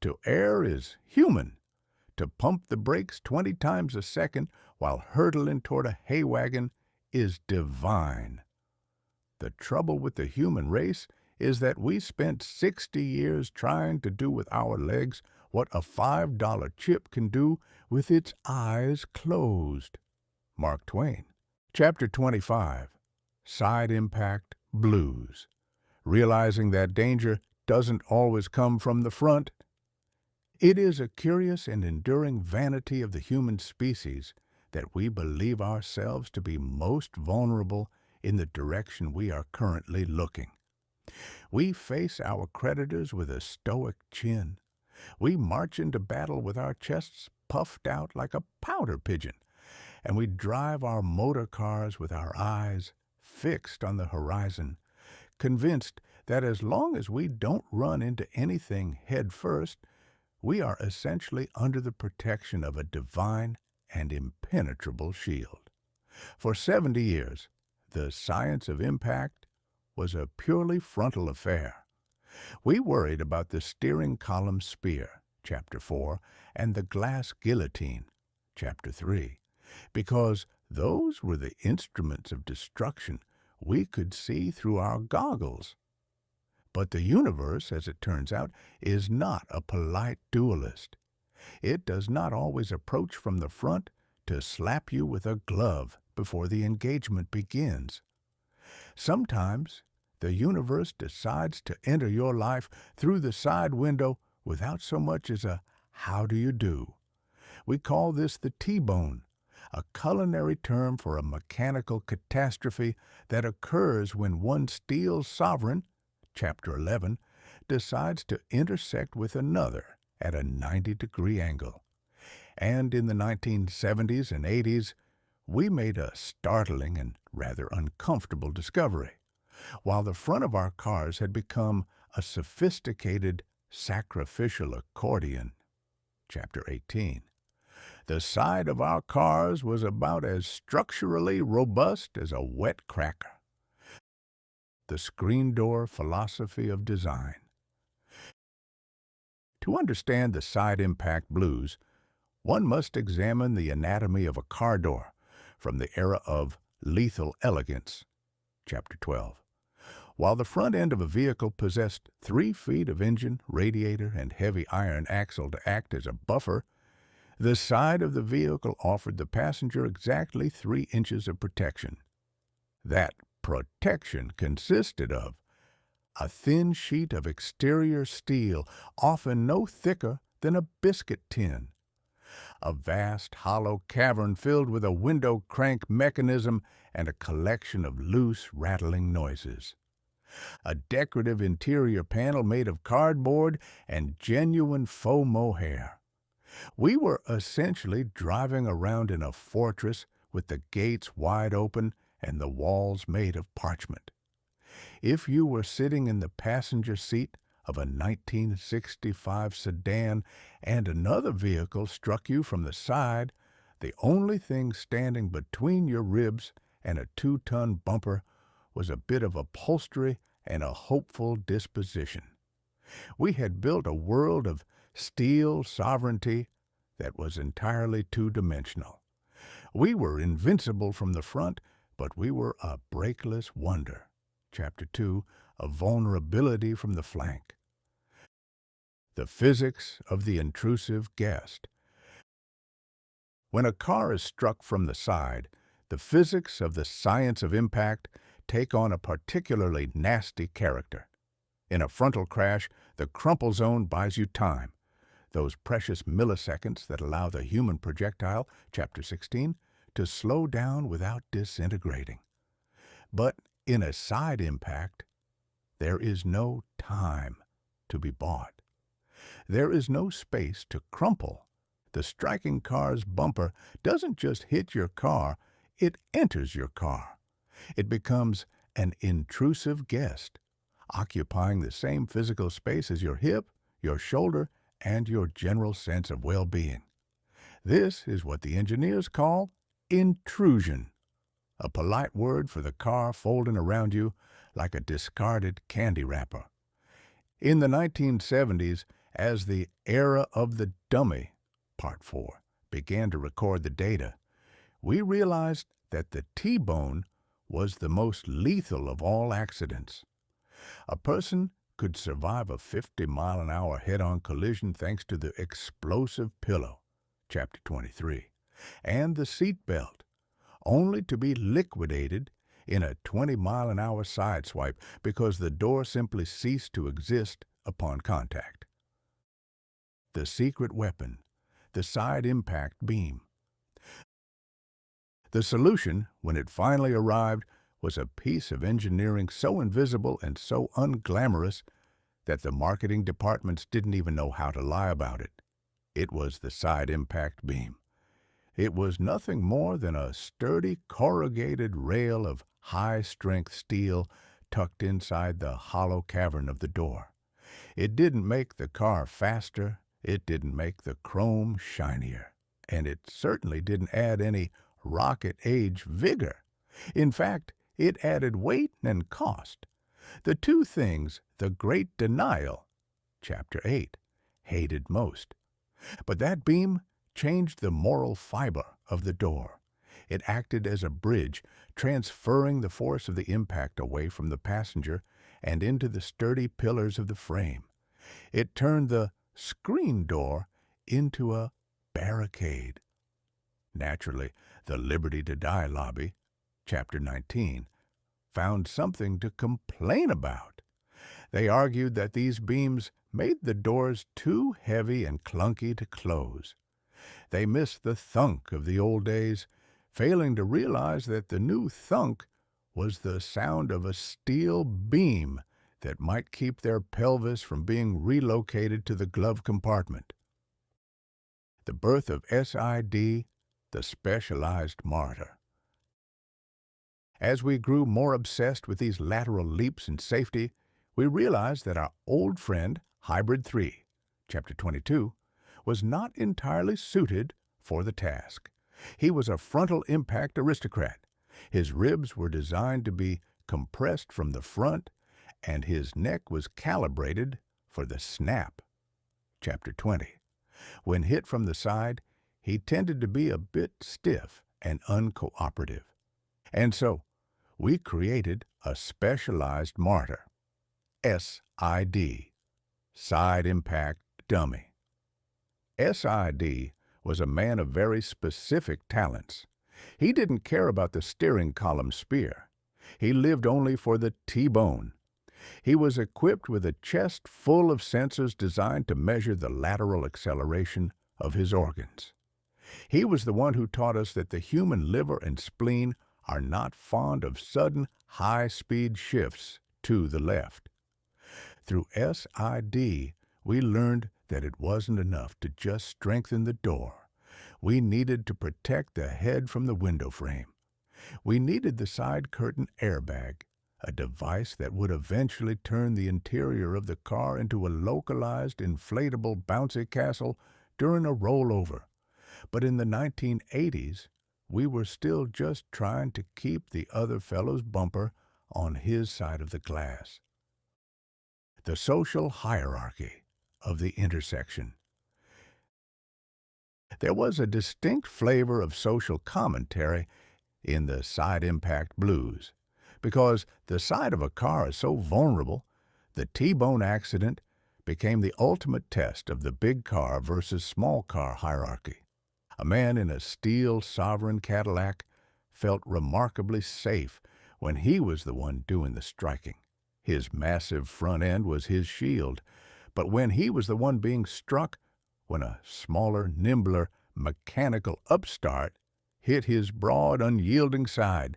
To err is human. To pump the brakes 20 times a second while hurtling toward a hay wagon is divine. The trouble with the human race is that we spent 60 years trying to do with our legs what a $5 chip can do with its eyes closed. Mark Twain. Chapter 25. Side Impact Blues. Realizing that danger doesn't always come from the front. It is a curious and enduring vanity of the human species that we believe ourselves to be most vulnerable in the direction we are currently looking. We face our creditors with a stoic chin. We march into battle with our chests puffed out like a powder pigeon, and we drive our motor cars with our eyes fixed on the horizon, convinced that as long as we don't run into anything head first, we are essentially under the protection of a divine and impenetrable shield. For 70 years, the science of impact was a purely frontal affair. We worried about the steering column spear, Chapter 4, and the glass guillotine, Chapter 3, because those were the instruments of destruction we could see through our goggles. But the universe, as it turns out, is not a polite duelist. It does not always approach from the front to slap you with a glove before the engagement begins. Sometimes the universe decides to enter your life through the side window without so much as a "how do you do." We call this the T-bone, a culinary term for a mechanical catastrophe that occurs when one steel sovereign, Chapter 11, decides to intersect with another at a 90-degree angle. And in the 1970s and 80s, we made a startling and rather uncomfortable discovery. While the front of our cars had become a sophisticated sacrificial accordion, Chapter 18, the side of our cars was about as structurally robust as a wet cracker. The screen door philosophy of design. To understand the side impact blues, one must examine the anatomy of a car door from the era of lethal elegance, Chapter 12. While the front end of a vehicle possessed 3 feet of engine, radiator, and heavy iron axle to act as a buffer, the side of the vehicle offered the passenger exactly 3 inches of protection. That protection consisted of a thin sheet of exterior steel, often no thicker than a biscuit tin, a vast hollow cavern filled with a window crank mechanism and a collection of loose, rattling noises, a decorative interior panel made of cardboard and genuine faux mohair. We were essentially driving around in a fortress with the gates wide open and the walls made of parchment. If you were sitting in the passenger seat of a 1965 sedan and another vehicle struck you from the side, the only thing standing between your ribs and a 2-ton bumper was a bit of upholstery and a hopeful disposition. We had built a world of steel sovereignty that was entirely two-dimensional. We were invincible from the front, but we were a brakeless wonder. Chapter 2, a vulnerability from the flank. The physics of the intrusive guest. When a car is struck from the side, the physics of the science of impact take on a particularly nasty character. In a frontal crash, the crumple zone buys you time, those precious milliseconds that allow the human projectile, Chapter 16, to slow down without disintegrating. But in a side impact, there is no time to be bought. There is no space to crumple. The striking car's bumper doesn't just hit your car, it enters your car. It becomes an intrusive guest, occupying the same physical space as your hip, your shoulder, and your general sense of well-being. This is what the engineers call intrusion, a polite word for the car folding around you like a discarded candy wrapper. In the 1970s, as the era of the dummy, Part 4, began to record the data, we realized that the T-bone was the most lethal of all accidents. A person could survive a 50-mile-an-hour head-on collision thanks to the explosive pillow, Chapter 23, and the seat belt, only to be liquidated in a 20-mile-an-hour sideswipe because the door simply ceased to exist upon contact. The secret weapon, the side impact beam. The solution, when it finally arrived, was a piece of engineering so invisible and so unglamorous that the marketing departments didn't even know how to lie about it. It was the side impact beam. It was nothing more than a sturdy corrugated rail of high-strength steel tucked inside the hollow cavern of the door. It didn't make the car faster, it didn't make the chrome shinier, and it certainly didn't add any rocket-age vigor. In fact, it added weight and cost. The two things the Great Denial, Chapter 8, hated most. But that beam changed the moral fiber of the door. It acted as a bridge, transferring the force of the impact away from the passenger and into the sturdy pillars of the frame. It turned the screen door into a barricade. Naturally, the Liberty to Die lobby, Chapter 19, found something to complain about. They argued that these beams made the doors too heavy and clunky to close. They missed the thunk of the old days, failing to realize that the new thunk was the sound of a steel beam that might keep their pelvis from being relocated to the glove compartment. The birth of SID, the specialized martyr. As we grew more obsessed with these lateral leaps in safety, we realized that our old friend, Hybrid 3, Chapter 22, was not entirely suited for the task. He was a frontal impact aristocrat. His ribs were designed to be compressed from the front, and his neck was calibrated for the snap. Chapter 20. When hit from the side, he tended to be a bit stiff and uncooperative. And so, we created a specialized martyr, SID, Side Impact Dummy. SID was a man of very specific talents. He didn't care about the steering column spear. He lived only for the T-bone. He was equipped with a chest full of sensors designed to measure the lateral acceleration of his organs. He was the one who taught us that the human liver and spleen are not fond of sudden, high-speed shifts to the left. Through SID, we learned that it wasn't enough to just strengthen the door. We needed to protect the head from the window frame. We needed the side curtain airbag, a device that would eventually turn the interior of the car into a localized, inflatable bouncy castle during a rollover. But in the 1980s, we were still just trying to keep the other fellow's bumper on his side of the glass. The social hierarchy of the intersection. There was a distinct flavor of social commentary in the side impact blues. Because the side of a car is so vulnerable, the T-bone accident became the ultimate test of the big car versus small car hierarchy. A man in a steel Sovereign Cadillac felt remarkably safe when he was the one doing the striking. His massive front end was his shield, but when he was the one being struck, when a smaller, nimbler Mechanical Upstart hit his broad, unyielding side,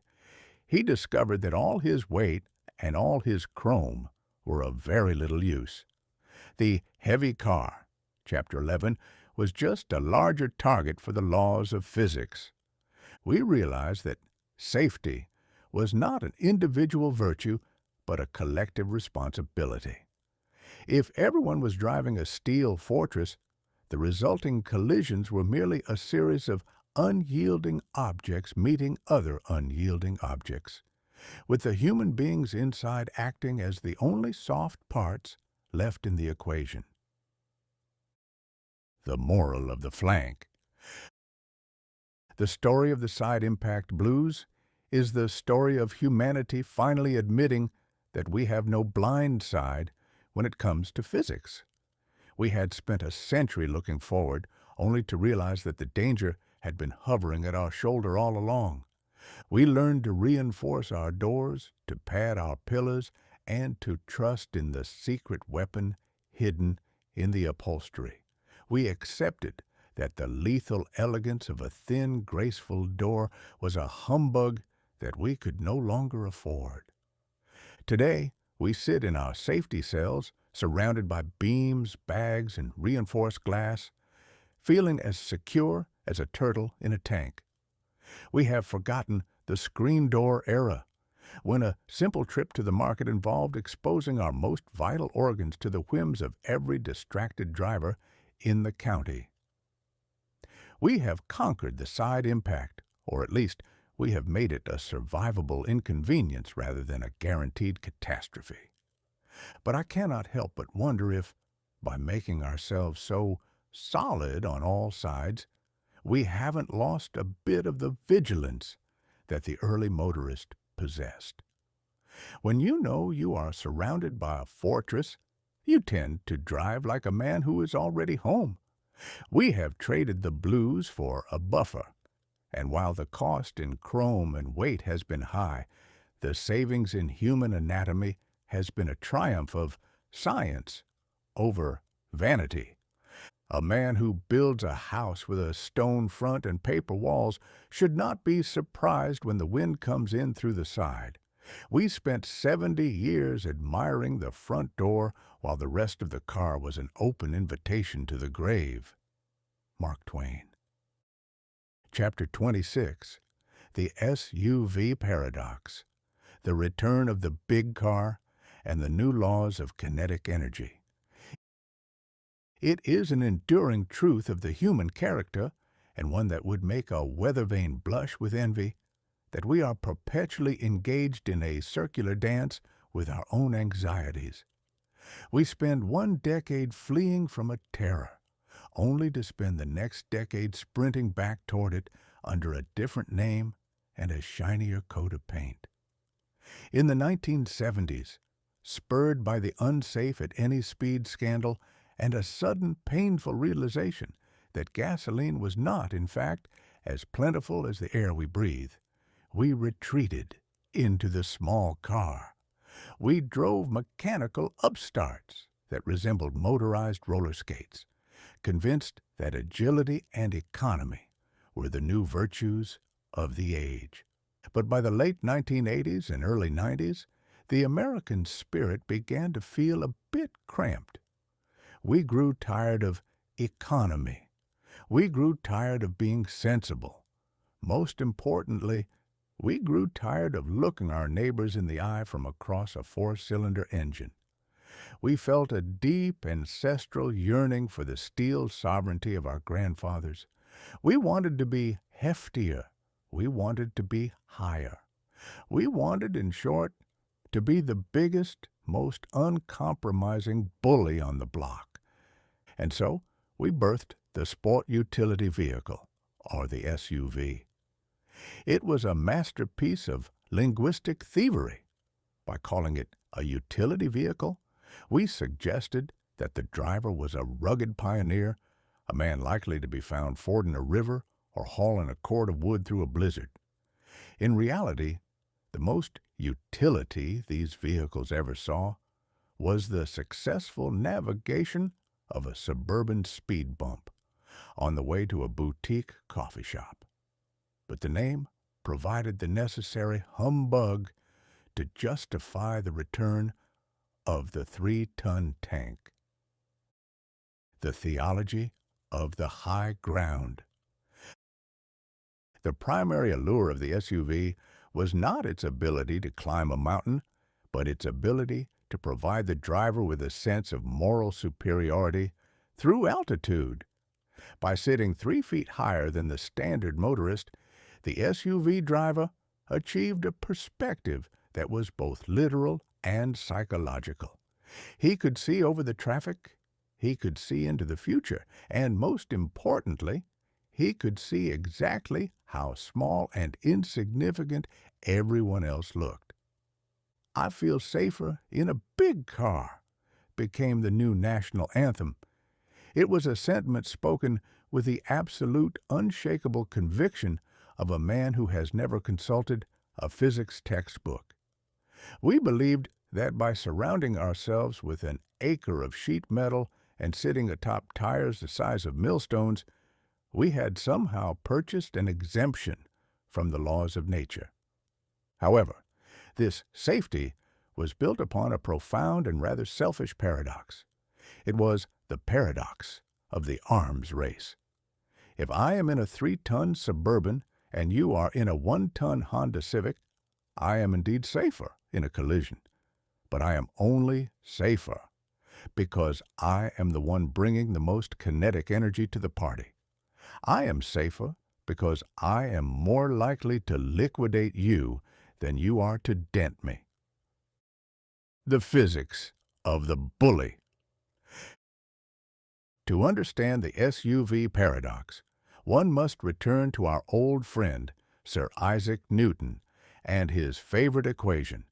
he discovered that all his weight and all his chrome were of very little use. The heavy car, Chapter 11, was just a larger target for the laws of physics. We realized that safety was not an individual virtue, but a collective responsibility. If everyone was driving a steel fortress, the resulting collisions were merely a series of unyielding objects meeting other unyielding objects, with the human beings inside acting as the only soft parts left in the equation. The moral of the flank. The story of the side impact blues is the story of humanity finally admitting that we have no blind side when it comes to physics. We had spent a century looking forward, only to realize that the danger had been hovering at our shoulder all along. We learned to reinforce our doors, to pad our pillars, and to trust in the secret weapon hidden in the upholstery. We accepted that the lethal elegance of a thin, graceful door was a humbug that we could no longer afford. Today, we sit in our safety cells, surrounded by beams, bags, and reinforced glass, feeling as secure as a turtle in a tank. We have forgotten the screen door era. when a simple trip to the market involved exposing our most vital organs to the whims of every distracted driver in the county. We have conquered the side impact, or at least we have made it a survivable inconvenience rather than a guaranteed catastrophe. But I cannot help but wonder if, by making ourselves so solid on all sides, we haven't lost a bit of the vigilance that the early motorist possessed. When you know you are surrounded by a fortress, you tend to drive like a man who is already home. We have traded the blues for a buffer, and while the cost in chrome and weight has been high, the savings in human anatomy has been a triumph of science over vanity. A man who builds a house with a stone front and paper walls should not be surprised when the wind comes in through the side. We spent 70 years admiring the front door while the rest of the car was an open invitation to the grave. Mark Twain. Chapter 26. The SUV Paradox. The Return of the Big Car and the New Laws of Kinetic Energy. It is an enduring truth of the human character, and one that would make a weather-vane blush with envy, that we are perpetually engaged in a circular dance with our own anxieties. We spend one decade fleeing from a terror, only to spend the next decade sprinting back toward it under a different name and a shinier coat of paint. In the 1970s, spurred by the unsafe at any speed scandal and a sudden painful realization that gasoline was not, in fact, as plentiful as the air we breathe, we retreated into the small car. We drove mechanical upstarts that resembled motorized roller skates, convinced that agility and economy were the new virtues of the age. But by the late 1980s and early 90s, the American spirit began to feel a bit cramped. We grew tired of economy. We grew tired of being sensible. Most importantly, we grew tired of looking our neighbors in the eye from across a four-cylinder engine. We felt a deep ancestral yearning for the steel sovereignty of our grandfathers. We wanted to be heftier. We wanted to be higher. We wanted, in short, to be the biggest, most uncompromising bully on the block. And so we birthed the Sport Utility Vehicle, or the SUV. It was a masterpiece of linguistic thievery. By calling it a utility vehicle, we suggested that the driver was a rugged pioneer, a man likely to be found fording a river or hauling a cord of wood through a blizzard. In reality, the most utility these vehicles ever saw was the successful navigation of a suburban speed bump on the way to a boutique coffee shop. But the name provided the necessary humbug to justify the return of the 3-ton tank. The theology of the high ground. The primary allure of the SUV was not its ability to climb a mountain, but its ability to provide the driver with a sense of moral superiority through altitude. By sitting 3 feet higher than the standard motorist, the SUV driver achieved a perspective that was both literal and psychological. He could see over the traffic, he could see into the future, and most importantly, he could see exactly how small and insignificant everyone else looked. "I feel safer in a big car" became the new national anthem. It was a sentiment spoken with the absolute, unshakable conviction of a man who has never consulted a physics textbook. We believed that by surrounding ourselves with an acre of sheet metal and sitting atop tires the size of millstones, we had somehow purchased an exemption from the laws of nature. However, this safety was built upon a profound and rather selfish paradox. It was the paradox of the arms race. If I am in a 3-ton Suburban and you are in a 1-ton Honda Civic, I am indeed safer in a collision, but I am only safer because I am the one bringing the most kinetic energy to the party. I am safer because I am more likely to liquidate you than you are to dent me. The physics of the bully. To understand the SUV paradox, one must return to our old friend, Sir Isaac Newton, and his favorite equation,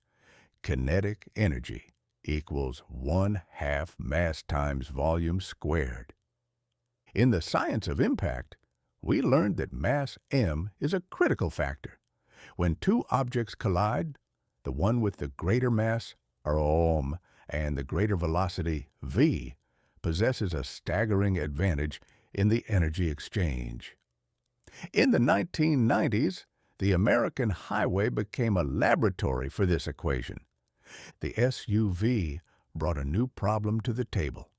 kinetic energy equals 1/2 mass times volume squared. In the science of impact, we learned that mass m is a critical factor. When two objects collide, the one with the greater mass, ρ, and the greater velocity, v, possesses a staggering advantage in the energy exchange. In the 1990s, the American highway became a laboratory for this equation. The SUV brought a new problem to the table: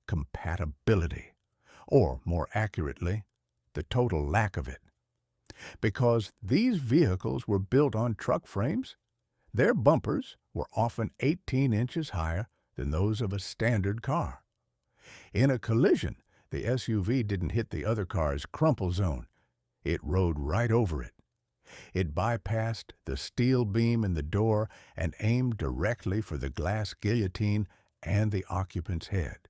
compatibility, or more accurately, the total lack of it. Because these vehicles were built on truck frames, their bumpers were often 18 inches higher than those of a standard car. In a collision, the SUV didn't hit the other car's crumple zone. It rode right over it. It bypassed the steel beam in the door and aimed directly for the glass guillotine and the occupant's head.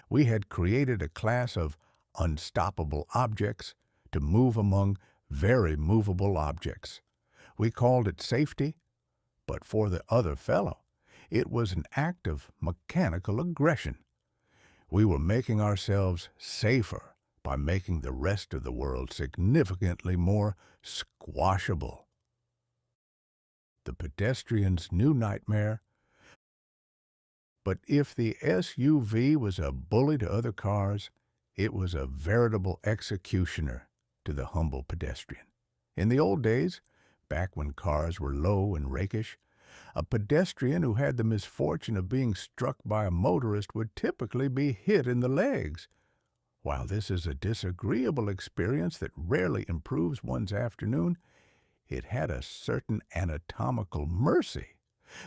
We had created a class of unstoppable objects to move among very movable objects. We called it safety, but for the other fellow, it was an act of mechanical aggression. We were making ourselves safer by making the rest of the world significantly more squashable. The pedestrian's new nightmare. But if the SUV was a bully to other cars, it was a veritable executioner to the humble pedestrian. In the old days, back when cars were low and rakish, a pedestrian who had the misfortune of being struck by a motorist would typically be hit in the legs. While this is a disagreeable experience that rarely improves one's afternoon, it had a certain anatomical mercy.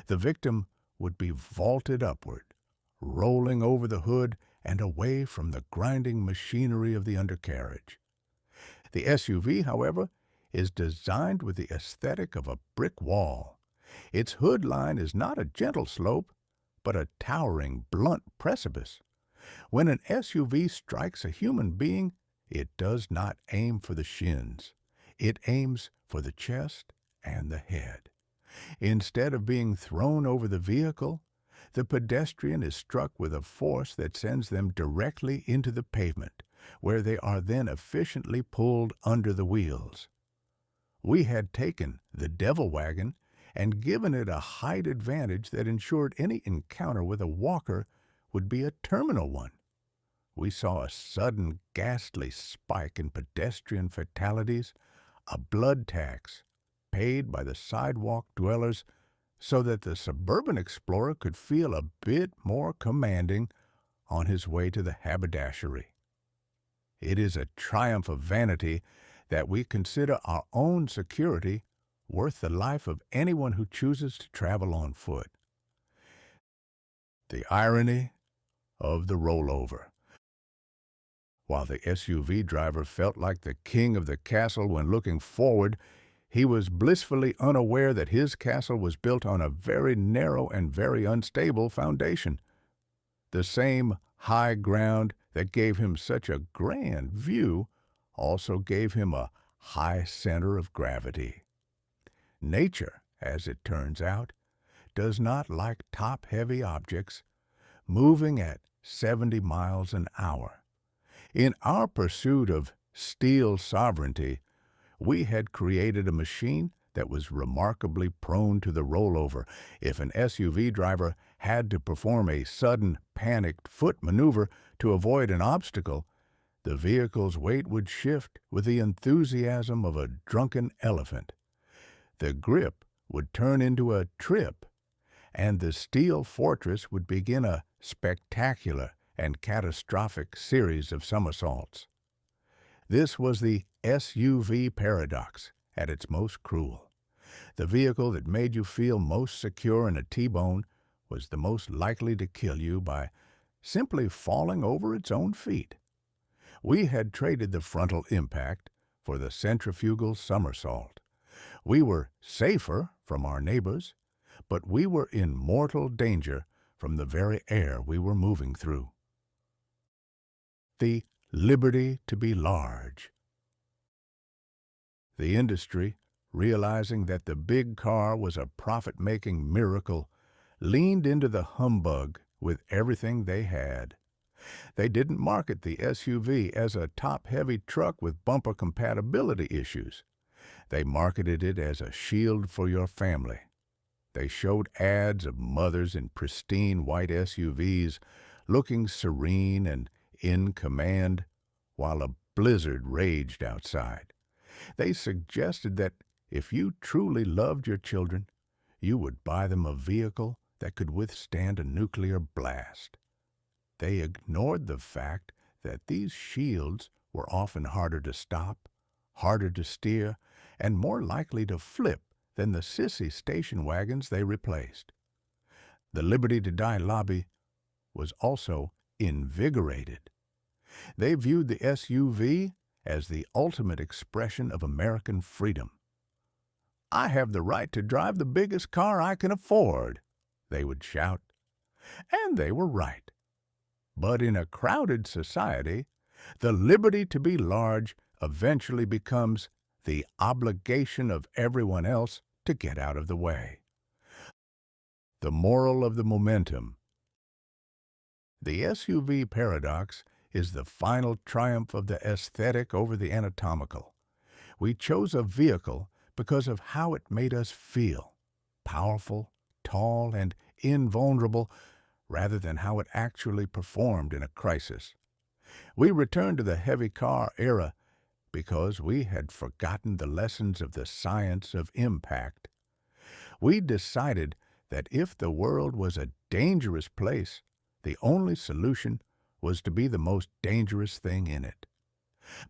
The victim would be vaulted upward, rolling over the hood and away from the grinding machinery of the undercarriage. The SUV, however, is designed with the aesthetic of a brick wall. Its hood line is not a gentle slope, but a towering, blunt precipice. When an SUV strikes a human being, it does not aim for the shins. It aims for the chest and the head. Instead of being thrown over the vehicle, the pedestrian is struck with a force that sends them directly into the pavement, where they are then efficiently pulled under the wheels. We had taken the devil wagon and given it a height advantage that ensured any encounter with a walker would be a terminal one. We saw a sudden, ghastly spike in pedestrian fatalities, a blood tax paid by the sidewalk dwellers so that the suburban explorer could feel a bit more commanding on his way to the haberdashery. It is a triumph of vanity that we consider our own security worth the life of anyone who chooses to travel on foot. The irony of the rollover. While the SUV driver felt like the king of the castle when looking forward, he was blissfully unaware that his castle was built on a very narrow and very unstable foundation. The same high ground that gave him such a grand view also gave him a high center of gravity. Nature, as it turns out, does not like top-heavy objects moving at 70 miles an hour. In our pursuit of steel sovereignty, we had created a machine that was remarkably prone to the rollover. If an SUV driver had to perform a sudden, panicked foot maneuver to avoid an obstacle, the vehicle's weight would shift with the enthusiasm of a drunken elephant. The grip would turn into a trip, and the steel fortress would begin a spectacular and catastrophic series of somersaults. This was the SUV paradox at its most cruel. The vehicle that made you feel most secure in a T-bone was the most likely to kill you by simply falling over its own feet. We had traded the frontal impact for the centrifugal somersault. We were safer from our neighbors, but we were in mortal danger from the very air we were moving through. The liberty to be large. The industry, realizing that the big car was a profit-making miracle, leaned into the humbug with everything they had. They didn't market the SUV as a top-heavy truck with bumper compatibility issues. They marketed it as a shield for your family. They showed ads of mothers in pristine white SUVs looking serene and in command while a blizzard raged outside. They suggested that if you truly loved your children, you would buy them a vehicle that could withstand a nuclear blast. They ignored the fact that these shields were often harder to stop, harder to steer, and more likely to flip than the sissy station wagons they replaced. The Liberty to Die lobby was also invigorated. They viewed the SUV as the ultimate expression of American freedom. "I have the right to drive the biggest car I can afford," they would shout. And they were right. But in a crowded society, the liberty to be large eventually becomes the obligation of everyone else to get out of the way. The moral of the momentum. The SUV paradox is the final triumph of the aesthetic over the anatomical. We chose a vehicle because of how it made us feel, powerful, tall, and invulnerable, rather than how it actually performed in a crisis. We returned to the heavy car era because we had forgotten the lessons of the science of impact. We decided that if the world was a dangerous place, the only solution was to be the most dangerous thing in it.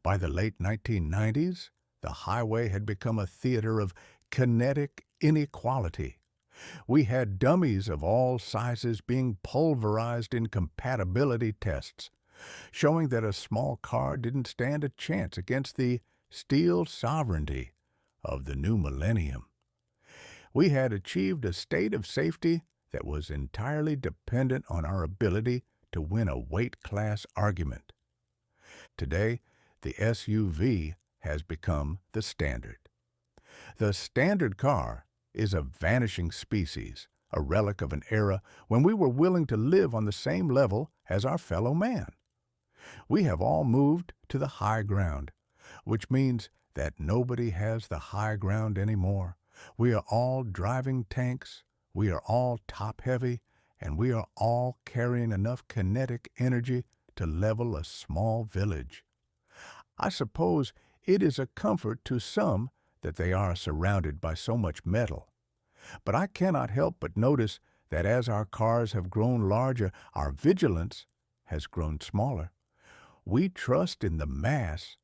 By the late 1990s, the highway had become a theater of kinetic inequality. We had dummies of all sizes being pulverized in compatibility tests, showing that a small car didn't stand a chance against the steel sovereignty of the new millennium. We had achieved a state of safety that was entirely dependent on our ability to win a weight class argument. Today, the SUV has become the standard. The standard car is a vanishing species, a relic of an era when we were willing to live on the same level as our fellow man. We have all moved to the high ground, which means that nobody has the high ground anymore. We are all driving tanks, we are all top-heavy, and we are all carrying enough kinetic energy to level a small village. I suppose it is a comfort to some that they are surrounded by so much metal. But I cannot help but notice that as our cars have grown larger, our vigilance has grown smaller. We trust in the mass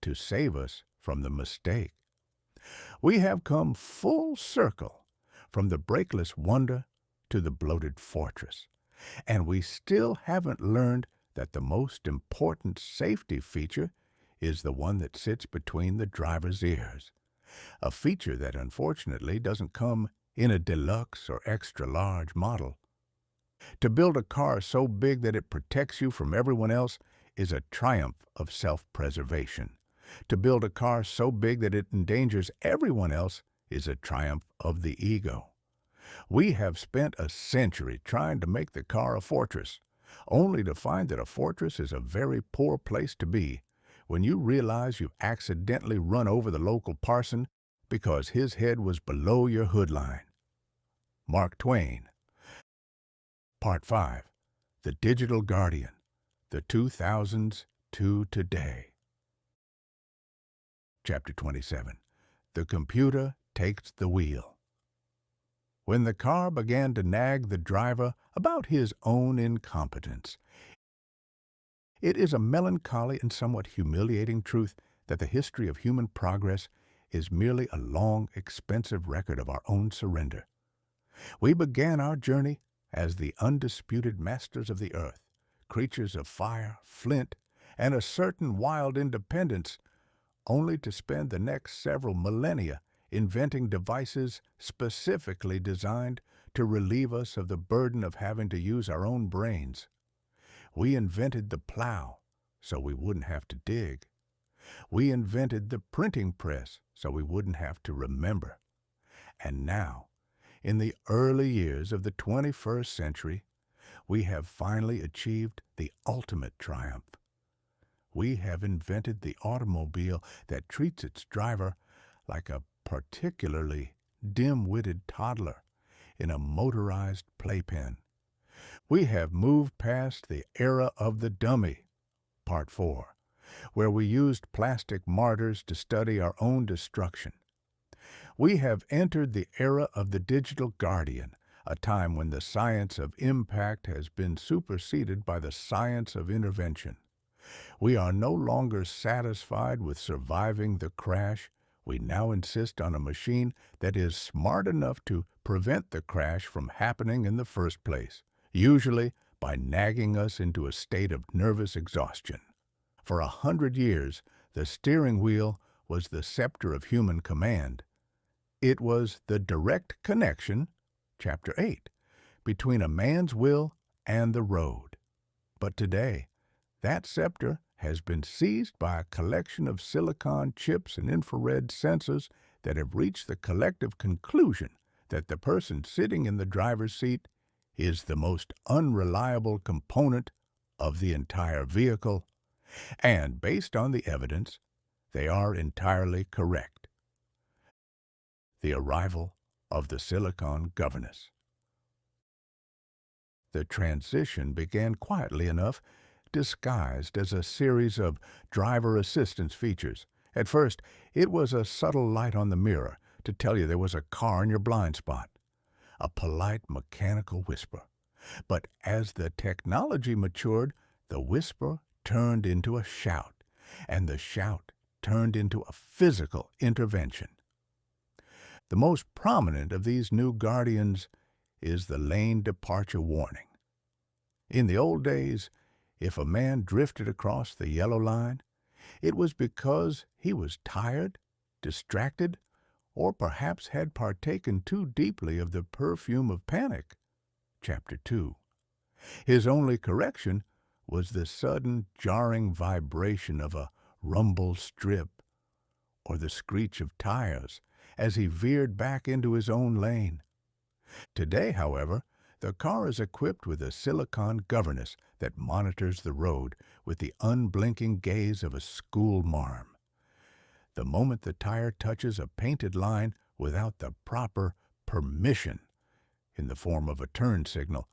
to save us from the mistake. We have come full circle from the Brakeless Wonder to the bloated fortress, and we still haven't learned that the most important safety feature is the one that sits between the driver's ears, a feature that unfortunately doesn't come in a deluxe or extra-large model. To build a car so big that it protects you from everyone else is a triumph of self-preservation. To build a car so big that it endangers everyone else is a triumph of the ego. We have spent a century trying to make the car a fortress, only to find that a fortress is a very poor place to be when you realize you've accidentally run over the local parson because his head was below your hood line. Mark Twain. Part 5. The Digital Guardian. The 2000s to Today. Chapter 27. The Computer Takes the Wheel. When the car began to nag the driver about his own incompetence, it is a melancholy and somewhat humiliating truth that the history of human progress is merely a long, expensive record of our own surrender. We began our journey as the undisputed masters of the earth, creatures of fire, flint, and a certain wild independence, only to spend the next several millennia inventing devices specifically designed to relieve us of the burden of having to use our own brains. We invented the plow so we wouldn't have to dig. We invented the printing press so we wouldn't have to remember. And now, in the early years of the 21st century, we have finally achieved the ultimate triumph. We have invented the automobile that treats its driver like a particularly dim-witted toddler in a motorized playpen. We have moved past the era of the dummy, Part 4, where we used plastic martyrs to study our own destruction. We have entered the era of the digital guardian, a time when the science of impact has been superseded by the science of intervention. We are no longer satisfied with surviving the crash. We now insist on a machine that is smart enough to prevent the crash from happening in the first place, usually by nagging us into a state of nervous exhaustion. For 100 years, the steering wheel was the scepter of human command. It was the direct connection, Chapter 8, between a man's will and the road. But today, that scepter has been seized by a collection of silicon chips and infrared sensors that have reached the collective conclusion that the person sitting in the driver's seat is the most unreliable component of the entire vehicle, and based on the evidence, they are entirely correct. The arrival of the silicon governess. The transition began quietly enough, disguised as a series of driver assistance features. At first, it was a subtle light on the mirror to tell you there was a car in your blind spot, a polite mechanical whisper. But as the technology matured, the whisper turned into a shout, and the shout turned into a physical intervention. The most prominent of these new guardians is the lane departure warning. In the old days, if a man drifted across the yellow line, it was because he was tired, distracted, or perhaps had partaken too deeply of the perfume of panic. Chapter 2. His only correction was the sudden jarring vibration of a rumble strip or the screech of tires as he veered back into his own lane. Today, however, the car is equipped with a silicon governess that monitors the road with the unblinking gaze of a school marm. The moment the tire touches a painted line without the proper permission, in the form of a turn signal,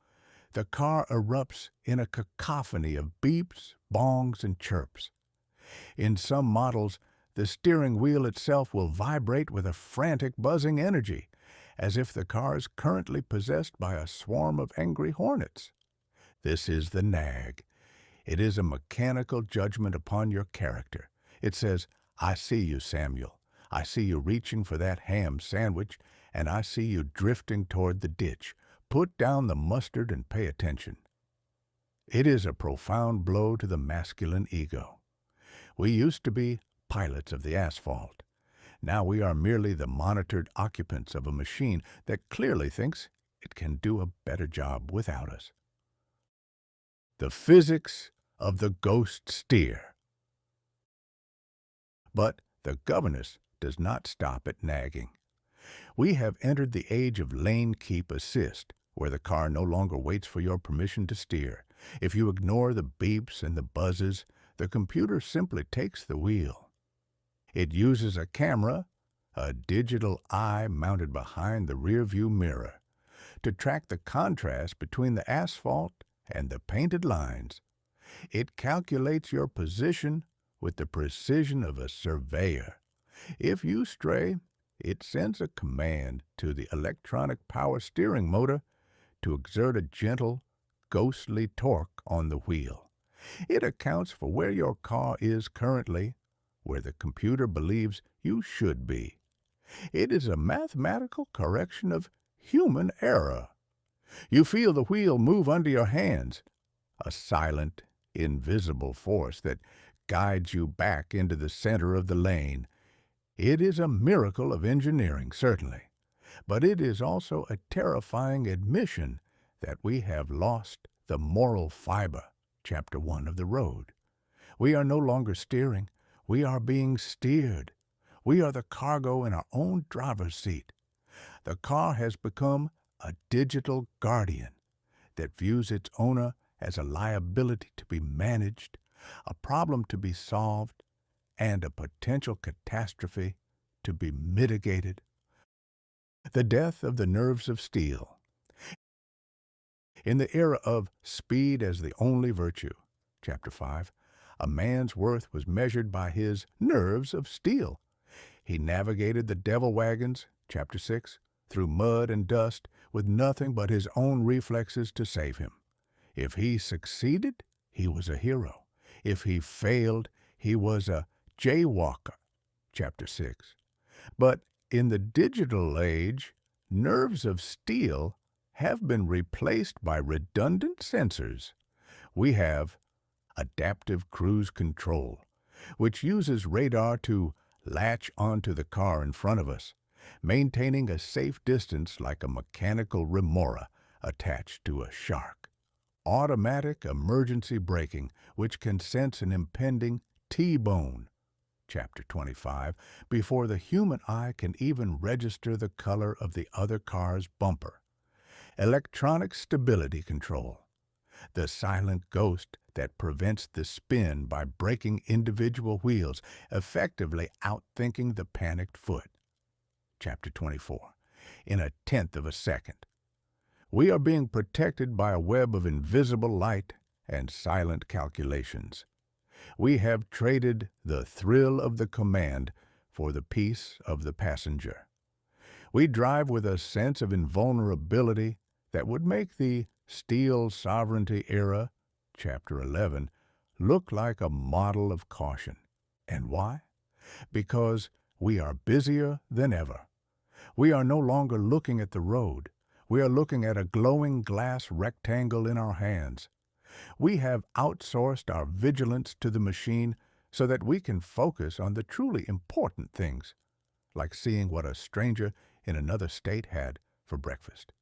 the car erupts in a cacophony of beeps, bongs, and chirps. In some models, the steering wheel itself will vibrate with a frantic buzzing energy, as if the car is currently possessed by a swarm of angry hornets. This is the nag. It is a mechanical judgment upon your character. It says, "I see you, Samuel. I see you reaching for that ham sandwich, and I see you drifting toward the ditch. Put down the mustard and pay attention." It is a profound blow to the masculine ego. We used to be pilots of the asphalt. Now we are merely the monitored occupants of a machine that clearly thinks it can do a better job without us. The physics of the ghost steer. But the governess does not stop at nagging. We have entered the age of lane keep assist, where the car no longer waits for your permission to steer. If you ignore the beeps and the buzzes, the computer simply takes the wheel. It uses a camera, a digital eye mounted behind the rearview mirror, to track the contrast between the asphalt and the painted lines. It calculates your position with the precision of a surveyor. If you stray, it sends a command to the electronic power steering motor to exert a gentle, ghostly torque on the wheel. It accounts for where your car is currently, where the computer believes you should be. It is a mathematical correction of human error. You feel the wheel move under your hands, a silent, invisible force that guides you back into the center of the lane. It is a miracle of engineering, certainly, but it is also a terrifying admission that we have lost the moral fiber, Chapter 1 of the road. We are no longer steering. We are being steered. We are the cargo in our own driver's seat. The car has become a digital guardian that views its owner as a liability to be managed, a problem to be solved, and a potential catastrophe to be mitigated. The death of the nerves of steel. In the era of speed as the only virtue, Chapter 5, a man's worth was measured by his nerves of steel. He navigated the devil wagons, Chapter 6, through mud and dust with nothing but his own reflexes to save him. If he succeeded, he was a hero. If he failed, he was a jaywalker, Chapter 6. But in the digital age, nerves of steel have been replaced by redundant sensors. We have adaptive cruise control, which uses radar to latch onto the car in front of us, maintaining a safe distance like a mechanical remora attached to a shark. Automatic emergency braking, which can sense an impending T-bone, Chapter 25, before the human eye can even register the color of the other car's bumper. Electronic stability control, the silent ghost that prevents the spin by braking individual wheels, effectively outthinking the panicked foot. Chapter 24, in a tenth of a second. We are being protected by a web of invisible light and silent calculations. We have traded the thrill of the command for the peace of the passenger. We drive with a sense of invulnerability that would make the steel sovereignty era, Chapter 11, look like a model of caution. And why? Because we are busier than ever. We are no longer looking at the road. We are looking at a glowing glass rectangle in our hands. We have outsourced our vigilance to the machine so that we can focus on the truly important things, like seeing what a stranger in another state had for breakfast.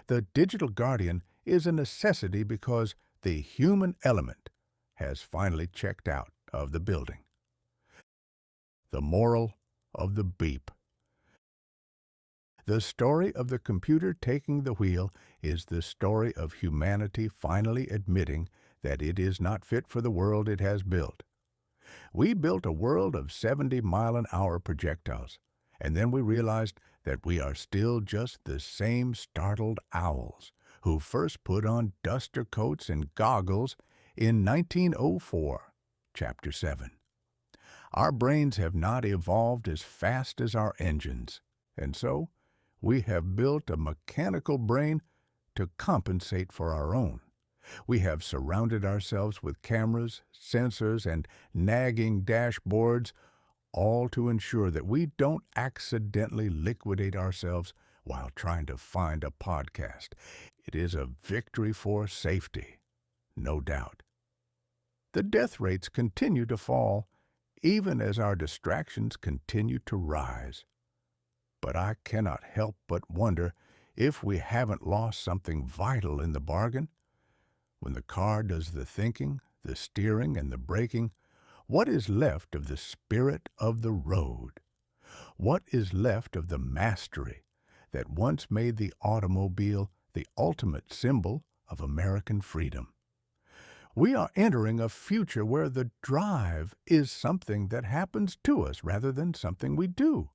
The digital guardian is a necessity because the human element has finally checked out of the building. The moral of the beep. The story of the computer taking the wheel is the story of humanity finally admitting that it is not fit for the world it has built. We built a world of 70-mile-an-hour projectiles, and then we realized that we are still just the same startled owls who first put on duster coats and goggles in 1904, Chapter 7. Our brains have not evolved as fast as our engines, and so we have built a mechanical brain to compensate for our own. We have surrounded ourselves with cameras, sensors, and nagging dashboards, all to ensure that we don't accidentally liquidate ourselves while trying to find a podcast. It is a victory for safety, no doubt. The death rates continue to fall, even as our distractions continue to rise. But I cannot help but wonder if we haven't lost something vital in the bargain. When the car does the thinking, the steering, and the braking, what is left of the spirit of the road? What is left of the mastery that once made the automobile the ultimate symbol of American freedom? We are entering a future where the drive is something that happens to us rather than something we do.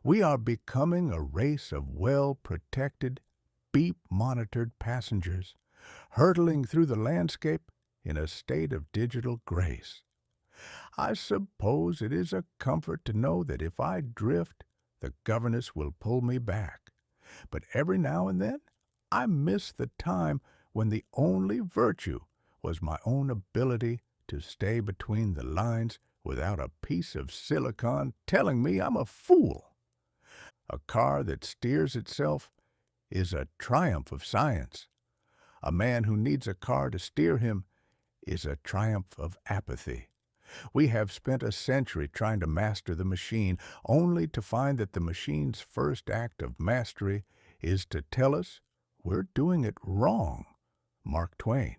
We are becoming a race of well-protected, beep-monitored passengers, hurtling through the landscape in a state of digital grace. I suppose it is a comfort to know that if I drift, the governess will pull me back. But every now and then, I miss the time when the only virtue was my own ability to stay between the lines without a piece of silicon telling me I'm a fool. A car that steers itself is a triumph of science. A man who needs a car to steer him is a triumph of apathy. We have spent a century trying to master the machine, only to find that the machine's first act of mastery is to tell us we're doing it wrong. Mark Twain.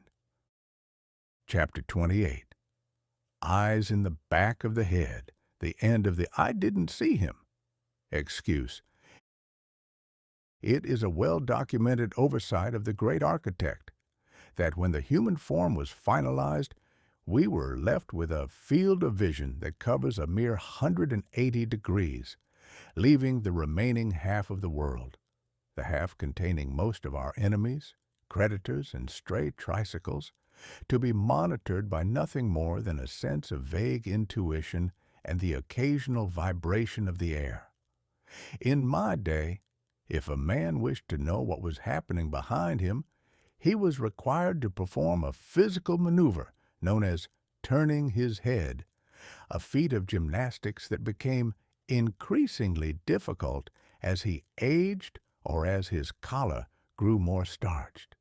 Chapter 28. Eyes in the back of the head, the end of the "I didn't see him" excuse. It is a well-documented oversight of the great architect that when the human form was finalized, we were left with a field of vision that covers a mere 180 degrees, leaving the remaining half of the world, the half containing most of our enemies, creditors, and stray tricycles, to be monitored by nothing more than a sense of vague intuition and the occasional vibration of the air. In my day, if a man wished to know what was happening behind him, he was required to perform a physical maneuver known as turning his head, a feat of gymnastics that became increasingly difficult as he aged or as his collar grew more starched.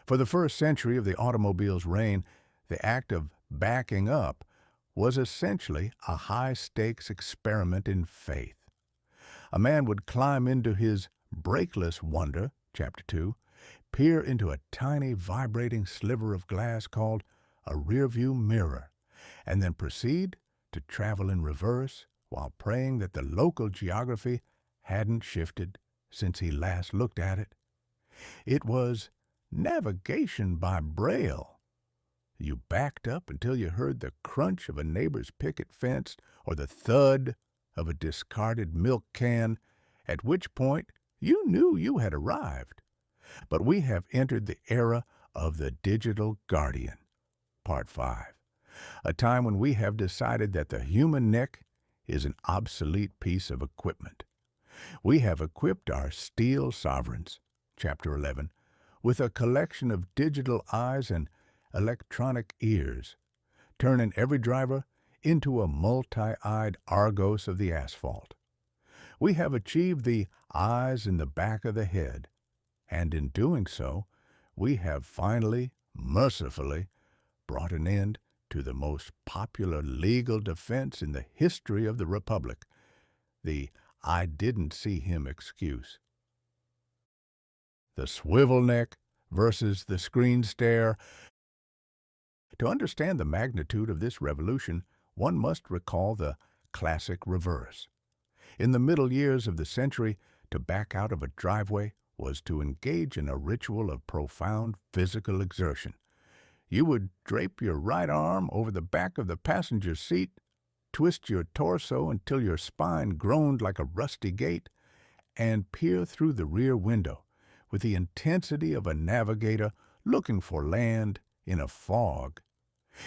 For the first century of the automobile's reign, the act of backing up was essentially a high-stakes experiment in faith. A man would climb into his Brakeless Wonder, Chapter 2, peer into a tiny vibrating sliver of glass called a rearview mirror, and then proceed to travel in reverse while praying that the local geography hadn't shifted since he last looked at it. It was navigation by Braille. You backed up until you heard the crunch of a neighbor's picket fence or the thud of a discarded milk can, at which point you knew you had arrived. But we have entered the era of the digital guardian. Part 5. A time when we have decided that the human neck is an obsolete piece of equipment. We have equipped our steel sovereigns, Chapter 11, with a collection of digital eyes and electronic ears, turning every driver into a multi-eyed Argos of the asphalt. We have achieved the eyes in the back of the head, and in doing so, we have finally, mercifully, brought an end to the most popular legal defense in the history of the Republic, the "I didn't see him" excuse. The swivel neck versus the screen stare. To understand the magnitude of this revolution, one must recall the classic reverse. In the middle years of the century, to back out of a driveway was to engage in a ritual of profound physical exertion. You would drape your right arm over the back of the passenger seat, twist your torso until your spine groaned like a rusty gate, and peer through the rear window with the intensity of a navigator looking for land in a fog.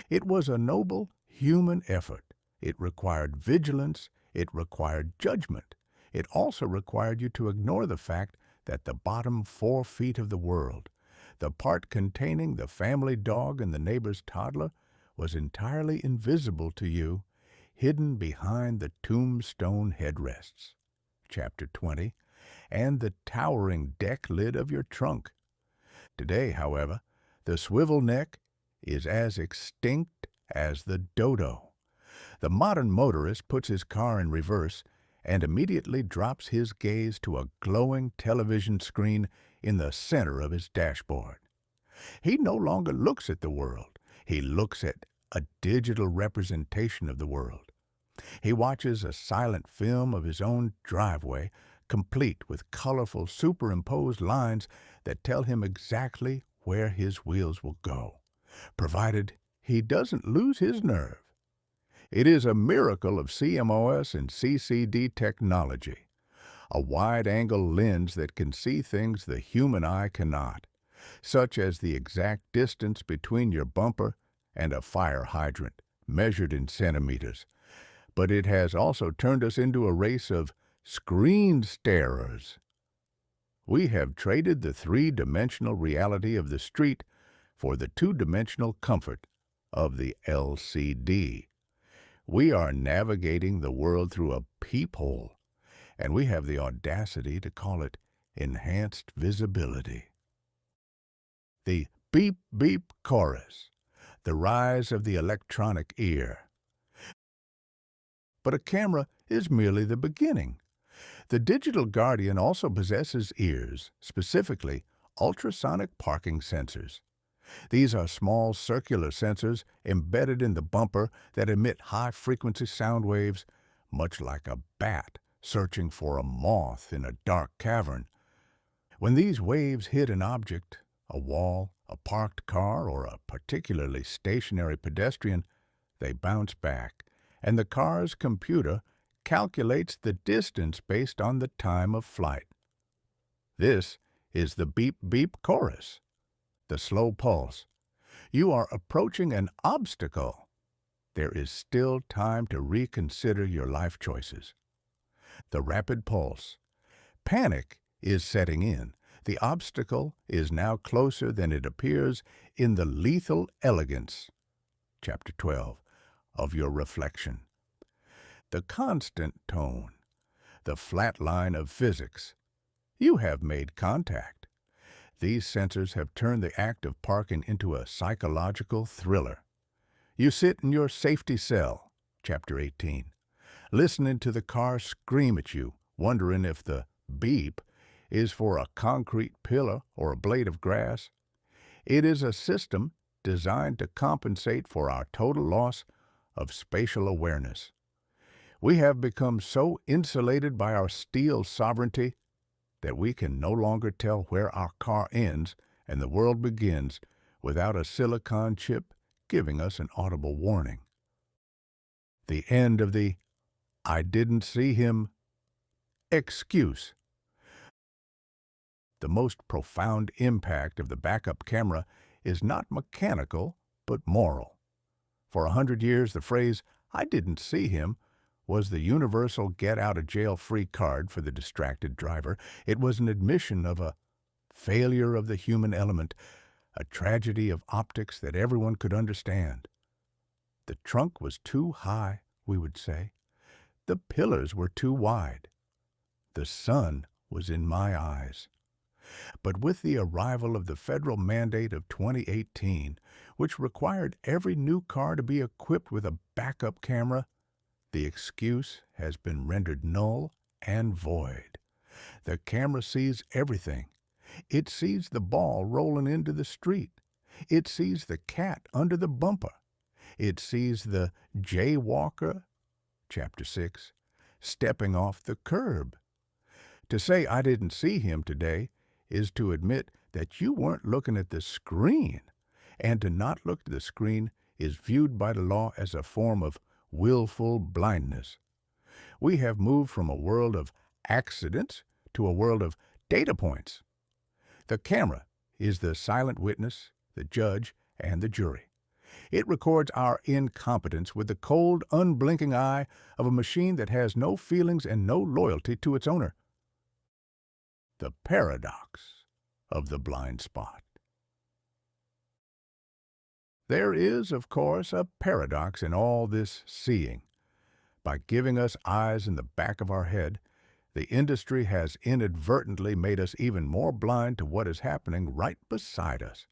It was a noble human effort. It required vigilance. It required judgment. It also required you to ignore the fact that the bottom 4 feet of the world, the part containing the family dog and the neighbor's toddler, was entirely invisible to you, hidden behind the tombstone headrests, Chapter 20, and the towering deck lid of your trunk. Today, however, the swivel neck is as extinct as the dodo. The modern motorist puts his car in reverse and immediately drops his gaze to a glowing television screen in the center of his dashboard. He no longer looks at the world. He looks at a digital representation of the world. He watches a silent film of his own driveway, complete with colorful superimposed lines that tell him exactly where his wheels will go, provided he doesn't lose his nerve. It is a miracle of CMOS and CCD technology, a wide-angle lens that can see things the human eye cannot, such as the exact distance between your bumper and a fire hydrant, measured in centimeters. But it has also turned us into a race of screen starers. We have traded the 3-dimensional reality of the street for the 2-dimensional comfort of the LCD. We are navigating the world through a peephole, and we have the audacity to call it enhanced visibility. The beep beep chorus, the rise of the electronic ear. But a camera is merely the beginning. The digital guardian also possesses ears, specifically ultrasonic parking sensors. These are small circular sensors embedded in the bumper that emit high-frequency sound waves, much like a bat searching for a moth in a dark cavern. When these waves hit an object, a wall, a parked car, or a particularly stationary pedestrian, they bounce back, and the car's computer calculates the distance based on the time of flight. This is the beep-beep chorus, the slow pulse. You are approaching an obstacle. There is still time to reconsider your life choices. The rapid pulse. Panic is setting in. The obstacle is now closer than it appears in the lethal elegance, Chapter 12, of your reflection. The constant tone. The flat line of physics. You have made contact. These sensors have turned the act of parking into a psychological thriller. You sit in your safety cell, Chapter 18, listening to the car scream at you, wondering if the beep is for a concrete pillar or a blade of grass. It is a system designed to compensate for our total loss of spatial awareness. We have become so insulated by our steel sovereignty that we can no longer tell where our car ends and the world begins without a silicon chip giving us an audible warning. The end of the "I didn't see him" excuse. The most profound impact of the backup camera is not mechanical, but moral. For 100 years, the phrase, "I didn't see him," was the universal get-out-of-jail-free card for the distracted driver. It was an admission of a failure of the human element, a tragedy of optics that everyone could understand. The trunk was too high, we would say. The pillars were too wide. The sun was in my eyes. But with the arrival of the federal mandate of 2018, which required every new car to be equipped with a backup camera, the excuse has been rendered null and void. The camera sees everything. It sees the ball rolling into the street. It sees the cat under the bumper. It sees the jaywalker, Chapter 6, stepping off the curb. To say "I didn't see him today" is to admit that you weren't looking at the screen, and to not look at the screen is viewed by the law as a form of willful blindness. We have moved from a world of accidents to a world of data points. The camera is the silent witness, the judge, and the jury. It records our incompetence with the cold, unblinking eye of a machine that has no feelings and no loyalty to its owner. The paradox of the blind spot. There is, of course, a paradox in all this seeing. By giving us eyes in the back of our head, the industry has inadvertently made us even more blind to what is happening right beside us.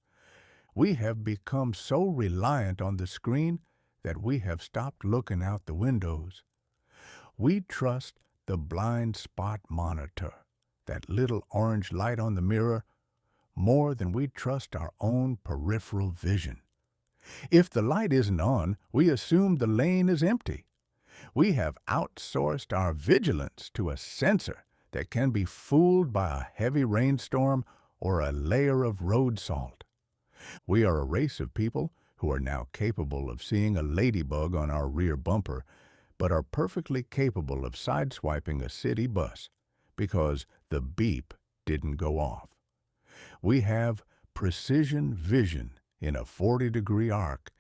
We have become so reliant on the screen that we have stopped looking out the windows. We trust the blind spot monitor, that little orange light on the mirror, more than we trust our own peripheral vision. If the light isn't on, we assume the lane is empty. We have outsourced our vigilance to a sensor that can be fooled by a heavy rainstorm or a layer of road salt. We are a race of people who are now capable of seeing a ladybug on our rear bumper, but are perfectly capable of sideswiping a city bus because the beep didn't go off. We have precision vision in a 40-degree arc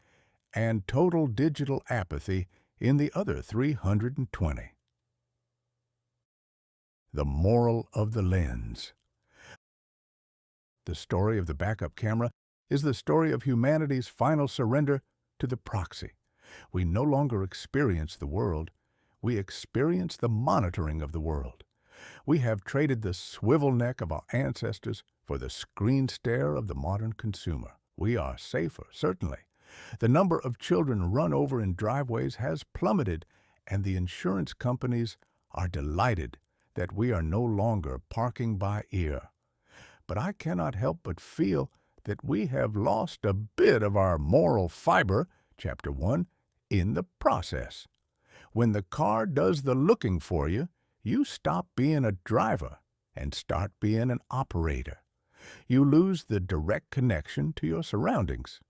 and total digital apathy in the other 320. The moral of the lens. The story of the backup camera is the story of humanity's final surrender to the proxy. We no longer experience the world, we experience the monitoring of the world. We have traded the swivel neck of our ancestors for the screen stare of the modern consumer. We are safer, certainly. The number of children run over in driveways has plummeted, and the insurance companies are delighted that we are no longer parking by ear. But I cannot help but feel that we have lost a bit of our moral fiber, Chapter 1, in the process. When the car does the looking for you, you stop being a driver and start being an operator. You lose the direct connection to your surroundings.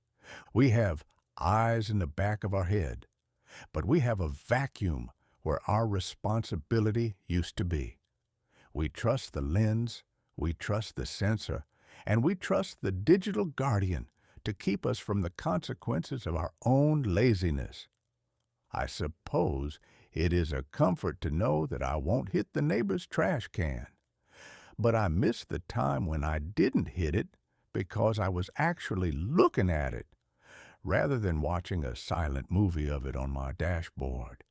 We have eyes in the back of our head, but we have a vacuum where our responsibility used to be. We trust the lens, we trust the sensor, and we trust the digital guardian to keep us from the consequences of our own laziness. I suppose it is a comfort to know that I won't hit the neighbor's trash can. But I miss the time when I didn't hit it because I was actually looking at it, rather than watching a silent movie of it on my dashboard.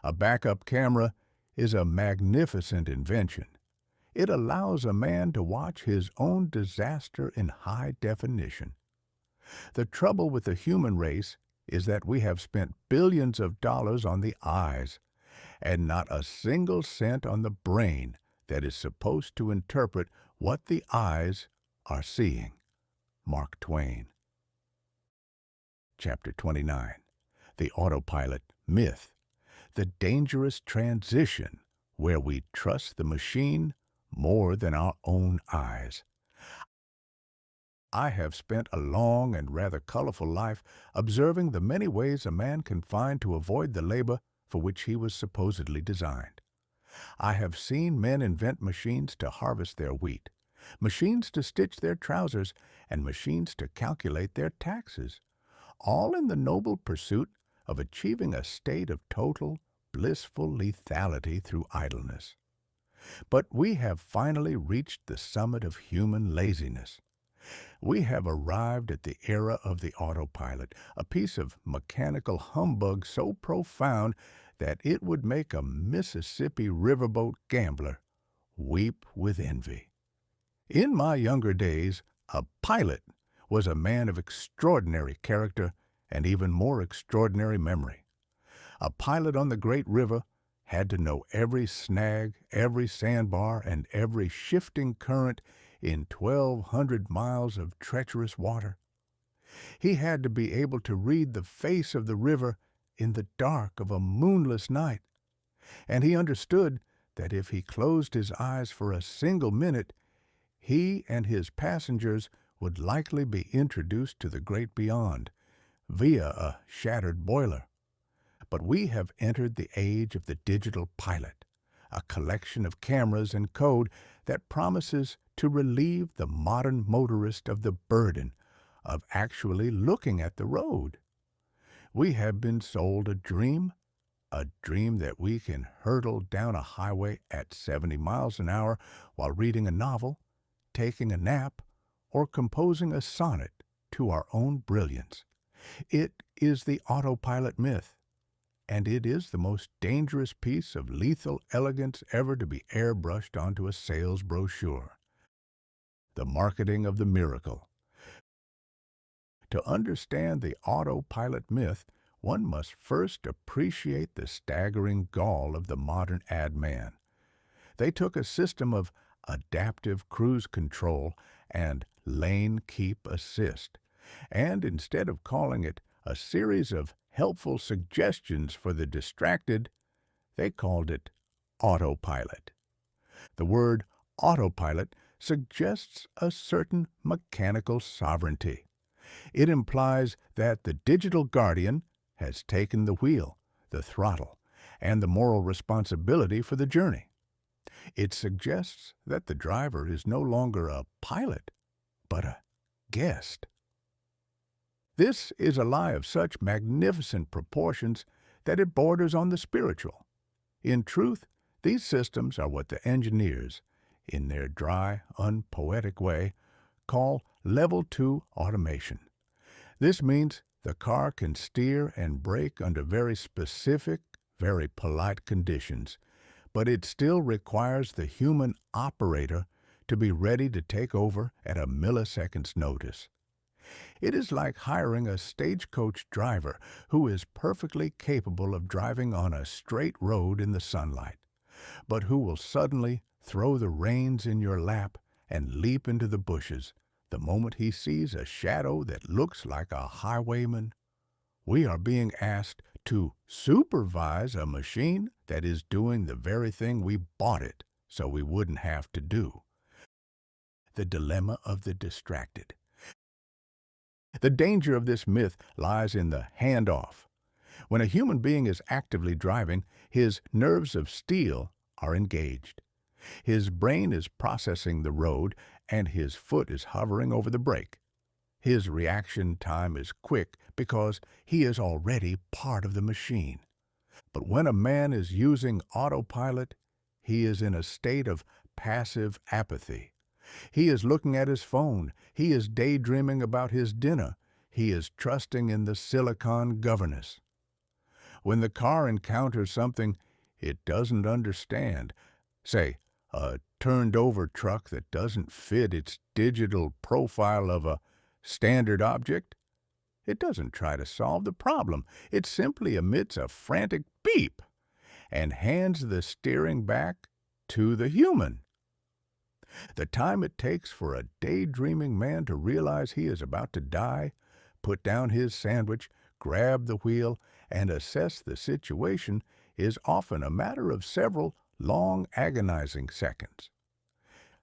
A backup camera is a magnificent invention. It allows a man to watch his own disaster in high definition. The trouble with the human race is that we have spent billions of dollars on the eyes, and not a single cent on the brain that is supposed to interpret what the eyes are seeing. Mark Twain. Chapter 29. The Autopilot Myth. The dangerous transition where we trust the machine more than our own eyes. I have spent a long and rather colorful life observing the many ways a man can find to avoid the labor for which he was supposedly designed. I have seen men invent machines to harvest their wheat, machines to stitch their trousers, and machines to calculate their taxes, all in the noble pursuit of achieving a state of total, blissful lethality through idleness. But we have finally reached the summit of human laziness. We have arrived at the era of the autopilot, a piece of mechanical humbug so profound that it would make a Mississippi riverboat gambler weep with envy. In my younger days, a pilot was a man of extraordinary character and even more extraordinary memory. A pilot on the great river had to know every snag, every sandbar, and every shifting current in 1,200 miles of treacherous water. He had to be able to read the face of the river in the dark of a moonless night, and he understood that if he closed his eyes for a single minute, he and his passengers would likely be introduced to the great beyond via a shattered boiler. But we have entered the age of the digital pilot, a collection of cameras and code that promises to relieve the modern motorist of the burden of actually looking at the road. We have been sold a dream that we can hurtle down a highway at 70 miles an hour while reading a novel, taking a nap, or composing a sonnet to our own brilliance. It is the autopilot myth, and it is the most dangerous piece of lethal elegance ever to be airbrushed onto a sales brochure. The marketing of the miracle. To understand the autopilot myth, one must first appreciate the staggering gall of the modern ad man. They took a system of adaptive cruise control and lane keep assist, and instead of calling it a series of helpful suggestions for the distracted, they called it autopilot. The word autopilot suggests a certain mechanical sovereignty. It implies that the digital guardian has taken the wheel, the throttle, and the moral responsibility for the journey. It suggests that the driver is no longer a pilot, but a guest. This is a lie of such magnificent proportions that it borders on the spiritual. In truth, these systems are what the engineers, in their dry, unpoetic way, call Level 2 automation. This means The car can steer and brake under very specific, very polite conditions, but it still requires the human operator to be ready to take over at a millisecond's notice. It is like hiring a stagecoach driver who is perfectly capable of driving on a straight road in the sunlight, but who will suddenly throw the reins in your lap and leap into the bushes the moment he sees a shadow that looks like a highwayman. We are being asked to supervise a machine that is doing the very thing we bought it so we wouldn't have to do. The dilemma of the distracted. The danger of this myth lies in the handoff. When a human being is actively driving, his nerves of steel are engaged. His brain is processing the road, and his foot is hovering over the brake. His reaction time is quick because he is already part of the machine. But when a man is using autopilot, he is in a state of passive apathy. He is looking at his phone. He is daydreaming about his dinner. He is trusting in the silicon governess. When the car encounters something it doesn't understand, say, a turned-over truck that doesn't fit its digital profile of a standard object, it doesn't try to solve the problem. It simply emits a frantic beep and hands the steering back to the human. The time it takes for a daydreaming man to realize he is about to die, put down his sandwich, grab the wheel, and assess the situation is often a matter of several long, agonizing seconds.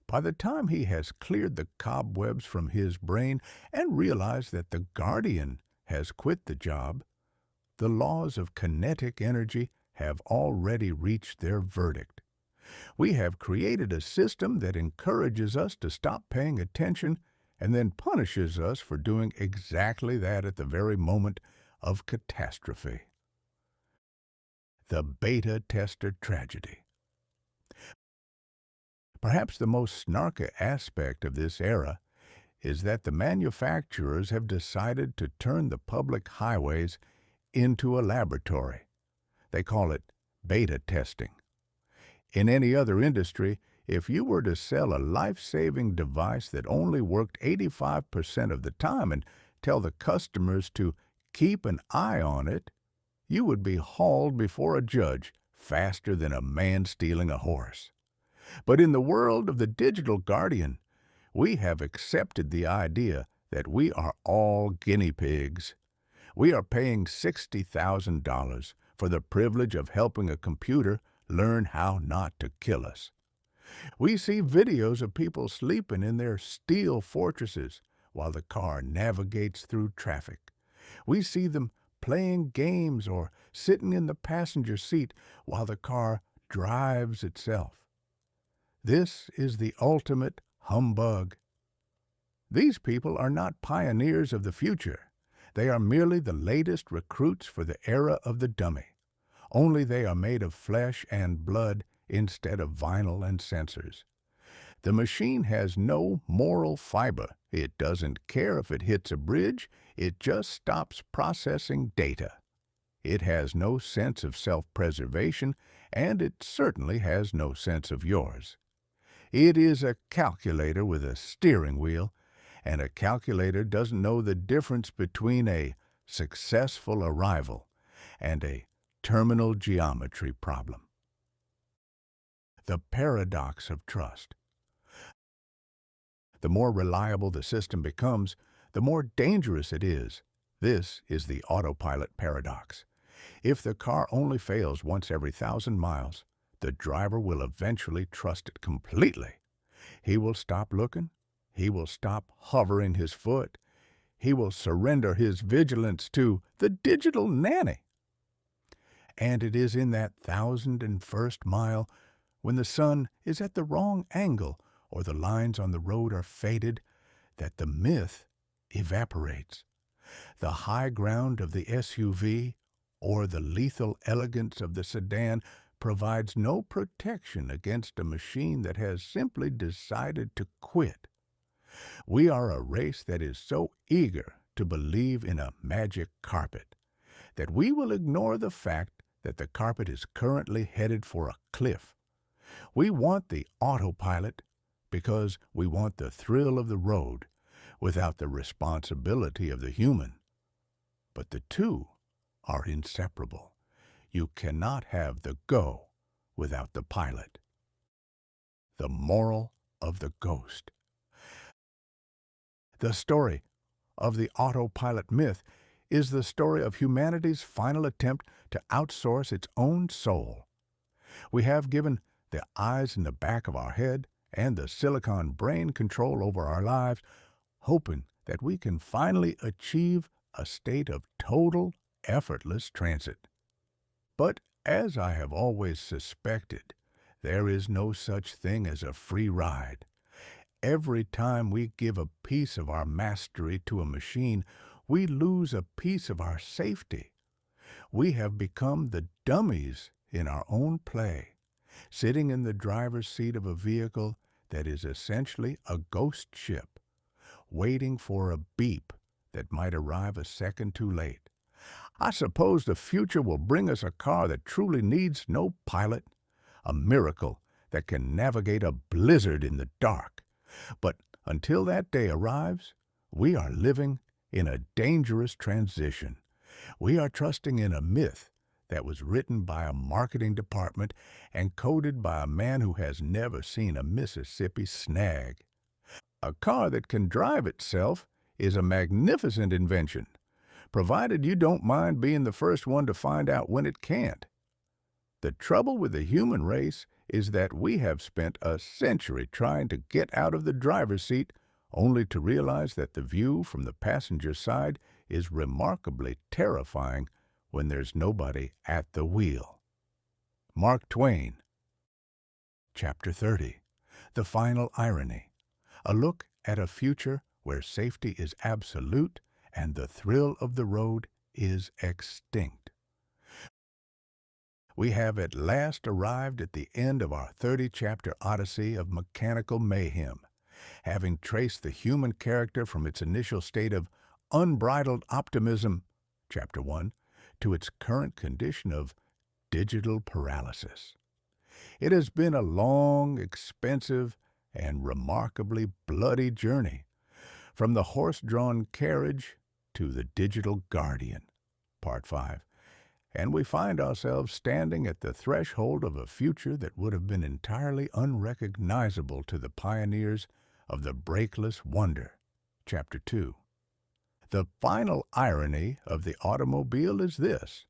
By the time he has cleared the cobwebs from his brain and realized that the guardian has quit the job, the laws of kinetic energy have already reached their verdict. We have created a system that encourages us to stop paying attention and then punishes us for doing exactly that at the very moment of catastrophe. The beta tester tragedy. Perhaps the most snarky aspect of this era is that the manufacturers have decided to turn the public highways into a laboratory. They call it beta testing. In any other industry, if you were to sell a life-saving device that only worked 85% of the time and tell the customers to keep an eye on it, you would be hauled before a judge faster than a man stealing a horse. But in the world of the digital guardian, we have accepted the idea that we are all guinea pigs. We are paying $60,000 for the privilege of helping a computer learn how not to kill us. We see videos of people sleeping in their steel fortresses while the car navigates through traffic. We see them playing games or sitting in the passenger seat while the car drives itself. This is the ultimate humbug. These people are not pioneers of the future. They are merely the latest recruits for the era of the dummy. Only they are made of flesh and blood instead of vinyl and sensors. The machine has no moral fiber. It doesn't care if it hits a bridge. It just stops processing data. It has no sense of self-preservation, and it certainly has no sense of yours. It is a calculator with a steering wheel, and a calculator doesn't know the difference between a successful arrival and a terminal geometry problem. The paradox of trust. The more reliable the system becomes, the more dangerous it is. This is the autopilot paradox. If the car only fails once every 1,000 miles, the driver will eventually trust it completely. He will stop looking. He will stop hovering his foot. He will surrender his vigilance to the digital nanny. And it is in that 1,001st mile, when the sun is at the wrong angle or the lines on the road are faded, that the myth evaporates. The high ground of the SUV or the lethal elegance of the sedan provides no protection against a machine that has simply decided to quit. We are a race that is so eager to believe in a magic carpet, that we will ignore the fact that the carpet is currently headed for a cliff. We want the autopilot because we want the thrill of the road without the responsibility of the human. But the two are inseparable. You cannot have the go without the pilot. The moral of the ghost. The story of the autopilot myth is the story of humanity's final attempt to outsource its own soul. We have given the eyes in the back of our head and the silicon brain control over our lives, hoping that we can finally achieve a state of total, effortless transit. But as I have always suspected, there is no such thing as a free ride. Every time we give a piece of our mastery to a machine, we lose a piece of our safety. We have become the dummies in our own play, sitting in the driver's seat of a vehicle that is essentially a ghost ship, waiting for a beep that might arrive a second too late. I suppose the future will bring us a car that truly needs no pilot, a miracle that can navigate a blizzard in the dark. But until that day arrives, we are living in a dangerous transition. We are trusting in a myth that was written by a marketing department and coded by a man who has never seen a Mississippi snag. A car that can drive itself is a magnificent invention, provided you don't mind being the first one to find out when it can't. The trouble with the human race is that we have spent a century trying to get out of the driver's seat, only to realize that the view from the passenger side is remarkably terrifying when there's nobody at the wheel. Mark Twain. Chapter 30. The Final Irony. A look at a future where safety is absolute and the thrill of the road is extinct. We have at last arrived at the end of our 30-chapter odyssey of mechanical mayhem, having traced the human character from its initial state of unbridled optimism, Chapter 1, to its current condition of digital paralysis. It has been a long, expensive, and remarkably bloody journey, from the horse-drawn carriage to the digital guardian, Part 5. And we find ourselves standing at the threshold of a future that would have been entirely unrecognizable to the pioneers of the Brakeless Wonder, Chapter 2. The final irony of the automobile is this.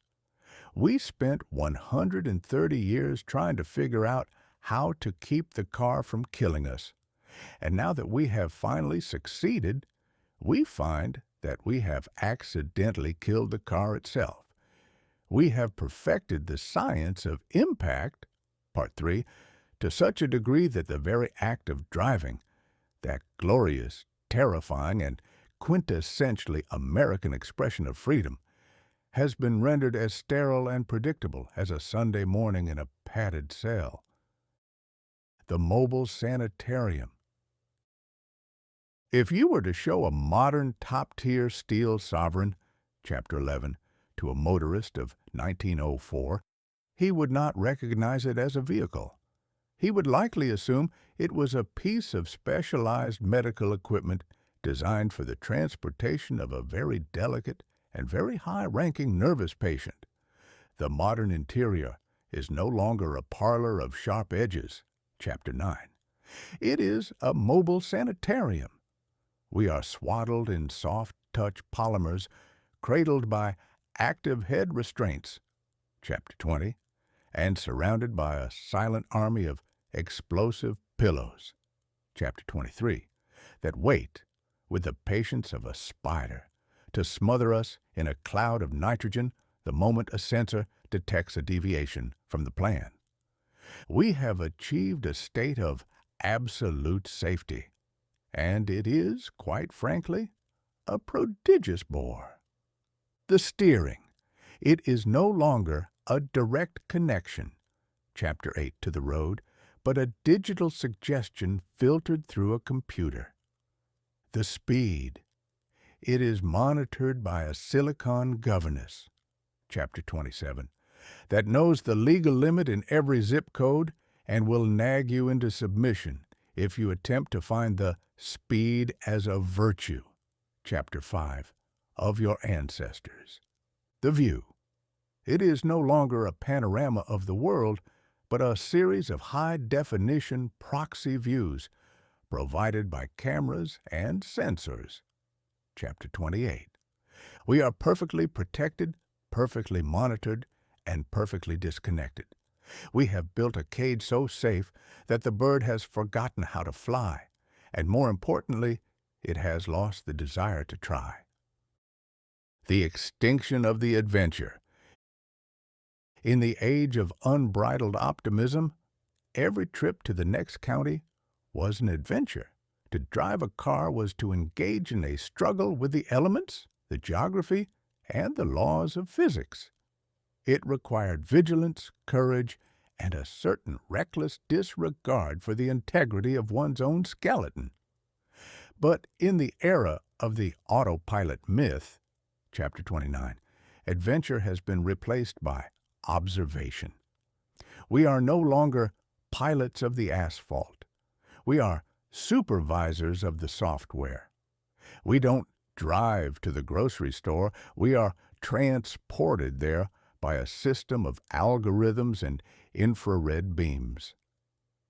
We spent 130 years trying to figure out how to keep the car from killing us. And now that we have finally succeeded, we find that we have accidentally killed the car itself. We have perfected the science of impact, Part 3, to such a degree that the very act of driving, that glorious, terrifying, and quintessentially American expression of freedom, has been rendered as sterile and predictable as a Sunday morning in a padded cell. The mobile sanitarium. If you were to show a modern top-tier steel sovereign, Chapter 11, to a motorist of 1904, he would not recognize it as a vehicle. He would likely assume it was a piece of specialized medical equipment designed for the transportation of a very delicate and very high-ranking nervous patient. The modern interior is no longer a parlor of sharp edges, Chapter 9. It is a mobile sanitarium. We are swaddled in soft-touch polymers, cradled by active head restraints, Chapter 20, and surrounded by a silent army of explosive pillows, Chapter 23, that wait with the patience of a spider to smother us in a cloud of nitrogen the moment a sensor detects a deviation from the plan. We have achieved a state of absolute safety, and it is, quite frankly, a prodigious bore. The steering. It is no longer a direct connection, Chapter 8, to the road, but a digital suggestion filtered through a computer. The speed. It is monitored by a silicon governess, Chapter 27, that knows the legal limit in every zip code and will nag you into submission if you attempt to find the speed as a virtue, Chapter 5, of your ancestors. The View. It is no longer a panorama of the world, but a series of high-definition proxy views provided by cameras and sensors. Chapter 28. We are perfectly protected, perfectly monitored, and perfectly disconnected. We have built a cage so safe that the bird has forgotten how to fly, and more importantly, it has lost the desire to try. The extinction of the adventure. In the age of unbridled optimism, every trip to the next county was an adventure. To drive a car was to engage in a struggle with the elements, the geography, and the laws of physics. It required vigilance, courage, and a certain reckless disregard for the integrity of one's own skeleton. But in the era of the autopilot myth, Chapter 29, adventure has been replaced by observation. We are no longer pilots of the asphalt. We are supervisors of the software. We don't drive to the grocery store. We are transported there by a system of algorithms and infrared beams.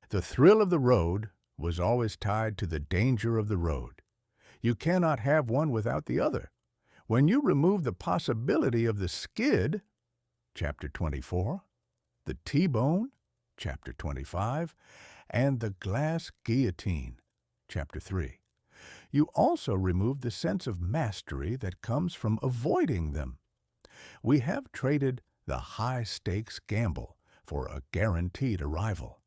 The thrill of the road was always tied to the danger of the road. You cannot have one without the other. When you remove the possibility of the skid, Chapter 24, the T-bone, Chapter 25, and the glass guillotine, Chapter 3, you also remove the sense of mastery that comes from avoiding them. We have traded the high-stakes gamble for a guaranteed arrival,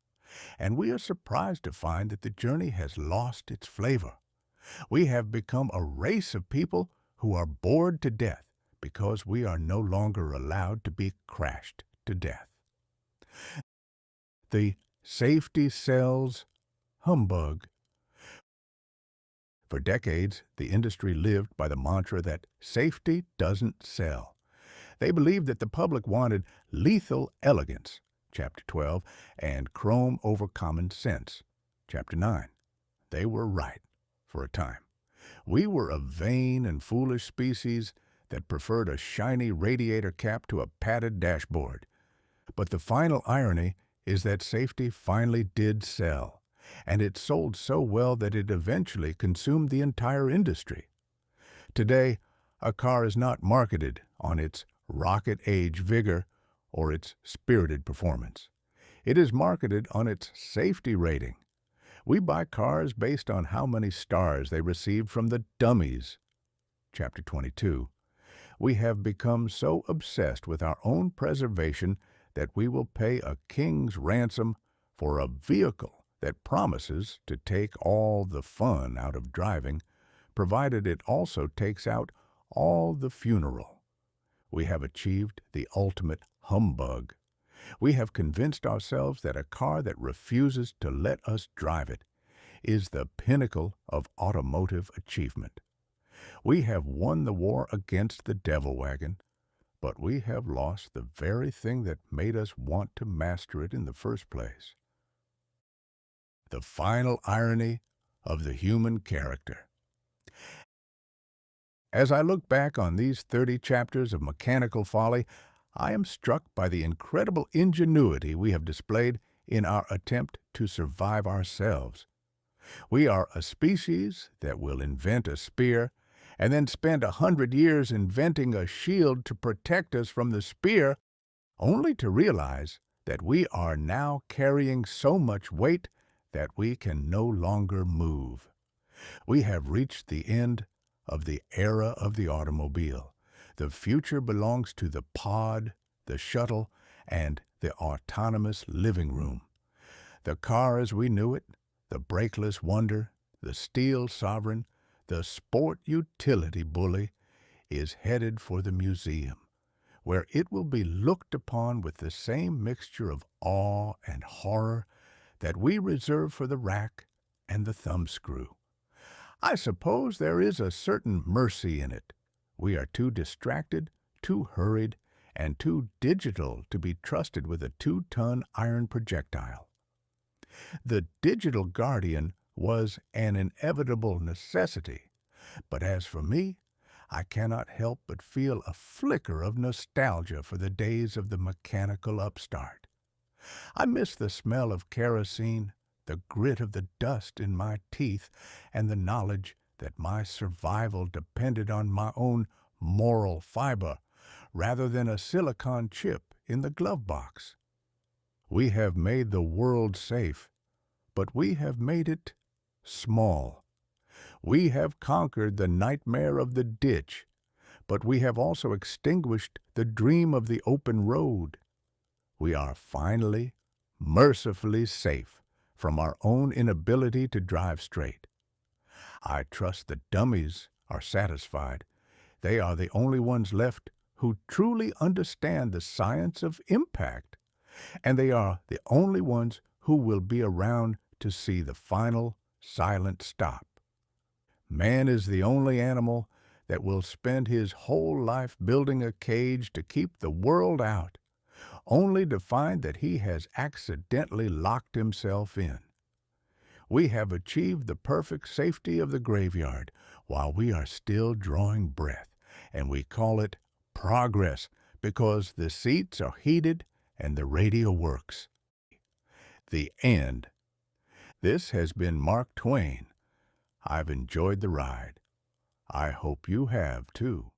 and we are surprised to find that the journey has lost its flavor. We have become a race of people who are bored to death because we are no longer allowed to be crashed to death. The safety sells humbug. For decades, the industry lived by the mantra that safety doesn't sell. They believed that the public wanted lethal elegance, Chapter 12, and chrome over common sense, Chapter 9. They were right, for a time. We were a vain and foolish species that preferred a shiny radiator cap to a padded dashboard. But the final irony is that safety finally did sell, and it sold so well that it eventually consumed the entire industry. Today, a car is not marketed on its rocket-age vigor or its spirited performance. It is marketed on its safety rating. We buy cars based on how many stars they received from the dummies. Chapter 22. We have become so obsessed with our own preservation that we will pay a king's ransom for a vehicle that promises to take all the fun out of driving, provided it also takes out all the funeral. We have achieved the ultimate humbug. We have convinced ourselves that a car that refuses to let us drive it is the pinnacle of automotive achievement. We have won the war against the devil wagon, but we have lost the very thing that made us want to master it in the first place. The final irony of the human character. As I look back on these 30 chapters of mechanical folly, I am struck by the incredible ingenuity we have displayed in our attempt to survive ourselves. We are a species that will invent a spear and then spend 100 years inventing a shield to protect us from the spear, only to realize that we are now carrying so much weight that we can no longer move. We have reached the end of the era of the automobile. The future belongs to the pod, the shuttle, and the autonomous living room. The car as we knew it, the Brakeless Wonder, the Steel Sovereign, the Sport Utility Bully, is headed for the museum, where it will be looked upon with the same mixture of awe and horror that we reserve for the rack and the thumbscrew. I suppose there is a certain mercy in it. We are too distracted, too hurried, and too digital to be trusted with a 2-ton iron projectile. The digital guardian was an inevitable necessity, but as for me, I cannot help but feel a flicker of nostalgia for the days of the mechanical upstart. I miss the smell of kerosene, the grit of the dust in my teeth, and the knowledge that my survival depended on my own moral fiber rather than a silicon chip in the glove box. We have made the world safe, but we have made it small. We have conquered the nightmare of the ditch, but we have also extinguished the dream of the open road. We are finally, mercifully safe from our own inability to drive straight. I trust the dummies are satisfied. They are the only ones left who truly understand the science of impact, and they are the only ones who will be around to see the final, silent stop. Man is the only animal that will spend his whole life building a cage to keep the world out, only to find that he has accidentally locked himself in. We have achieved the perfect safety of the graveyard while we are still drawing breath, and we call it progress because the seats are heated and the radio works. The end. This has been Mark Twain. I've enjoyed the ride. I hope you have too.